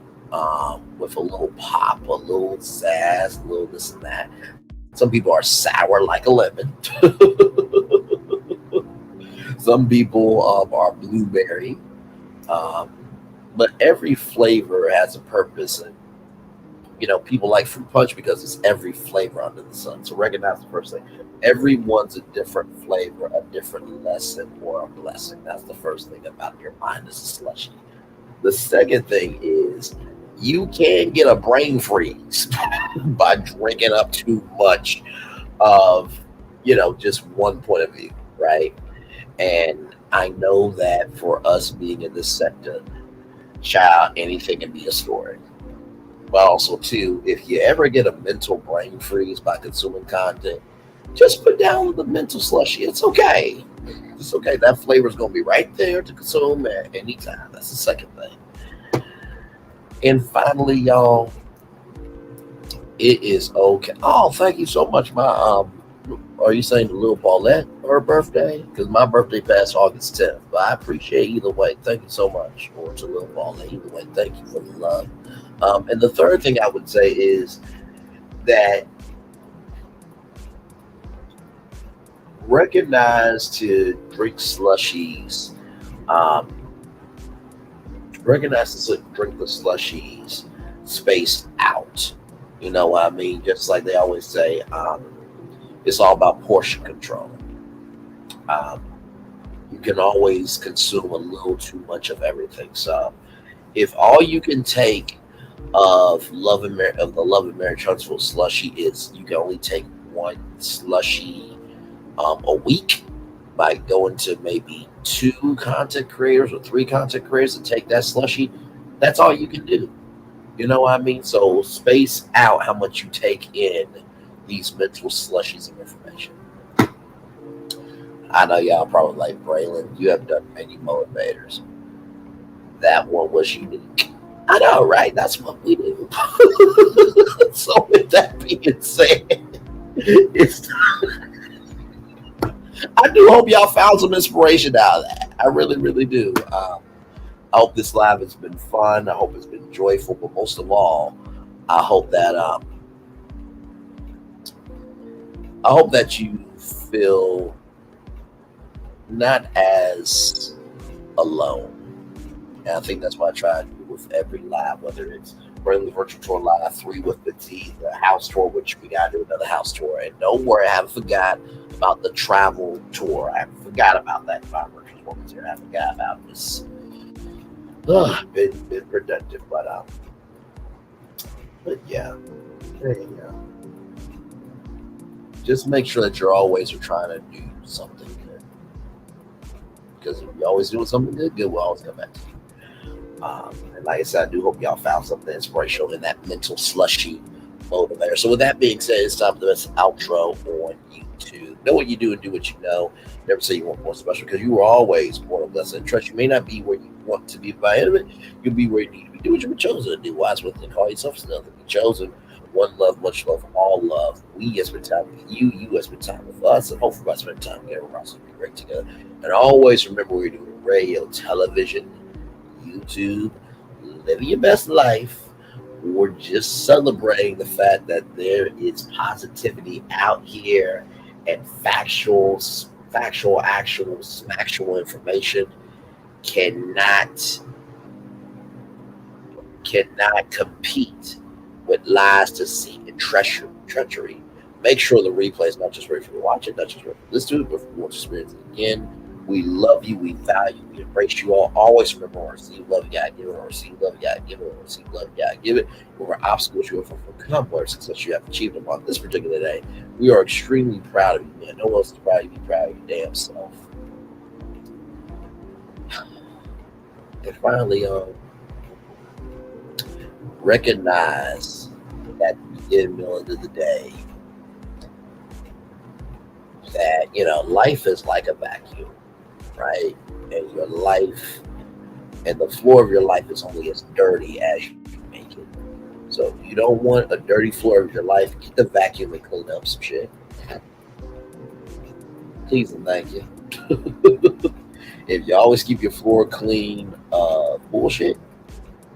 Speaker 17: with a little pop, a little sass, a little this and that. Some people are sour like a lemon. Some people are blueberry. But every flavor has a purpose. And, you know, people like fruit punch because it's every flavor under the sun. So recognize the first thing. Everyone's a different flavor, a different lesson, or a blessing. That's the first thing about your mind is a slushy. The second thing is you can get a brain freeze by drinking up too much of, you know, just one point of view. right? And I know that for us being in this sector, child, anything can be a story. But also, too, if you ever get a mental brain freeze by consuming content, just put down the mental slushy. It's okay. It's okay. That flavor is going to be right there to consume at any time. That's the second thing. And finally, y'all, it is okay. Oh, thank you so much. Are you saying to little Paulette her birthday? Because my birthday passed August 10th. But I appreciate either way. Thank you so much. Or to little Paulette. Either way, thank you for the love. And the third thing I would say is that recognize to drink slushies. Recognize to drink the slushies spaced out. You know what I mean? Just like they always say, it's all about portion control. You can always consume a little too much of everything. So if all you can take of the Love and Marriage Huntsville slushy is you can only take one slushy a week by going to maybe 2 content creators or 3 content creators to take that slushy, that's all you can do. You know what I mean? So space out how much you take in these mental slushies of information. I know y'all probably like, Braylon, you have done many motivators. That one was unique. I know, right? That's what we do. So with that being said, I do hope y'all found some inspiration out of that. I really, really do. I hope this live has been fun. I hope it's been joyful, but most of all, I hope that you feel not as alone. And I think that's what I try to do with every live, whether it's Braylon Virtual Tour Live 3 with the T, the house tour, which we got to do another house tour. And don't worry, I haven't forgot about the travel tour. I forgot about that. I forgot about this. Been productive, but yeah, there you go. Just make sure that you're always trying to do something good. Because if you're always doing something good will always come back to you. And like I said, I do hope y'all found something inspirational in that mental slushy motivator. So with that being said, it's time for the best outro on YouTube. Know what you do and do what you know. Never say you want more special because you were always born of blessing and trust. You may not be where you want to be by the end of it. You'll be where you need to be. Do what you were chosen to do. Wise with and call yourself something. Be chosen. One love, much love, all love. We have spent time with you. You have spent time with us. And hopefully by spending time together, we're also be great together. And always remember we're doing radio, television, YouTube, living your best life. We're just celebrating the fact that there is positivity out here and factual information cannot compete with lies, deceit, and treachery. Make sure the replay is not just ready for you to watch it, not just ready for this to it, but for you to experience it again. We love you, we value, we embrace you all. Always remember, or receive love, you gotta give it, or receive love, you gotta give it, or receive love, you gotta give it. Whatever obstacles you have overcome, whatever success you have achieved upon this particular day, we are extremely proud of you, man. No one else is proud of you, be proud of your damn self. And finally, recognize at the beginning of the day that, life is like a vacuum, right? And your life and the floor of your life is only as dirty as you make it. So if you don't want a dirty floor of your life, get the vacuum and clean up some shit. Please and thank you. If you always keep your floor clean, bullshit,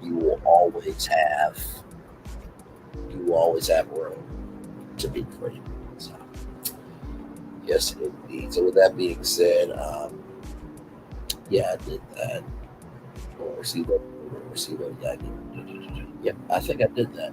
Speaker 17: you will always have room to be free. So, yes, indeed. So with that being said, yeah, I did that. Receive it. Yep, I think I did that.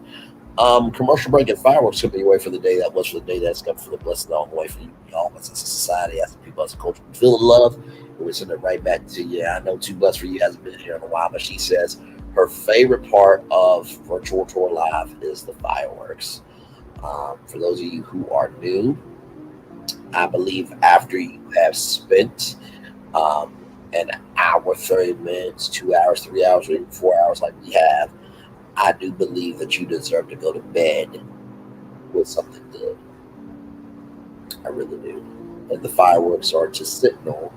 Speaker 17: Commercial break and fireworks could be away for the day that was, for the day that's come, for the blessing all the way for you, all of us as a society, as people, as a culture. We feel the love, and we send it right back to you. I know Too Blessed for You hasn't been here in a while, but she says her favorite part of Virtual Tour Live is the fireworks. For those of you who are new, I believe after you have spent an hour, 30 minutes, 2 hours, 3 hours, or even 4 hours like we have, I do believe that you deserve to go to bed with something good. I really do. And the fireworks are to signal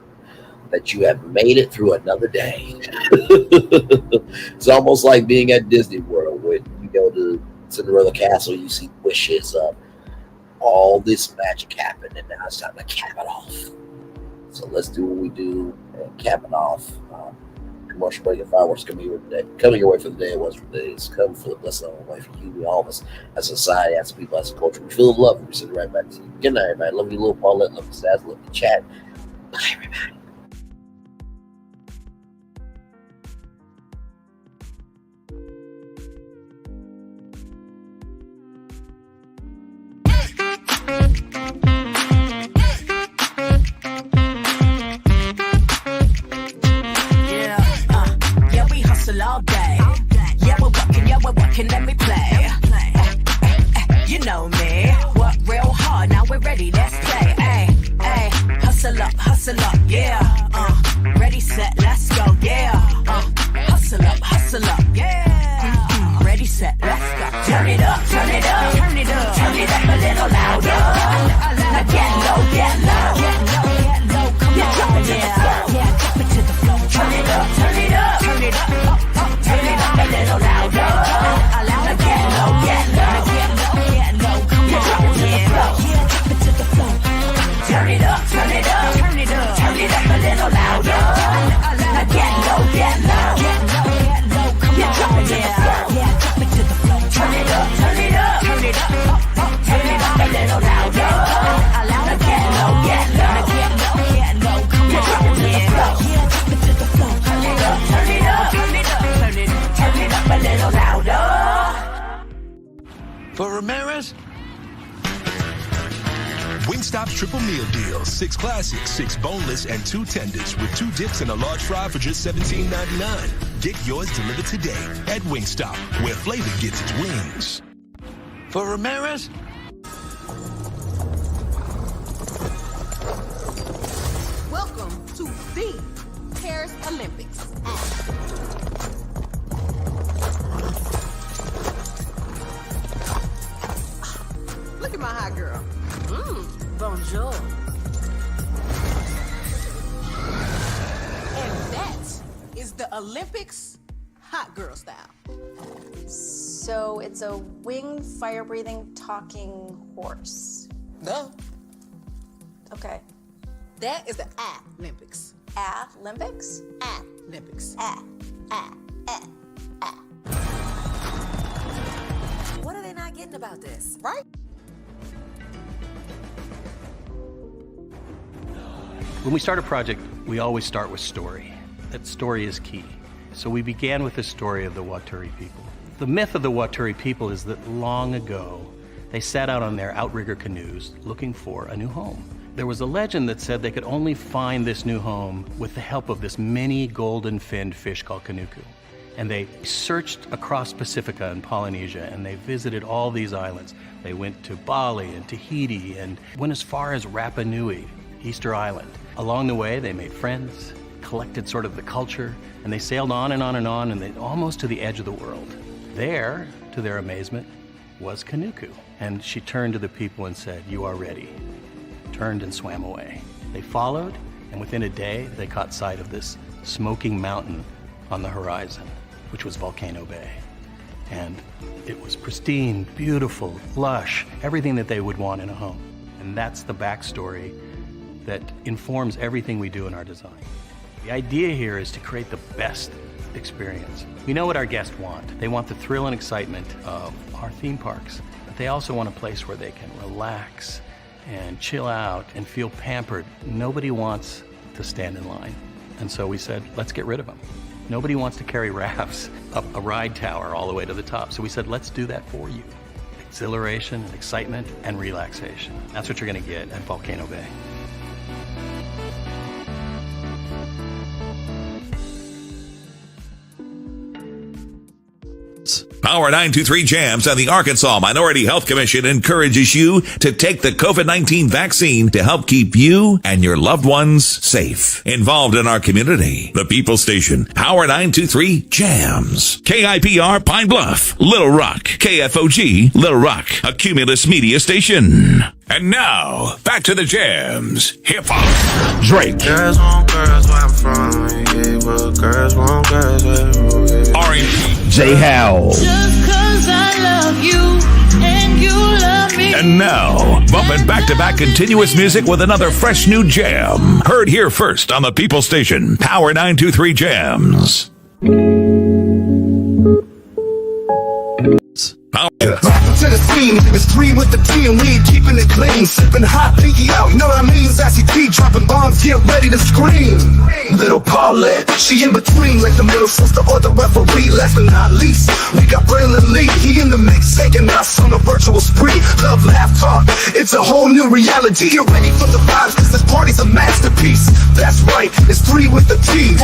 Speaker 17: that you have made it through another day. It's almost like being at Disney World when you go to Cinderella Castle, you see wishes of all this magic happened, and now it's time to cap it off. So let's do what we do and cap it off. Commercial break and fireworks coming your way for the day it was for the days. Come for the blessing of way for you, we all of us as a society, as a people, as a culture. We feel the love. We send it right back to you. Good night, everybody. Love you, little Paulette. Love you, Sassy. Love you, chat. Bye, everybody.
Speaker 2: All day. Yeah, we're working, let me play. You know me, work real hard, now we're ready, let's play. Ay, hustle up, yeah. Ready, set, let's go, yeah. Hustle up, yeah. Ready, set, let's go. Turn it up, turn it up, turn it up, turn it up a little louder. Now get low, come on, yeah, drop it to the floor, yeah, drop it to the floor. Turn it up, turn it up, turn it up. Turn it up a little louder. Now get low, come on, drop it to the floor, yeah, drop it to the floor. Turn it up, turn it up, turn it up, turn it up a little louder. Now get low, come on, drop it to the floor, yeah, drop it to the floor. Turn it up, turn it up, turn it up, turn it up a little louder. Now get low, come on, drop it to the floor, yeah, drop it to the floor. Turn it up, turn it up, turn it up, turn it up a little louder.
Speaker 11: For Ramirez, Wingstop's triple meal deal. 6 classics, 6 boneless, and 2 tenders with 2 dips and a large fry for just $17.99. Get yours delivered today at Wingstop, where flavor gets its wings. For Ramirez,
Speaker 19: welcome to the Paris Olympics. Look at my hot girl. Bonjour. And that is the Olympics hot girl style.
Speaker 8: So it's a winged, fire-breathing, talking horse.
Speaker 19: No.
Speaker 8: Okay.
Speaker 19: That is the Olympics.
Speaker 8: Olympics?
Speaker 19: Olympics.
Speaker 2: What are they not getting about this?
Speaker 19: Right?
Speaker 20: When we start a project, we always start with story. That story is key. So we began with the story of the Waturi people. The myth of the Waturi people is that long ago, they set out on their outrigger canoes looking for a new home. There was a legend that said they could only find this new home with the help of this mini golden-finned fish called kanuku. And they searched across Pacifica and Polynesia, and they visited all these islands. They went to Bali and Tahiti and went as far as Rapa Nui, Easter Island. Along the way, they made friends, collected sort of the culture, and they sailed on and on and on, and they almost to the edge of the world. There, to their amazement, was Kanuku. And she turned to the people and said, "You are ready." Turned and swam away. They followed, and within a day, they caught sight of this smoking mountain on the horizon, which was Volcano Bay. And it was pristine, beautiful, lush, everything that they would want in a home. And that's the backstory that informs everything we do in our design. The idea here is to create the best experience. We know what our guests want. They want the thrill and excitement of our theme parks, but they also want a place where they can relax and chill out and feel pampered. Nobody wants to stand in line. And so we said, let's get rid of them. Nobody wants to carry rafts up a ride tower all the way to the top. So we said, let's do that for you. Exhilaration and excitement and relaxation. That's what you're gonna get at Volcano Bay.
Speaker 21: Power 923 Jams and the Arkansas Minority Health Commission encourages you to take the COVID-19 vaccine to help keep you and your loved ones safe. Involved in our community, the People Station, Power 923 Jams. KIPR Pine Bluff, Little Rock, KFOG, Little Rock, a Cumulus Media Station. And now, back to the jams. Hip-hop. Drake.
Speaker 22: Girls want girls where I'm from. Yeah, well, girls want girls where
Speaker 21: R&B. J. Howell.
Speaker 2: Just cause I love you and you love me.
Speaker 21: And now, bumping back-to-back continuous music with another fresh new jam. Heard here first on the People Station, Power 923 Jams.
Speaker 11: To the scene, it's 3 with the team, we ain't keeping it clean. Sipping hot, pinky out, you know what I mean? Sassy T dropping bombs, get ready to scream. Little Paulette, she in between, like the middle sister or the referee. Last but not least, we got Braylon, he in the mix, taking us on a virtual spree. Love, laugh, talk, it's a whole new reality. Get ready for the vibes, cause this party's a masterpiece. That's right, it's 3 with the team.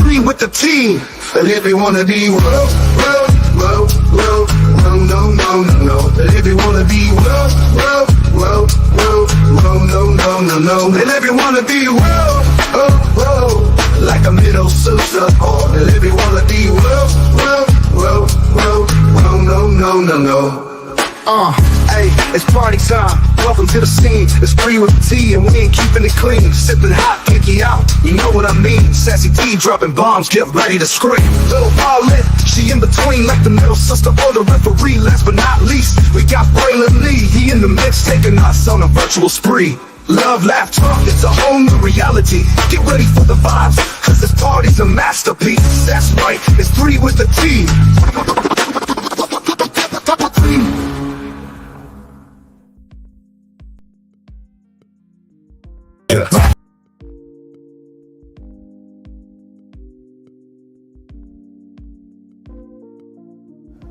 Speaker 11: 3 with the team. And if you wanna be no, and if you wanna be no, and if you wanna be like a middle sister, and if you wanna be no. Hey, it's party time. Welcome to the scene. It's 3 with the tea, and we ain't keeping it clean. Sipping hot, pinky out. You know what I mean? Sassy T dropping bombs, get ready to scream. Little Paulette, she in between, like the middle sister or the referee. Last but not least, we got Braylon, he in the mix, taking us on a virtual spree. Love, laugh, talk, it's a whole new reality. Get ready for the vibes, cause this party's a masterpiece. That's right, it's 3 with the T.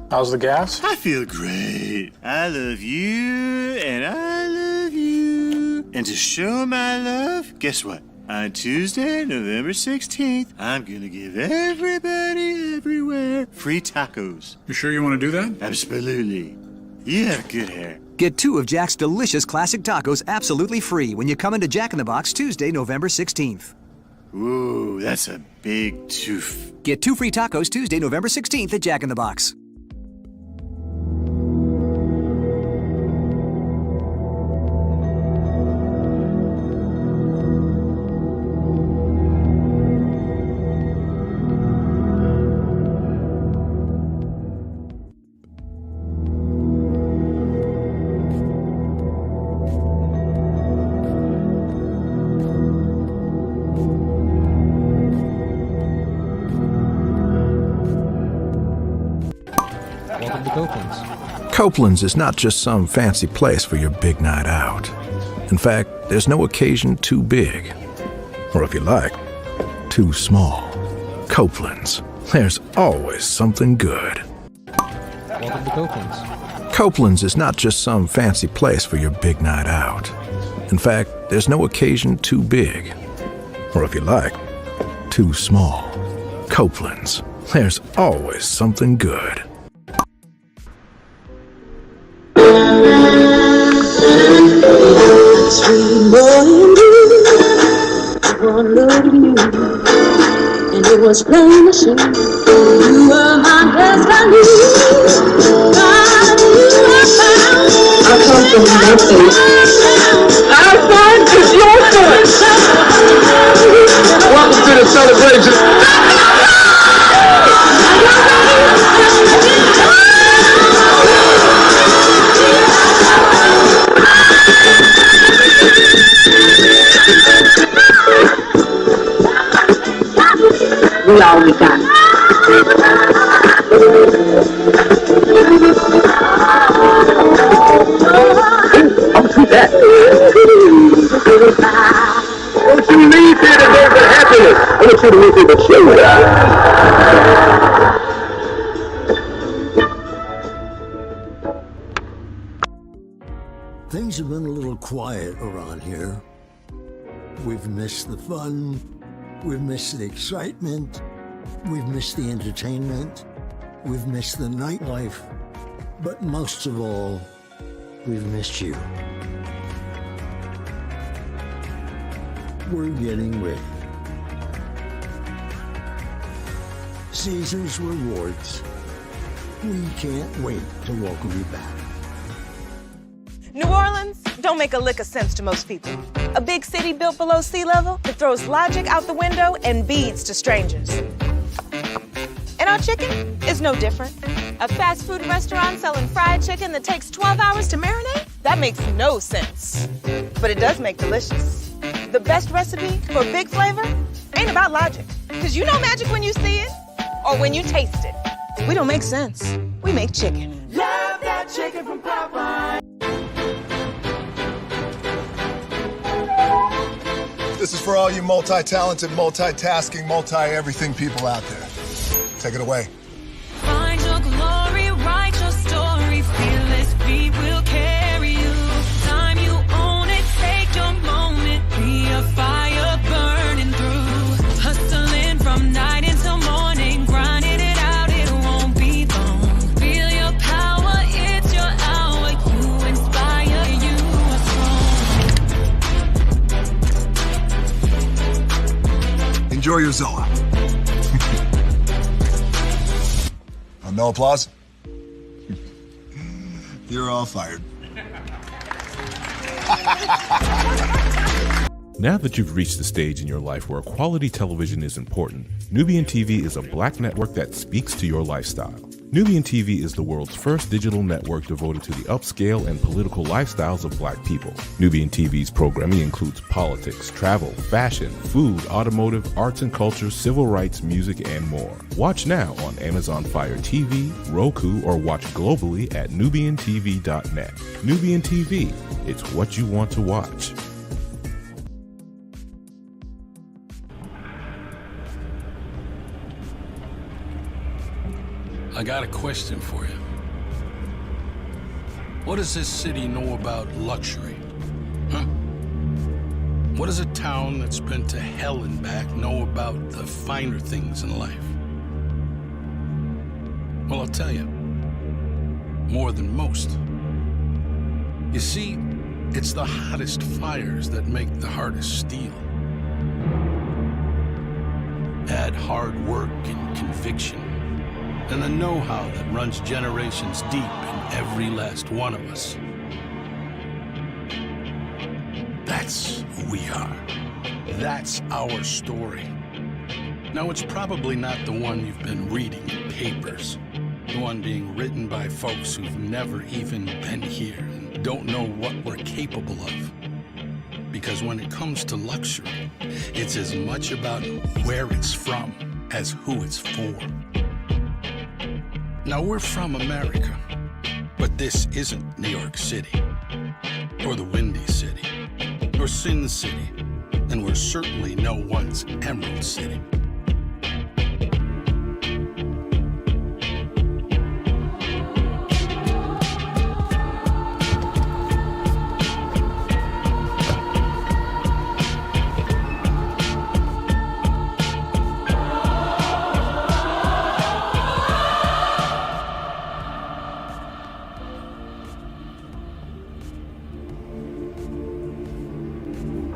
Speaker 23: How's the gas?
Speaker 24: I feel great. I love you, and I love you. And to show my love, guess what? On Tuesday, November 16th, I'm gonna give everybody everywhere free tacos.
Speaker 23: You sure you want to do that?
Speaker 24: Absolutely. You have good hair.
Speaker 25: Get 2 of Jack's delicious classic tacos absolutely free when you come into Jack in the Box Tuesday, November 16th.
Speaker 24: Ooh, that's a big tooth.
Speaker 25: Get 2 free tacos Tuesday, November 16th at Jack in the Box.
Speaker 26: Copeland's is not just some fancy place for your big night out. In fact, there's no occasion too big, or if you like, too small. Copeland's, there's always something good.
Speaker 27: Welcome to Copeland's.
Speaker 26: Copeland's is not just some fancy place for your big night out. In fact, there's no occasion too big, or if you like, too small. Copeland's, there's always something good.
Speaker 2: Sweet boy and blue, one look at you, and it was plain to see you were my destiny. I come from nothing. Our fun is your fun.
Speaker 11: Welcome to the celebration.
Speaker 2: We all we got.
Speaker 11: I'll see that. Don't you leave here to go for happiness. I want you to leave here to show
Speaker 28: Things have been a little quiet around here. We've missed the fun. We've missed the excitement. We've missed the entertainment. We've missed the nightlife. But most of all, we've missed you. We're getting ready. Caesar's Rewards. We can't wait to welcome you back.
Speaker 1: New Orleans don't make a lick of sense to most people. A big city built below sea level that throws logic out the window and beads to strangers. And our chicken is no different. A fast food restaurant selling fried chicken that takes 12 hours to marinate? That makes no sense. But it does make delicious. The best recipe for big flavor ain't about logic. Because you know magic when you see it or when you taste it. We don't make sense. We make chicken.
Speaker 2: Love that chicken from Popeye.
Speaker 3: This is for all you multi-talented, multitasking, multi-everything people out there. Take it away.
Speaker 2: Find your glory, write your story. Fearless feet will carry you. Time you own it, take your moment. Be a fire burning through. Hustling from night until morning. Grinding it out, it won't be long. Feel your power, it's your hour. You inspire, you are strong.
Speaker 3: Enjoy your Zoa. No applause? You're all fired.
Speaker 5: Now that you've reached the stage in your life where quality television is important, Nubian TV is a black network that speaks to your lifestyle. Nubian TV is the world's first digital network devoted to the upscale and political lifestyles of black people. Nubian TV's programming includes politics, travel, fashion, food, automotive, arts and culture, civil rights, music, and more. Watch now on Amazon Fire TV, Roku, or watch globally at nubiantv.net. Nubian TV, it's what you want to watch.
Speaker 6: I got a question for you. What does this city know about luxury? Huh? What does a town that's been to hell and back know about the finer things in life? Well, I'll tell you. More than most. You see, it's the hottest fires that make the hardest steel. Add hard work and conviction, and the know-how that runs generations deep in every last one of us. That's who we are. That's our story. Now, it's probably not the one you've been reading in papers. The one being written by folks who've never even been here and don't know what we're capable of. Because when it comes to luxury, it's as much about where it's from as who it's for. Now, we're from America, but this isn't New York City, or the Windy City, or Sin City, and we're certainly no one's Emerald City.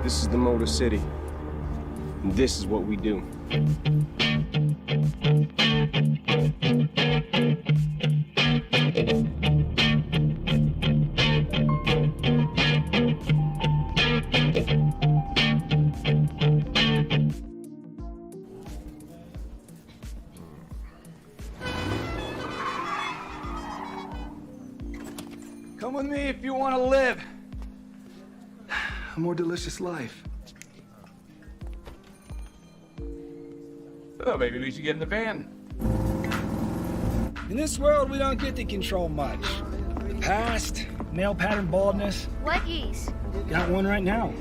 Speaker 9: This is the Motor City, and this is what we do.
Speaker 10: Come with me if you want to live a more delicious life.
Speaker 14: Oh, maybe we should get in the van.
Speaker 10: In this world, we don't get to control much. The past, male pattern baldness.
Speaker 15: Leggies.
Speaker 10: Got one right now.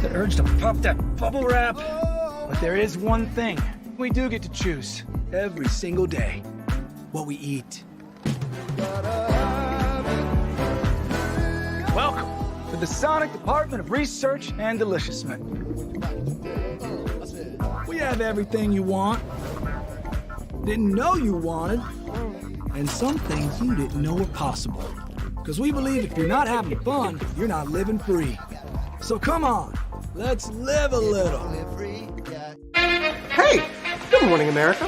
Speaker 10: The urge to pop that bubble wrap. But there is one thing we do get to choose every single day. What we eat. Welcome to the Sonic Department of Research and Deliciousment. We have everything you want. didn't know you wanted, and some things you didn't know were possible. Because we believe if you're not having fun, you're not living free. So come on, let's live a little.
Speaker 4: Hey, good morning, America.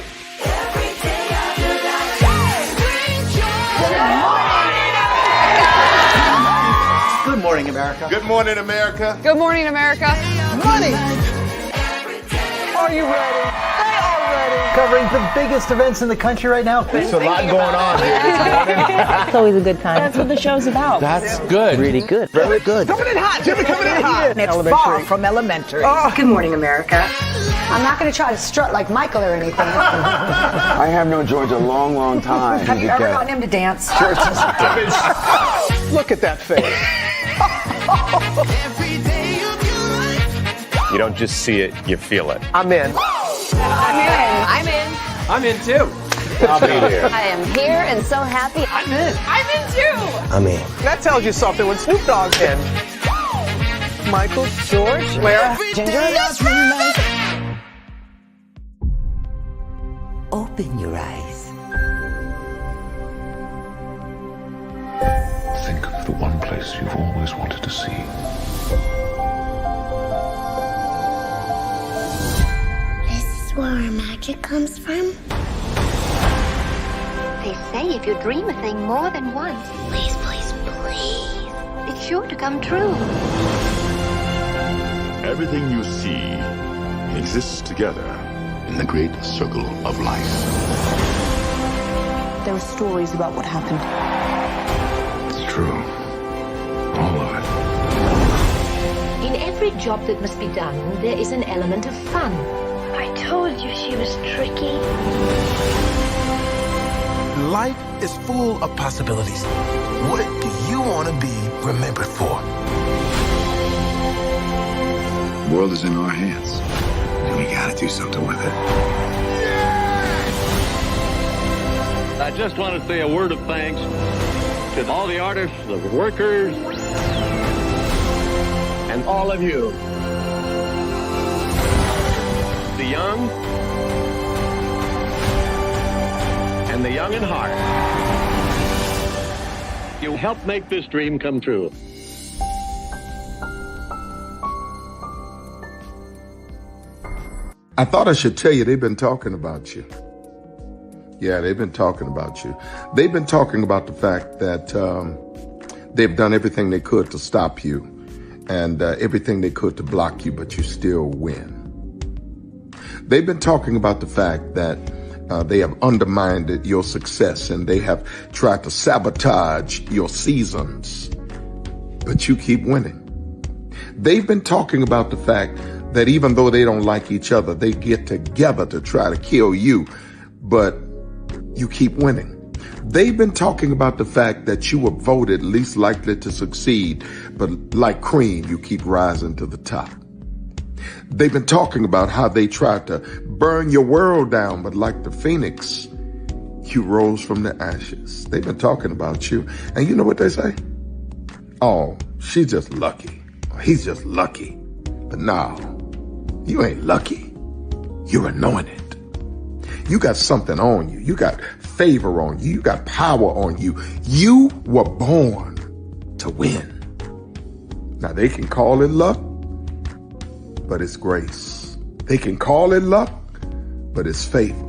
Speaker 4: Good morning, America.
Speaker 3: Good morning, America.
Speaker 7: Good morning, America.
Speaker 4: Money! Are you ready? They are ready. Covering the biggest events in the country right now.
Speaker 3: There's a lot going on here this morning.
Speaker 7: It's always a good time. That's what the show's about.
Speaker 4: That's good. Really good. Very good. Coming in hot. Jimmy coming in hot.
Speaker 8: It's far from elementary.
Speaker 4: Oh.
Speaker 8: Good morning, America. I'm not going to try to strut like Michael or anything.
Speaker 9: I have known George a long, long time.
Speaker 8: Have you ever gotten him to dance?
Speaker 4: Look at that face.
Speaker 9: You don't just see it, you feel it.
Speaker 4: I'm in.
Speaker 7: I'm in.
Speaker 4: I'm in too.
Speaker 9: I'll be there.
Speaker 7: I am here and so happy.
Speaker 4: I'm in.
Speaker 7: I'm in too.
Speaker 4: I'm in. That tells you something when Snoop Dogg's in. Michael, George, where?
Speaker 8: Ginger.
Speaker 12: Open your eyes.
Speaker 5: Think of the one place you've always wanted to see.
Speaker 12: This is where our magic comes from.
Speaker 13: They say if you dream a thing more than once,
Speaker 12: Please, please, please.
Speaker 13: it's sure to come true.
Speaker 14: Everything you see exists together in the great circle of life.
Speaker 12: There are stories about what happened.
Speaker 14: It's true. All of it.
Speaker 13: In every job that must be done, there is an element of fun.
Speaker 12: I told you she was tricky.
Speaker 11: Life is full of possibilities. What do you want to be remembered for?
Speaker 14: The world is in our hands, and we gotta do something with it.
Speaker 15: I just want to say a word of thanks to all the artists, the workers, and all of you. The young and the young in heart. You helped make this dream come true.
Speaker 16: I thought I should tell you they've been talking about you. Yeah, they've been talking about you. They've been talking about the fact that they've done everything they could to stop you and everything they could to block you, but you still win. They've been talking about the fact that they have undermined your success and they have tried to sabotage your seasons, but you keep winning. They've been talking about the fact that even though they don't like each other, they get together to try to kill you, but you keep winning. They've been talking about the fact that you were voted least likely to succeed, but like cream, you keep rising to the top. They've been talking about how they tried to burn your world down, but like the phoenix, you rose from the ashes. They've been talking about you, and you know what they say? Oh, she's just lucky. He's just lucky. But no, you ain't lucky. You're anointed. You got something on you. You got favor on you. You got power on you. You were born to win. Now they can call it luck, but it's grace. They can call it luck, but it's favor.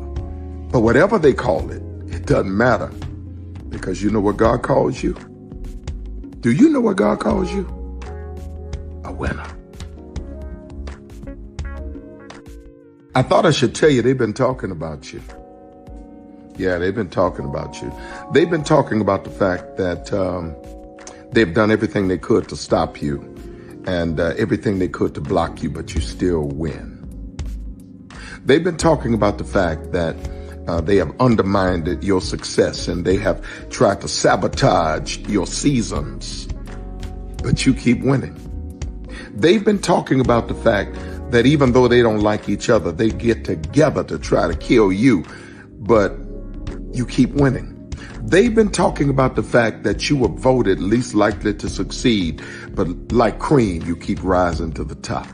Speaker 16: But whatever they call it, it doesn't matter, because you know what God calls you? Do you know what God calls you? A winner. I thought I should tell you they've been talking about you. Yeah, they've been talking about you. They've been talking about the fact that they've done everything they could to stop you and everything they could to block you, but you still win. They've been talking about the fact that they have undermined your success and they have tried to sabotage your seasons, but you keep winning. They've been talking about the fact that even though they don't like each other, they get together to try to kill you, but you keep winning. They've been talking about the fact that you were voted least likely to succeed, but like cream, you keep rising to the top.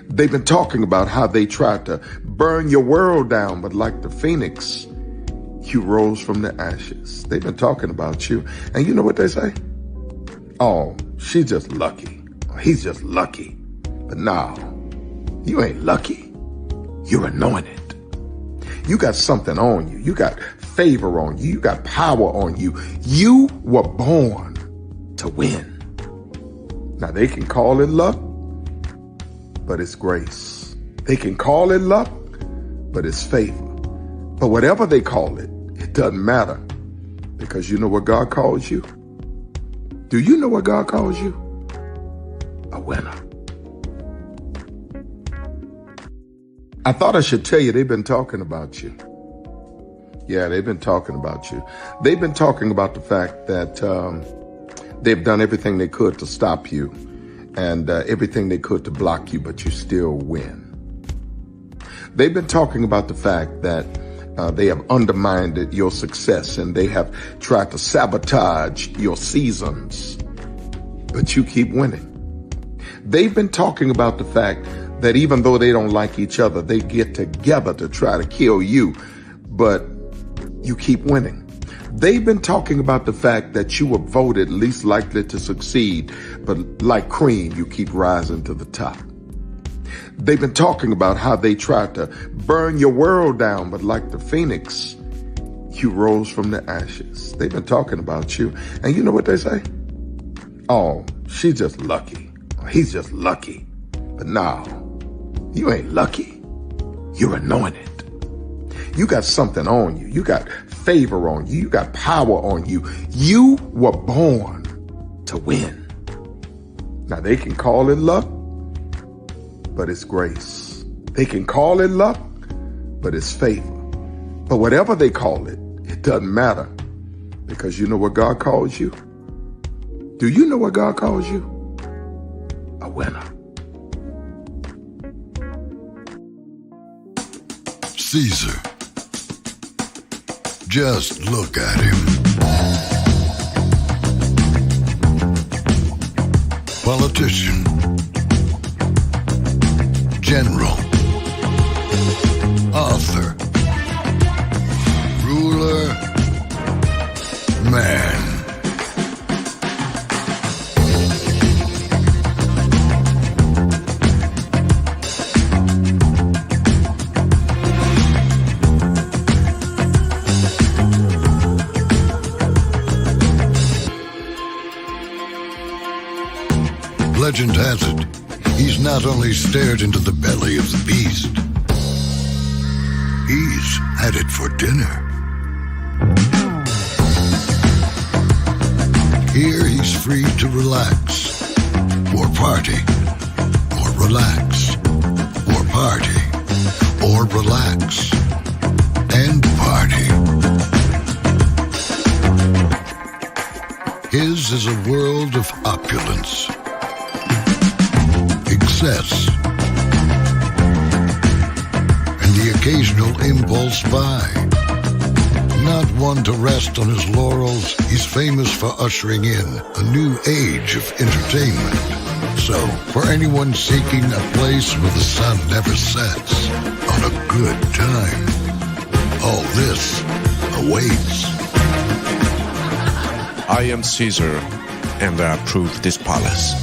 Speaker 16: They've been talking about how they tried to burn your world down, but like the phoenix, you rose from the ashes. They've been talking about you. And you know what they say? Oh, she's just lucky. He's just lucky. But no, you ain't lucky. You're anointed. You got something on you. You got favor on you. You got power on you. You were born to win. Now, they can call it luck, but it's grace. They can call it luck, but it's favor. But whatever they call it, it doesn't matter, because you know what God calls you? Do you know what God calls you? A winner. I thought I should tell you, they've been talking about you. Yeah, they've been talking about you. They've been talking about the fact that they've done everything they could to stop you and everything they could to block you, but you still win. They've been talking about the fact that they have undermined your success and they have tried to sabotage your seasons, but you keep winning. They've been talking about the fact that even though they don't like each other, they get together to try to kill you, but you keep winning. They've been talking about the fact that you were voted least likely to succeed, but like cream, you keep rising to the top. They've been talking about how they tried to burn your world down, but like the phoenix, you rose from the ashes. They've been talking about you. And you know what they say? Oh, she's just lucky. He's just lucky. But no, you ain't lucky. You're anointed. You got something on you. You got favor on you. You got power on you. You were born to win. Now, they can call it luck, but it's grace. They can call it luck, but it's favor. But whatever they call it, it doesn't matter, because you know what God calls you? Do you know what God calls you? A winner.
Speaker 17: Caesar. Just look at him. Politician. General. Author. Ruler. Man. Legend has it, he's not only stared into the belly of the beast, he's had it for dinner. Here he's free to relax, or party, or relax, or party, or relax, and party. His is a world of opulence, excess, and the occasional impulse buy. Not one to rest on his laurels, he's famous for ushering in a new age of entertainment. So, for anyone seeking a place where the sun never sets on a good time, all this awaits.
Speaker 18: I am Caesar, and I approve this palace.